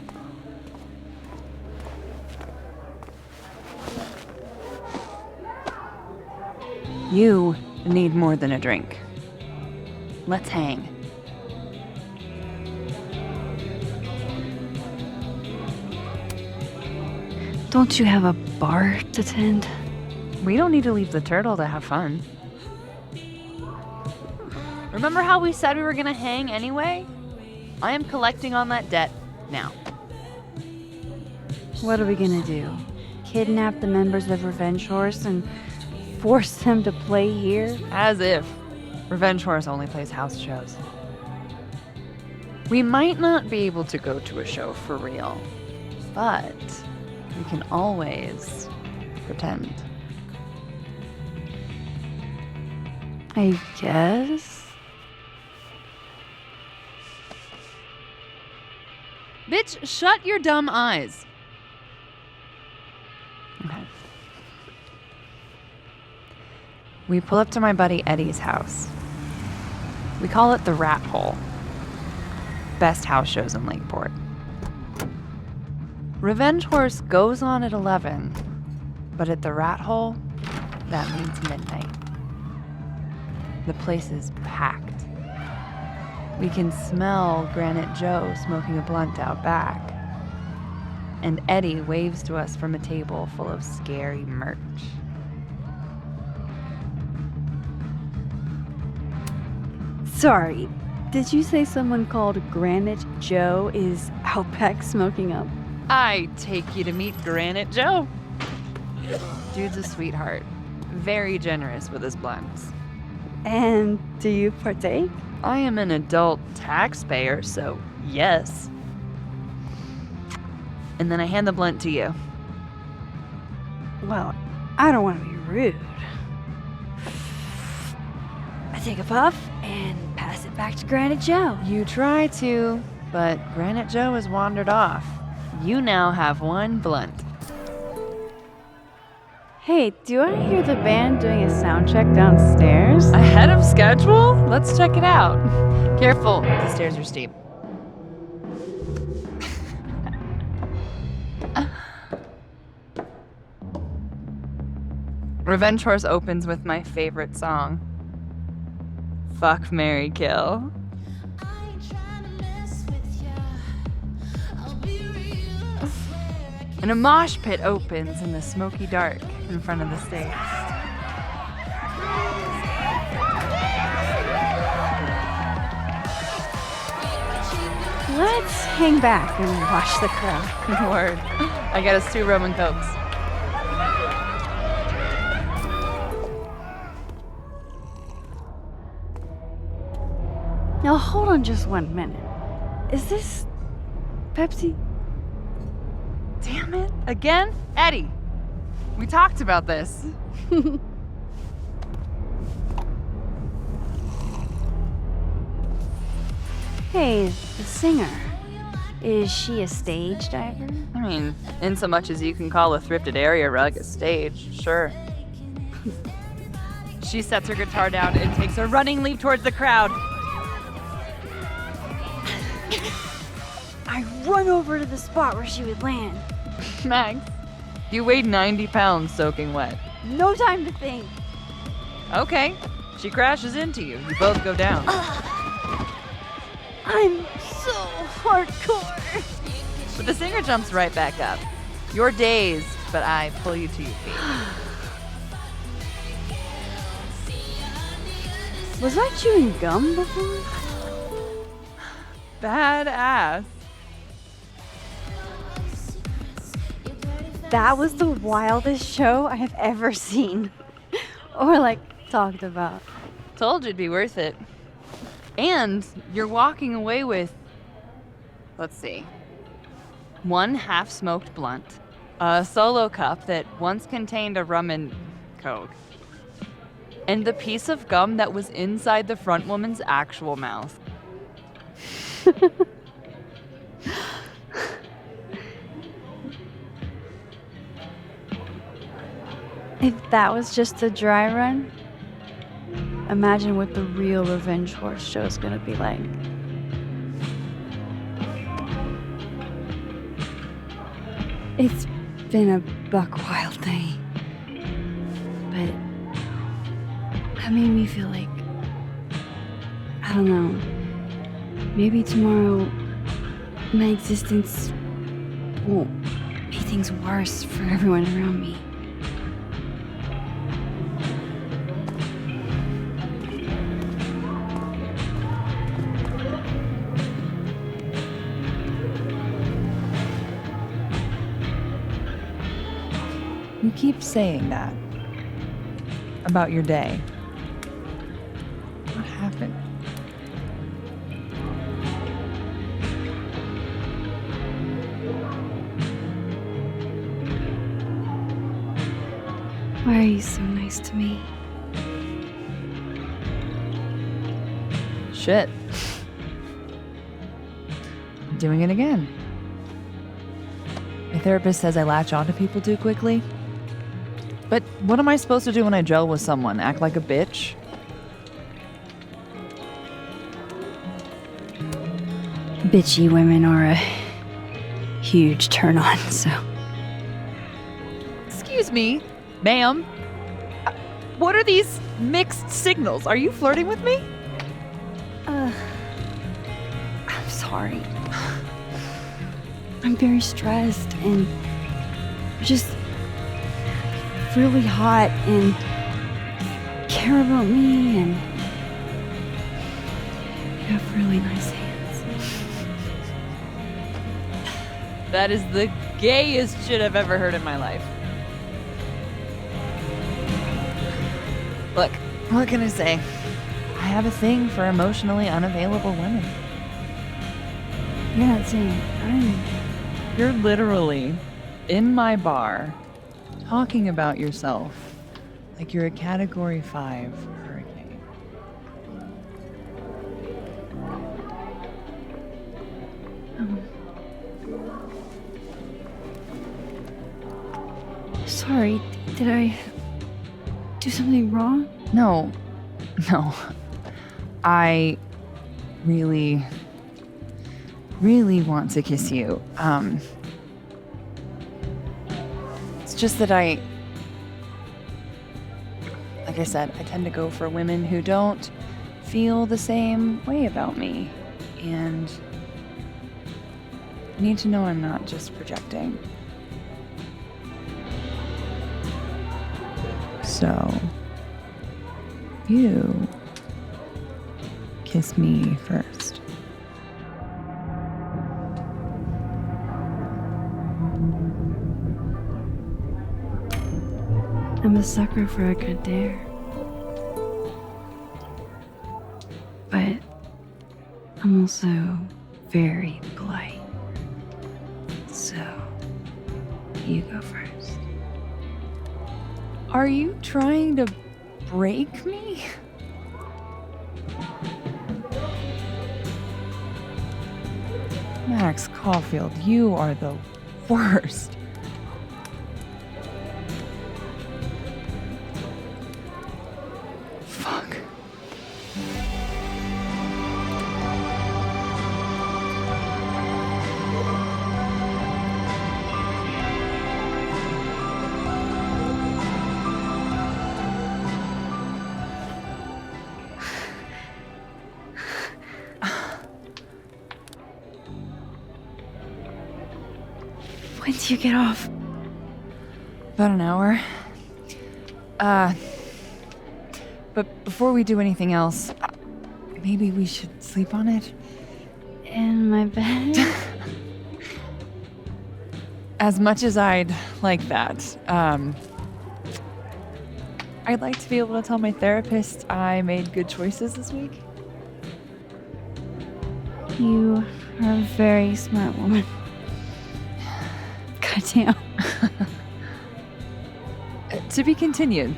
You need more than a drink. Let's hang. Don't you have a bar to tend? We don't need to leave the turtle to have fun. Remember how we said we were gonna hang anyway? I am collecting on that debt now. What are we gonna do? Kidnap the members of Revenge Horse and force them to play here? As if. Revenge Horse only plays house shows. We might not be able to go to a show for real, but we can always pretend. I guess. Bitch, shut your dumb eyes. Okay. We pull up to my buddy Eddie's house. We call it the Rat Hole. Best house shows in Lakeport. Revenge Horse goes on at 11, but at the Rat Hole, that means midnight. The place is packed. We can smell Granite Joe smoking a blunt out back. And Eddie waves to us from a table full of scary merch. Sorry, did you say someone called Granite Joe is out back smoking up? I take you to meet Granite Joe. Dude's a sweetheart. Very generous with his blunts. And do you partake? I am an adult taxpayer, so yes. And then I hand the blunt to you. Well, I don't want to be rude. I take a puff and pass it back to Granite Joe. You try to, but Granite Joe has wandered off. You now have one blunt. Hey, do I hear the band doing a sound check downstairs? Ahead of schedule? Let's check it out. Careful, the stairs are steep. Revenge Horse opens with my favorite song. Fuck, Marry, Kill. And a mosh pit opens in the smoky dark in front of the stage. Let's hang back and watch the crowd. Word. I got us 2 Roman Cokes. Now hold on just 1 minute. Is this Pepsi? Damn it. Again? Eddie, we talked about this. Hey, the singer. Is she a stage diver? I mean, in so much as you can call a thrifted area rug a stage, sure. She sets her guitar down and takes a running leap towards the crowd. I run over to the spot where she would land. Max, you weighed 90 pounds soaking wet. No time to think. Okay, She crashes into you. You both go down. I'm so hardcore. But the singer jumps right back up. You're dazed, but I pull you to your feet. Was I chewing gum before? Badass. That was the wildest show I have ever seen. Or like talked about. Told you it'd be worth it. And you're walking away with, let's see, 1 half-smoked blunt, a solo cup that once contained a rum and coke, and the piece of gum that was inside the front woman's actual mouth. If that was just a dry run, imagine what the real Revenge Horse show is gonna be like. It's been a buck wild day, but that made me feel like, I don't know, maybe tomorrow my existence won't make things worse for everyone around me. You keep saying that about your day. What happened? Why are you so nice to me? Shit. I'm doing it again. My therapist says I latch onto people too quickly. But what am I supposed to do when I gel with someone? Act like a bitch? Bitchy women are a huge turn on, so. Excuse me, ma'am. What are these mixed signals? Are you flirting with me? I'm sorry. I'm very stressed and just really hot and care about me, and you have really nice hands. That is the gayest shit I've ever heard in my life. Look, what can I say? I have a thing for emotionally unavailable women. You're not saying You're literally in my bar talking about yourself like you're a Category 5 hurricane. Sorry, did I do something wrong? No. I really want to kiss you. It's just that like I said, I tend to go for women who don't feel the same way about me. And I need to know I'm not just projecting. So, you kiss me first. I'm a sucker for a good dare. But I'm also very polite. So, you go first. Are you trying to break me? Max Caulfield, you are the worst. Fuck. When do you get off? About an hour. But before we do anything else, maybe we should sleep on it? In my bed? As much as I'd like that, I'd like to be able to tell my therapist I made good choices this week. You are a very smart woman. Goddamn. To be continued.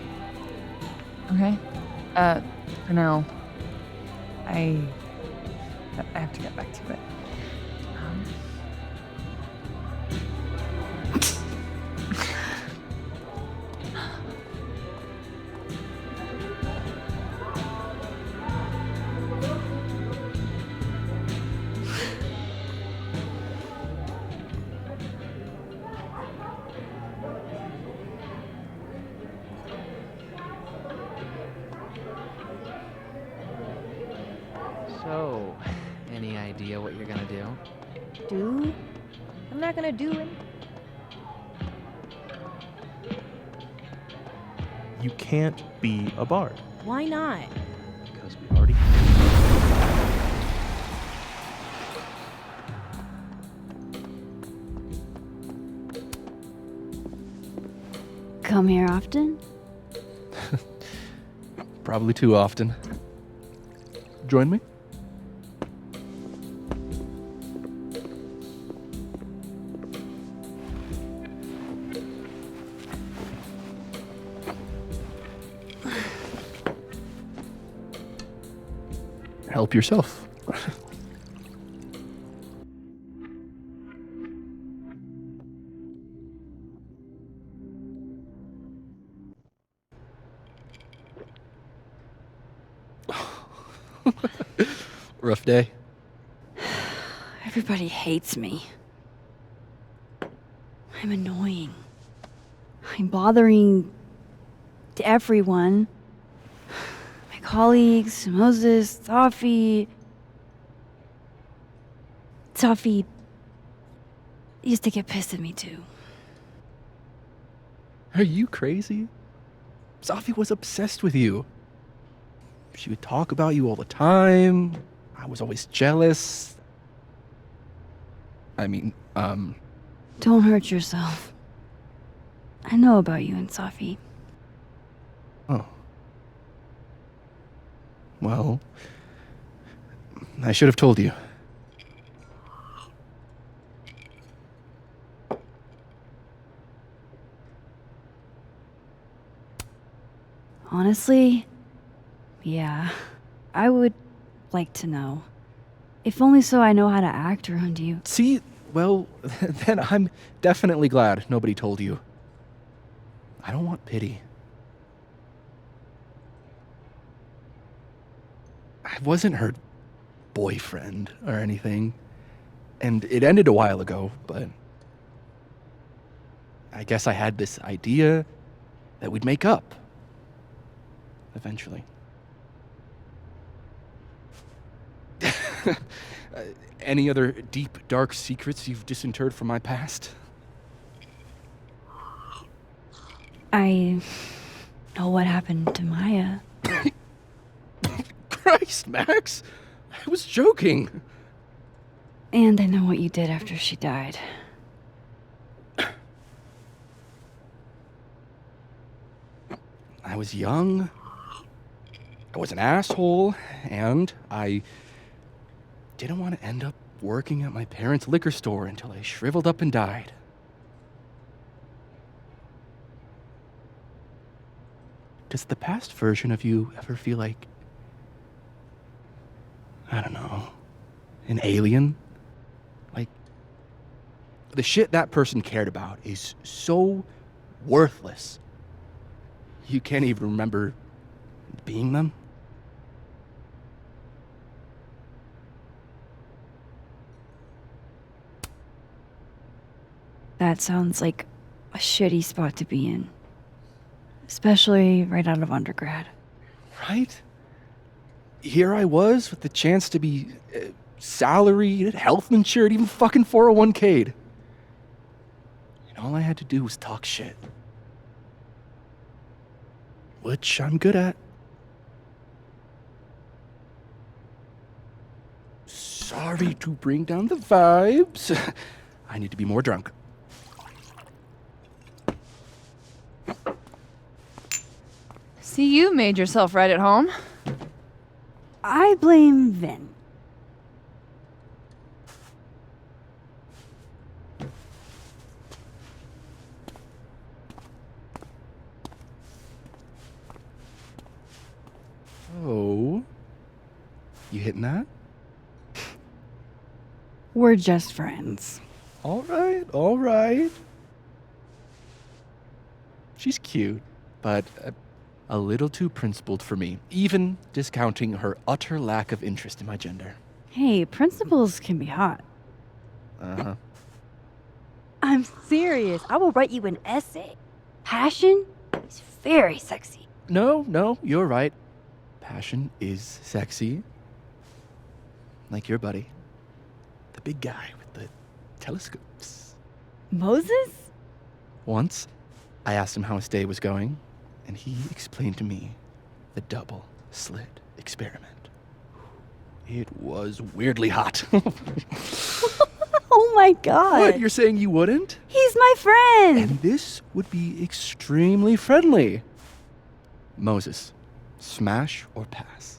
Okay? For now, I have to get back to it. So, any idea what you're gonna do? Do? I'm not gonna do it. You can't be a bard. Why not? Because we already. Come here often? Probably too often. Join me? Help yourself. Rough day. Everybody hates me. I'm annoying. I'm bothering to everyone. My colleagues, Moses, Safi. Safi used to get pissed at me too. Are you crazy? Safi was obsessed with you. She would talk about you all the time. I was always jealous. I mean, Don't hurt yourself. I know about you and Safi. Oh. Well, I should have told you. Honestly, yeah, I would like to know. If only so I know how to act around you. See, well, then I'm definitely glad nobody told you. I don't want pity. I wasn't her boyfriend or anything, and it ended a while ago, but I guess I had this idea that we'd make up eventually. Any other deep, dark secrets you've disinterred from my past? I know what happened to Maya. Christ, Max! I was joking. And I know what you did after she died. I was young. I was an asshole, and I didn't want to end up working at my parents' liquor store until I shriveled up and died. Does the past version of you ever feel like, I don't know, an alien? Like, the shit that person cared about is so worthless, you can't even remember being them? That sounds like a shitty spot to be in. Especially right out of undergrad. Right? Here I was with the chance to be salaried, health insured, even fucking 401k'd. all I had to do was talk shit. Which I'm good at. Sorry to bring down the vibes. I need to be more drunk. See, you made yourself right at home. I blame Vin. Oh. You hitting that? We're just friends. All right, all right. She's cute, but a little too principled for me, even discounting her utter lack of interest in my gender. Hey, principals can be hot. Uh-huh. I'm serious. I will write you an essay. Passion is very sexy. No, you're right. Passion is sexy. Like your buddy. The big guy with the telescopes. Moses? Once, I asked him how his day was going, and he explained to me the double slit experiment. It was weirdly hot. Oh my god. What, you're saying you wouldn't? He's my friend. And this would be extremely friendly. Moses, smash or pass?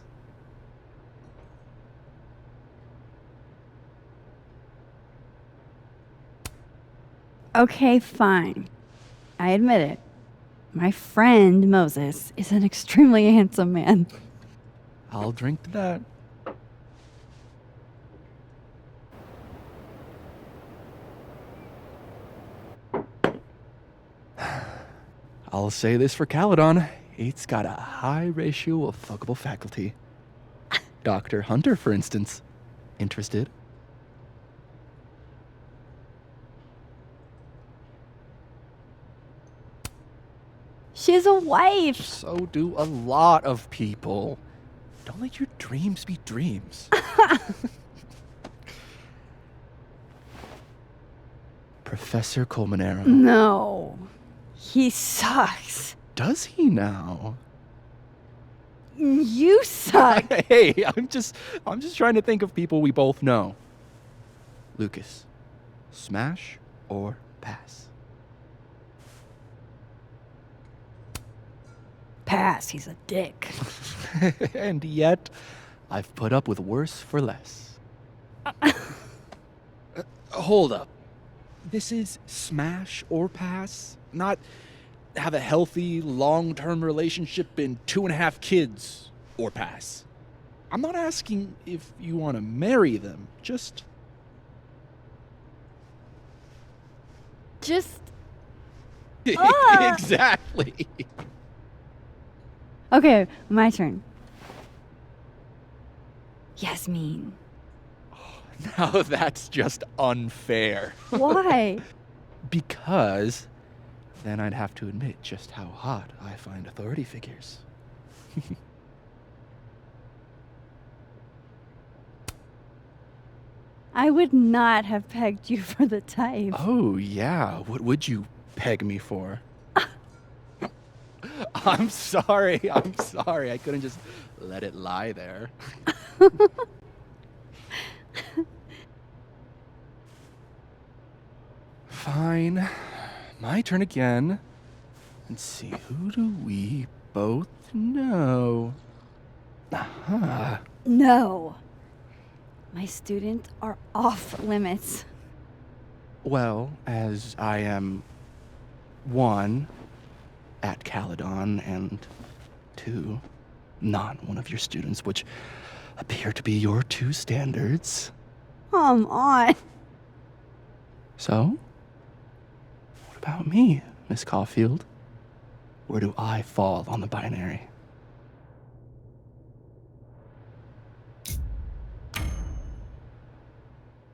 Okay, fine. I admit it. My friend Moses is an extremely handsome man. I'll drink to that. I'll say this for Caledon. It's got a high ratio of fuckable faculty. Dr. Hunter, for instance. Interested? She has a wife. So do a lot of people. Don't let your dreams be dreams. Professor Colmenero. No. He sucks. Does he now? You suck. Hey, I'm just trying to think of people we both know. Lucas, smash or pass? Pass. He's a dick. And yet, I've put up with worse for less. Hold up. This is smash or pass? Not have a healthy, long-term relationship and 2.5 kids or pass. I'm not asking if you want to marry them, just... Exactly. Okay, my turn. Yasmin. Now that's just unfair. Why? Because then I'd have to admit just how hot I find authority figures. I would not have pegged you for the type. Oh, yeah. What would you peg me for? I'm sorry. I couldn't just let it lie there. Fine. My turn again. Let's see, who do we both know? Aha. No. My students are off limits. Well, as I am 1, at Caledon, and 2, not one of your students, which appear to be your 2 standards. Come on. So, what about me, Miss Caulfield? Where do I fall on the binary?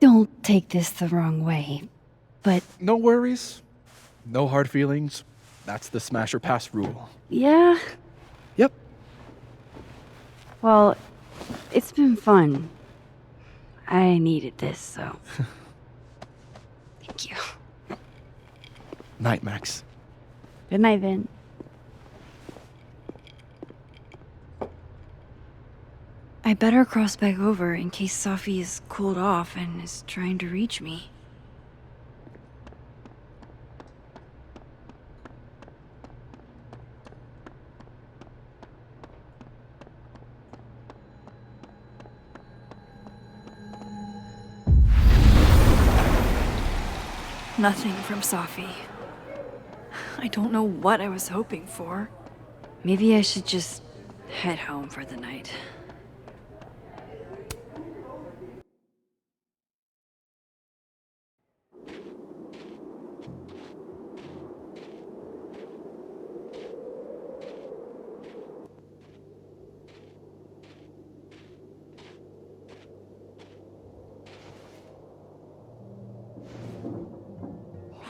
Don't take this the wrong way, but... No worries. No hard feelings. That's the smash or pass rule. Yeah? Yep. Well, it's been fun. I needed this, so... Thank you. Night, Max. Good night, Vin. I better cross back over in case Safi is cooled off and is trying to reach me. Nothing from Safi. I don't know what I was hoping for. Maybe I should just head home for the night.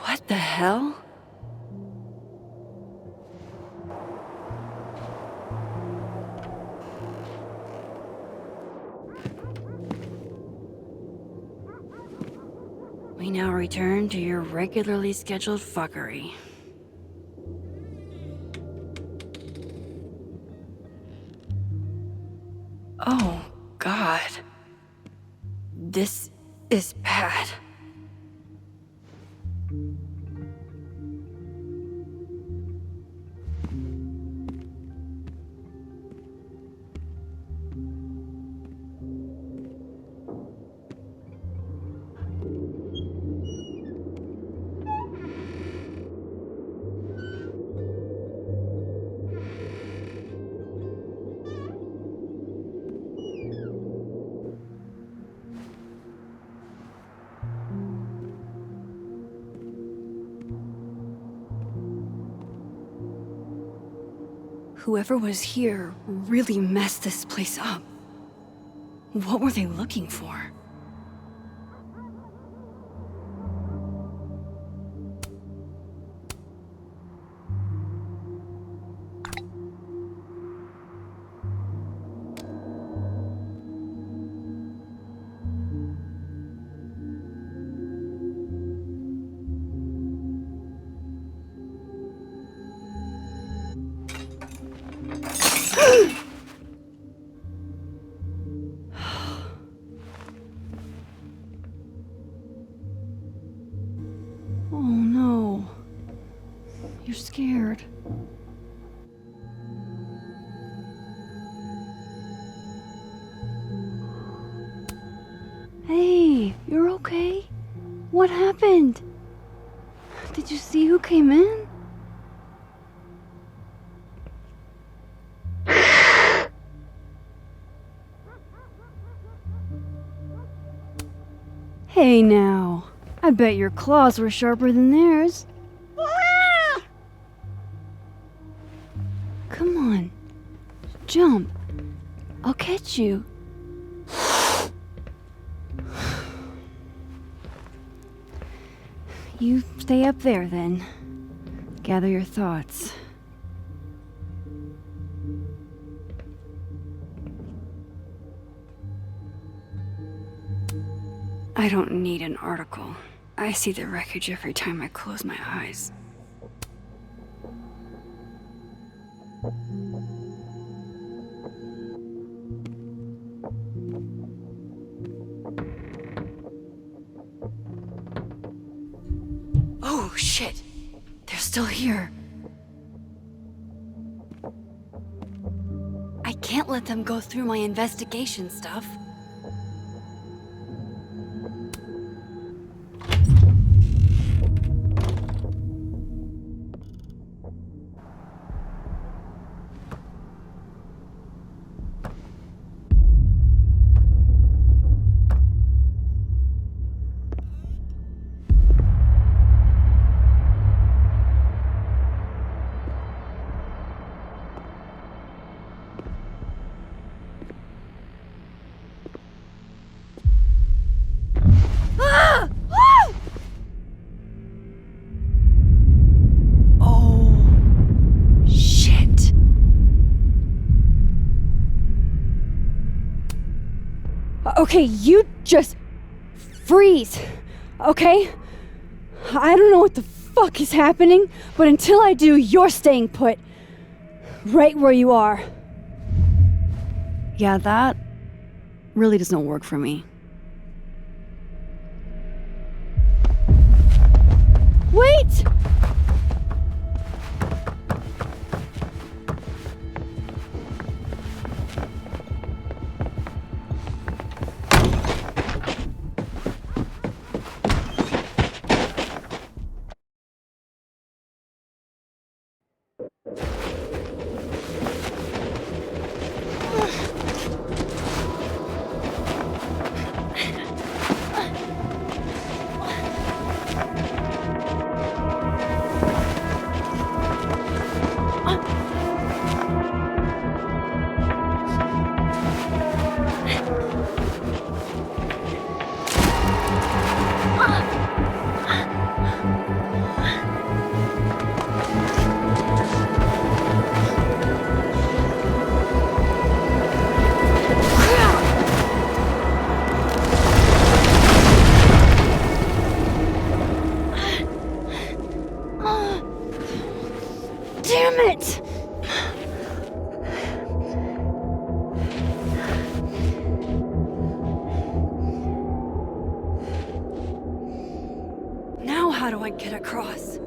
What the hell? We now return to your regularly scheduled fuckery. Oh, God. This is bad. Whoever was here really messed this place up. What were they looking for? Oh no. You're scared. Hey, you're okay? What happened? Did you see who came in? Hey now, I bet your claws were sharper than theirs. Come on, jump. I'll catch you. You stay up there then. Gather your thoughts. I don't need an article. I see the wreckage every time I close my eyes. Oh, shit! They're still here. I can't let them go through my investigation stuff. Okay, you just freeze, okay? I don't know what the fuck is happening, but until I do, you're staying put. Right where you are. Yeah, that really doesn't work for me. Wait! Damn it! Now how do I get across?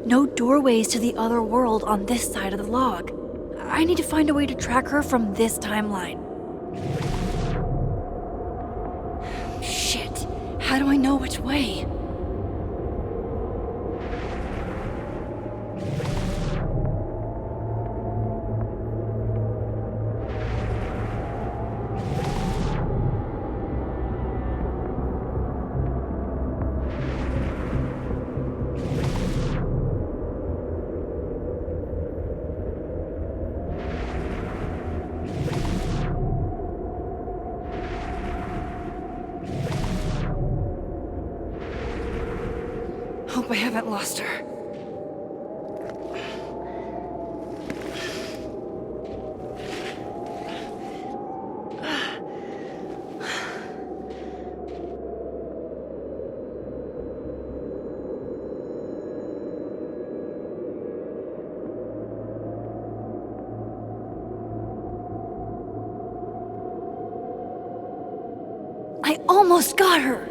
No doorways to the other world on this side of the log. I need to find a way to track her from this timeline. Shit, how do I know which way? Hope I haven't lost her. I almost got her!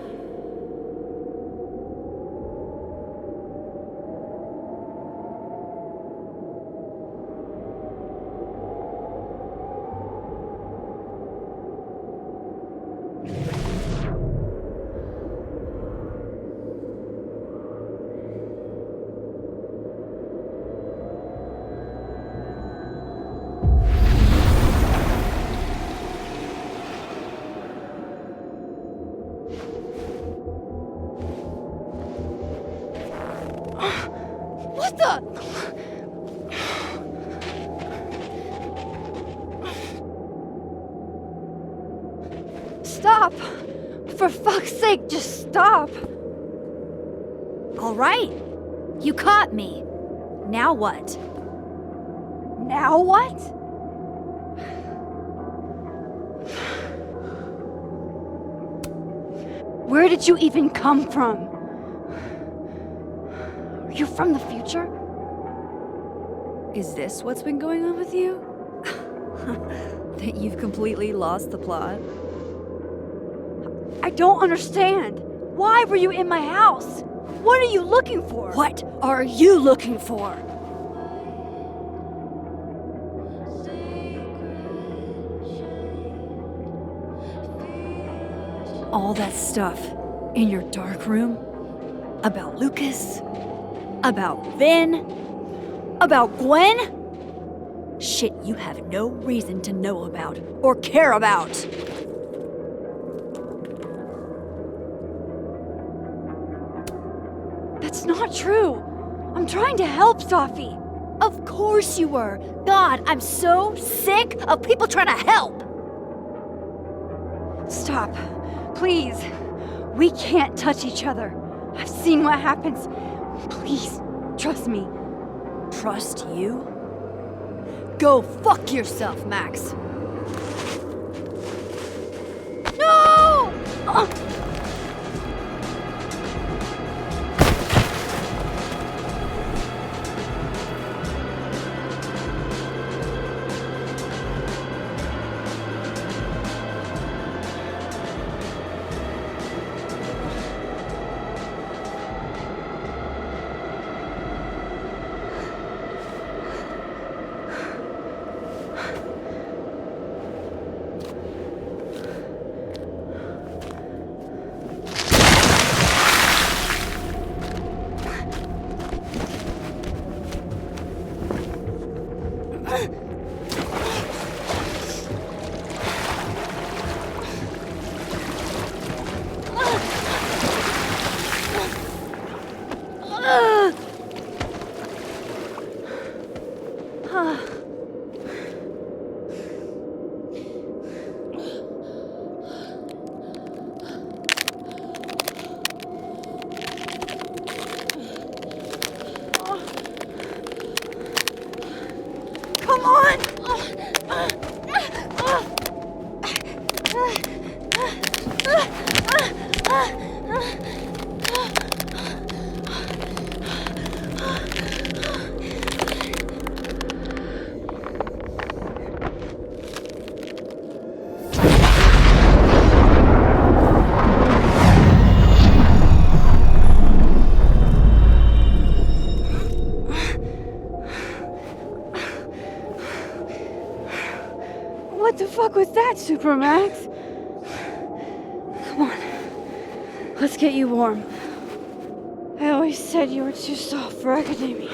What the? Stop! For fuck's sake, just stop! All right. You caught me. Now what? Now what? Where did you even come from? Are you from the future? Is this what's been going on with you? That you've completely lost the plot? I don't understand. Why were you in my house? What are you looking for? What are you looking for? All that stuff in your dark room about Lucas, about Vin, about Gwen? Shit you have no reason to know about or care about. That's not true. I'm trying to help, Safi. Of course you were. God, I'm so sick of people trying to help. Stop. Please. We can't touch each other. I've seen what happens. Please, trust me. Trust you? Go fuck yourself, Max. No! Come on! What the fuck was that, Supermax? Come on. Let's get you warm. I always said you were too soft for academia.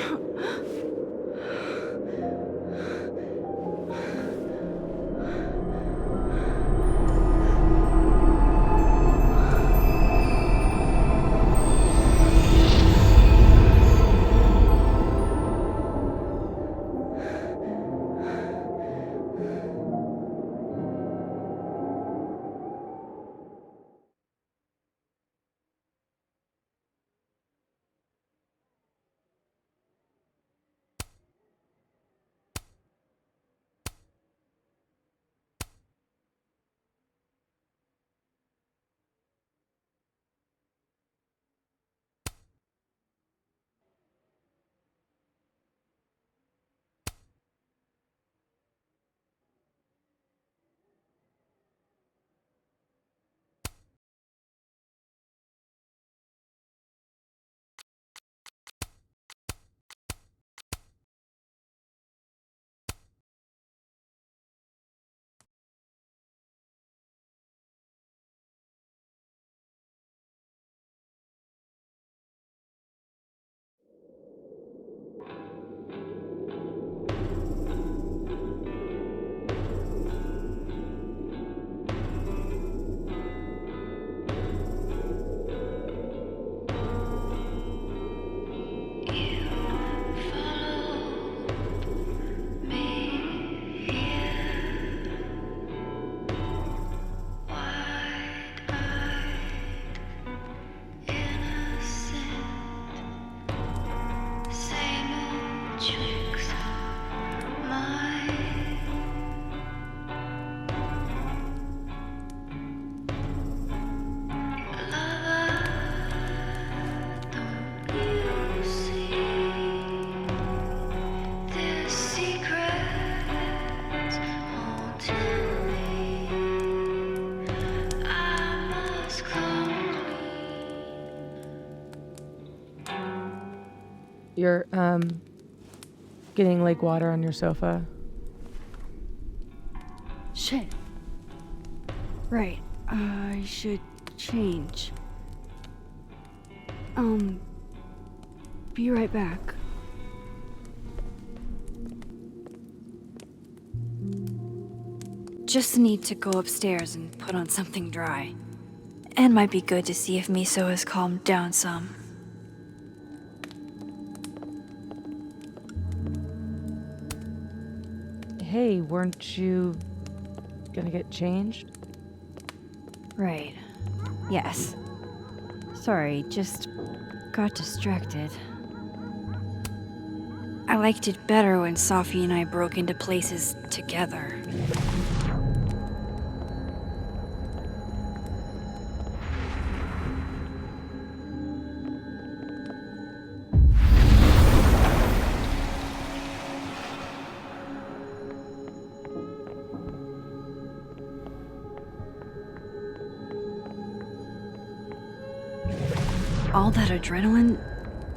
You're, getting lake water on your sofa. Shit. Right. I should change. Be right back. Just need to go upstairs and put on something dry. And might be good to see if Miso has calmed down some. Hey, weren't you gonna get changed? Right. Yes. Sorry, just got distracted. I liked it better when Safi and I broke into places together. All that adrenaline,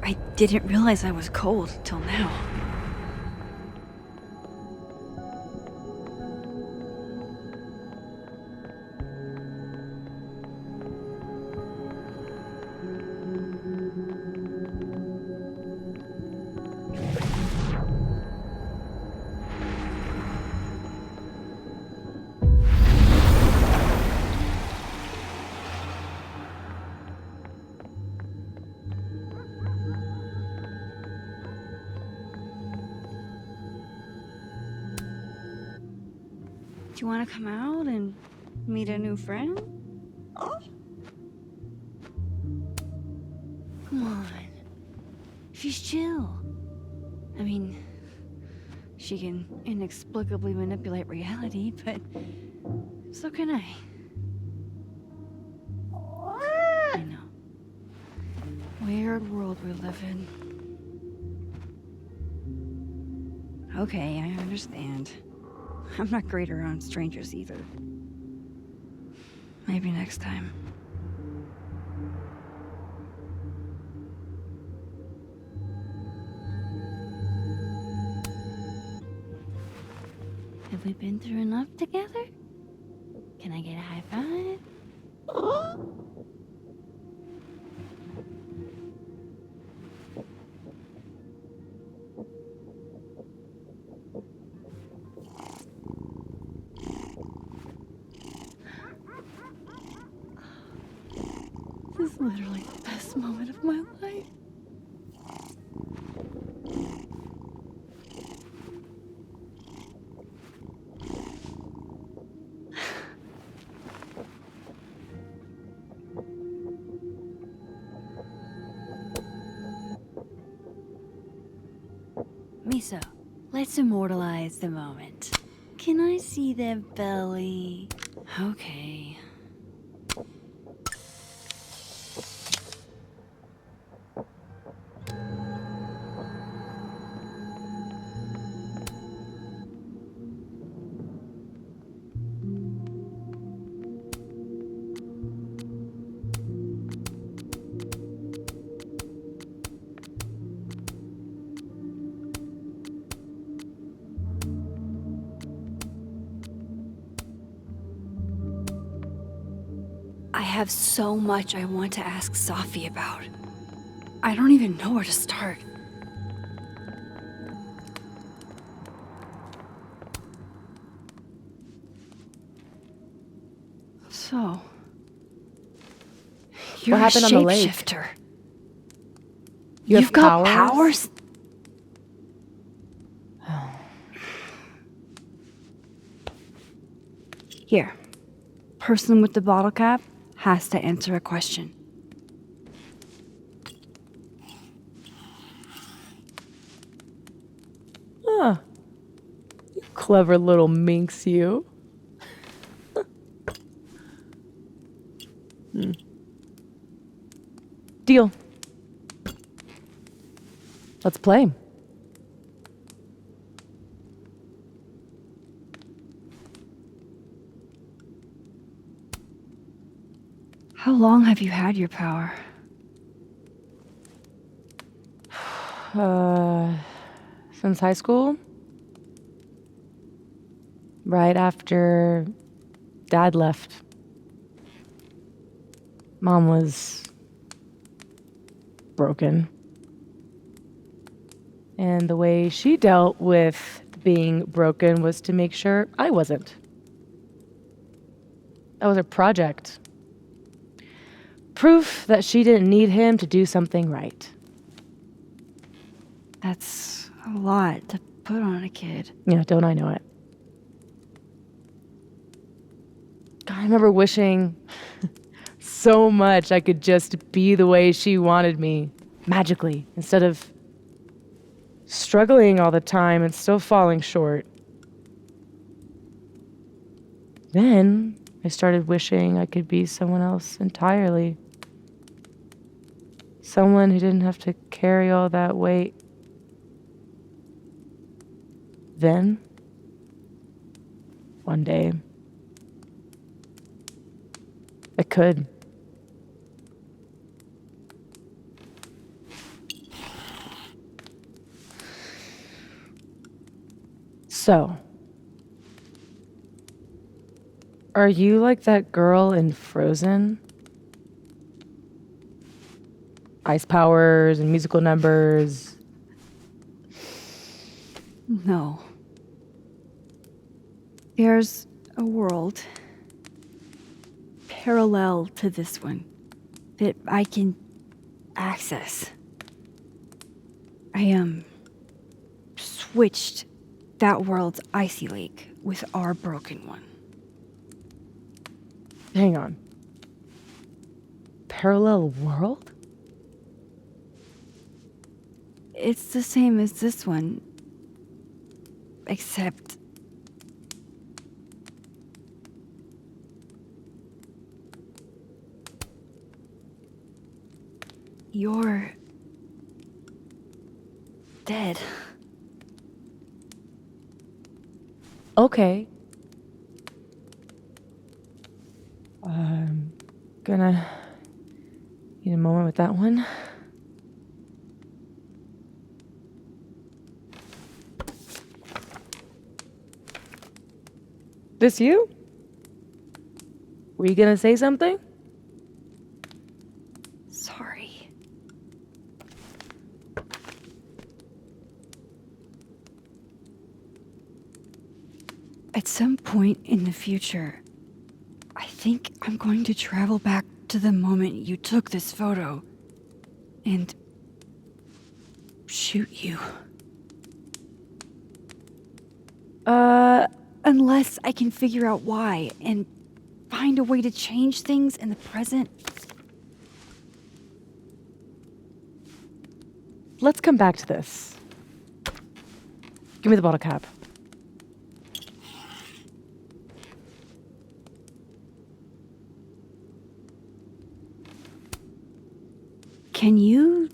I didn't realize I was cold till now. Do you want to come out and meet a new friend? Come on. She's chill. I mean, she can inexplicably manipulate reality, but so can I. I know. Weird world we live in. Okay, I understand. I'm not great around strangers either. Maybe next time. Have we been through enough together? Can I get a high five? This is literally the best moment of my life. Miso, let's immortalize the moment. Can I see their belly? Okay. I have so much I want to ask Safi about. I don't even know where to start. So, you're What happened a on the lake? shapeshifter. You've You've got powers? Here. Person with the bottle cap has to answer a question. Huh. You clever little minx, you. Deal. Let's play. How long have you had your power? Since high school? Right after Dad left. Mom was broken. And the way she dealt with being broken was to make sure I wasn't. That was her project. Proof that she didn't need him to do something right. That's a lot to put on a kid. Yeah, don't I know it? God, I remember wishing so much I could just be the way she wanted me, magically, instead of struggling all the time and still falling short. Then I started wishing I could be someone else entirely. Someone who didn't have to carry all that weight. Then, one day, I could. So, are you like that girl in Frozen? Ice powers and musical numbers. No. There's a world parallel to this one that I can access. I switched that world's icy lake with our broken one. Hang on. Parallel world? It's the same as this one, except you're dead. Okay. I'm gonna need a moment with that one. This you? Were you gonna say something? Sorry. At some point in the future, I think I'm going to travel back to the moment you took this photo and shoot you. Unless I can figure out why and find a way to change things in the present. Let's come back to this. Give me the bottle cap. Can you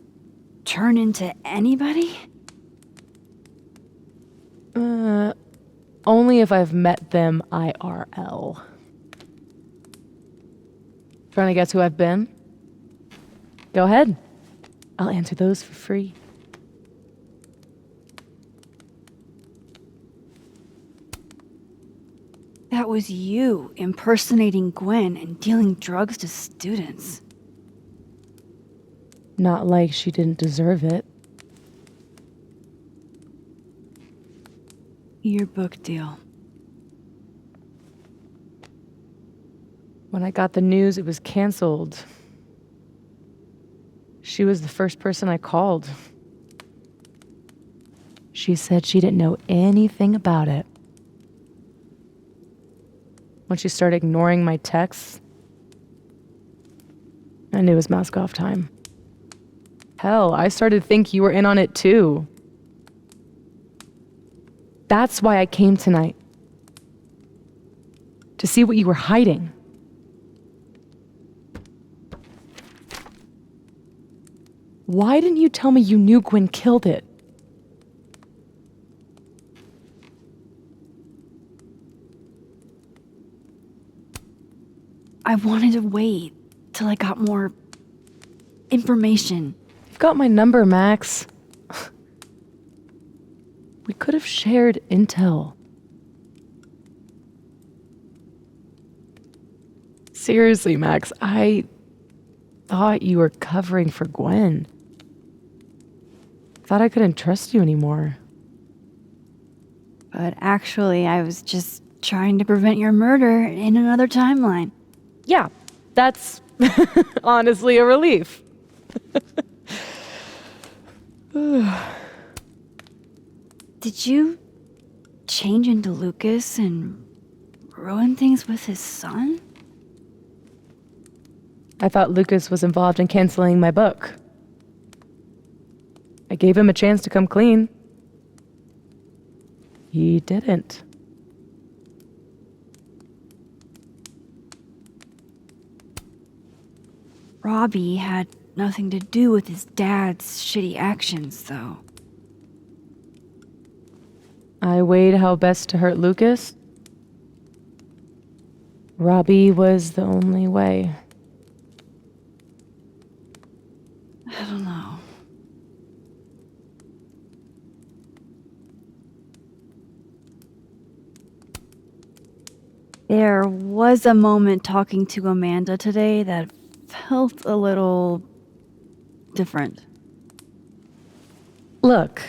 turn into anybody? Only if I've met them IRL. Trying to guess who I've been? Go ahead. I'll answer those for free. That was you impersonating Gwen and dealing drugs to students. Not like she didn't deserve it. Your book deal. When I got the news it was canceled, she was the first person I called. She said she didn't know anything about it. When she started ignoring my texts, I knew it was mask off time. Hell, I started to think you were in on it too. That's why I came tonight. To see what you were hiding. Why didn't you tell me you knew Gwen killed it? I wanted to wait till I got more information. You've got my number, Max. We could have shared intel. Seriously, Max, I thought you were covering for Gwen. Thought I couldn't trust you anymore. But actually, I was just trying to prevent your murder in another timeline. Yeah, that's honestly a relief. Did you change into Lucas and ruin things with his son? I thought Lucas was involved in canceling my book. I gave him a chance to come clean. He didn't. Robbie had nothing to do with his dad's shitty actions, though. I weighed how best to hurt Lucas. Robbie was the only way. I don't know. There was a moment talking to Amanda today that felt a little different. Look,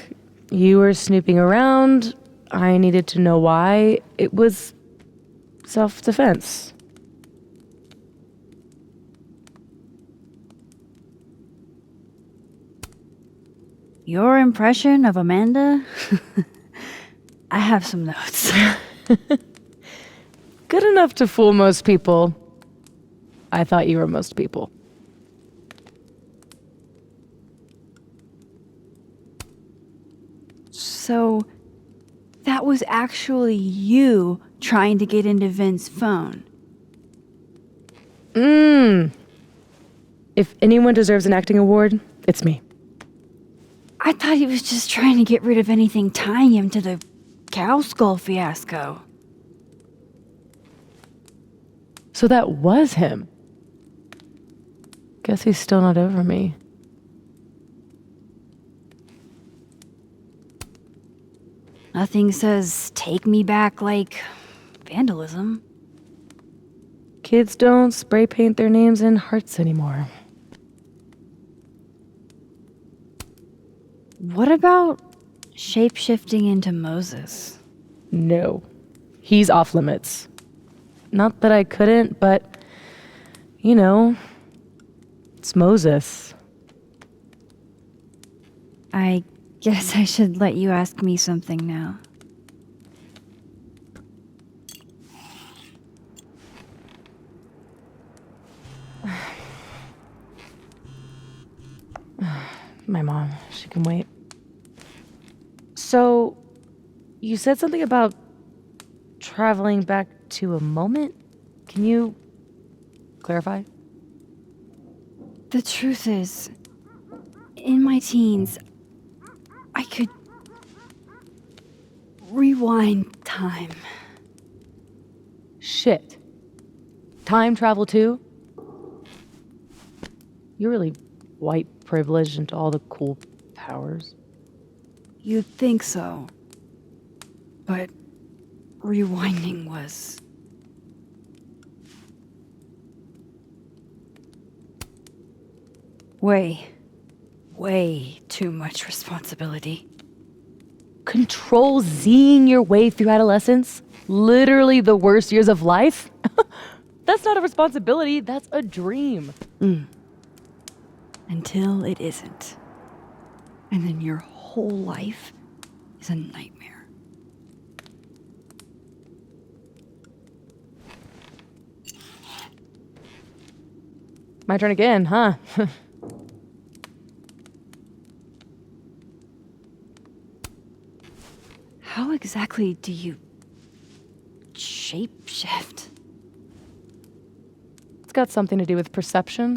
you were snooping around. I needed to know why. It was self-defense. Your impression of Amanda? I have some notes. Good enough to fool most people. I thought you were most people. So, that was actually you trying to get into Vin's phone. If anyone deserves an acting award, it's me. I thought he was just trying to get rid of anything tying him to the cow skull fiasco. So that was him. Guess he's still not over me. Nothing says take me back like vandalism. Kids don't spray paint their names in hearts anymore. What about shape-shifting into Moses? No. He's off limits. Not that I couldn't, but, you know, it's Moses. I guess I should let you ask me something now. My mom, she can wait. So, you said something about traveling back to a moment? Can you clarify? The truth is, in my teens, I could rewind time. Shit. Time travel too? You're really white privileged into all the cool powers. You'd think so. But rewinding was... way too much responsibility. Control Zing your way through adolescence? Literally the worst years of life? That's not a responsibility, that's a dream. Until it isn't. And then your whole life is a nightmare. My turn again, huh? How exactly do you shapeshift? It's got something to do with perception.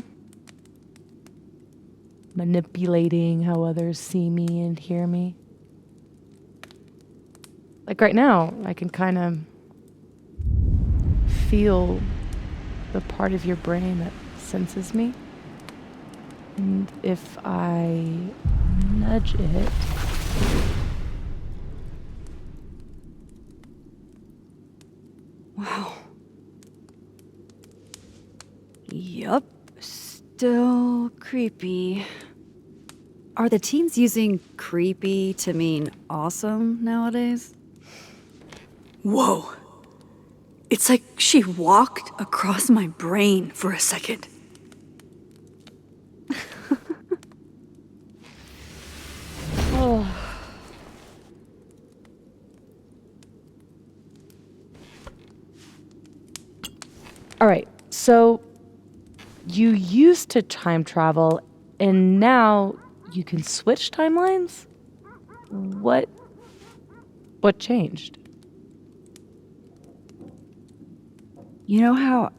Manipulating how others see me and hear me. Like right now, I can kind of feel the part of your brain that senses me. And if I nudge it... Wow. Yup. Still creepy. Are the teens using creepy to mean awesome nowadays? Whoa. It's like she walked across my brain for a second. Oh. So, you used to time travel, and now you can switch timelines? What changed? You know how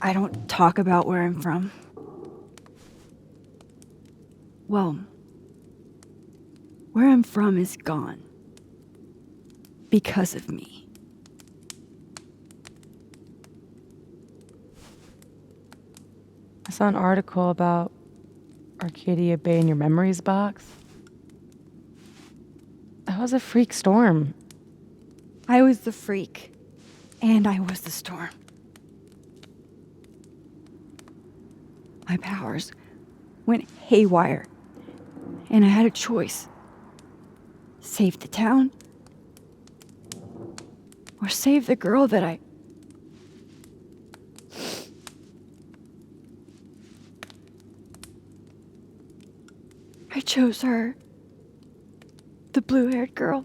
I don't talk about where I'm from? Well, where I'm from is gone. Because of me. I saw an article about Arcadia Bay in your memories box. That was a freak storm. I was the freak. And I was the storm. My powers went haywire. And I had a choice. Save the town. Or save the girl that I chose her. The blue-haired girl.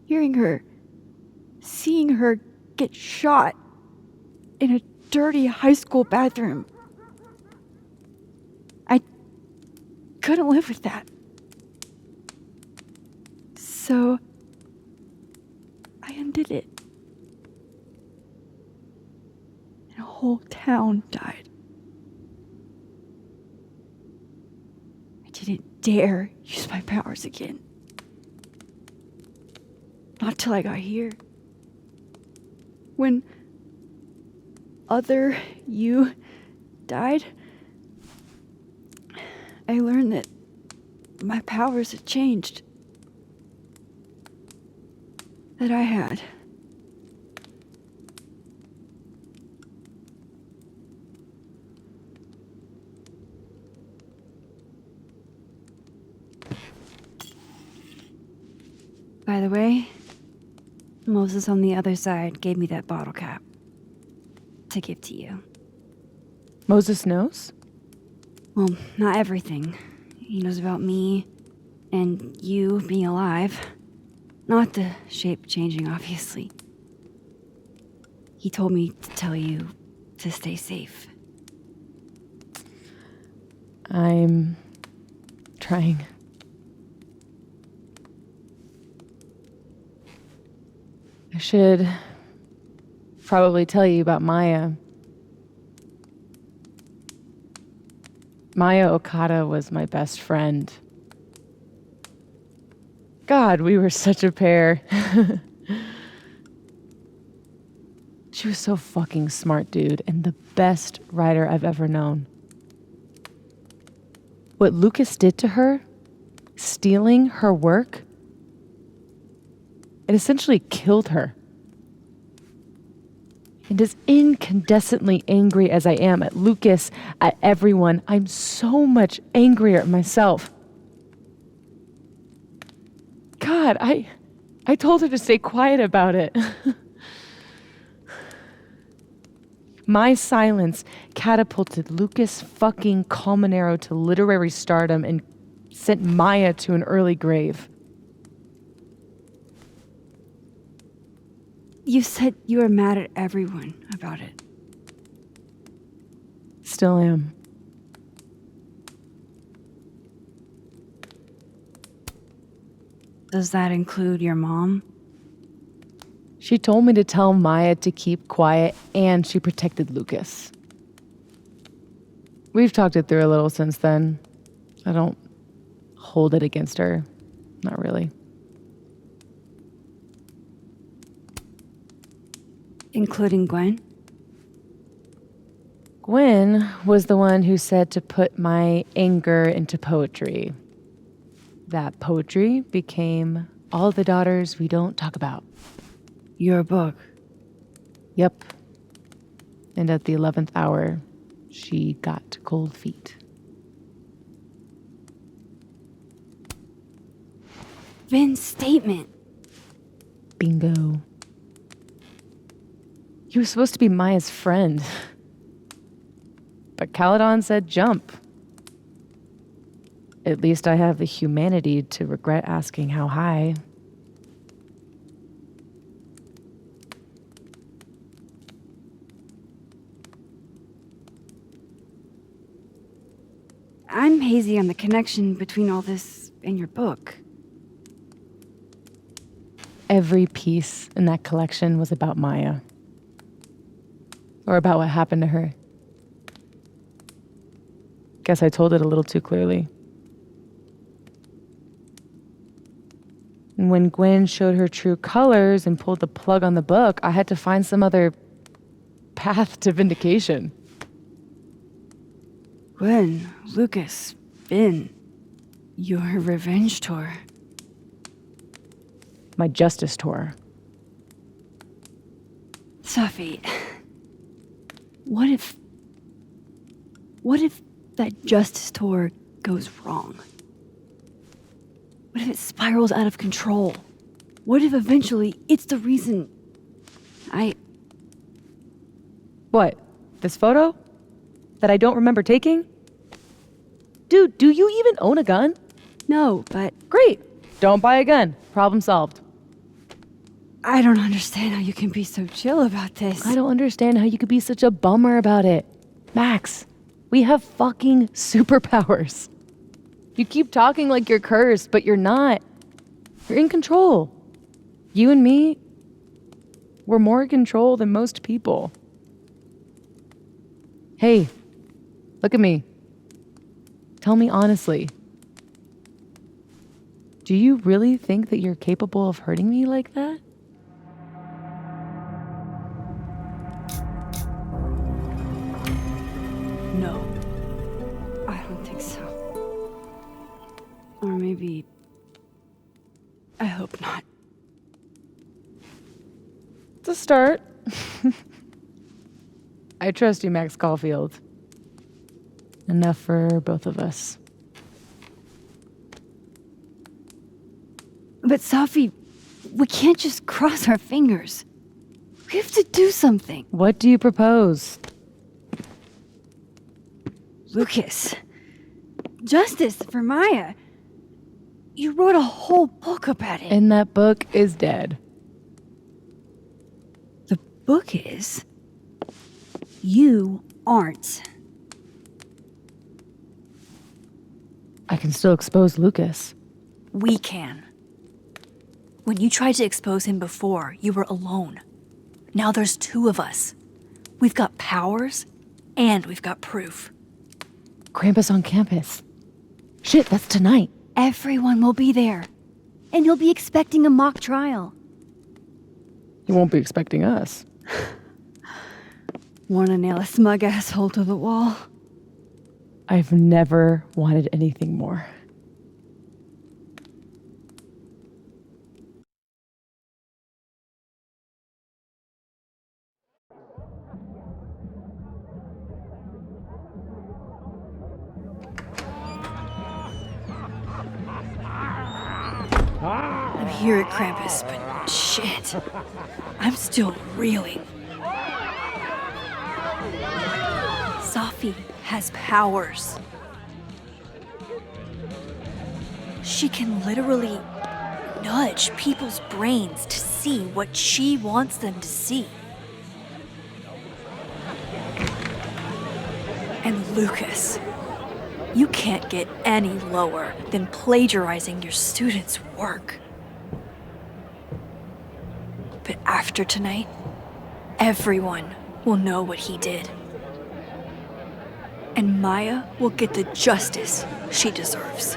Hearing her, seeing her get shot in a dirty high school bathroom. I couldn't live with that. So I undid it. And a whole town died. I didn't dare use my powers again. Not till I got here. When other you died, I learned that my powers had changed. That I had. By the way, Moses on the other side gave me that bottle cap to give to you. Moses knows? Well, not everything. He knows about me and you being alive. Not the shape changing, obviously. He told me to tell you to stay safe. I'm trying. I should probably tell you about Maya. Maya Okada was my best friend. God, we were such a pair. She was so fucking smart, dude, and the best writer I've ever known. What Lucas did to her, stealing her work, it essentially killed her. And as incandescently angry as I am at Lucas, at everyone, I'm so much angrier at myself. God, I told her to stay quiet about it. My silence catapulted Lucas fucking Colmenero to literary stardom and sent Maya to an early grave. You said you were mad at everyone about it. Still am. Does that include your mom? She told me to tell Maya to keep quiet, and she protected Lucas. We've talked it through a little since then. I don't hold it against her. Not really. Including Gwen? Gwen was the one who said to put my anger into poetry. That poetry became All the Daughters We Don't Talk About. Your book? Yep. And at the 11th hour, she got cold feet. Vin's statement. Bingo. You were supposed to be Maya's friend. But Caledon said jump. At least I have the humanity to regret asking how high. I'm hazy on the connection between all this and your book. Every piece in that collection was about Maya. Or about what happened to her. Guess I told it a little too clearly. And when Gwen showed her true colors and pulled the plug on the book, I had to find some other path to vindication. Gwen, Lucas, Finn, your revenge tour. My justice tour. Sophie, what if that justice tour goes wrong? What if it spirals out of control? What if eventually it's the reason What? This photo? That I don't remember taking? Dude, do you even own a gun? No, but... Great. Don't buy a gun. Problem solved. I don't understand how you can be so chill about this. I don't understand how you could be such a bummer about it. Max, we have fucking superpowers. You keep talking like you're cursed, but you're not. You're in control. You and me, we're more in control than most people. Hey, look at me. Tell me honestly. Do you really think that you're capable of hurting me like that? No, I don't think so. Or maybe... I hope not. It's a start. I trust you, Max Caulfield. Enough for both of us. But Sophie, we can't just cross our fingers. We have to do something. What do you propose? Lucas, justice for Maya. You wrote a whole book about it. And that book is dead. The book is? You aren't. I can still expose Lucas. We can. When you tried to expose him before, you were alone. Now there's two of us. We've got powers, and we've got proof. Krampus on campus. Shit, that's tonight. Everyone will be there. And he'll be expecting a mock trial. He won't be expecting us. Wanna nail a smug asshole to the wall? I've never wanted anything more. I'm here at Krampus, but shit. I'm still reeling. Sophie has powers. She can literally nudge people's brains to see what she wants them to see. And Lucas, you can't get any lower than plagiarizing your students' work. But after tonight, everyone will know what he did. And Maya will get the justice she deserves.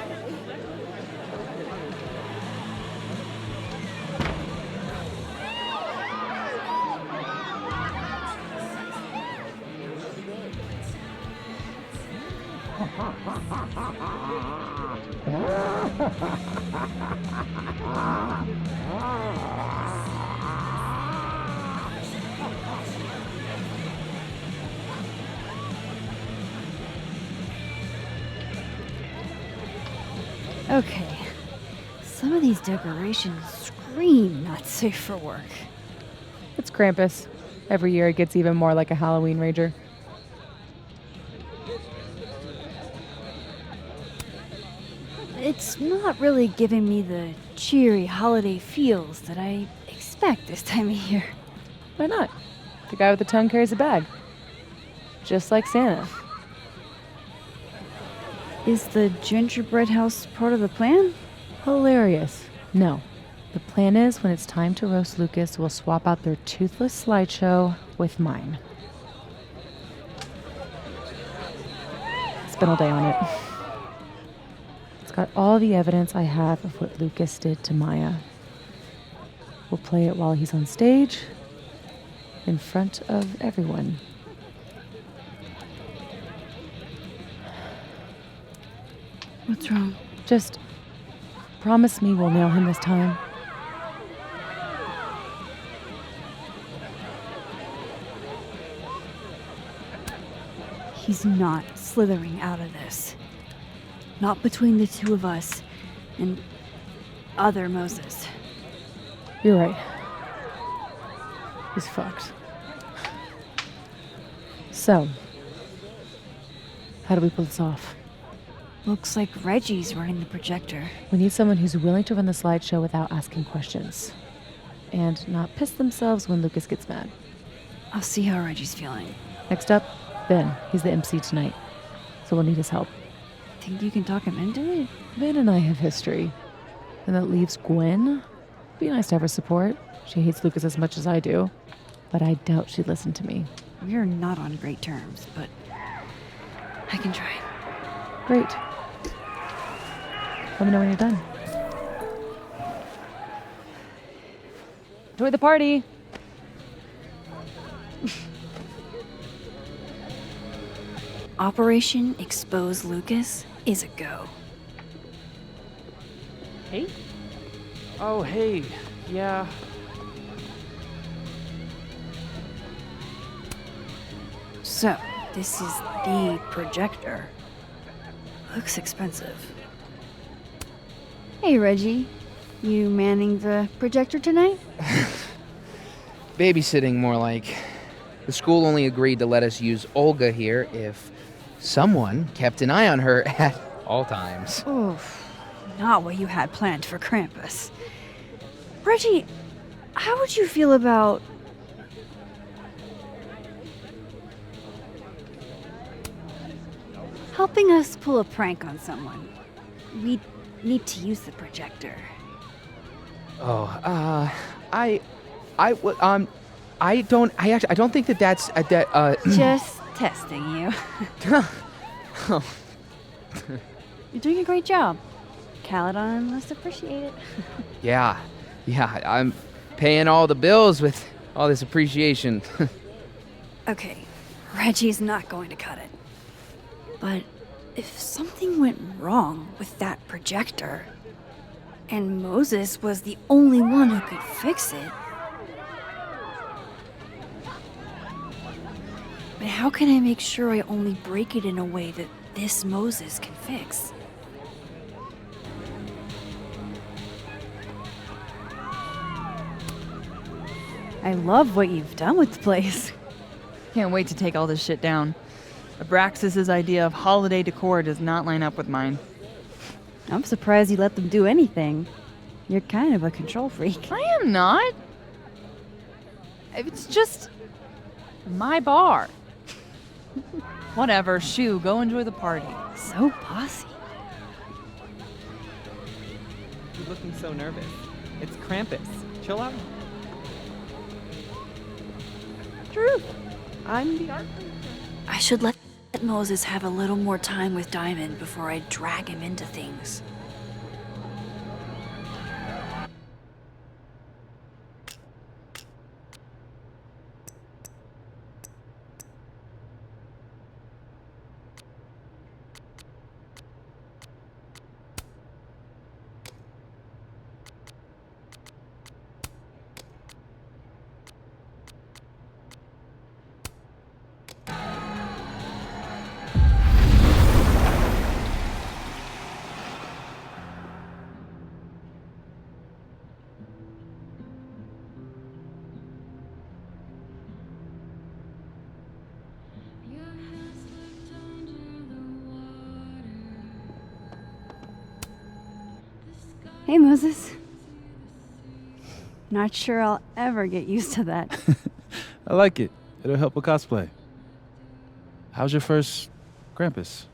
Okay. Some of these decorations scream not safe for work. It's Krampus. Every year it gets even more like a Halloween rager. It's not really giving me the cheery holiday feels that I expect this time of year. Why not? The guy with the tongue carries a bag. Just like Santa. Is the gingerbread house part of the plan? Hilarious. No. The plan is when it's time to roast Lucas, we'll swap out their toothless slideshow with mine. Spent all day on it. It's got all the evidence I have of what Lucas did to Maya. We'll play it while he's on stage, in front of everyone. What's wrong? Just promise me we'll nail him this time. He's not slithering out of this. Not between the two of us and other Moses. You're right. He's fucked. So, how do we pull this off? Looks like Reggie's running the projector. We need someone who's willing to run the slideshow without asking questions. And not piss themselves when Lucas gets mad. I'll see how Reggie's feeling. Next up, Ben. He's the MC tonight. So we'll need his help. Think you can talk him into it? Ben and I have history. And that leaves Gwen. Be nice to have her support. She hates Lucas as much as I do. But I doubt she'd listen to me. We're not on great terms, but I can try. Great. Let me know when you're done. Enjoy the party! Operation Expose Lucas is a go. Hey? Oh, hey. Yeah. So, this is the projector. Looks expensive. Hey, Reggie. You manning the projector tonight? Babysitting, more like. The school only agreed to let us use Olga here if someone kept an eye on her at all times. Oof. Not what you had planned for Krampus. Reggie, how would you feel about... helping us pull a prank on someone? We need to use the projector. Oh, I don't think that's Just testing you. Oh. You're doing a great job. Caledon must appreciate it. Yeah, I'm paying all the bills with all this appreciation. Okay, Reggie's not going to cut it. But if something went wrong with that projector, and Moses was the only one who could fix it, but how can I make sure I only break it in a way that this Moses can fix? I love what you've done with the place. Can't wait to take all this shit down. Abraxas's idea of holiday decor does not line up with mine. I'm surprised you let them do anything. You're kind of a control freak. I am not. It's just my bar. Whatever, shoo, go enjoy the party. So bossy. You're looking so nervous. It's Krampus. Chill out. True. I'm the art. I should let Moses have a little more time with Diamond before I drag him into things. Hey, Moses. Not sure I'll ever get used to that. I like it. It'll help with cosplay. How's your first Krampus?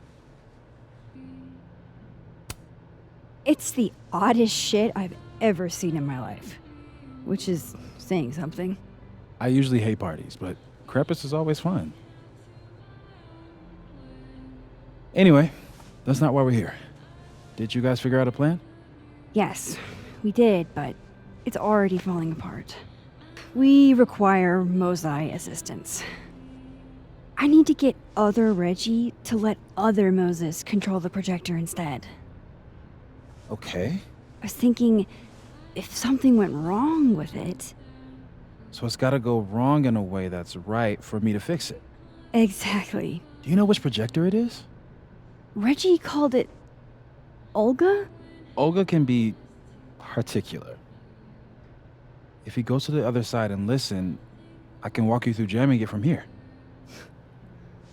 It's the oddest shit I've ever seen in my life. Which is saying something. I usually hate parties, but Krampus is always fun. Anyway, that's not why we're here. Did you guys figure out a plan? Yes, we did, but it's already falling apart. We require Mosai assistance. I need to get other Reggie to let other Moses control the projector instead. Okay. I was thinking, if something went wrong with it... So it's gotta go wrong in a way that's right for me to fix it. Exactly. Do you know which projector it is? Reggie called it... Olga? Olga can be particular. If you go to the other side and listen, I can walk you through jamming it from here.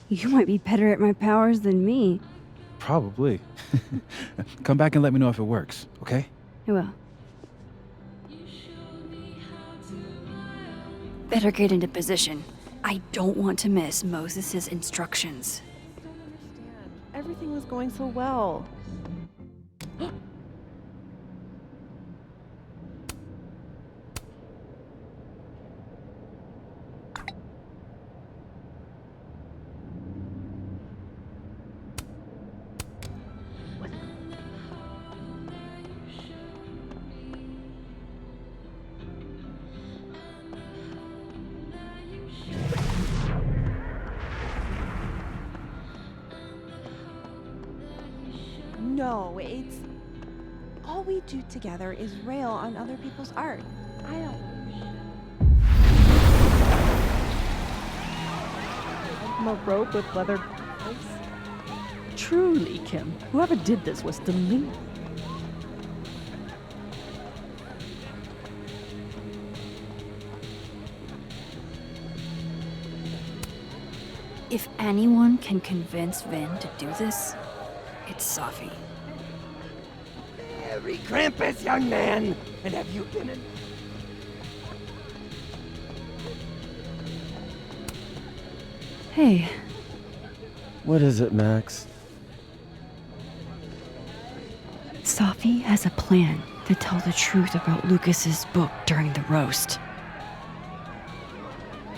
You might be better at my powers than me. Probably. Come back and let me know if it works, okay? I will. Better get into position. I don't want to miss Moses' instructions. Everything was going so well. No, it's... All we do together is rail on other people's art. I don't... A rope with leather gloves? Truly, Kim, whoever did this was delinquent. If anyone can convince Vin to do this, it's Safi. Merry Krampus, young man! And have you been in... Hey. What is it, Max? Safi has a plan to tell the truth about Lucas's book during the roast.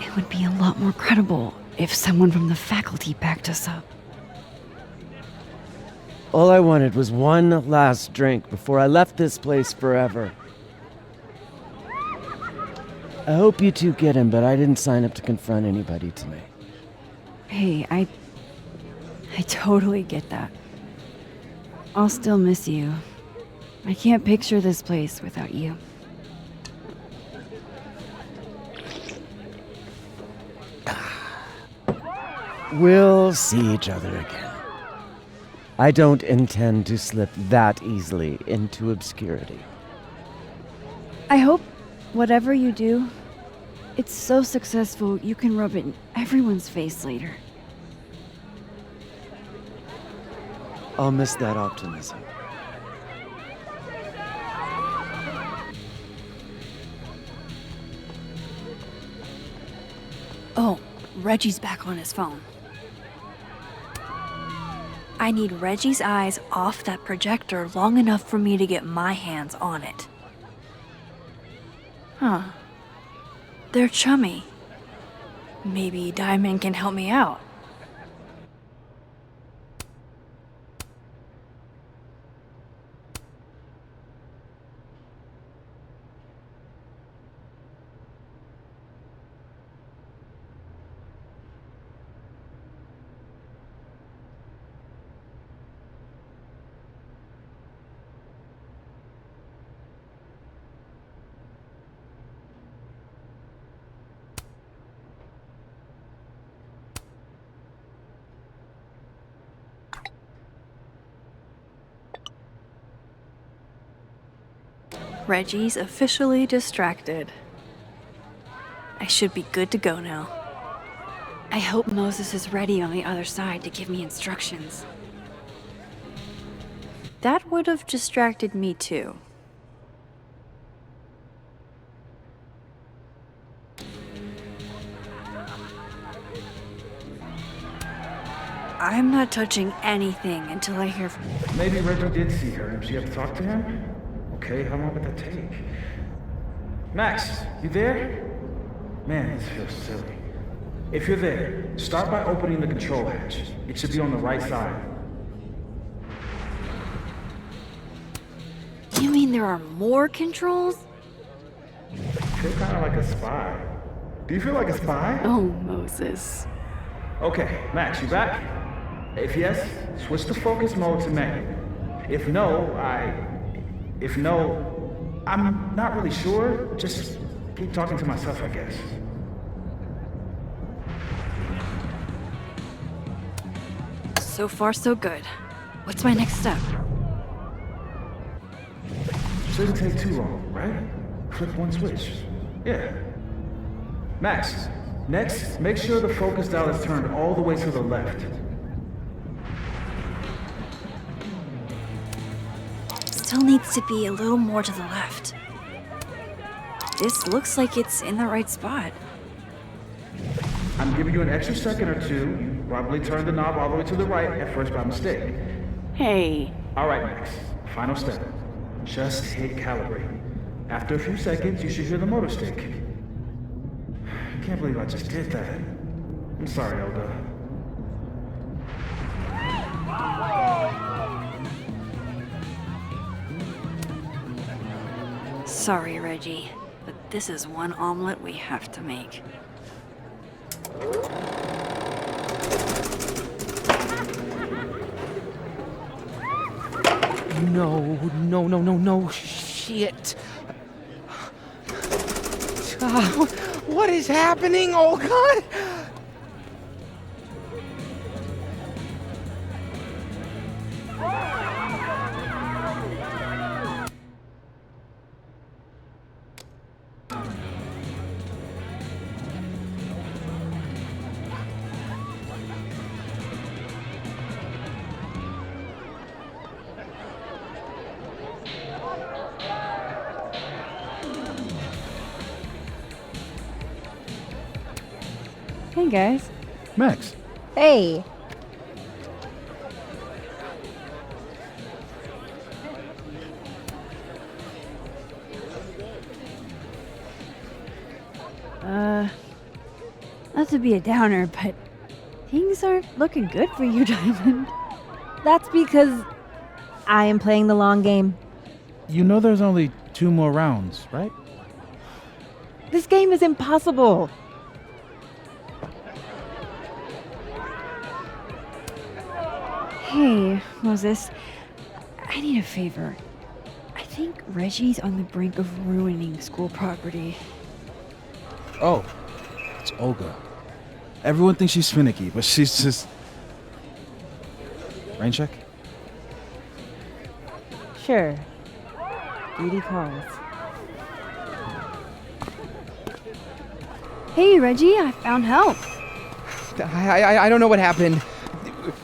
It would be a lot more credible if someone from the faculty backed us up. All I wanted was one last drink before I left this place forever. I hope you two get him, but I didn't sign up to confront anybody tonight. Hey, I totally get that. I'll still miss you. I can't picture this place without you. We'll see each other again. I don't intend to slip that easily into obscurity. I hope whatever you do, it's so successful you can rub it in everyone's face later. I'll miss that optimism. Oh, Reggie's back on his phone. I need Reggie's eyes off that projector long enough for me to get my hands on it. Huh. They're chummy. Maybe Diamond can help me out. Reggie's officially distracted. I should be good to go now. I hope Moses is ready on the other side to give me instructions. That would have distracted me too. I'm not touching anything until I hear from... Maybe Reggie did see her and she had to talk to him? Okay, how long would that take? Max, you there? Man, this feels silly. If you're there, start by opening the control hatch. It should be on the right side. You mean there are more controls? I feel kind of like a spy. Do you feel like a spy? Oh, Moses. Okay, Max, you back? If yes, switch to focus mode to manual. If no, I'm not really sure. Just keep talking to myself, I guess. So far, so good. What's my next step? Shouldn't take too long, right? Flip one switch. Yeah. Max, next, make sure the focus dial is turned all the way to the left. Still needs to be a little more to the left. This looks like it's in the right spot. I'm giving you an extra second or two. You probably turned the knob all the way to the right at first by mistake. Hey. All right, Max. Final step. Just hit calibrate. After a few seconds, you should hear the motor stick. I can't believe I just did that. I'm sorry, Elda. Sorry, Reggie, but this is one omelet we have to make. No, shit. What is happening? Oh, God. Hey, guys. Max. Hey. Not to be a downer, but things aren't looking good for you, Diamond. That's because I am playing the long game. You know there's only 2 more rounds, right? This game is impossible. Hey, Moses. I need a favor. I think Reggie's on the brink of ruining school property. Oh, it's Olga. Everyone thinks she's finicky, but she's just... Rain check? Sure. Duty calls. Hey, Reggie, I found help. I don't know what happened.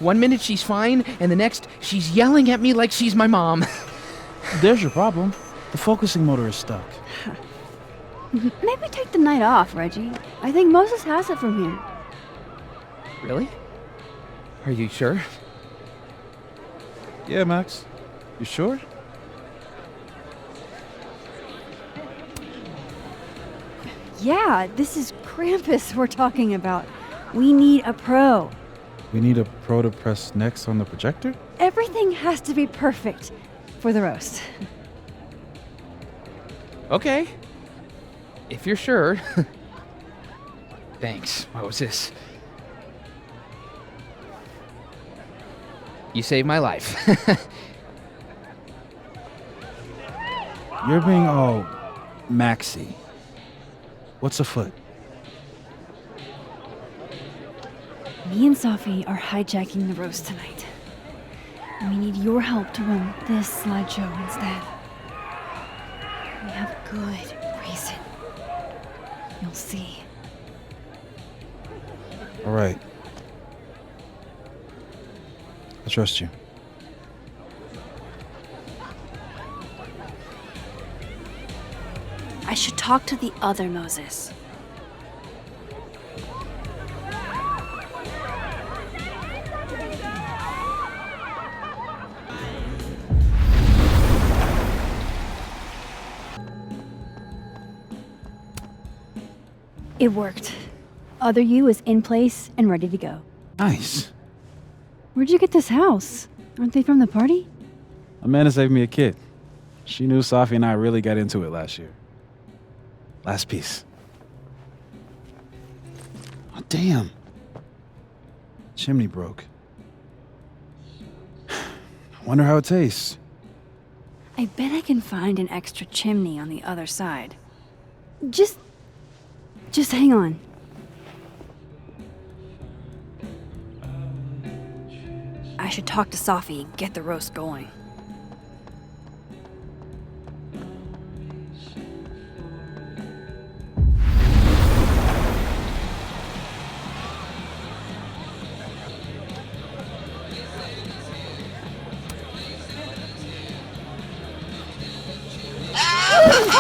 1 minute she's fine, and the next she's yelling at me like she's my mom. There's your problem. The focusing motor is stuck. Maybe take the night off, Reggie. I think Moses has it from here. Really? Are you sure? Yeah, Max. You sure? Yeah, this is Krampus we're talking about. We need a pro. We need a pro to press next on the projector? Everything has to be perfect for the roast. Okay. If you're sure. Thanks, Moses. You saved my life. You're being all Maxy. What's afoot? Me and Sophie are hijacking the roast tonight. We need your help to run this slideshow instead. We have good reason. You'll see. All right. I trust you. I should talk to the other Moses. It worked. Other you is in place and ready to go. Nice. Where'd you get this house? Aren't they from the party? Amanda saved me a kid. She knew Safi and I really got into it last year. Last piece. Oh, damn. Chimney broke. I wonder how it tastes. I bet I can find an extra chimney on the other side. Just hang on. I should talk to Safi and get the roast going.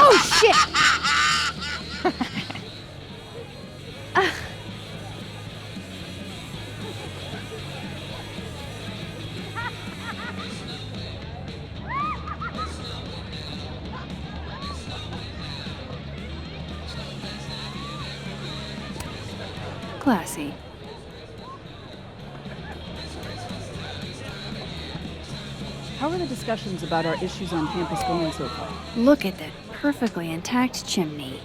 Oh, shit! Classy. How are the discussions about our issues on campus going so far? Look at that perfectly intact chimney.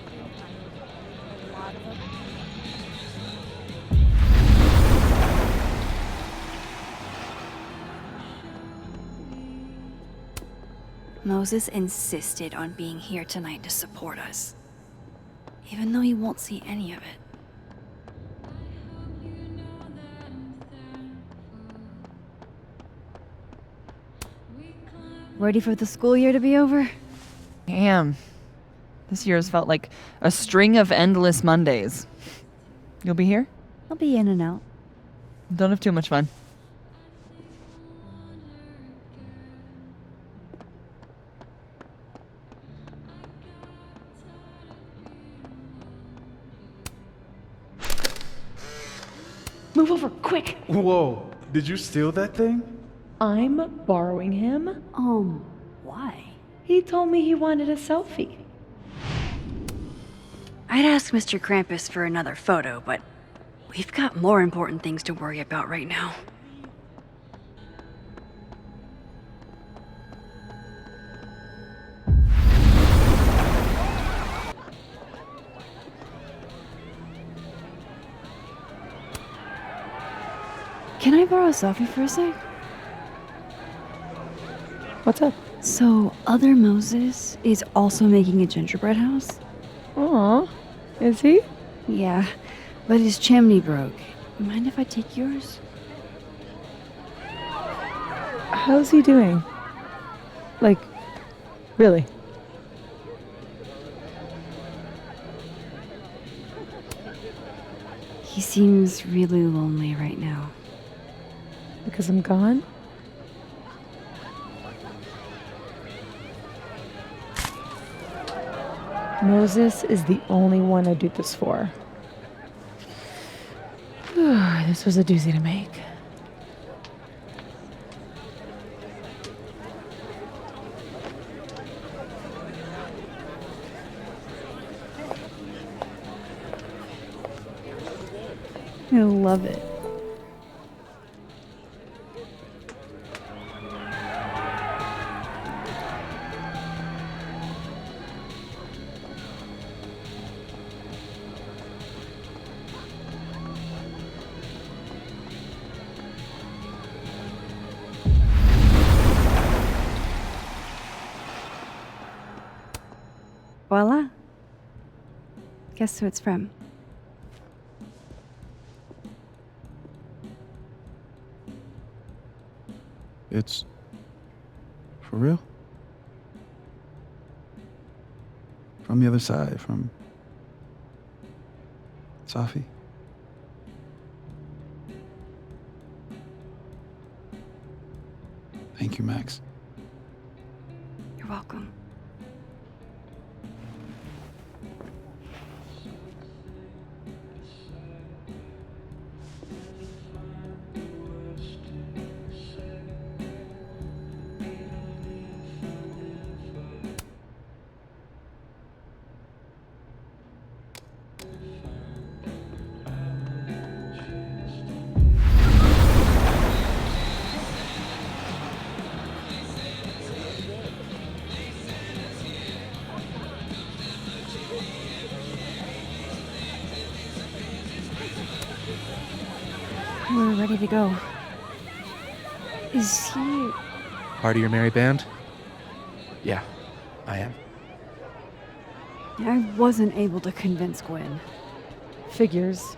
Moses insisted on being here tonight to support us, even though he won't see any of it. Ready for the school year to be over? Damn. This year has felt like a string of endless Mondays. You'll be here? I'll be in and out. Don't have too much fun. Move over, quick! Whoa, did you steal that thing? I'm borrowing him. Why? He told me he wanted a selfie. I'd ask Mr. Krampus for another photo, but we've got more important things to worry about right now. Can I borrow Safi for a sec? What's up? So, other Moses is also making a gingerbread house? Aw, is he? Yeah, but his chimney broke. Mind if I take yours? How's he doing? Like, really? He seems really lonely right now. Because I'm gone? Moses is the only one I do this for. This was a doozy to make. I love it. Voila. Guess who it's from? It's for real? From the other side, from Safi? Thank you, Max. You're welcome. ready to go. Is he... Part of your merry band? Yeah, I am. I wasn't able to convince Gwen. Figures.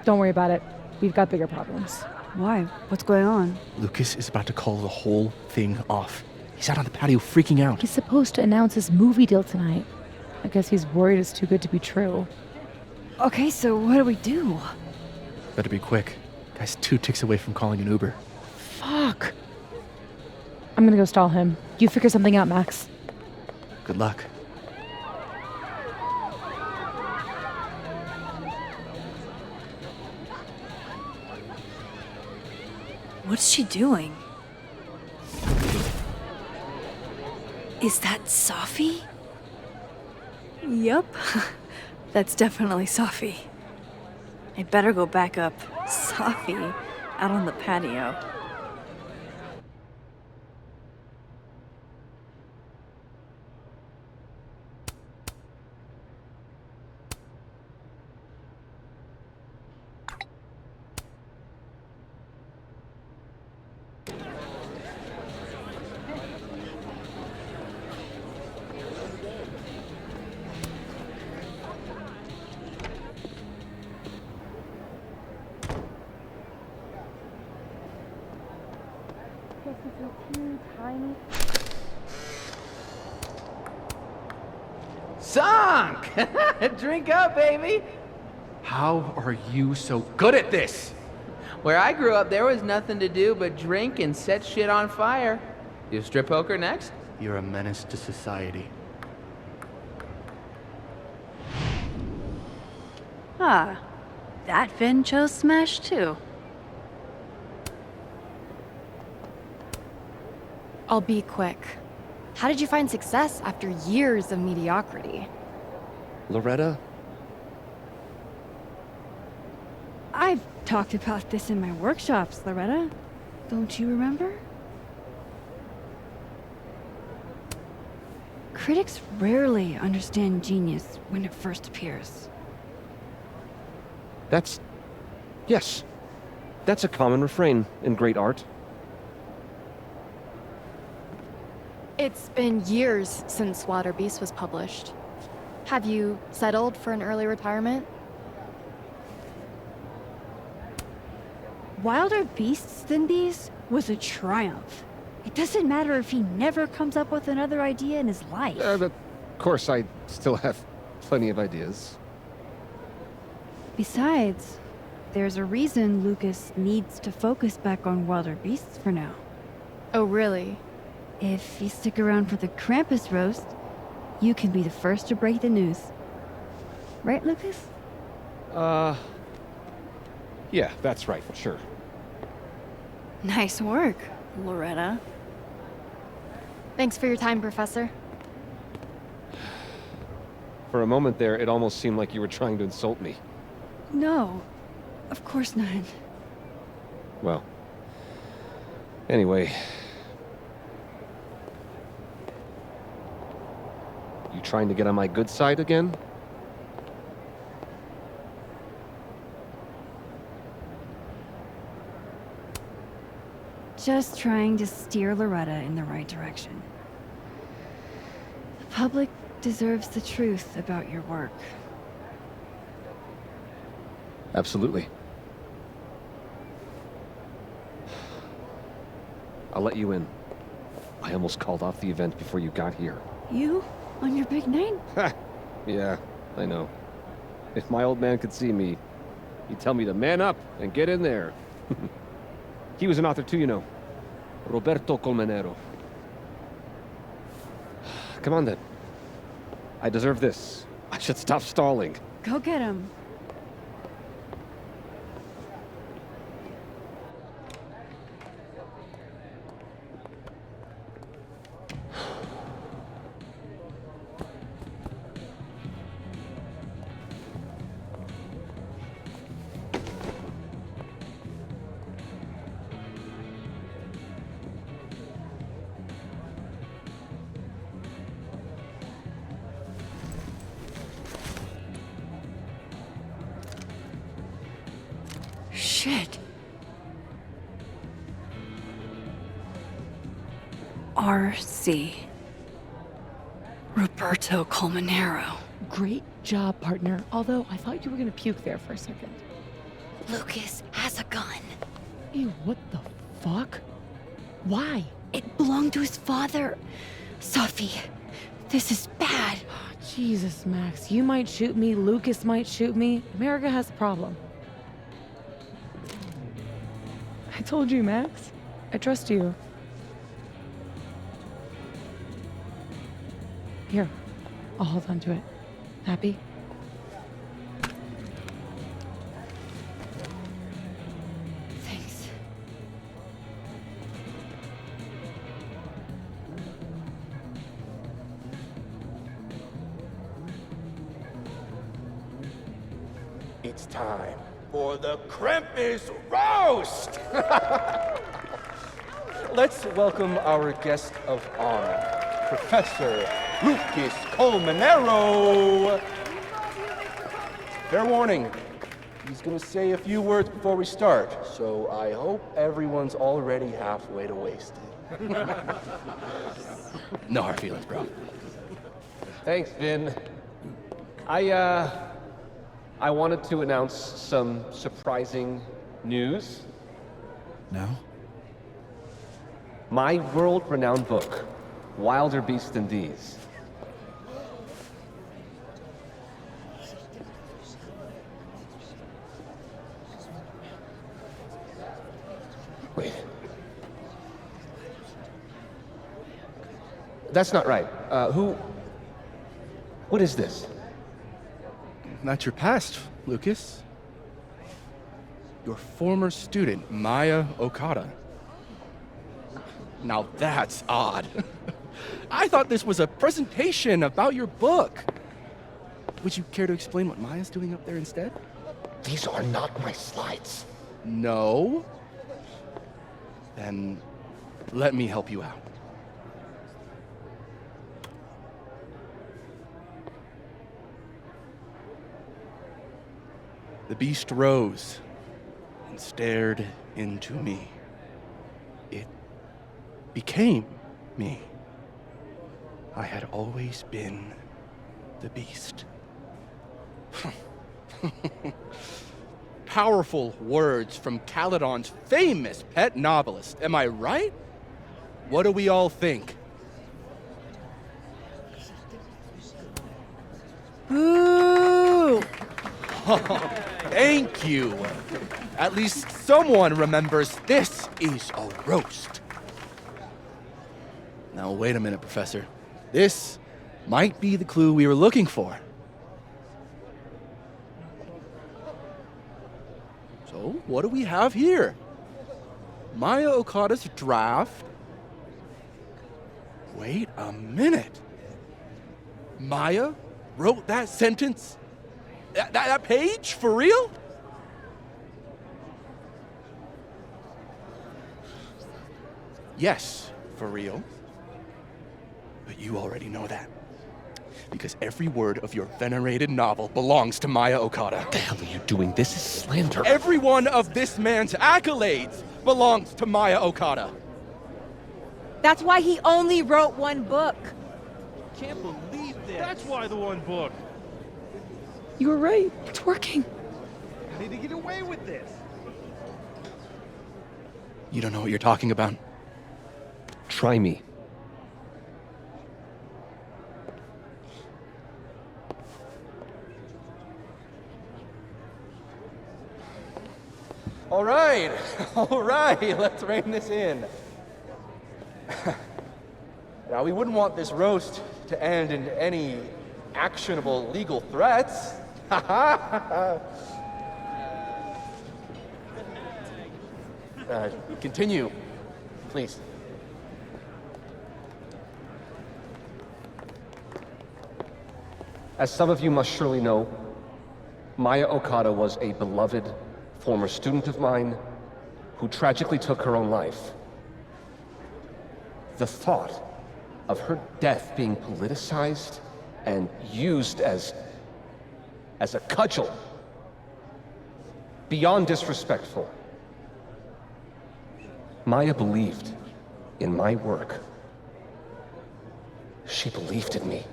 Don't worry about it. We've got bigger problems. Why? What's going on? Lucas is about to call the whole thing off. He's out on the patio freaking out. He's supposed to announce his movie deal tonight. I guess he's worried it's too good to be true. Okay, so what do we do? Better be quick. Guy's 2 ticks away from calling an Uber. Fuck. I'm gonna go stall him. You figure something out, Max. Good luck. What's she doing? Is that Safi? Yup. That's definitely Safi. I better go back up. Safi out on the patio. Sunk! Drink up, baby! How are you so good at this? Where I grew up, there was nothing to do but drink and set shit on fire. You strip poker next? You're a menace to society. Ah, that Vin chose Smash too. I'll be quick. How did you find success after years of mediocrity? Loretta? I've talked about this in my workshops, Loretta. Don't you remember? Critics rarely understand genius when it first appears. Yes. That's a common refrain in great art. It's been years since Water Beast was published. Have you settled for an early retirement? Wilder Beasts Than These was a triumph. It doesn't matter if he never comes up with another idea in his life. Of course, I still have plenty of ideas. Besides, there's a reason Lucas needs to focus back on Wilder Beasts for now. Oh, really? If you stick around for the Krampus roast, you can be the first to break the news. Right, Lucas? Yeah, that's right, sure. Nice work, Loretta. Thanks for your time, Professor. For a moment there, it almost seemed like you were trying to insult me. No, of course not. Well, anyway. You trying to get on my good side again? Just trying to steer Loretta in the right direction. The public deserves the truth about your work. Absolutely. I'll let you in. I almost called off the event before you got here. You? On your big night? Ha! Yeah, I know. If my old man could see me, he'd tell me to man up and get in there. He was an author too, you know. Roberto Colmenero. Come on then. I deserve this. I should stop stalling. Go get him. Shit. RC. Roberto Colmenero. Great job, partner. Although I thought you were gonna puke there for a second. Lucas has a gun. Ew, what the fuck? Why? It belonged to his father. Sophie, this is bad. Jesus, Max. You might shoot me, Lucas might shoot me. America has a problem. I told you, Max. I trust you. Here, I'll hold on to it. Happy? Thanks. It's time for the Krampus roast! Let's welcome our guest of honor, Professor Lucas Colmenero. Fair warning, he's gonna say a few words before we start, so I hope everyone's already halfway to wasted. No hard feelings, bro. Thanks, Vin. I wanted to announce some surprising news. Now? My world-renowned book, Wilder Beasts Than These. Wait. That's not right. What is this? That's your past, Lucas. Your former student, Maya Okada. Now that's odd. I thought this was a presentation about your book. Would you care to explain what Maya's doing up there instead? These are not my slides. No? Then let me help you out. The beast rose and stared into me. It became me. I had always been the beast. Powerful words from Caledon's famous pet novelist. Am I right? What do we all think? Boo! Thank you. At least someone remembers this is a roast. Now, wait a minute, Professor. This might be the clue we were looking for. So, what do we have here? Maya Okada's draft. Wait a minute. Maya wrote that sentence? That page? For real? Yes, for real. But you already know that. Because every word of your venerated novel belongs to Maya Okada. What the hell are you doing? This is slander. Every one of this man's accolades belongs to Maya Okada. That's why he only wrote one book. Can't believe this. That's why the one book. You were right. It's working. How did he get away with this? You don't know what you're talking about. Try me. All right, let's rein this in. Now, we wouldn't want this roast to end in any actionable legal threats. Continue, please. As some of you must surely know, Maya Okada was a beloved former student of mine who tragically took her own life. The thought of her death being politicized and used as a cudgel, beyond disrespectful. Maya believed in my work She believed in me.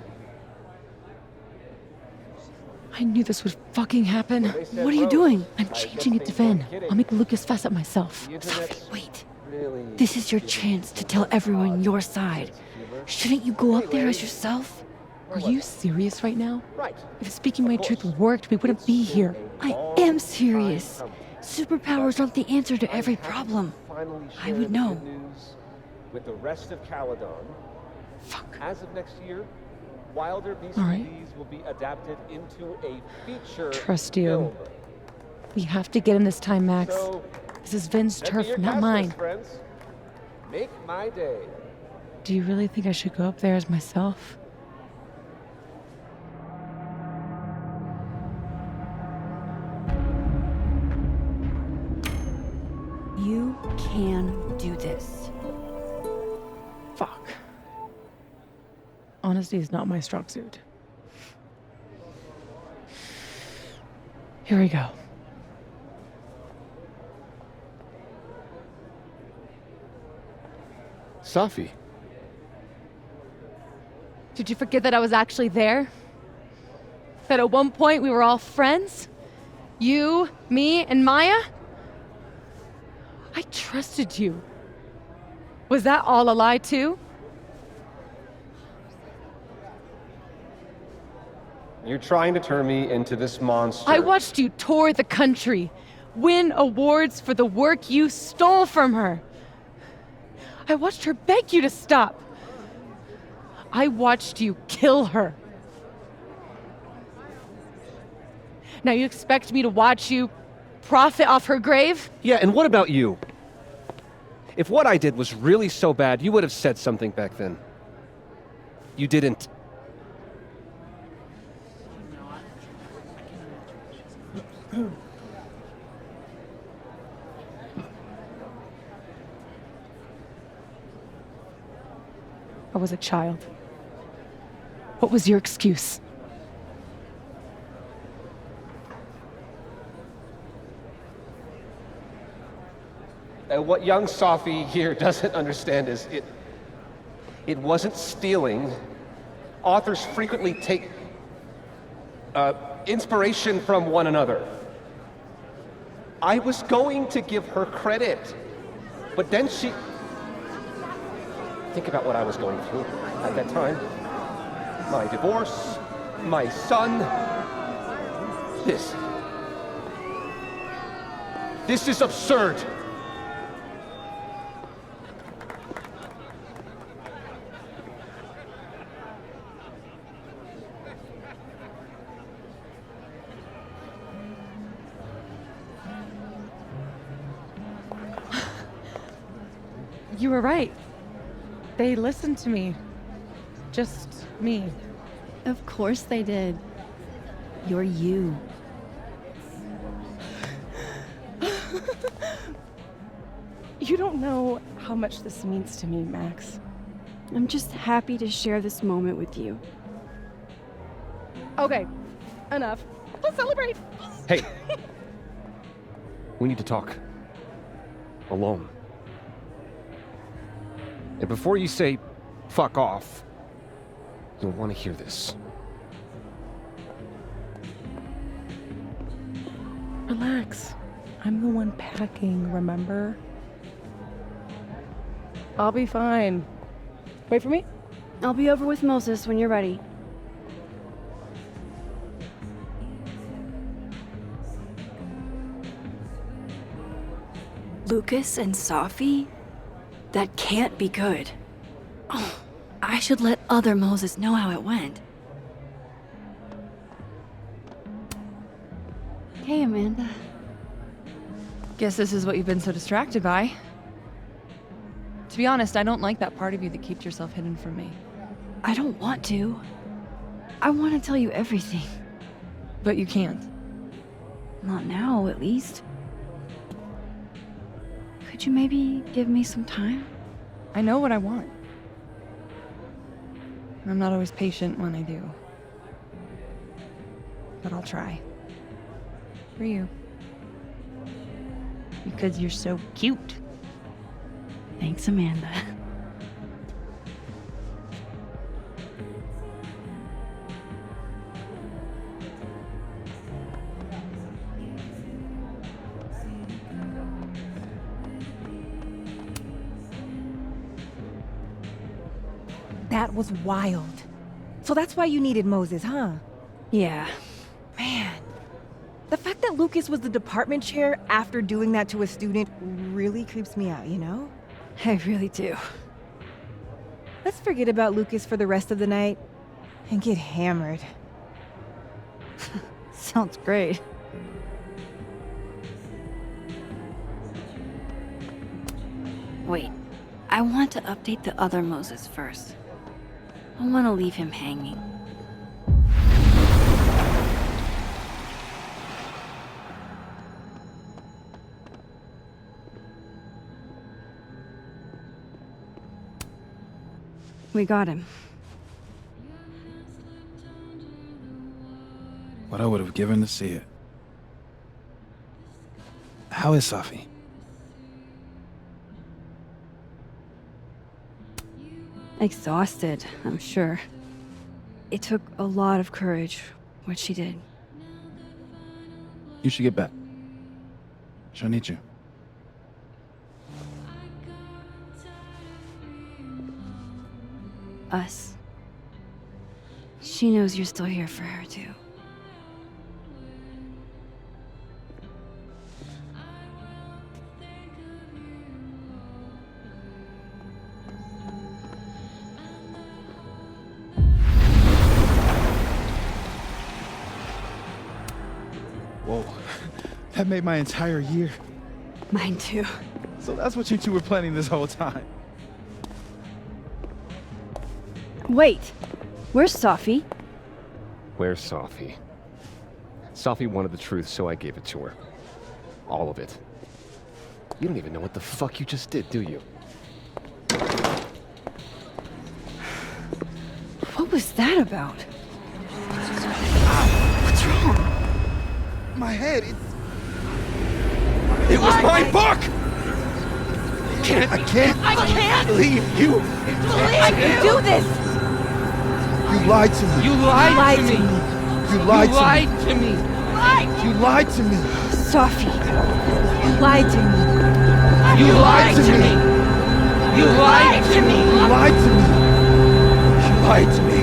I knew this would fucking happen. What are you doing? I'm changing it to Vin. I'll make Lucas fess up myself. Sophie, wait. This is your chance to tell everyone your side. Shouldn't you go up there as yourself? Are you serious right now? If speaking my truth worked, we wouldn't be here. I am serious. Superpowers aren't the answer to every problem. I would know. With the rest of Caledon. Fuck. As of next year, Wilder Beasts All and right. Bees will be adapted into a feature Trust you. film. We have to get him this time, Max. So, This is Vin's send me turf, your not cast mine. list, friends. Make my day. Do you really think I should go up there as myself? You can do this. Fuck. Honesty is not my strong suit. Here we go. Safi. Did you forget that I was actually there? That at one point we were all friends? You, me, and Maya? I trusted you. Was that all a lie too? You're trying to turn me into this monster. I watched you tour the country, win awards for the work you stole from her. I watched her beg you to stop. I watched you kill her. Now you expect me to watch you profit off her grave? Yeah, and what about you? If what I did was really so bad, you would have said something back then. You didn't. I was a child. What was your excuse? What young Safi here doesn't understand is it wasn't stealing. Authors frequently take inspiration from one another. I was going to give her credit, but then she... Think about what I was going through at that time. My divorce, my son. This is absurd. You were right. They listened to me. Just me. Of course they did. You're you. You don't know how much this means to me, Max. I'm just happy to share this moment with you. Okay, enough. Let's celebrate. Hey. We need to talk. Alone. And before you say, fuck off, you'll want to hear this. Relax. I'm the one packing, remember? I'll be fine. Wait for me? I'll be over with Moses when you're ready. Lucas and Safi? That can't be good. Oh, I should let other Moses know how it went. Hey, Amanda. Guess this is what you've been so distracted by. To be honest, I don't like that part of you that keeps yourself hidden from me. I don't want to. I want to tell you everything. But you can't. Not now, at least. Could you maybe give me some time? I know what I want. I'm not always patient when I do. But I'll try. For you. Because you're so cute. Thanks, Amanda. That was wild. So that's why you needed Moses, huh? Yeah. Man. The fact that Lucas was the department chair after doing that to a student really creeps me out, you know? I really do. Let's forget about Lucas for the rest of the night and get hammered. Sounds great. Wait, I want to update the other Moses first. I want to leave him hanging. We got him. What I would have given to see it. How is Safi? Exhausted, I'm sure. It took a lot of courage, what she did. You should get back. She'll need you. Us. She knows you're still here for her, too. Whoa. That made my entire year. Mine, too. So that's what you two were planning this whole time. Wait! Where's Safi? Where's Safi? Safi wanted the truth, so I gave it to her. All of it. You don't even know what the fuck you just did, do you? What was that about? What's wrong? My head, It was my book! I can't believe you. I can do this! You lied to me. You lied to me. You lied You lied to me. You lied to me. Safi, you lied to me. You lied to me. You lied to me. You lied to me.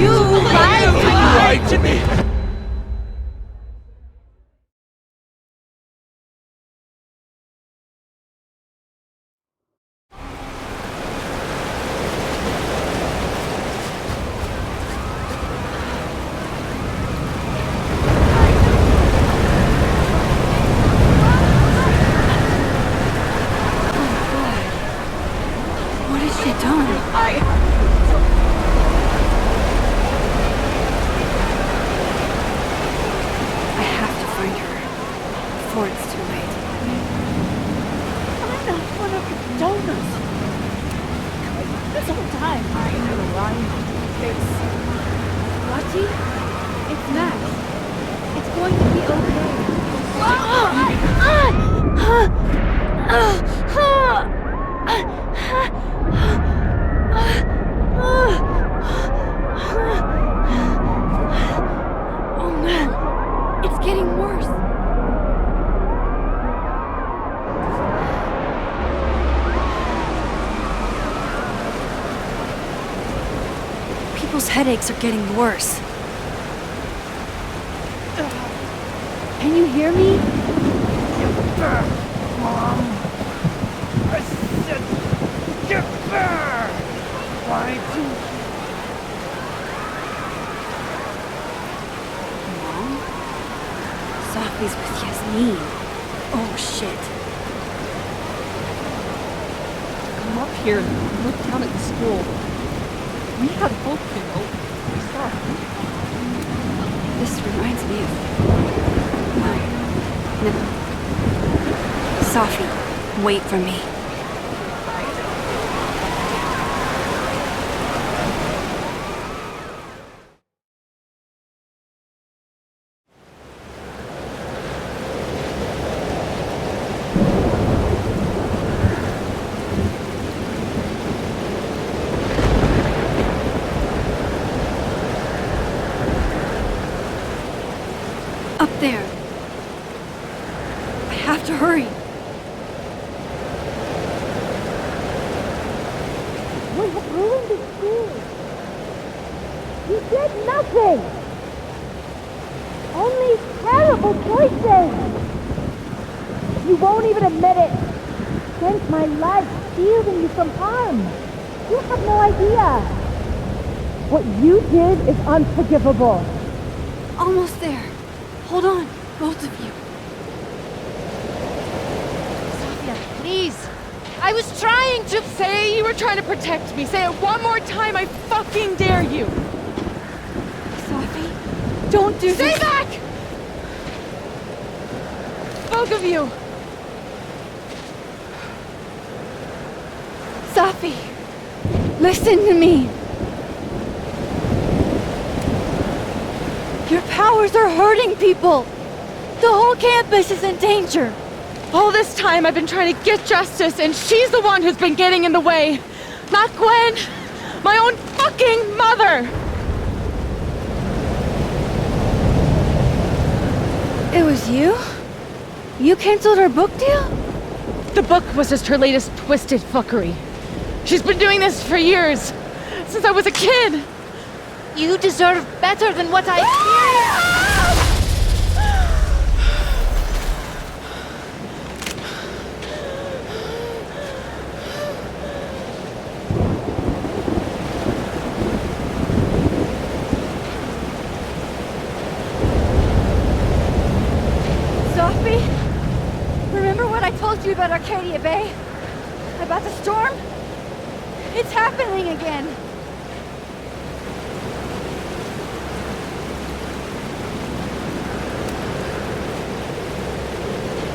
You lied to me. You lied to me. What has she done? I have to find her before it's too late. I'm not one of your donors. This whole time, I know it's... Lottie? It's Max. It's going to be okay. Oh no, it's getting worse. People's headaches are getting worse. Can you hear me? Get back, Mom! I said, get back! Why do Mom? Safi's with Yasmin. Oh shit. Come up here and look down at the school. We had hope, you know. We saw it. This reminds me of... No. Safi, wait for me. Up there. I have to hurry. We have ruined the school. You did nothing. Only terrible choices. You won't even admit it. Spent my life shielding you from harm. You have no idea. What you did is unforgivable. Almost there. Hold on, both of you. Sophia, please. I was trying to say you were trying to protect me. Say it one more time, I fucking dare you. Sophie, don't do Stay this. back! Both of you. Sophie, listen to me. Your powers are hurting people. The whole campus is in danger. All this time I've been trying to get justice, and she's the one who's been getting in the way. Not Gwen. My own fucking mother. It was you? You canceled her book deal? The book was just her latest twisted fuckery. She's been doing this for years. Since I was a kid. You deserve better than what I experienced. Sophie, remember what I told you about Arcadia Bay? About the storm? It's happening again.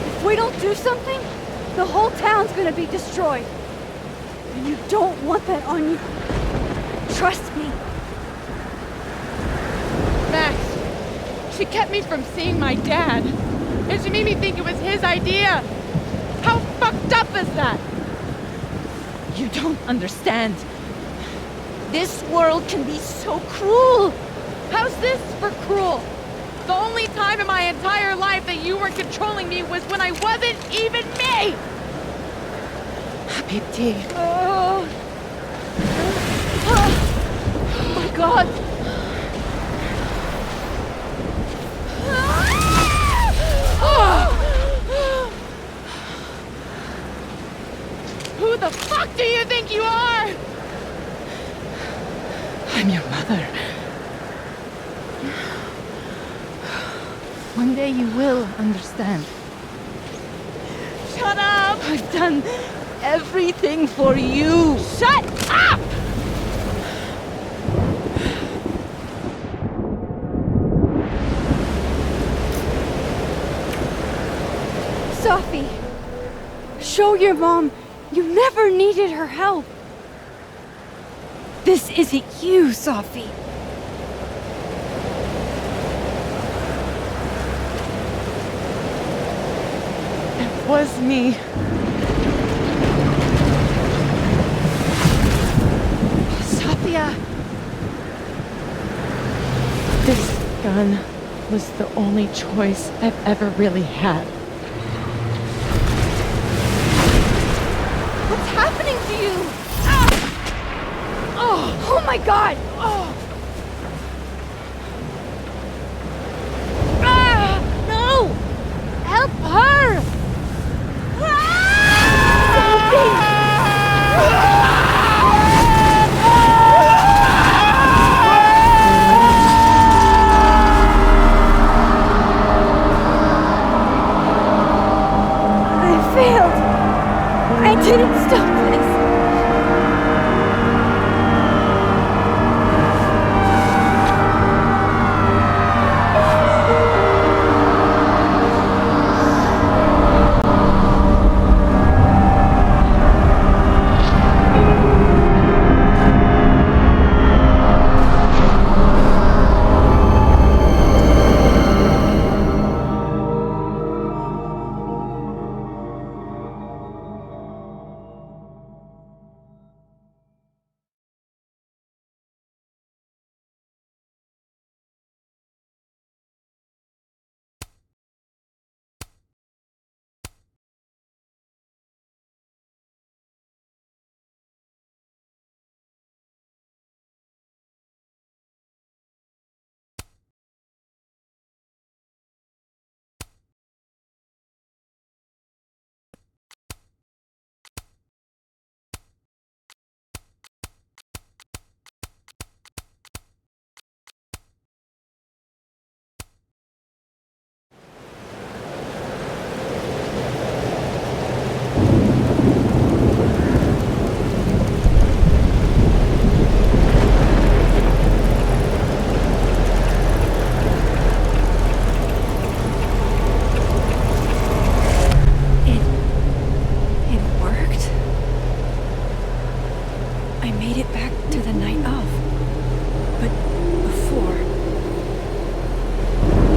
If we don't do something, the whole town's gonna be destroyed. And you don't want that on you. Trust me. Max, she kept me from seeing my dad. And she made me think it was his idea. How fucked up is that? You don't understand. This world can be so cruel. How's this for cruel? The only time in my entire life that you weren't controlling me was when I wasn't even me! Habibti. Oh my god! Who the fuck do you think you are? I'm your mother. One day you will understand. Shut up! I've done everything for you. Shut up! Sophie, show your mom you never needed her help. This isn't you, Sophie. It was me. Sophia! This gun was the only choice I've ever really had. What's happening to you? Oh my god! No! Help her! I failed. I didn't stop this. back to the night of. But before.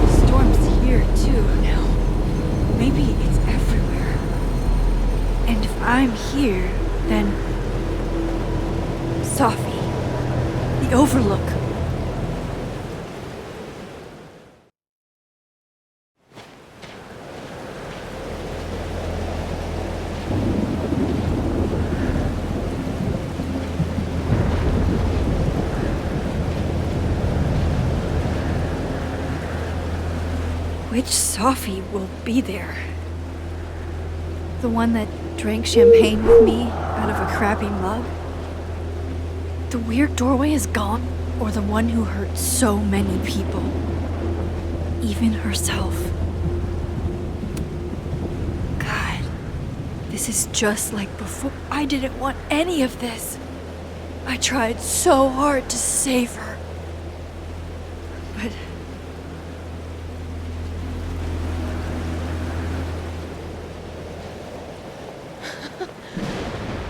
The storm's here too now. Maybe it's everywhere. And if I'm here, then Sophie, the Overlook. Which Sophie will be there? The one that drank champagne with me out of a crappy mug? The weird doorway is gone? Or the one who hurt so many people? Even herself. God, this is just like before. I didn't want any of this. I tried so hard to save her. But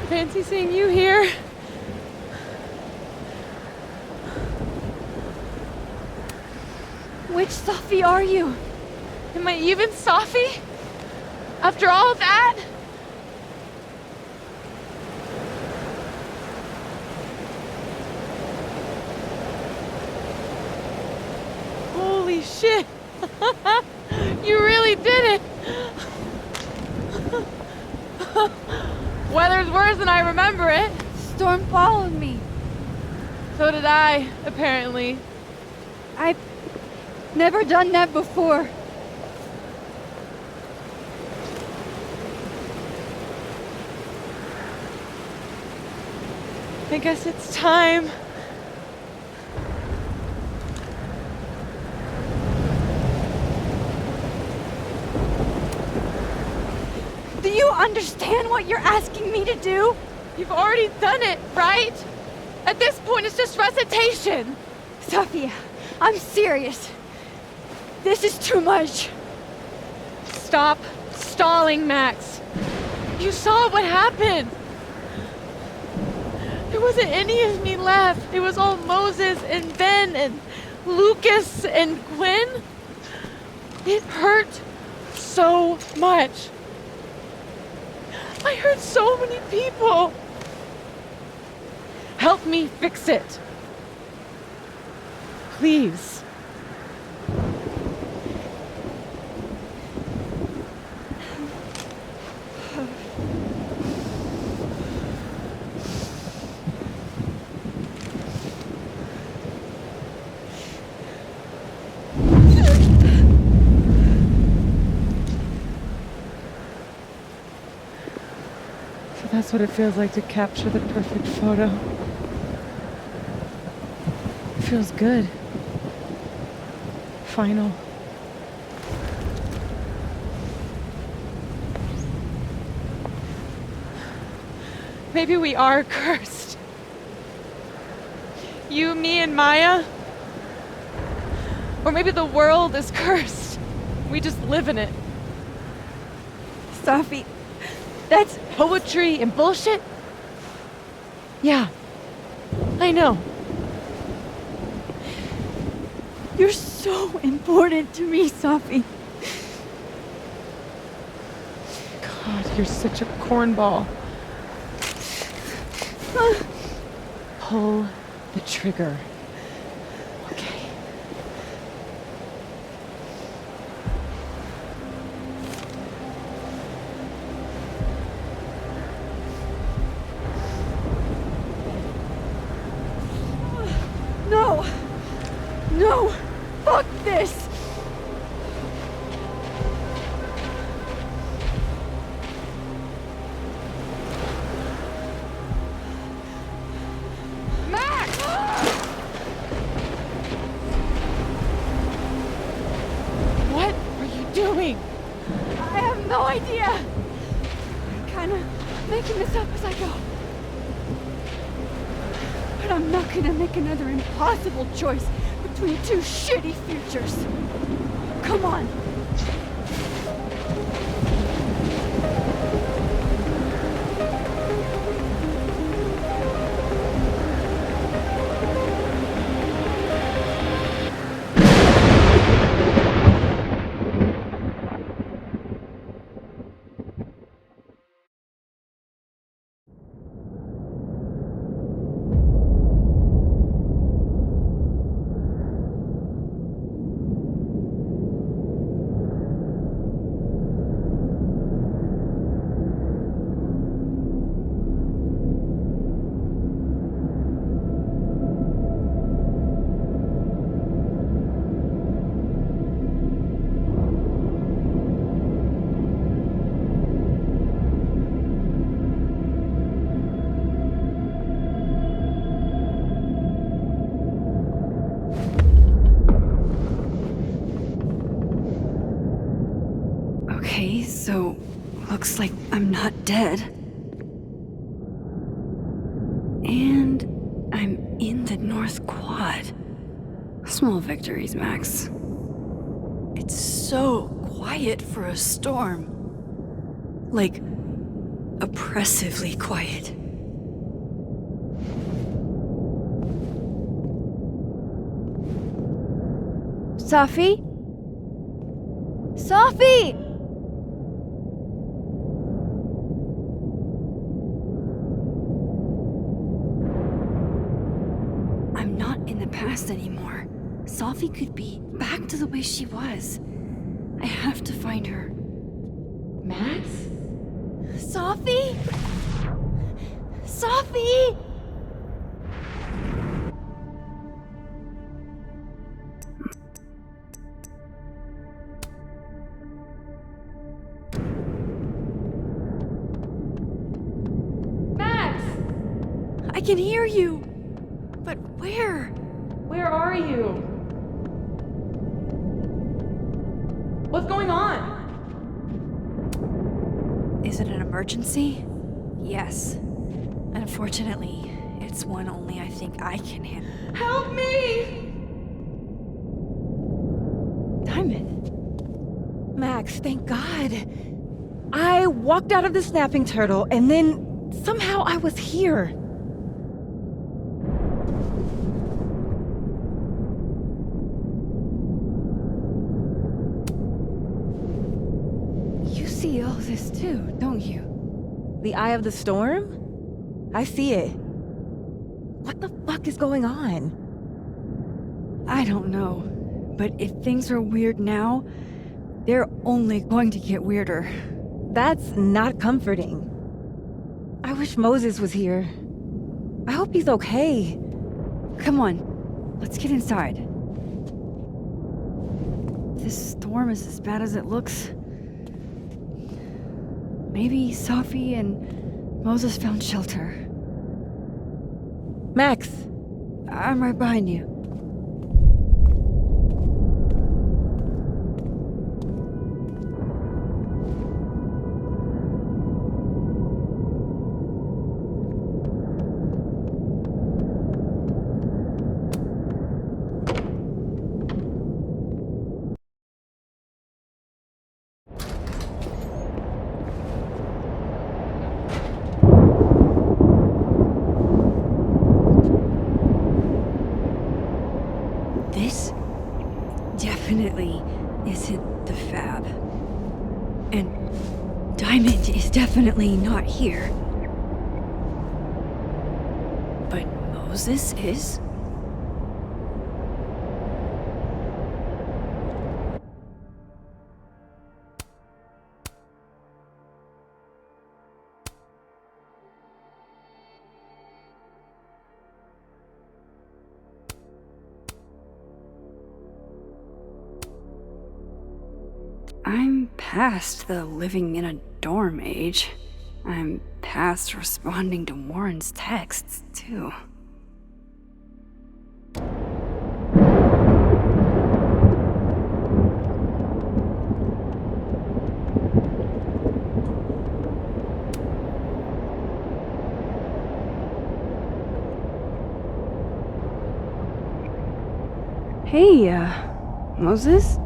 fancy seeing you here. which Sophie are you? Am I even Sophie? After all that? Holy shit! You really did it! Weather's worse than I remember it. Storm followed me. So did I, apparently. I've never done that before. I guess it's time. Do you understand what you're asking me to do? You've already done it, right? At this point, it's just recitation. Sophia, I'm serious. This is too much. Stop stalling, Max. You saw what happened. There wasn't any of me left. It was all Moses and Ben and Lucas and Gwen. It hurt so much. I hurt so many people. Help me fix it. Please. That's what it feels like to capture the perfect photo. It feels good. Final. Maybe we are cursed. You, me, and Maya. Or maybe the world is cursed. We just live in it. Sophie, that's poetry and bullshit? Yeah, I know. You're so important to me, Sophie. God, you're such a cornball. Pull the trigger. Okay. No! No! Fuck this! Max! What are you doing? I have no idea! I'm kinda making this up as I go. But I'm not gonna make another impossible choice between two shitty futures. Come on. looks like I'm not dead. And I'm in the North Quad. Small victories, Max. It's so quiet for a storm. Like, oppressively quiet. Sophie? Sophie! I'm not in the past anymore. Sophie could be back to the way she was. I have to find her. Max? Sophie? Sophie! Max! I can hear you! But where? Where are you? What's going on? Is it an emergency? Yes. Unfortunately, it's one only I think I can handle. Help me! Diamond. Max, thank God. I walked out of the snapping turtle, and then somehow I was here. You see all this too, don't you? The eye of the storm? I see it. What the fuck is going on? I don't know. But if things are weird now, they're only going to get weirder. That's not comforting. I wish Moses was here. I hope he's okay. Come on, let's get inside. This storm is as bad as it looks. Maybe Sophie and Moses found shelter. Max! I'm right behind you. This definitely isn't the Fab. And Diamond is definitely not here. But Moses is? I'm past the living in a dorm age. I'm past responding to Warren's texts, too. Hey, Moses?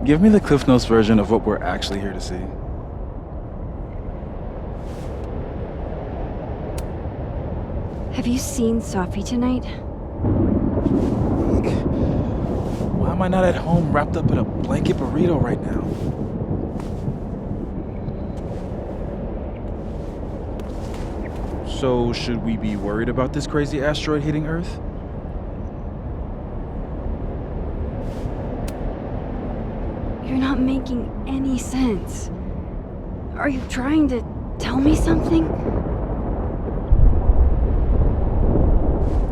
Give me the Cliff Notes version of what we're actually here to see. Have you seen Sophie tonight? Why am I not at home wrapped up in a blanket burrito right now? So, should we be worried about this crazy asteroid hitting Earth? You're not making any sense. Are you trying to tell me something?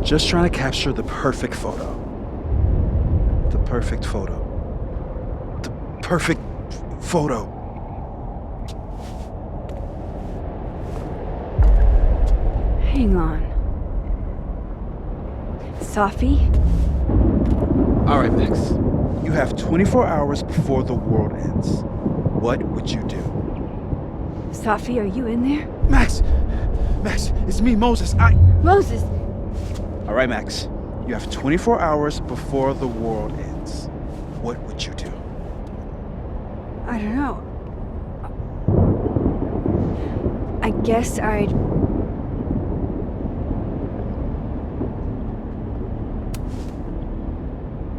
Just trying to capture the perfect photo. The perfect photo. The perfect photo. Hang on. Sophie? All right, Max. You have 24 hours before the world ends. What would you do? Safi, are you in there? Max! Max, it's me, Moses. Moses! All right, Max. You have 24 hours before the world ends. What would you do? I don't know. I guess I'd...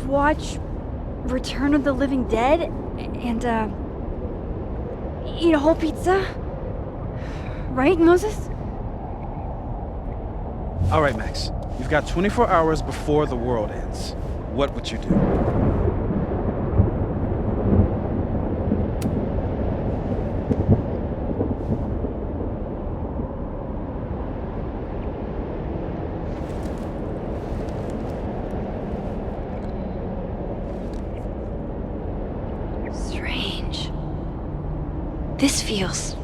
watch Return of the Living Dead and, eat a whole pizza? Right, Moses? All right, Max. You've got 24 hours before the world ends. What would you do? Strange. This feels...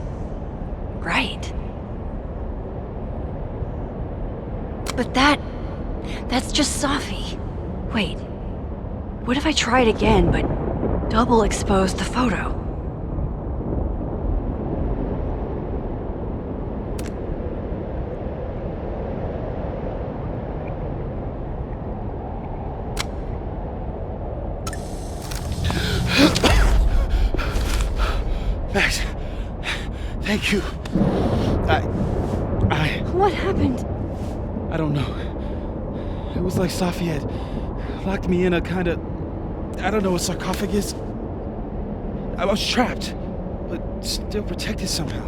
right. But that's just Safi. Wait, what if I try it again, but double expose the photo? Max, thank you. What happened? I don't know. It was like Safi had locked me in a kind of, I don't know, a sarcophagus. I was trapped, but still protected somehow.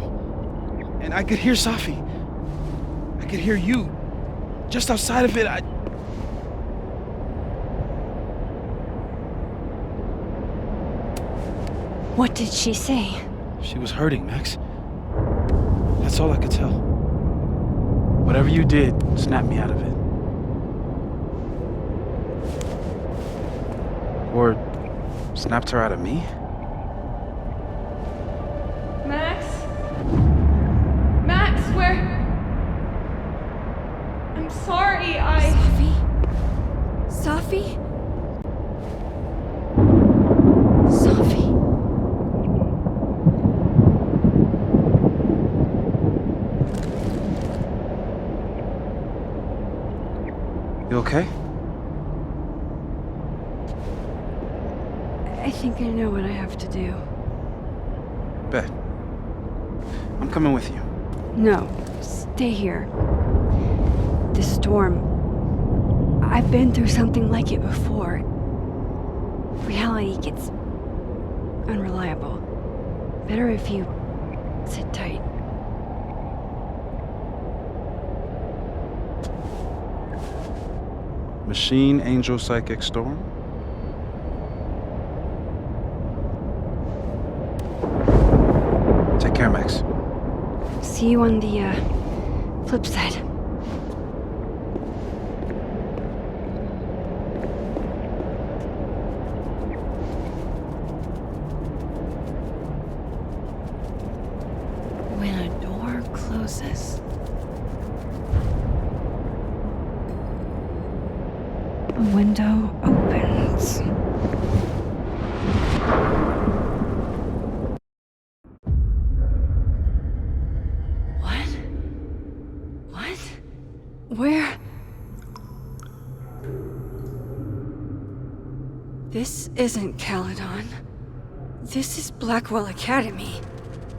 And I could hear Safi. I could hear you. Just outside of it, What did she say? She was hurting, Max. That's all I could tell. Whatever you did, snapped me out of it. Or snapped her out of me? Max? Max, where? I'm sorry, Safi? Safi? Safi? You okay? I think I know what I have to do. Bet. I'm coming with you. No, stay here. This storm... I've been through something like it before. Reality gets... unreliable. Better if you sit tight. Machine Angel Psychic Storm? Take care, Max. See you on the, flip side. When a door closes, a window opens. Where? This isn't Caledon. This is Blackwell Academy.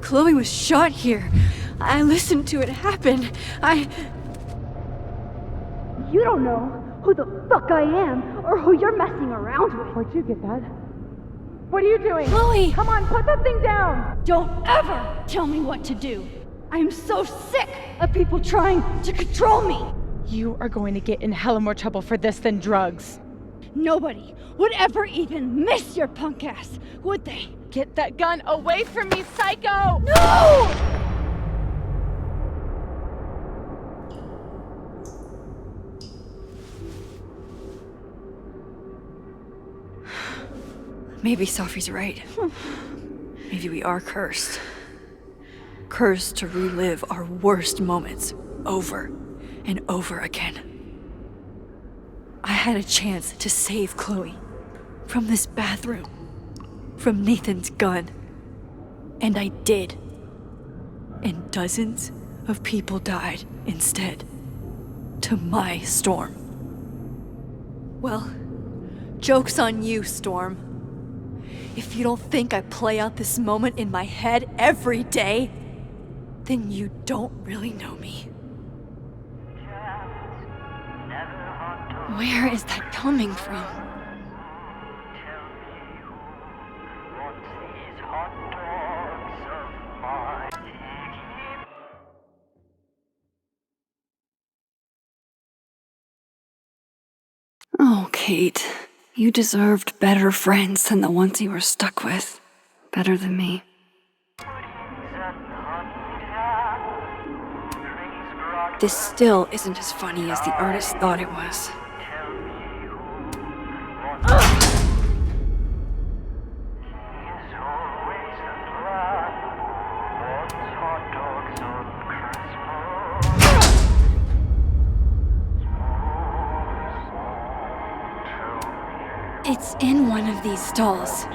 Chloe was shot here. I listened to it happen. You don't know who the fuck I am or who you're messing around with. Where'd you get that? What are you doing? Chloe! Come on, put that thing down! Don't ever tell me what to do. I am so sick of people trying to control me. You are going to get in hella more trouble for this than drugs. Nobody would ever even miss your punk ass, would they? Get that gun away from me, psycho! No! Maybe Safi's right. Maybe we are cursed. Cursed to relive our worst moments over and over again. I had a chance to save Chloe from this bathroom, from Nathan's gun, and I did. and dozens of people died instead. To my Storm. Well, joke's on you, Storm. If you don't think I play out this moment in my head every day, then you don't really know me. Where is that coming from? Oh, Kate. You deserved better friends than the ones you were stuck with. Better than me. This still isn't as funny as the artist thought it was. It's in one of these stalls.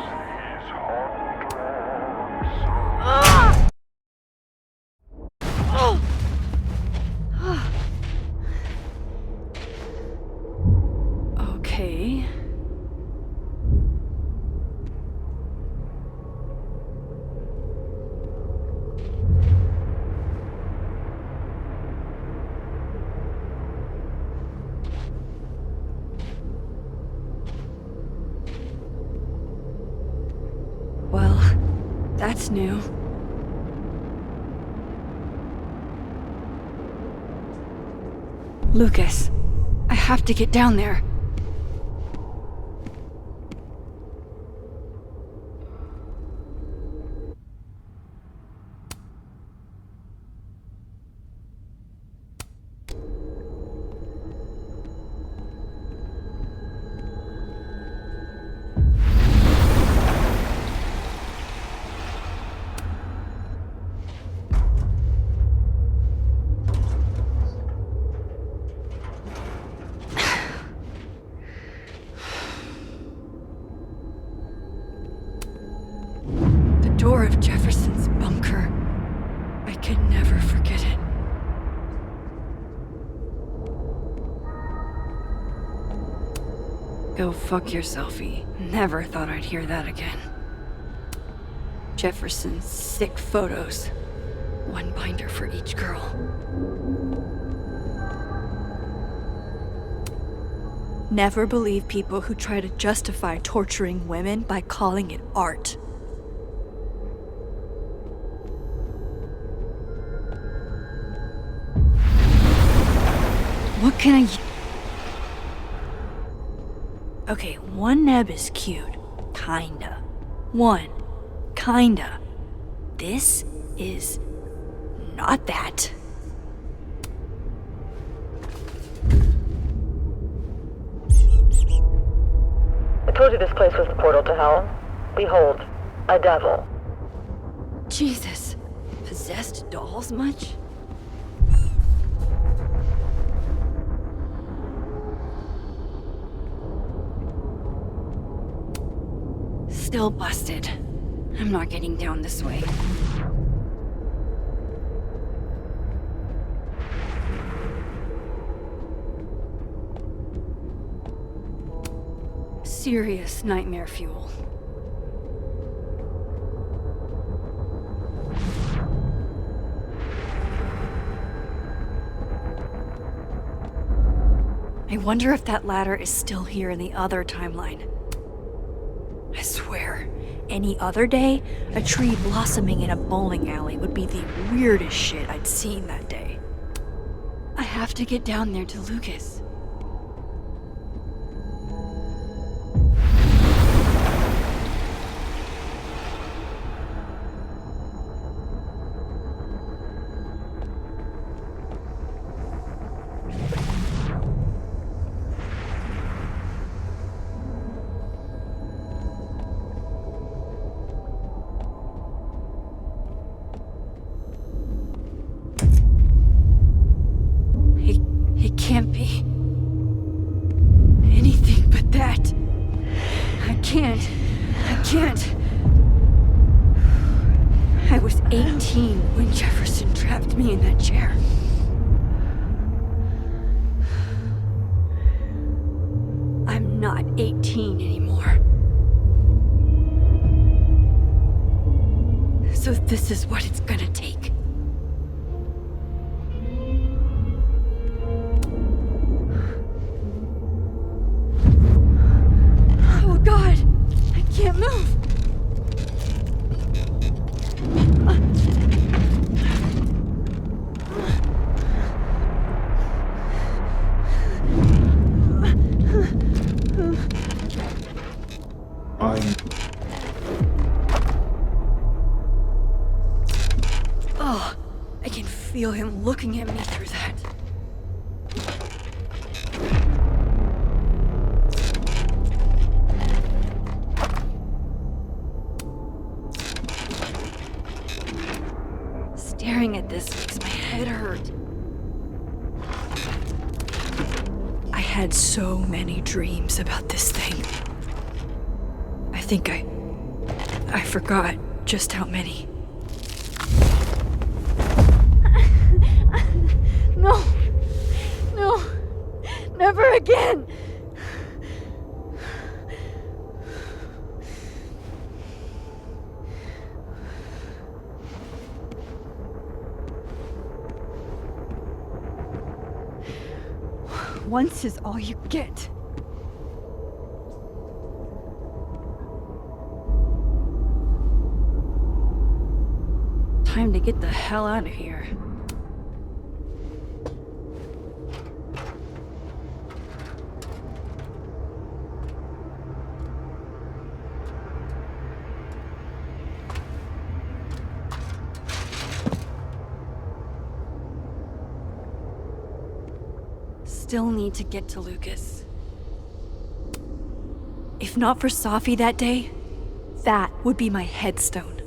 Okay. Well, that's new. Lucas, I have to get down there. Door of Jefferson's bunker. I can never forget it. Go fuck yourselfie. Never thought I'd hear that again. Jefferson's sick photos. One binder for each girl. Never believe people who try to justify torturing women by calling it art. What can I... Okay, one neb is cute. Kinda. One. Kinda. This is... not that. I told you this place was the portal to hell. Behold, a devil. Jesus. Possessed dolls much? Still busted. I'm not getting down this way. Serious nightmare fuel. I wonder if that ladder is still here in the other timeline. I swear, any other day, a tree blossoming in a bowling alley would be the weirdest shit I'd seen that day. I have to get down there to Lucas. It can't be anything but that. I can't. I was 18 when Jefferson left me in that chair. I'm not 18 anymore. So this is what it's gonna take. Oh God, I can't move. Oh, I can feel him looking at me through that. Staring at this makes my head hurt. I had so many dreams about this thing. I think I forgot just how many. No! No! Never again! Once is all you get. Time to get the hell out of here. Still need to get to Lucas. If not for Safi that day, that would be my headstone.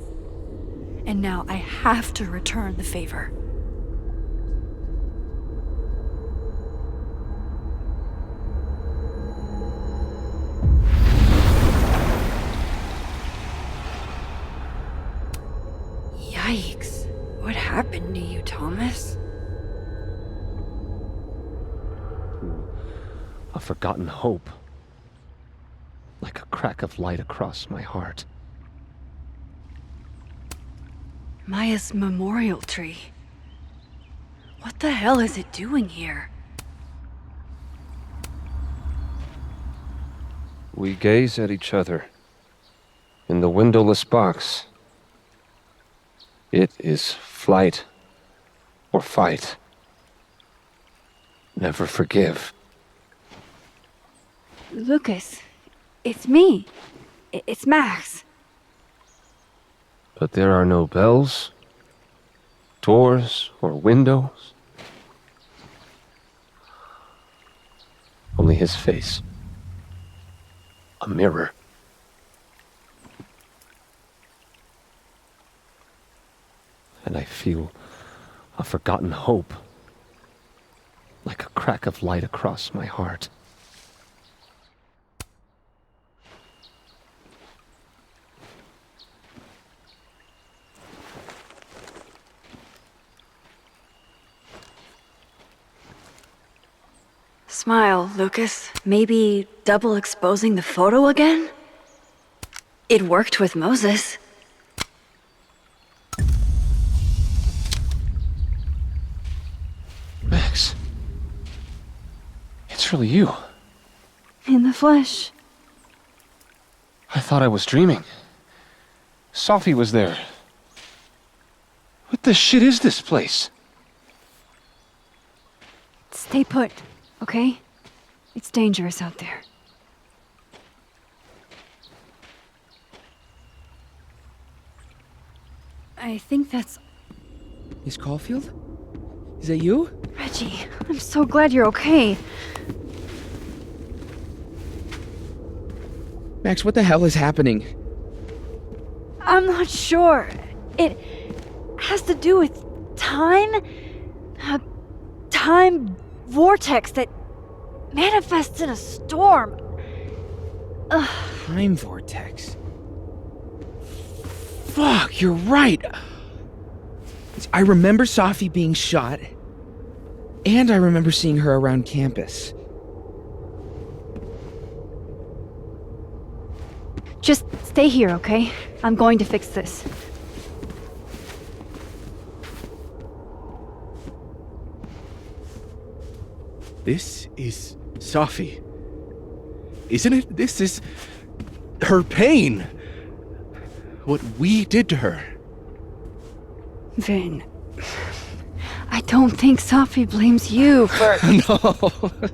And now I have to return the favor. Yikes. What happened to you, Thomas? A forgotten hope. Like a crack of light across my heart. Maya's memorial tree. What the hell is it doing here? We gaze at each other. In the windowless box. It is flight or fight. Never forgive. Lucas, it's me. It's Max. But there are no bells, doors, or windows. Only his face. A mirror. And I feel a forgotten hope. Like a crack of light across my heart. Smile, Lucas. Maybe double exposing the photo again? It worked with Moses. Max. It's really you. In the flesh. I thought I was dreaming. Safi was there. What the shit is this place? Stay put, okay? It's dangerous out there. I think that's... Miss Caulfield? Is that you? Reggie, I'm so glad you're okay. Max, what the hell is happening? I'm not sure. It has to do with time? A time vortex that manifests in a storm. Ugh. Time vortex. Fuck, you're right. I remember Safi being shot, and I remember seeing her around campus. Just stay here, okay? I'm going to fix this. This is Safi. Isn't it? This is her pain. What we did to her. Vin, I don't think Safi blames you for... No.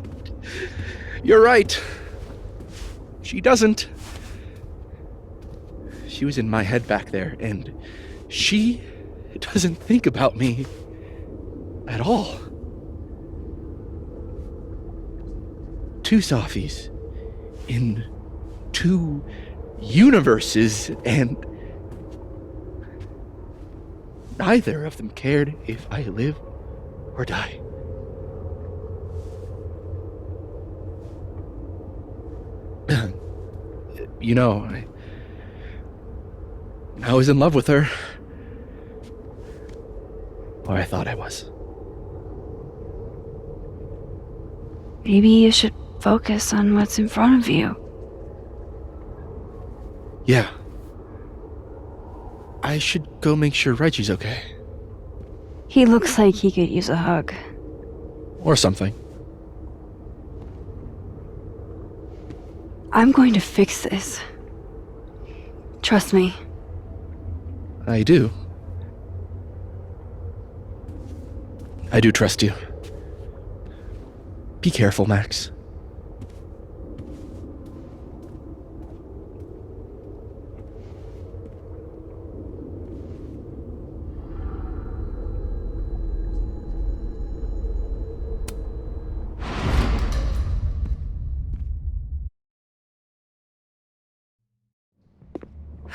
You're right. She doesn't. She was in my head back there, and she doesn't think about me at all. Two Safis in two universes, and neither of them cared if I live or die. You know, I was in love with her. Or I thought I was. Maybe you should focus on what's in front of you. Yeah. I should go make sure Reggie's okay. He looks like he could use a hug. Or something. I'm going to fix this. Trust me. I do. I do trust you. Be careful, Max.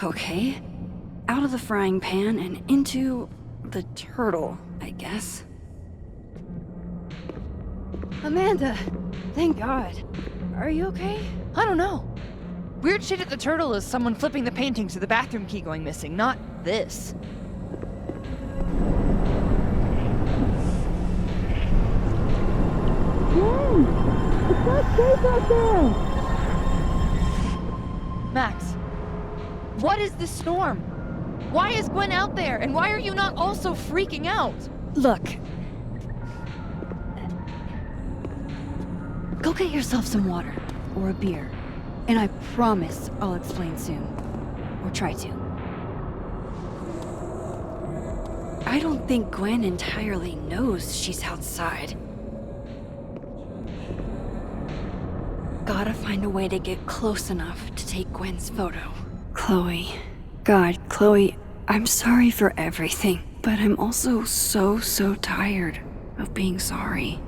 Okay. Out of the frying pan and into the turtle, I guess. Amanda! Thank God. Are you okay? I don't know. Weird shit at the turtle is someone flipping the paintings or the bathroom key going missing, not this. It's not safe out there! Max, what is this storm? Why is Gwen out there, and why are you not also freaking out? Look. Go get yourself some water, or a beer. And I promise I'll explain soon. Or try to. I don't think Gwen entirely knows she's outside. Gotta find a way to get close enough to take Gwen's photo. Chloe. God, Chloe, I'm sorry for everything, but I'm also so tired of being sorry.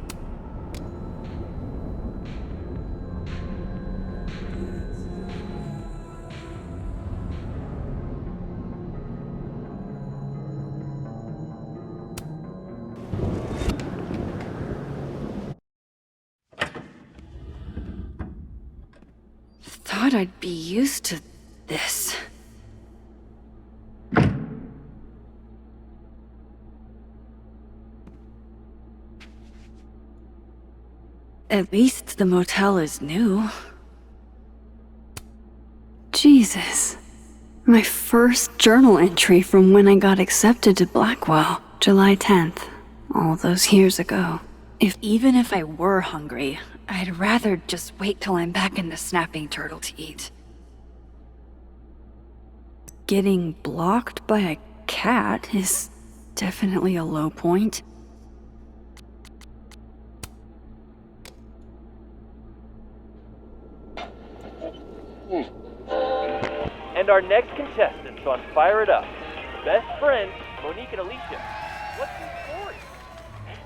Thought I'd be used to this. At least the motel is new. Jesus. My first journal entry from when I got accepted to Blackwell, July 10th, all those years ago. Even if I were hungry, I'd rather just wait till I'm back in the snapping turtle to eat. Getting blocked by a cat is definitely a low point. And our next contestants on Fire It Up. Best friends, Monique and Alicia. What's your story?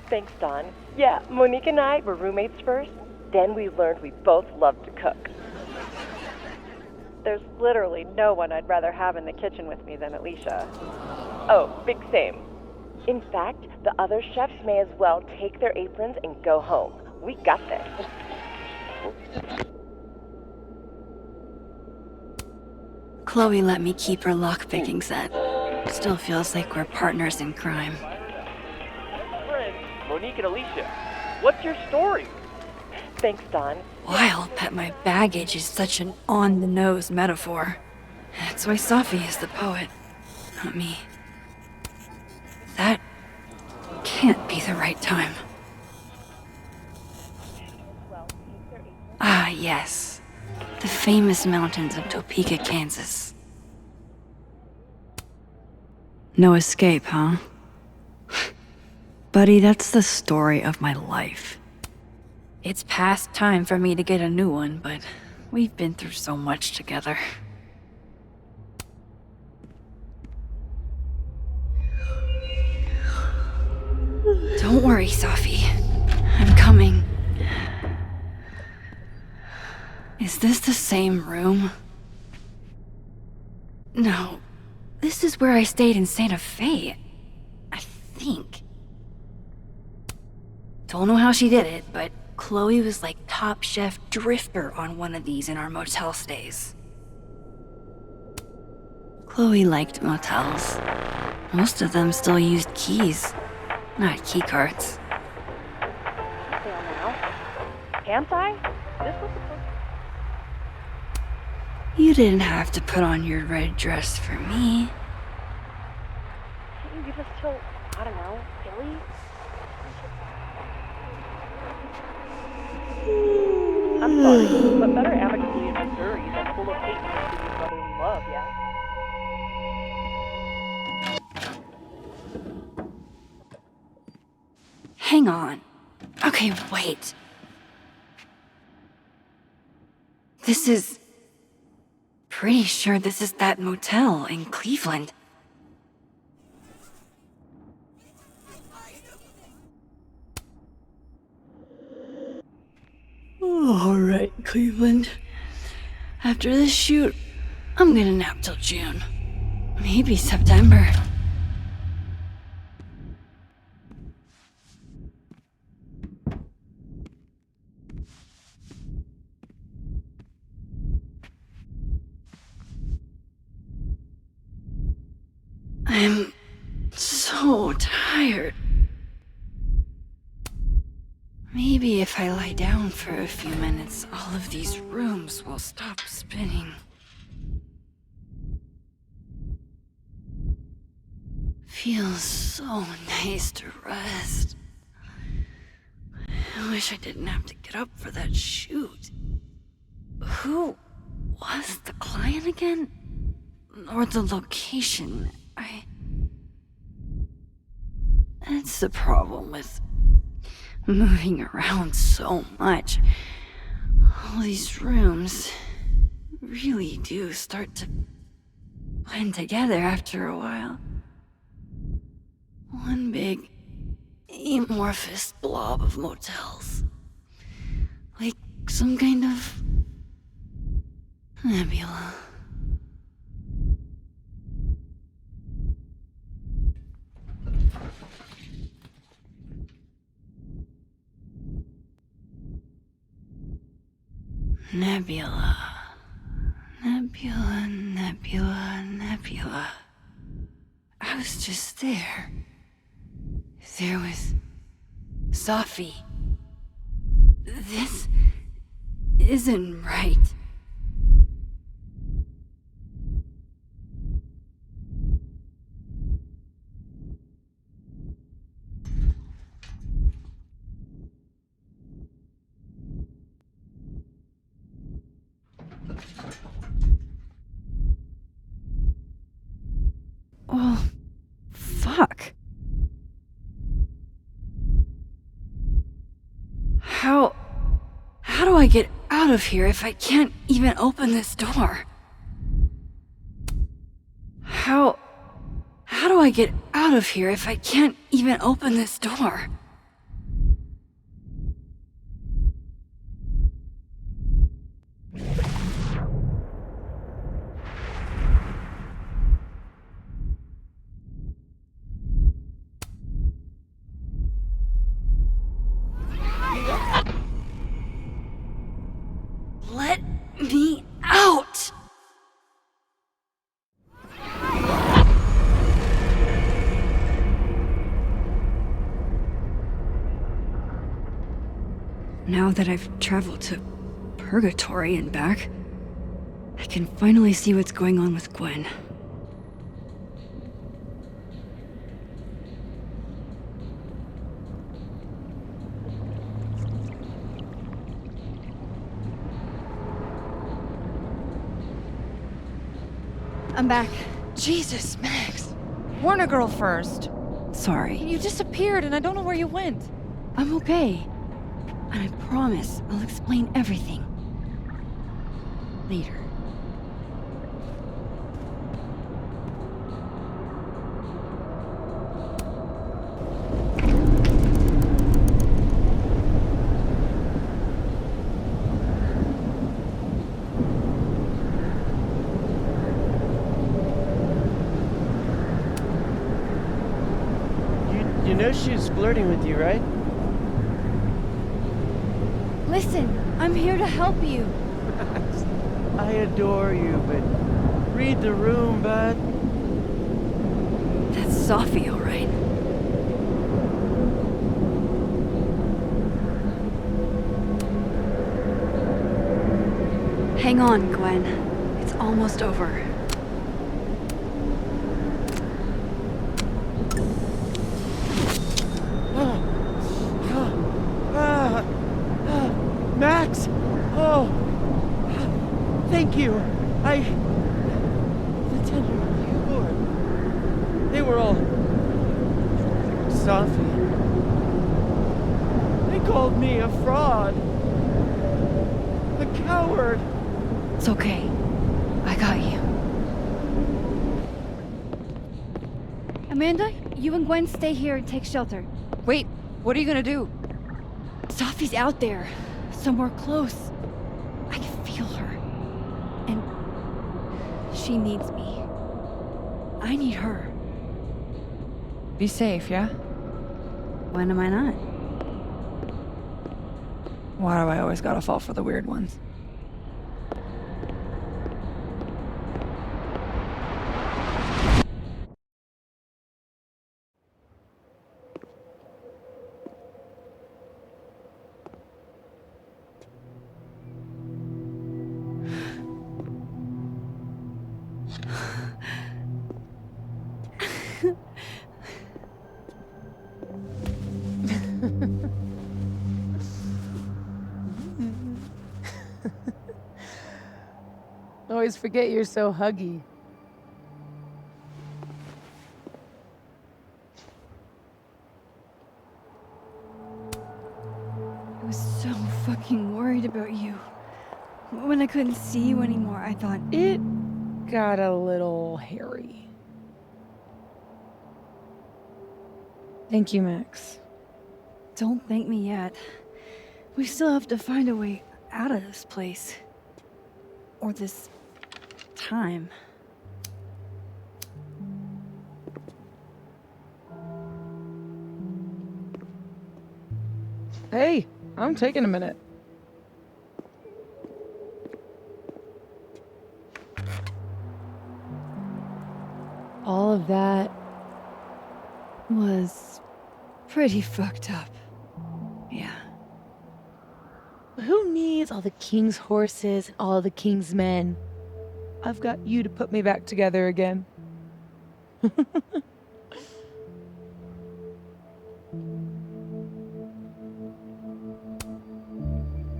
Thanks, Don. Yeah, Monique and I were roommates first. Then we learned we both loved to cook. There's literally no one I'd rather have in the kitchen with me than Alicia. Oh, big same. In fact, the other chefs may as well take their aprons and go home. We got this. Chloe let me keep her lockpicking set. Still feels like we're partners in crime. Friends, Monique and Alicia. What's your story? Thanks, Don. Wild that my baggage is such an on-the-nose metaphor. That's why Safi is the poet, not me. That can't be the right time. Ah, yes. The famous mountains of Topeka, Kansas. No escape, huh? Buddy, that's the story of my life. It's past time for me to get a new one, but we've been through so much together. Don't worry, Safi. I'm coming. Is this the same room? No. This is where I stayed in Santa Fe. I think. Don't know how she did it, but Chloe was like top chef drifter on one of these in our motel stays. Chloe liked motels. Most of them still used keys, not key cards. Fail now. Can't I? This was supposed You didn't have to put on your red dress for me. Can't you give us till, I don't know, Philly? I'm sorry, but better amicably in Missouri than full of hate for the brotherly love, yeah? Hang on. Okay, wait. Pretty sure this is that motel in Cleveland. Alright, Cleveland. After this shoot, I'm gonna nap till June. Maybe September. I'm so tired. Maybe if I lie down for a few minutes, all of these rooms will stop spinning. Feels so nice to rest. I wish I didn't have to get up for that shoot. Who was the client again? Or the location? That's the problem with moving around so much. All these rooms really do start to blend together after a while. One big amorphous blob of motels. Like some kind of nebula. Nebula. Nebula, nebula, nebula. I was just there. There was Safi. This isn't right. Well, fuck. How do I get out of here if I can't even open this door? How do I get out of here if I can't even open this door? Let me out! that I've traveled to Purgatory and back, I can finally see what's going on with Gwen. I'm back. Jesus, Max. Warn a girl first. Sorry. You disappeared and I don't know where you went. I'm okay. And I promise I'll explain everything. Later. You know she was flirting with you, right? Listen, I'm here to help you. I adore you, but read the room, bud. That's Sophie, all right. Hang on, Gwen. It's almost over. Max! Oh! Thank you. Lieutenant Hubert. They were all... Sophie. They called me a fraud. A coward. It's okay. I got you. Amanda, you and Gwen stay here and take shelter. Wait, what are you gonna do? Sophie's out there. Somewhere close. I can feel her. And she needs me. I need her. Be safe, yeah? When am I not? Why do I always gotta fall for the weird ones? Always forget you're so huggy. I was so fucking worried about you. When I couldn't see you anymore, I thought... It got a little hairy. Thank you, Max. Don't thank me yet. We still have to find a way out of this place. Or this... time. Hey, I'm taking a minute. All of that was pretty fucked up. Yeah. Who needs all the king's horses and all the king's men? I've got you to put me back together again.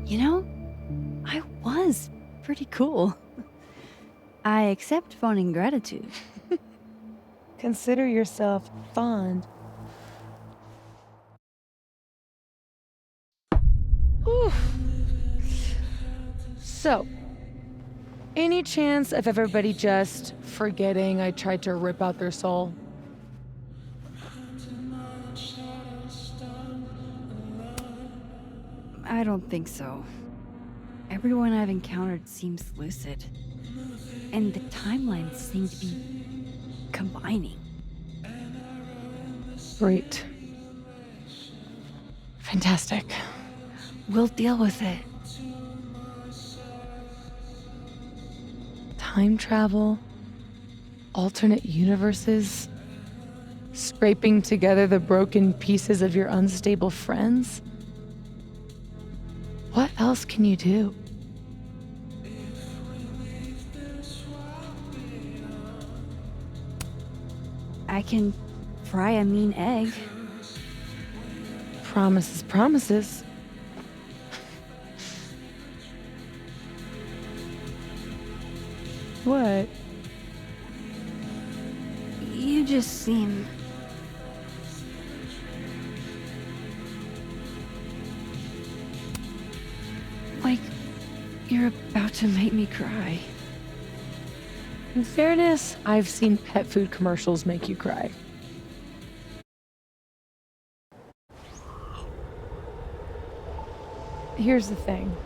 You know, I was pretty cool. I accept fawning gratitude. Consider yourself fond. Oof. So, any chance of everybody just forgetting I tried to rip out their soul? I don't think so. Everyone I've encountered seems lucid. And the timelines seem to be combining. Great. Fantastic. We'll deal with it. Time travel, alternate universes, scraping together the broken pieces of your unstable friends. else can you do? I can fry a mean egg. Promises, promises. What? You just seem... like you're about to make me cry. In fairness, I've seen pet food commercials make you cry. Here's the thing.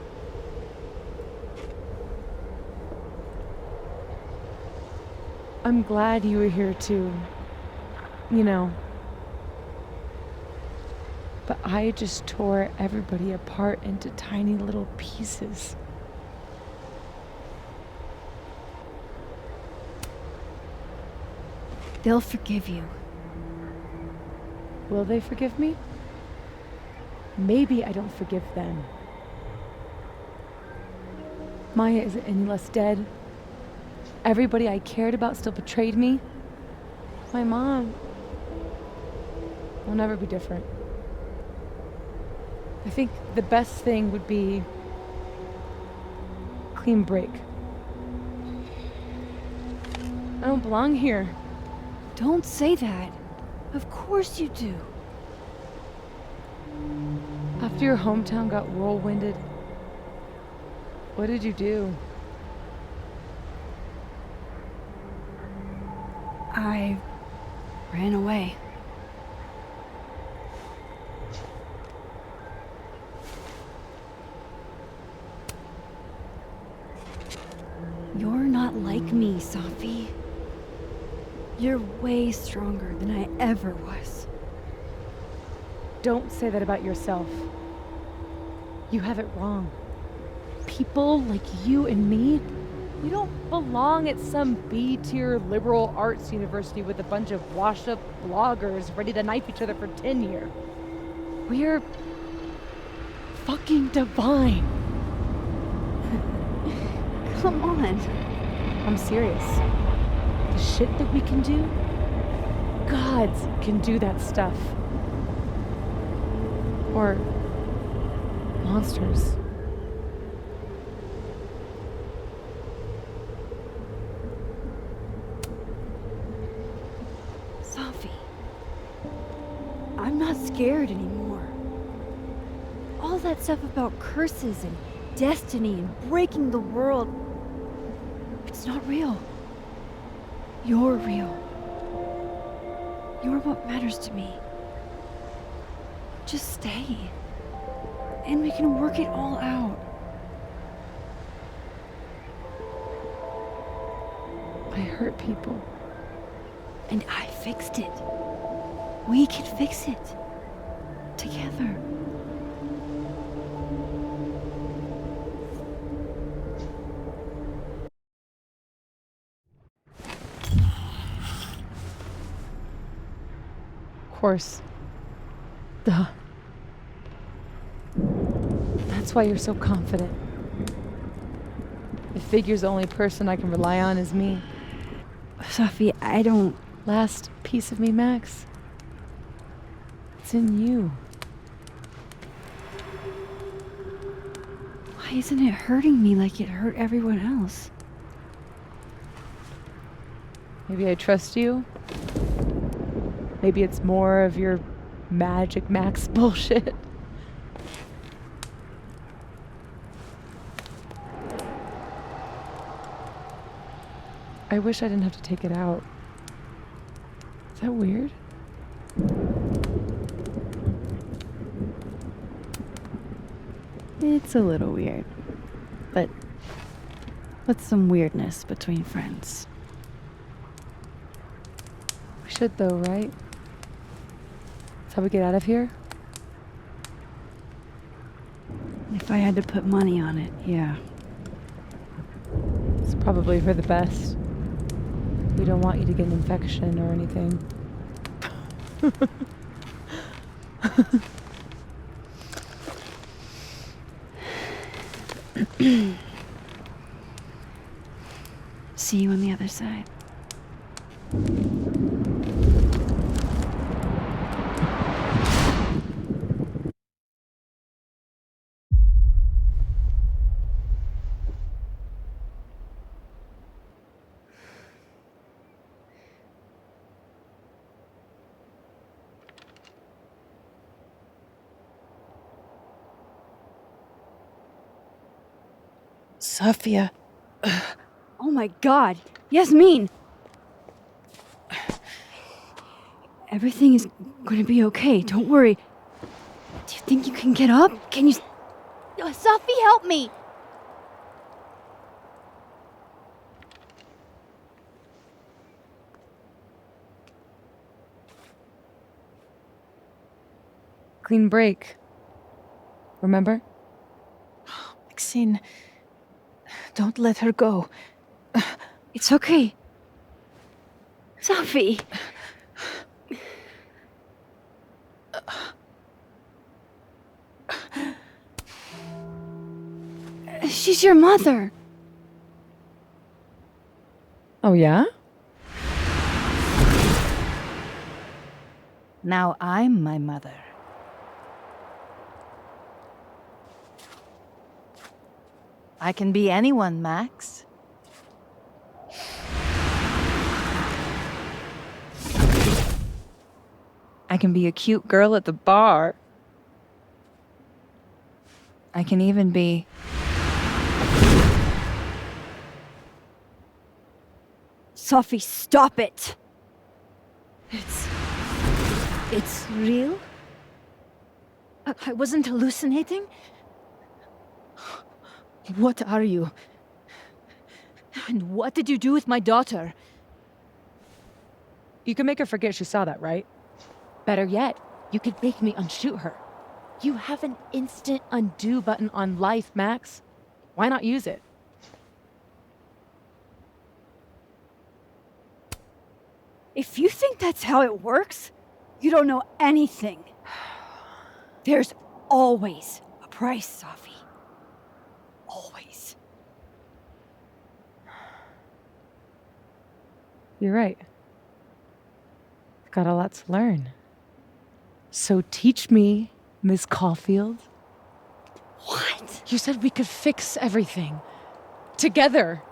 I'm glad you were here too. You know. But I just tore everybody apart into tiny little pieces. They'll forgive you. Will they forgive me? Maybe I don't forgive them. Maya isn't any less dead. Everybody I cared about still betrayed me. My mom will never be different. I think the best thing would be clean break. I don't belong here. Don't say that. Of course you do. After your hometown got whirlwinded, what did you do? I ran away. You're not like me, Safi. You're way stronger than I ever was. Don't say that about yourself. You have it wrong. People like you and me, we don't belong at some B-tier liberal arts university with a bunch of washed-up bloggers ready to knife each other for tenure. We're fucking divine. Come on. I'm serious. The shit that we can do, gods can do that stuff. Or monsters. Safi, I'm not scared anymore. All that stuff about curses and destiny and breaking the world, it's not real. You're real. You're what matters to me. Just stay. And we can work it all out. I hurt people. And I fixed it. We can fix it. Together. Of course. Duh. That's why you're so confident. It figures the only person I can rely on is me. Safi, I don't... Last piece of me, Max. It's in you. Why isn't it hurting me like it hurt everyone else? Maybe I trust you. Maybe it's more of your Magic Max bullshit. I wish I didn't have to take it out. Is that weird? It's a little weird. But what's some weirdness between friends? We should though, right? That's how we get out of here? If I had to put money on it, yeah. It's probably for the best. We don't want you to get an infection or anything. See you on the other side. Sophia. Oh my god, Yasmin! Everything is gonna be okay, don't worry. Do you think you can get up? Can you... Sophie, help me! Clean break. Remember? Maxine, don't let her go. It's okay. Sophie! She's your mother. Oh, yeah? Now I'm my mother. I can be anyone, Max. I can be a cute girl at the bar. I can even be... Sophie, stop it! It's real? I wasn't hallucinating? What are you? And what did you do with my daughter? You can make her forget she saw that, right? Better yet, you could make me unshoot her. You have an instant undo button on life, Max. Why not use it? If you think that's how it works, you don't know anything. There's always a price, Sophie. Always. You're right. I've got a lot to learn. So teach me, Miss Caulfield. What? You said we could fix everything. Together.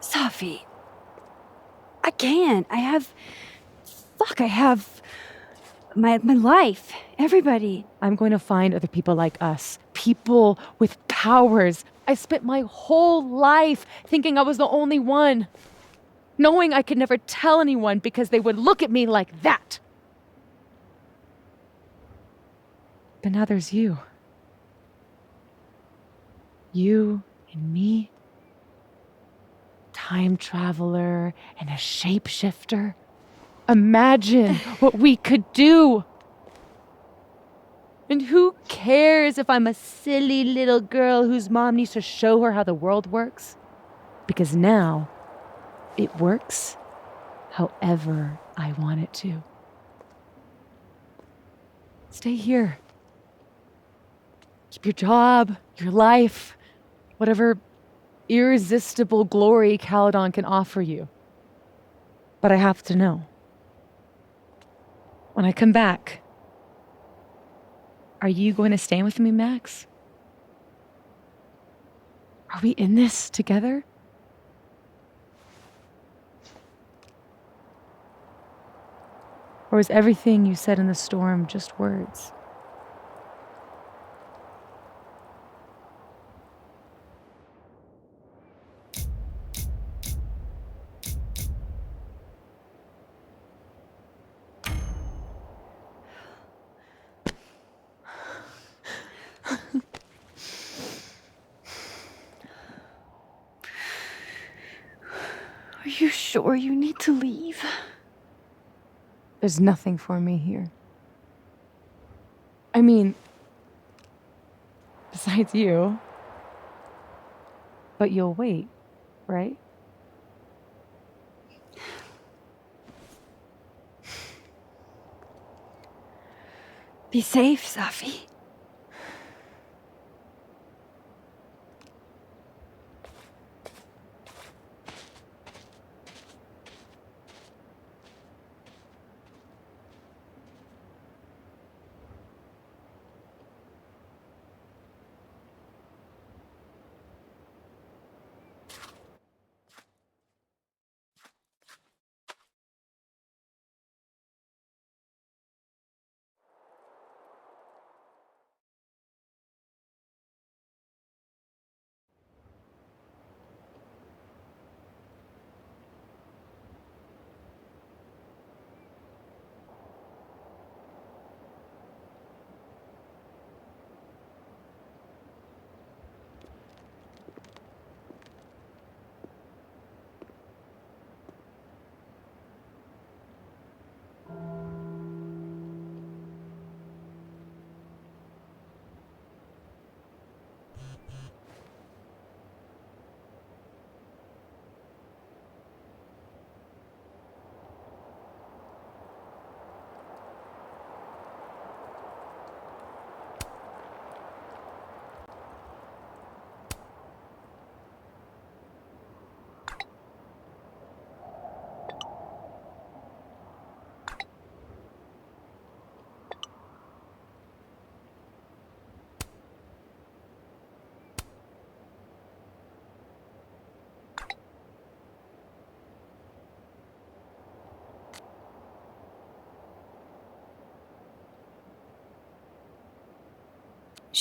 Sophie. I can't. I have my life. Everybody. I'm going to find other people like us. People with powers. I spent my whole life thinking I was the only one. Knowing I could never tell anyone because they would look at me like that. But now there's you. You and me. Time traveler and a shapeshifter. Imagine what we could do. And who cares if I'm a silly little girl whose mom needs to show her how the world works? Because now, it works however I want it to. Stay here. Keep your job, your life, whatever irresistible glory Caledon can offer you. But I have to know. When I come back, are you going to stay with me, Max? Are we in this together? Or is everything you said in the storm just words? Are you sure you need to leave? There's nothing for me here. I mean, besides you. But you'll wait, right? Be safe, Sophie.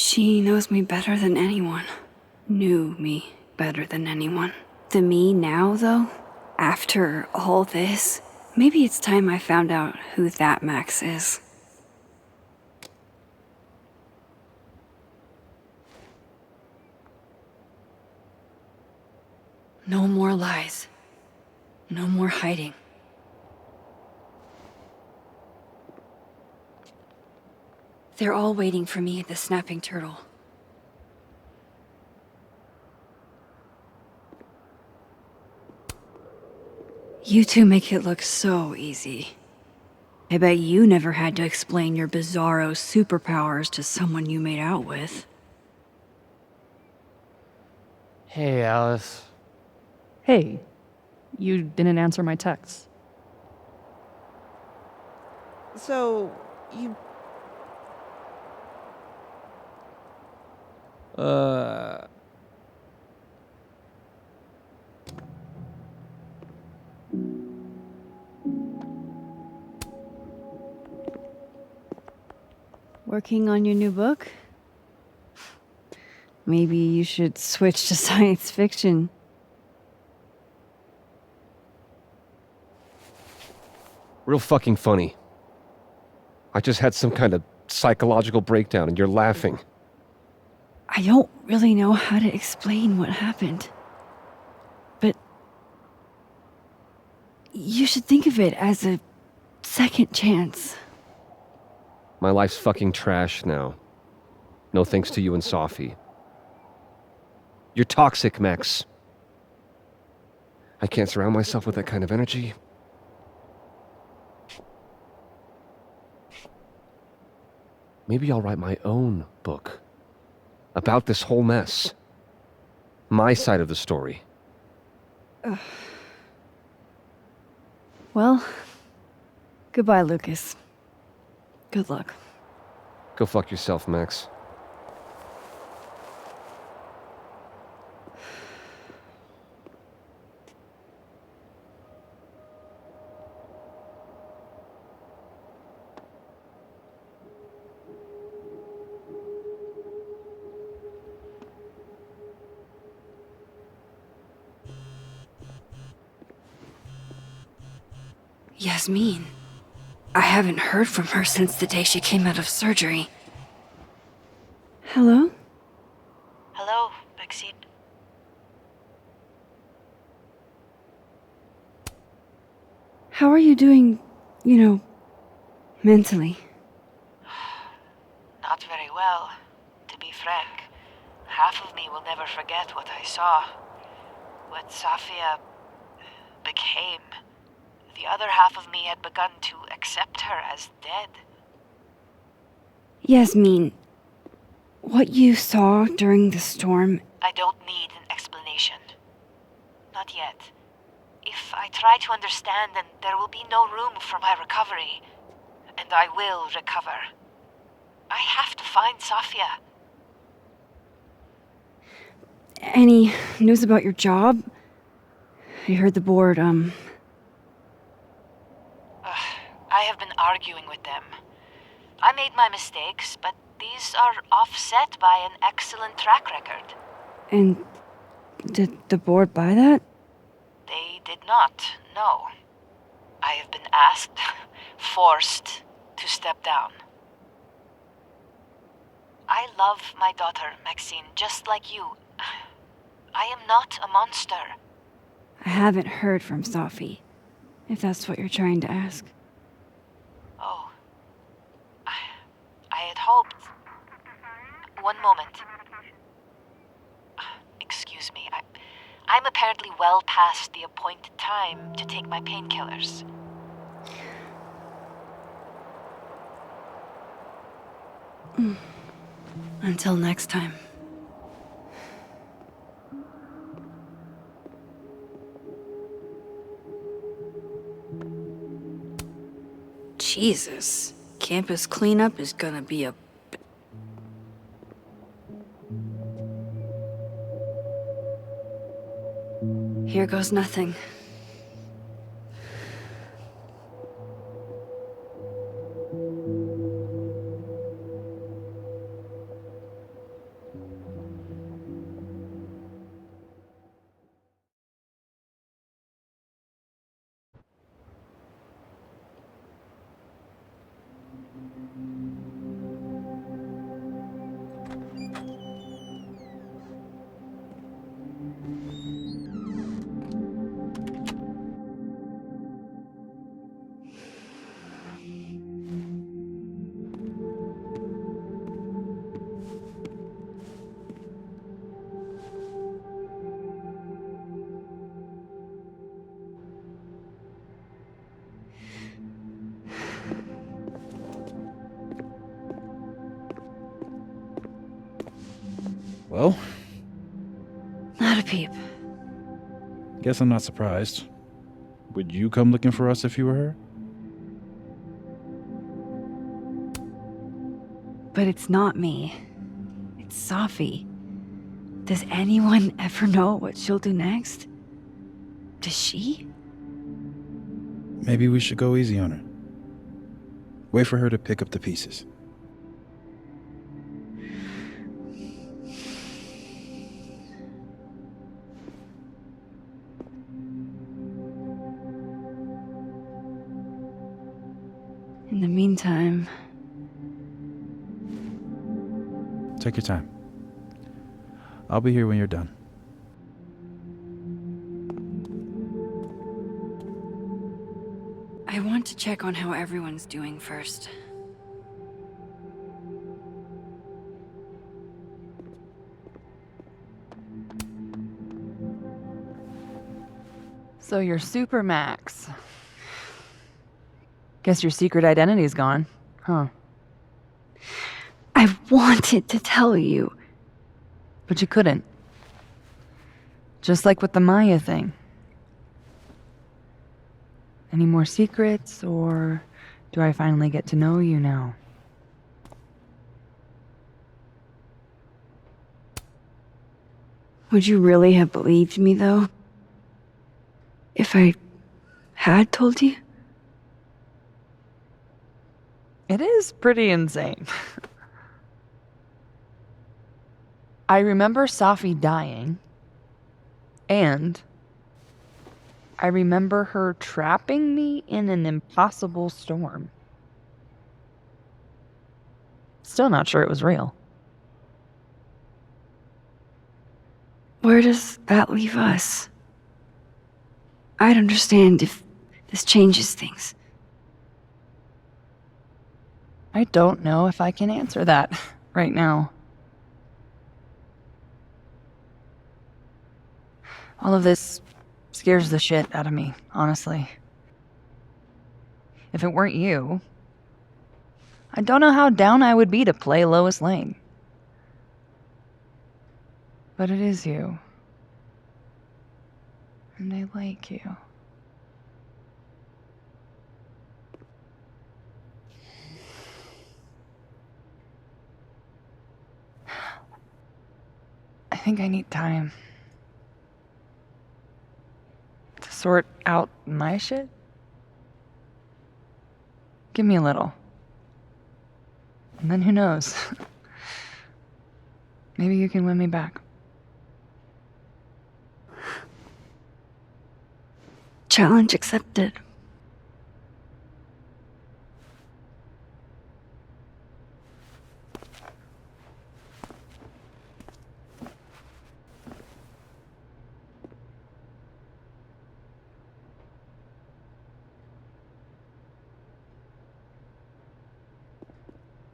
She knows me better than anyone. Knew me better than anyone. The me now, though, after all this, maybe it's time I found out who that Max is. No more lies. No more hiding. They're all waiting for me at the Snapping Turtle. You two make it look so easy. I bet you never had to explain your bizarro superpowers to someone you made out with. Hey, Alice. Hey, you didn't answer my texts. So, you... Working on your new book? Maybe you should switch to science fiction. Real fucking funny. I just had some kind of psychological breakdown and you're laughing. I don't really know how to explain what happened. But you should think of it as a second chance. My life's fucking trash now. No thanks to you and Sophie. You're toxic, Max. I can't surround myself with that kind of energy. Maybe I'll write my own book about this whole mess. My side of the story. Well, goodbye, Lucas. Good luck. Go fuck yourself, Max. Yasmin. I haven't heard from her since the day she came out of surgery. Hello? Hello, Maxine. How are you doing, mentally? Not very well, to be frank. Half of me will never forget what I saw. What Safia became. The other half of me had begun to accept her as dead. Yasmin, what you saw during the storm... I don't need an explanation. Not yet. If I try to understand, then there will be no room for my recovery. And I will recover. I have to find Safia. Any news about your job? I heard the board, I have been arguing with them. I made my mistakes, but these are offset by an excellent track record. And did the board buy that? They did not, no. I have been asked, forced to step down. I love my daughter, Maxine, just like you. I am not a monster. I haven't heard from Sophie, if that's what you're trying to ask. Oh. I had hoped... One moment. Excuse me, I'm apparently well past the appointed time to take my painkillers. Until next time. Jesus. Campus cleanup is gonna be a... Here goes nothing. Well, Not a peep. guess I'm not surprised. Would you come looking for us if you were her? But it's not me. It's Safi. Does anyone ever know what she'll do next? Does she? Maybe we should go easy on her. Wait for her to pick up the pieces. In the meantime, Take your time. I'll be here when you're done. I want to check on how everyone's doing first. So you're Super Max. Guess your secret identity's gone, huh? I wanted to tell you. But you couldn't. Just like with the Maya thing. Any more secrets, or do I finally get to know you now? Would you really have believed me, though? If I had told you? It is pretty insane. I remember Safi dying, and I remember her trapping me in an impossible storm. Still not sure it was real. Where does that leave us? I'd understand if this changes things. I don't know if I can answer that right now. All of this scares the shit out of me, honestly. If it weren't you, I don't know how down I would be to play Lois Lane. But it is you. And I like you. I think I need time to sort out my shit. Give me a little. And then who knows? Maybe you can win me back. Challenge accepted.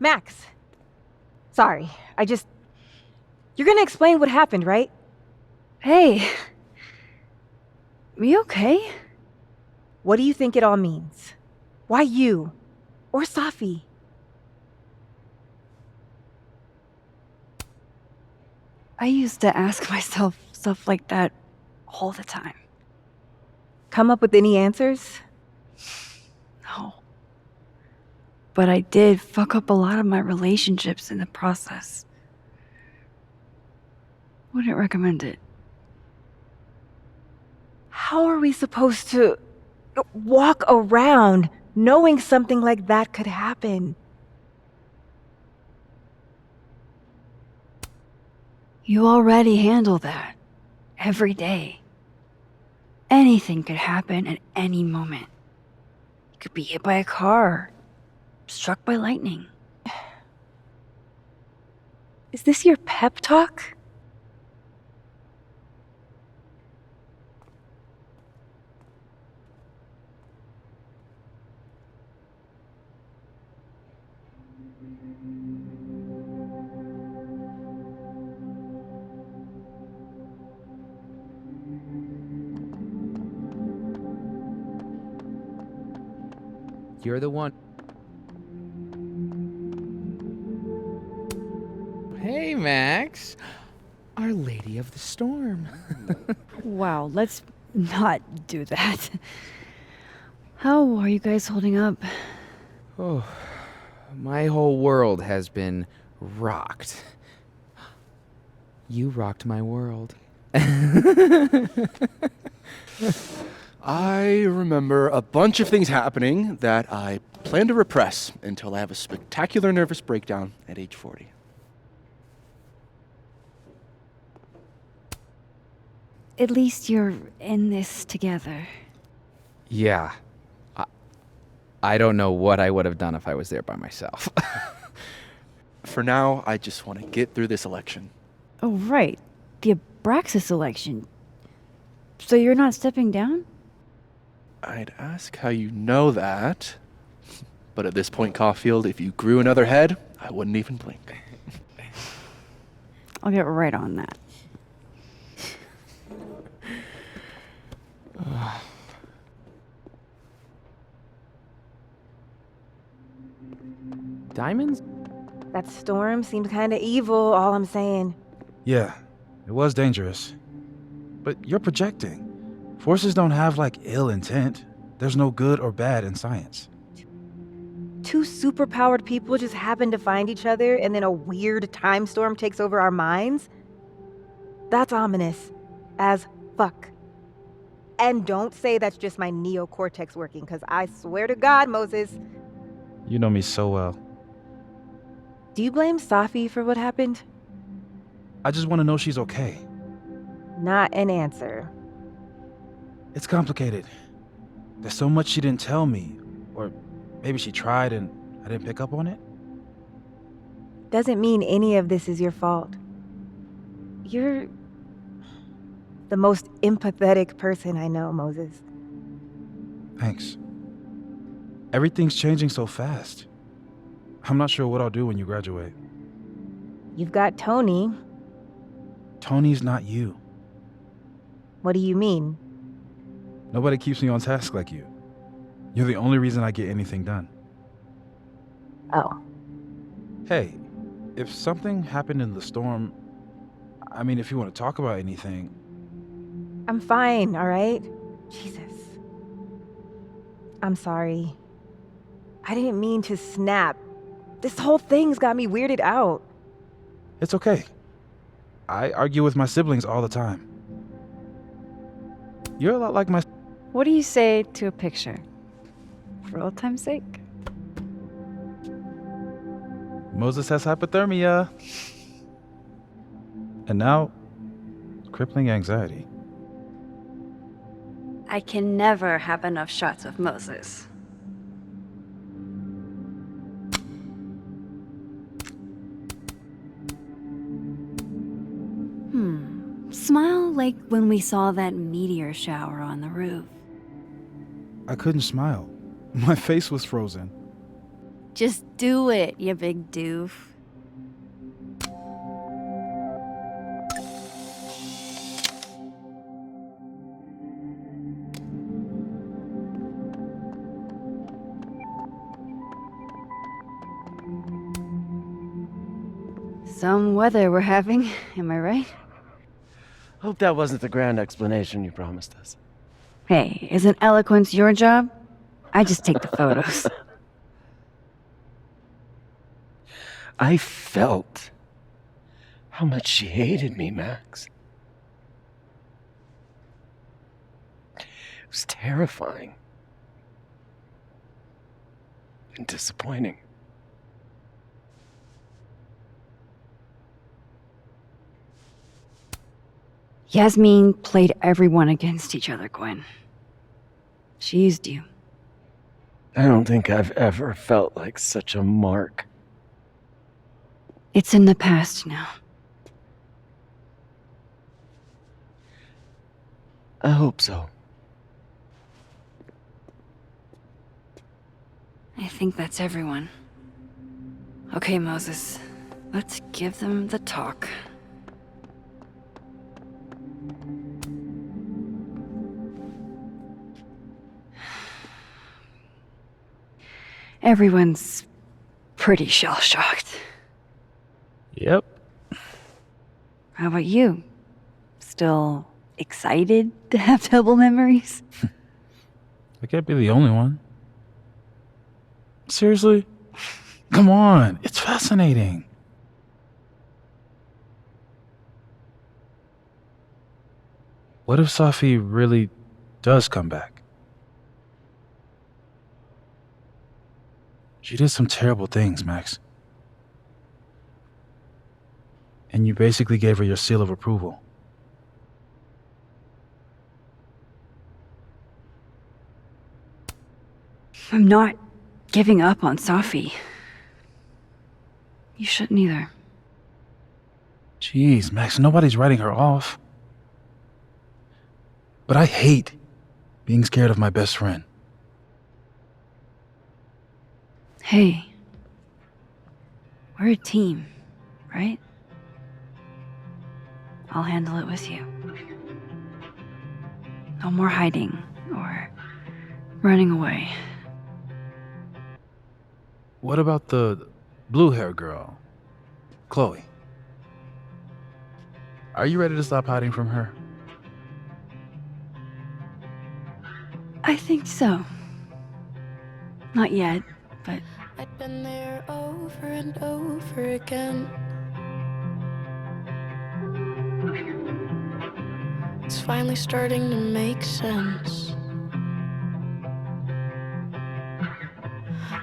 Max! Sorry, You're gonna explain what happened, right? Hey. We okay? What do you think it all means? Why you? Or Safi? I used to ask myself stuff like that all the time. Come up with any answers? No. But I did fuck up a lot of my relationships in the process. Wouldn't recommend it. How are we supposed to walk around knowing something like that could happen? You already handle that. Every day. Anything could happen at any moment. You could be hit by a car. Struck by lightning. Is this your pep talk? You're the one. Hey, Max. Storm. Wow, let's not do that. How are you guys holding up? Oh, my whole world has been rocked. You rocked my world. I remember a bunch of things happening that I plan to repress until I have a spectacular nervous breakdown at age 40. At least you're in this together. Yeah. I don't know what I would have done if I was there by myself. For now, I just want to get through this election. Oh, right. The Abraxas election. So you're not stepping down? I'd ask how you know that. But at this point, Caulfield, if you grew another head, I wouldn't even blink. I'll get right on that. Diamonds? That storm seemed kind of evil, all I'm saying. Yeah, it was dangerous. But you're projecting. Forces don't have, ill intent. There's no good or bad in science. Two superpowered people just happen to find each other, and then a weird time storm takes over our minds? That's ominous. As fuck. And don't say that's just my neocortex working, because I swear to God, Moses. You know me so well. Do you blame Safi for what happened? I just want to know she's okay. Not an answer. It's complicated. There's so much she didn't tell me. Or maybe she tried and I didn't pick up on it. Doesn't mean any of this is your fault. You're the most empathetic person I know, Moses. Thanks. Everything's changing so fast. I'm not sure what I'll do when you graduate. You've got Tony. Tony's not you. What do you mean? Nobody keeps me on task like you. You're the only reason I get anything done. Oh. Hey, if something happened in the storm, if you want to talk about anything... I'm fine, all right? Jesus. I'm sorry. I didn't mean to snap. This whole thing's got me weirded out. It's okay. I argue with my siblings all the time. You're a lot like my... What do you say to a picture? For old time's sake? Moses has hypothermia. And now, crippling anxiety. I can never have enough shots of Moses. Smile like when we saw that meteor shower on the roof. I couldn't smile. My face was frozen. Just do it, you big doof. Some weather we're having, am I right? Hope that wasn't the grand explanation you promised us. Hey, isn't eloquence your job? I just take the photos. I felt how much she hated me, Max. It was terrifying. And disappointing. Yasmin played everyone against each other, Gwen. She used you. I don't think I've ever felt like such a mark. It's in the past now. I hope so. I think that's everyone. Okay, Moses. Let's give them the talk. Everyone's pretty shell-shocked. Yep. How about you? Still excited to have double memories? I can't be the only one. Seriously? Come on, it's fascinating. What if Safi really does come back? She did some terrible things, Max. And you basically gave her your seal of approval. I'm not giving up on Safi. You shouldn't either. Jeez, Max, nobody's writing her off. But I hate being scared of my best friend. Hey, we're a team, right? I'll handle it with you. No more hiding or running away. What about the blue-hair girl, Chloe? Are you ready to stop hiding from her? I think so. Not yet, but... I'd been there over and over again. It's finally starting to make sense.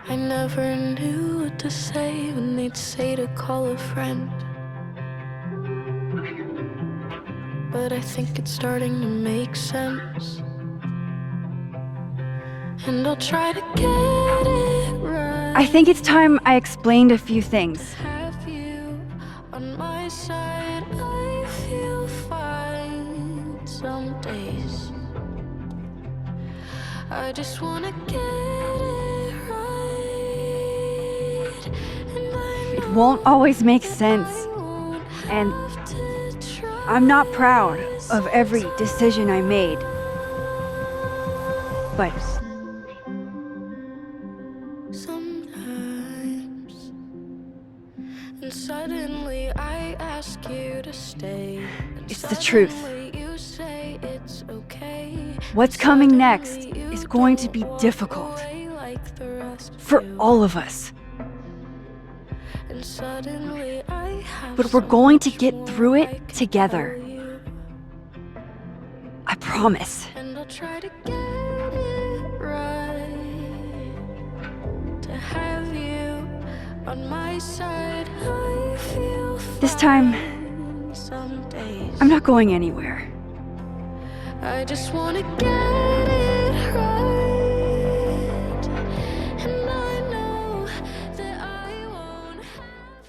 I never knew what to say when they'd say to call a friend. But I think it's starting to make sense. And I'll try to get it right. I think it's time I explained a few things. Have you on my side? I feel fine some days. I just wanna get it right. And I It won't always make sense. And I'm not proud of every decision I made. But sometimes, and suddenly I ask you to stay. it's the truth. You say it's okay. What's coming next is going to be difficult. For all of us. And suddenly I have But we're going to get through it together. I promise. and I'll try to get it right. To have you on my side, I feel This time, fine some days. I'm not going anywhere. I just wanna get it right. And I know that I won't have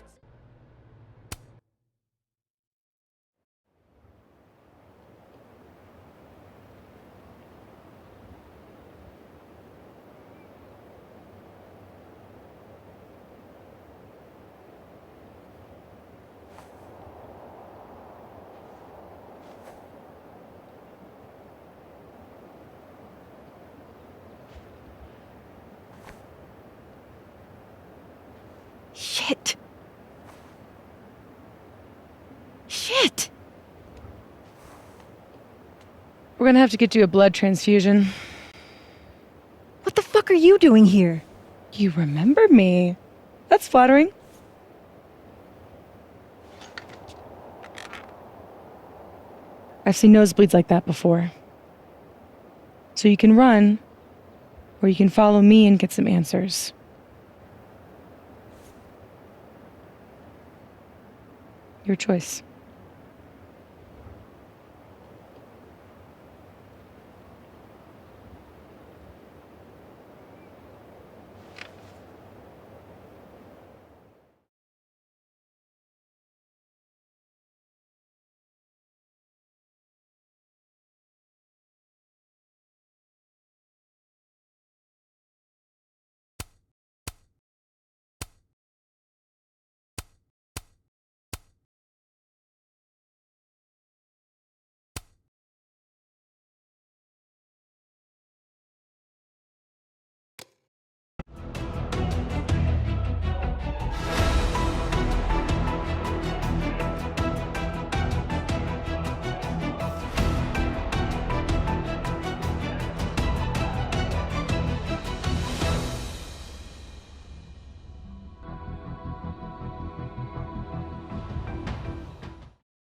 Shit. Shit. We're gonna have to get you a blood transfusion. What the fuck are you doing here? You remember me. That's flattering. I've seen nosebleeds like that before. So you can run, or you can follow me and get some answers. Your choice.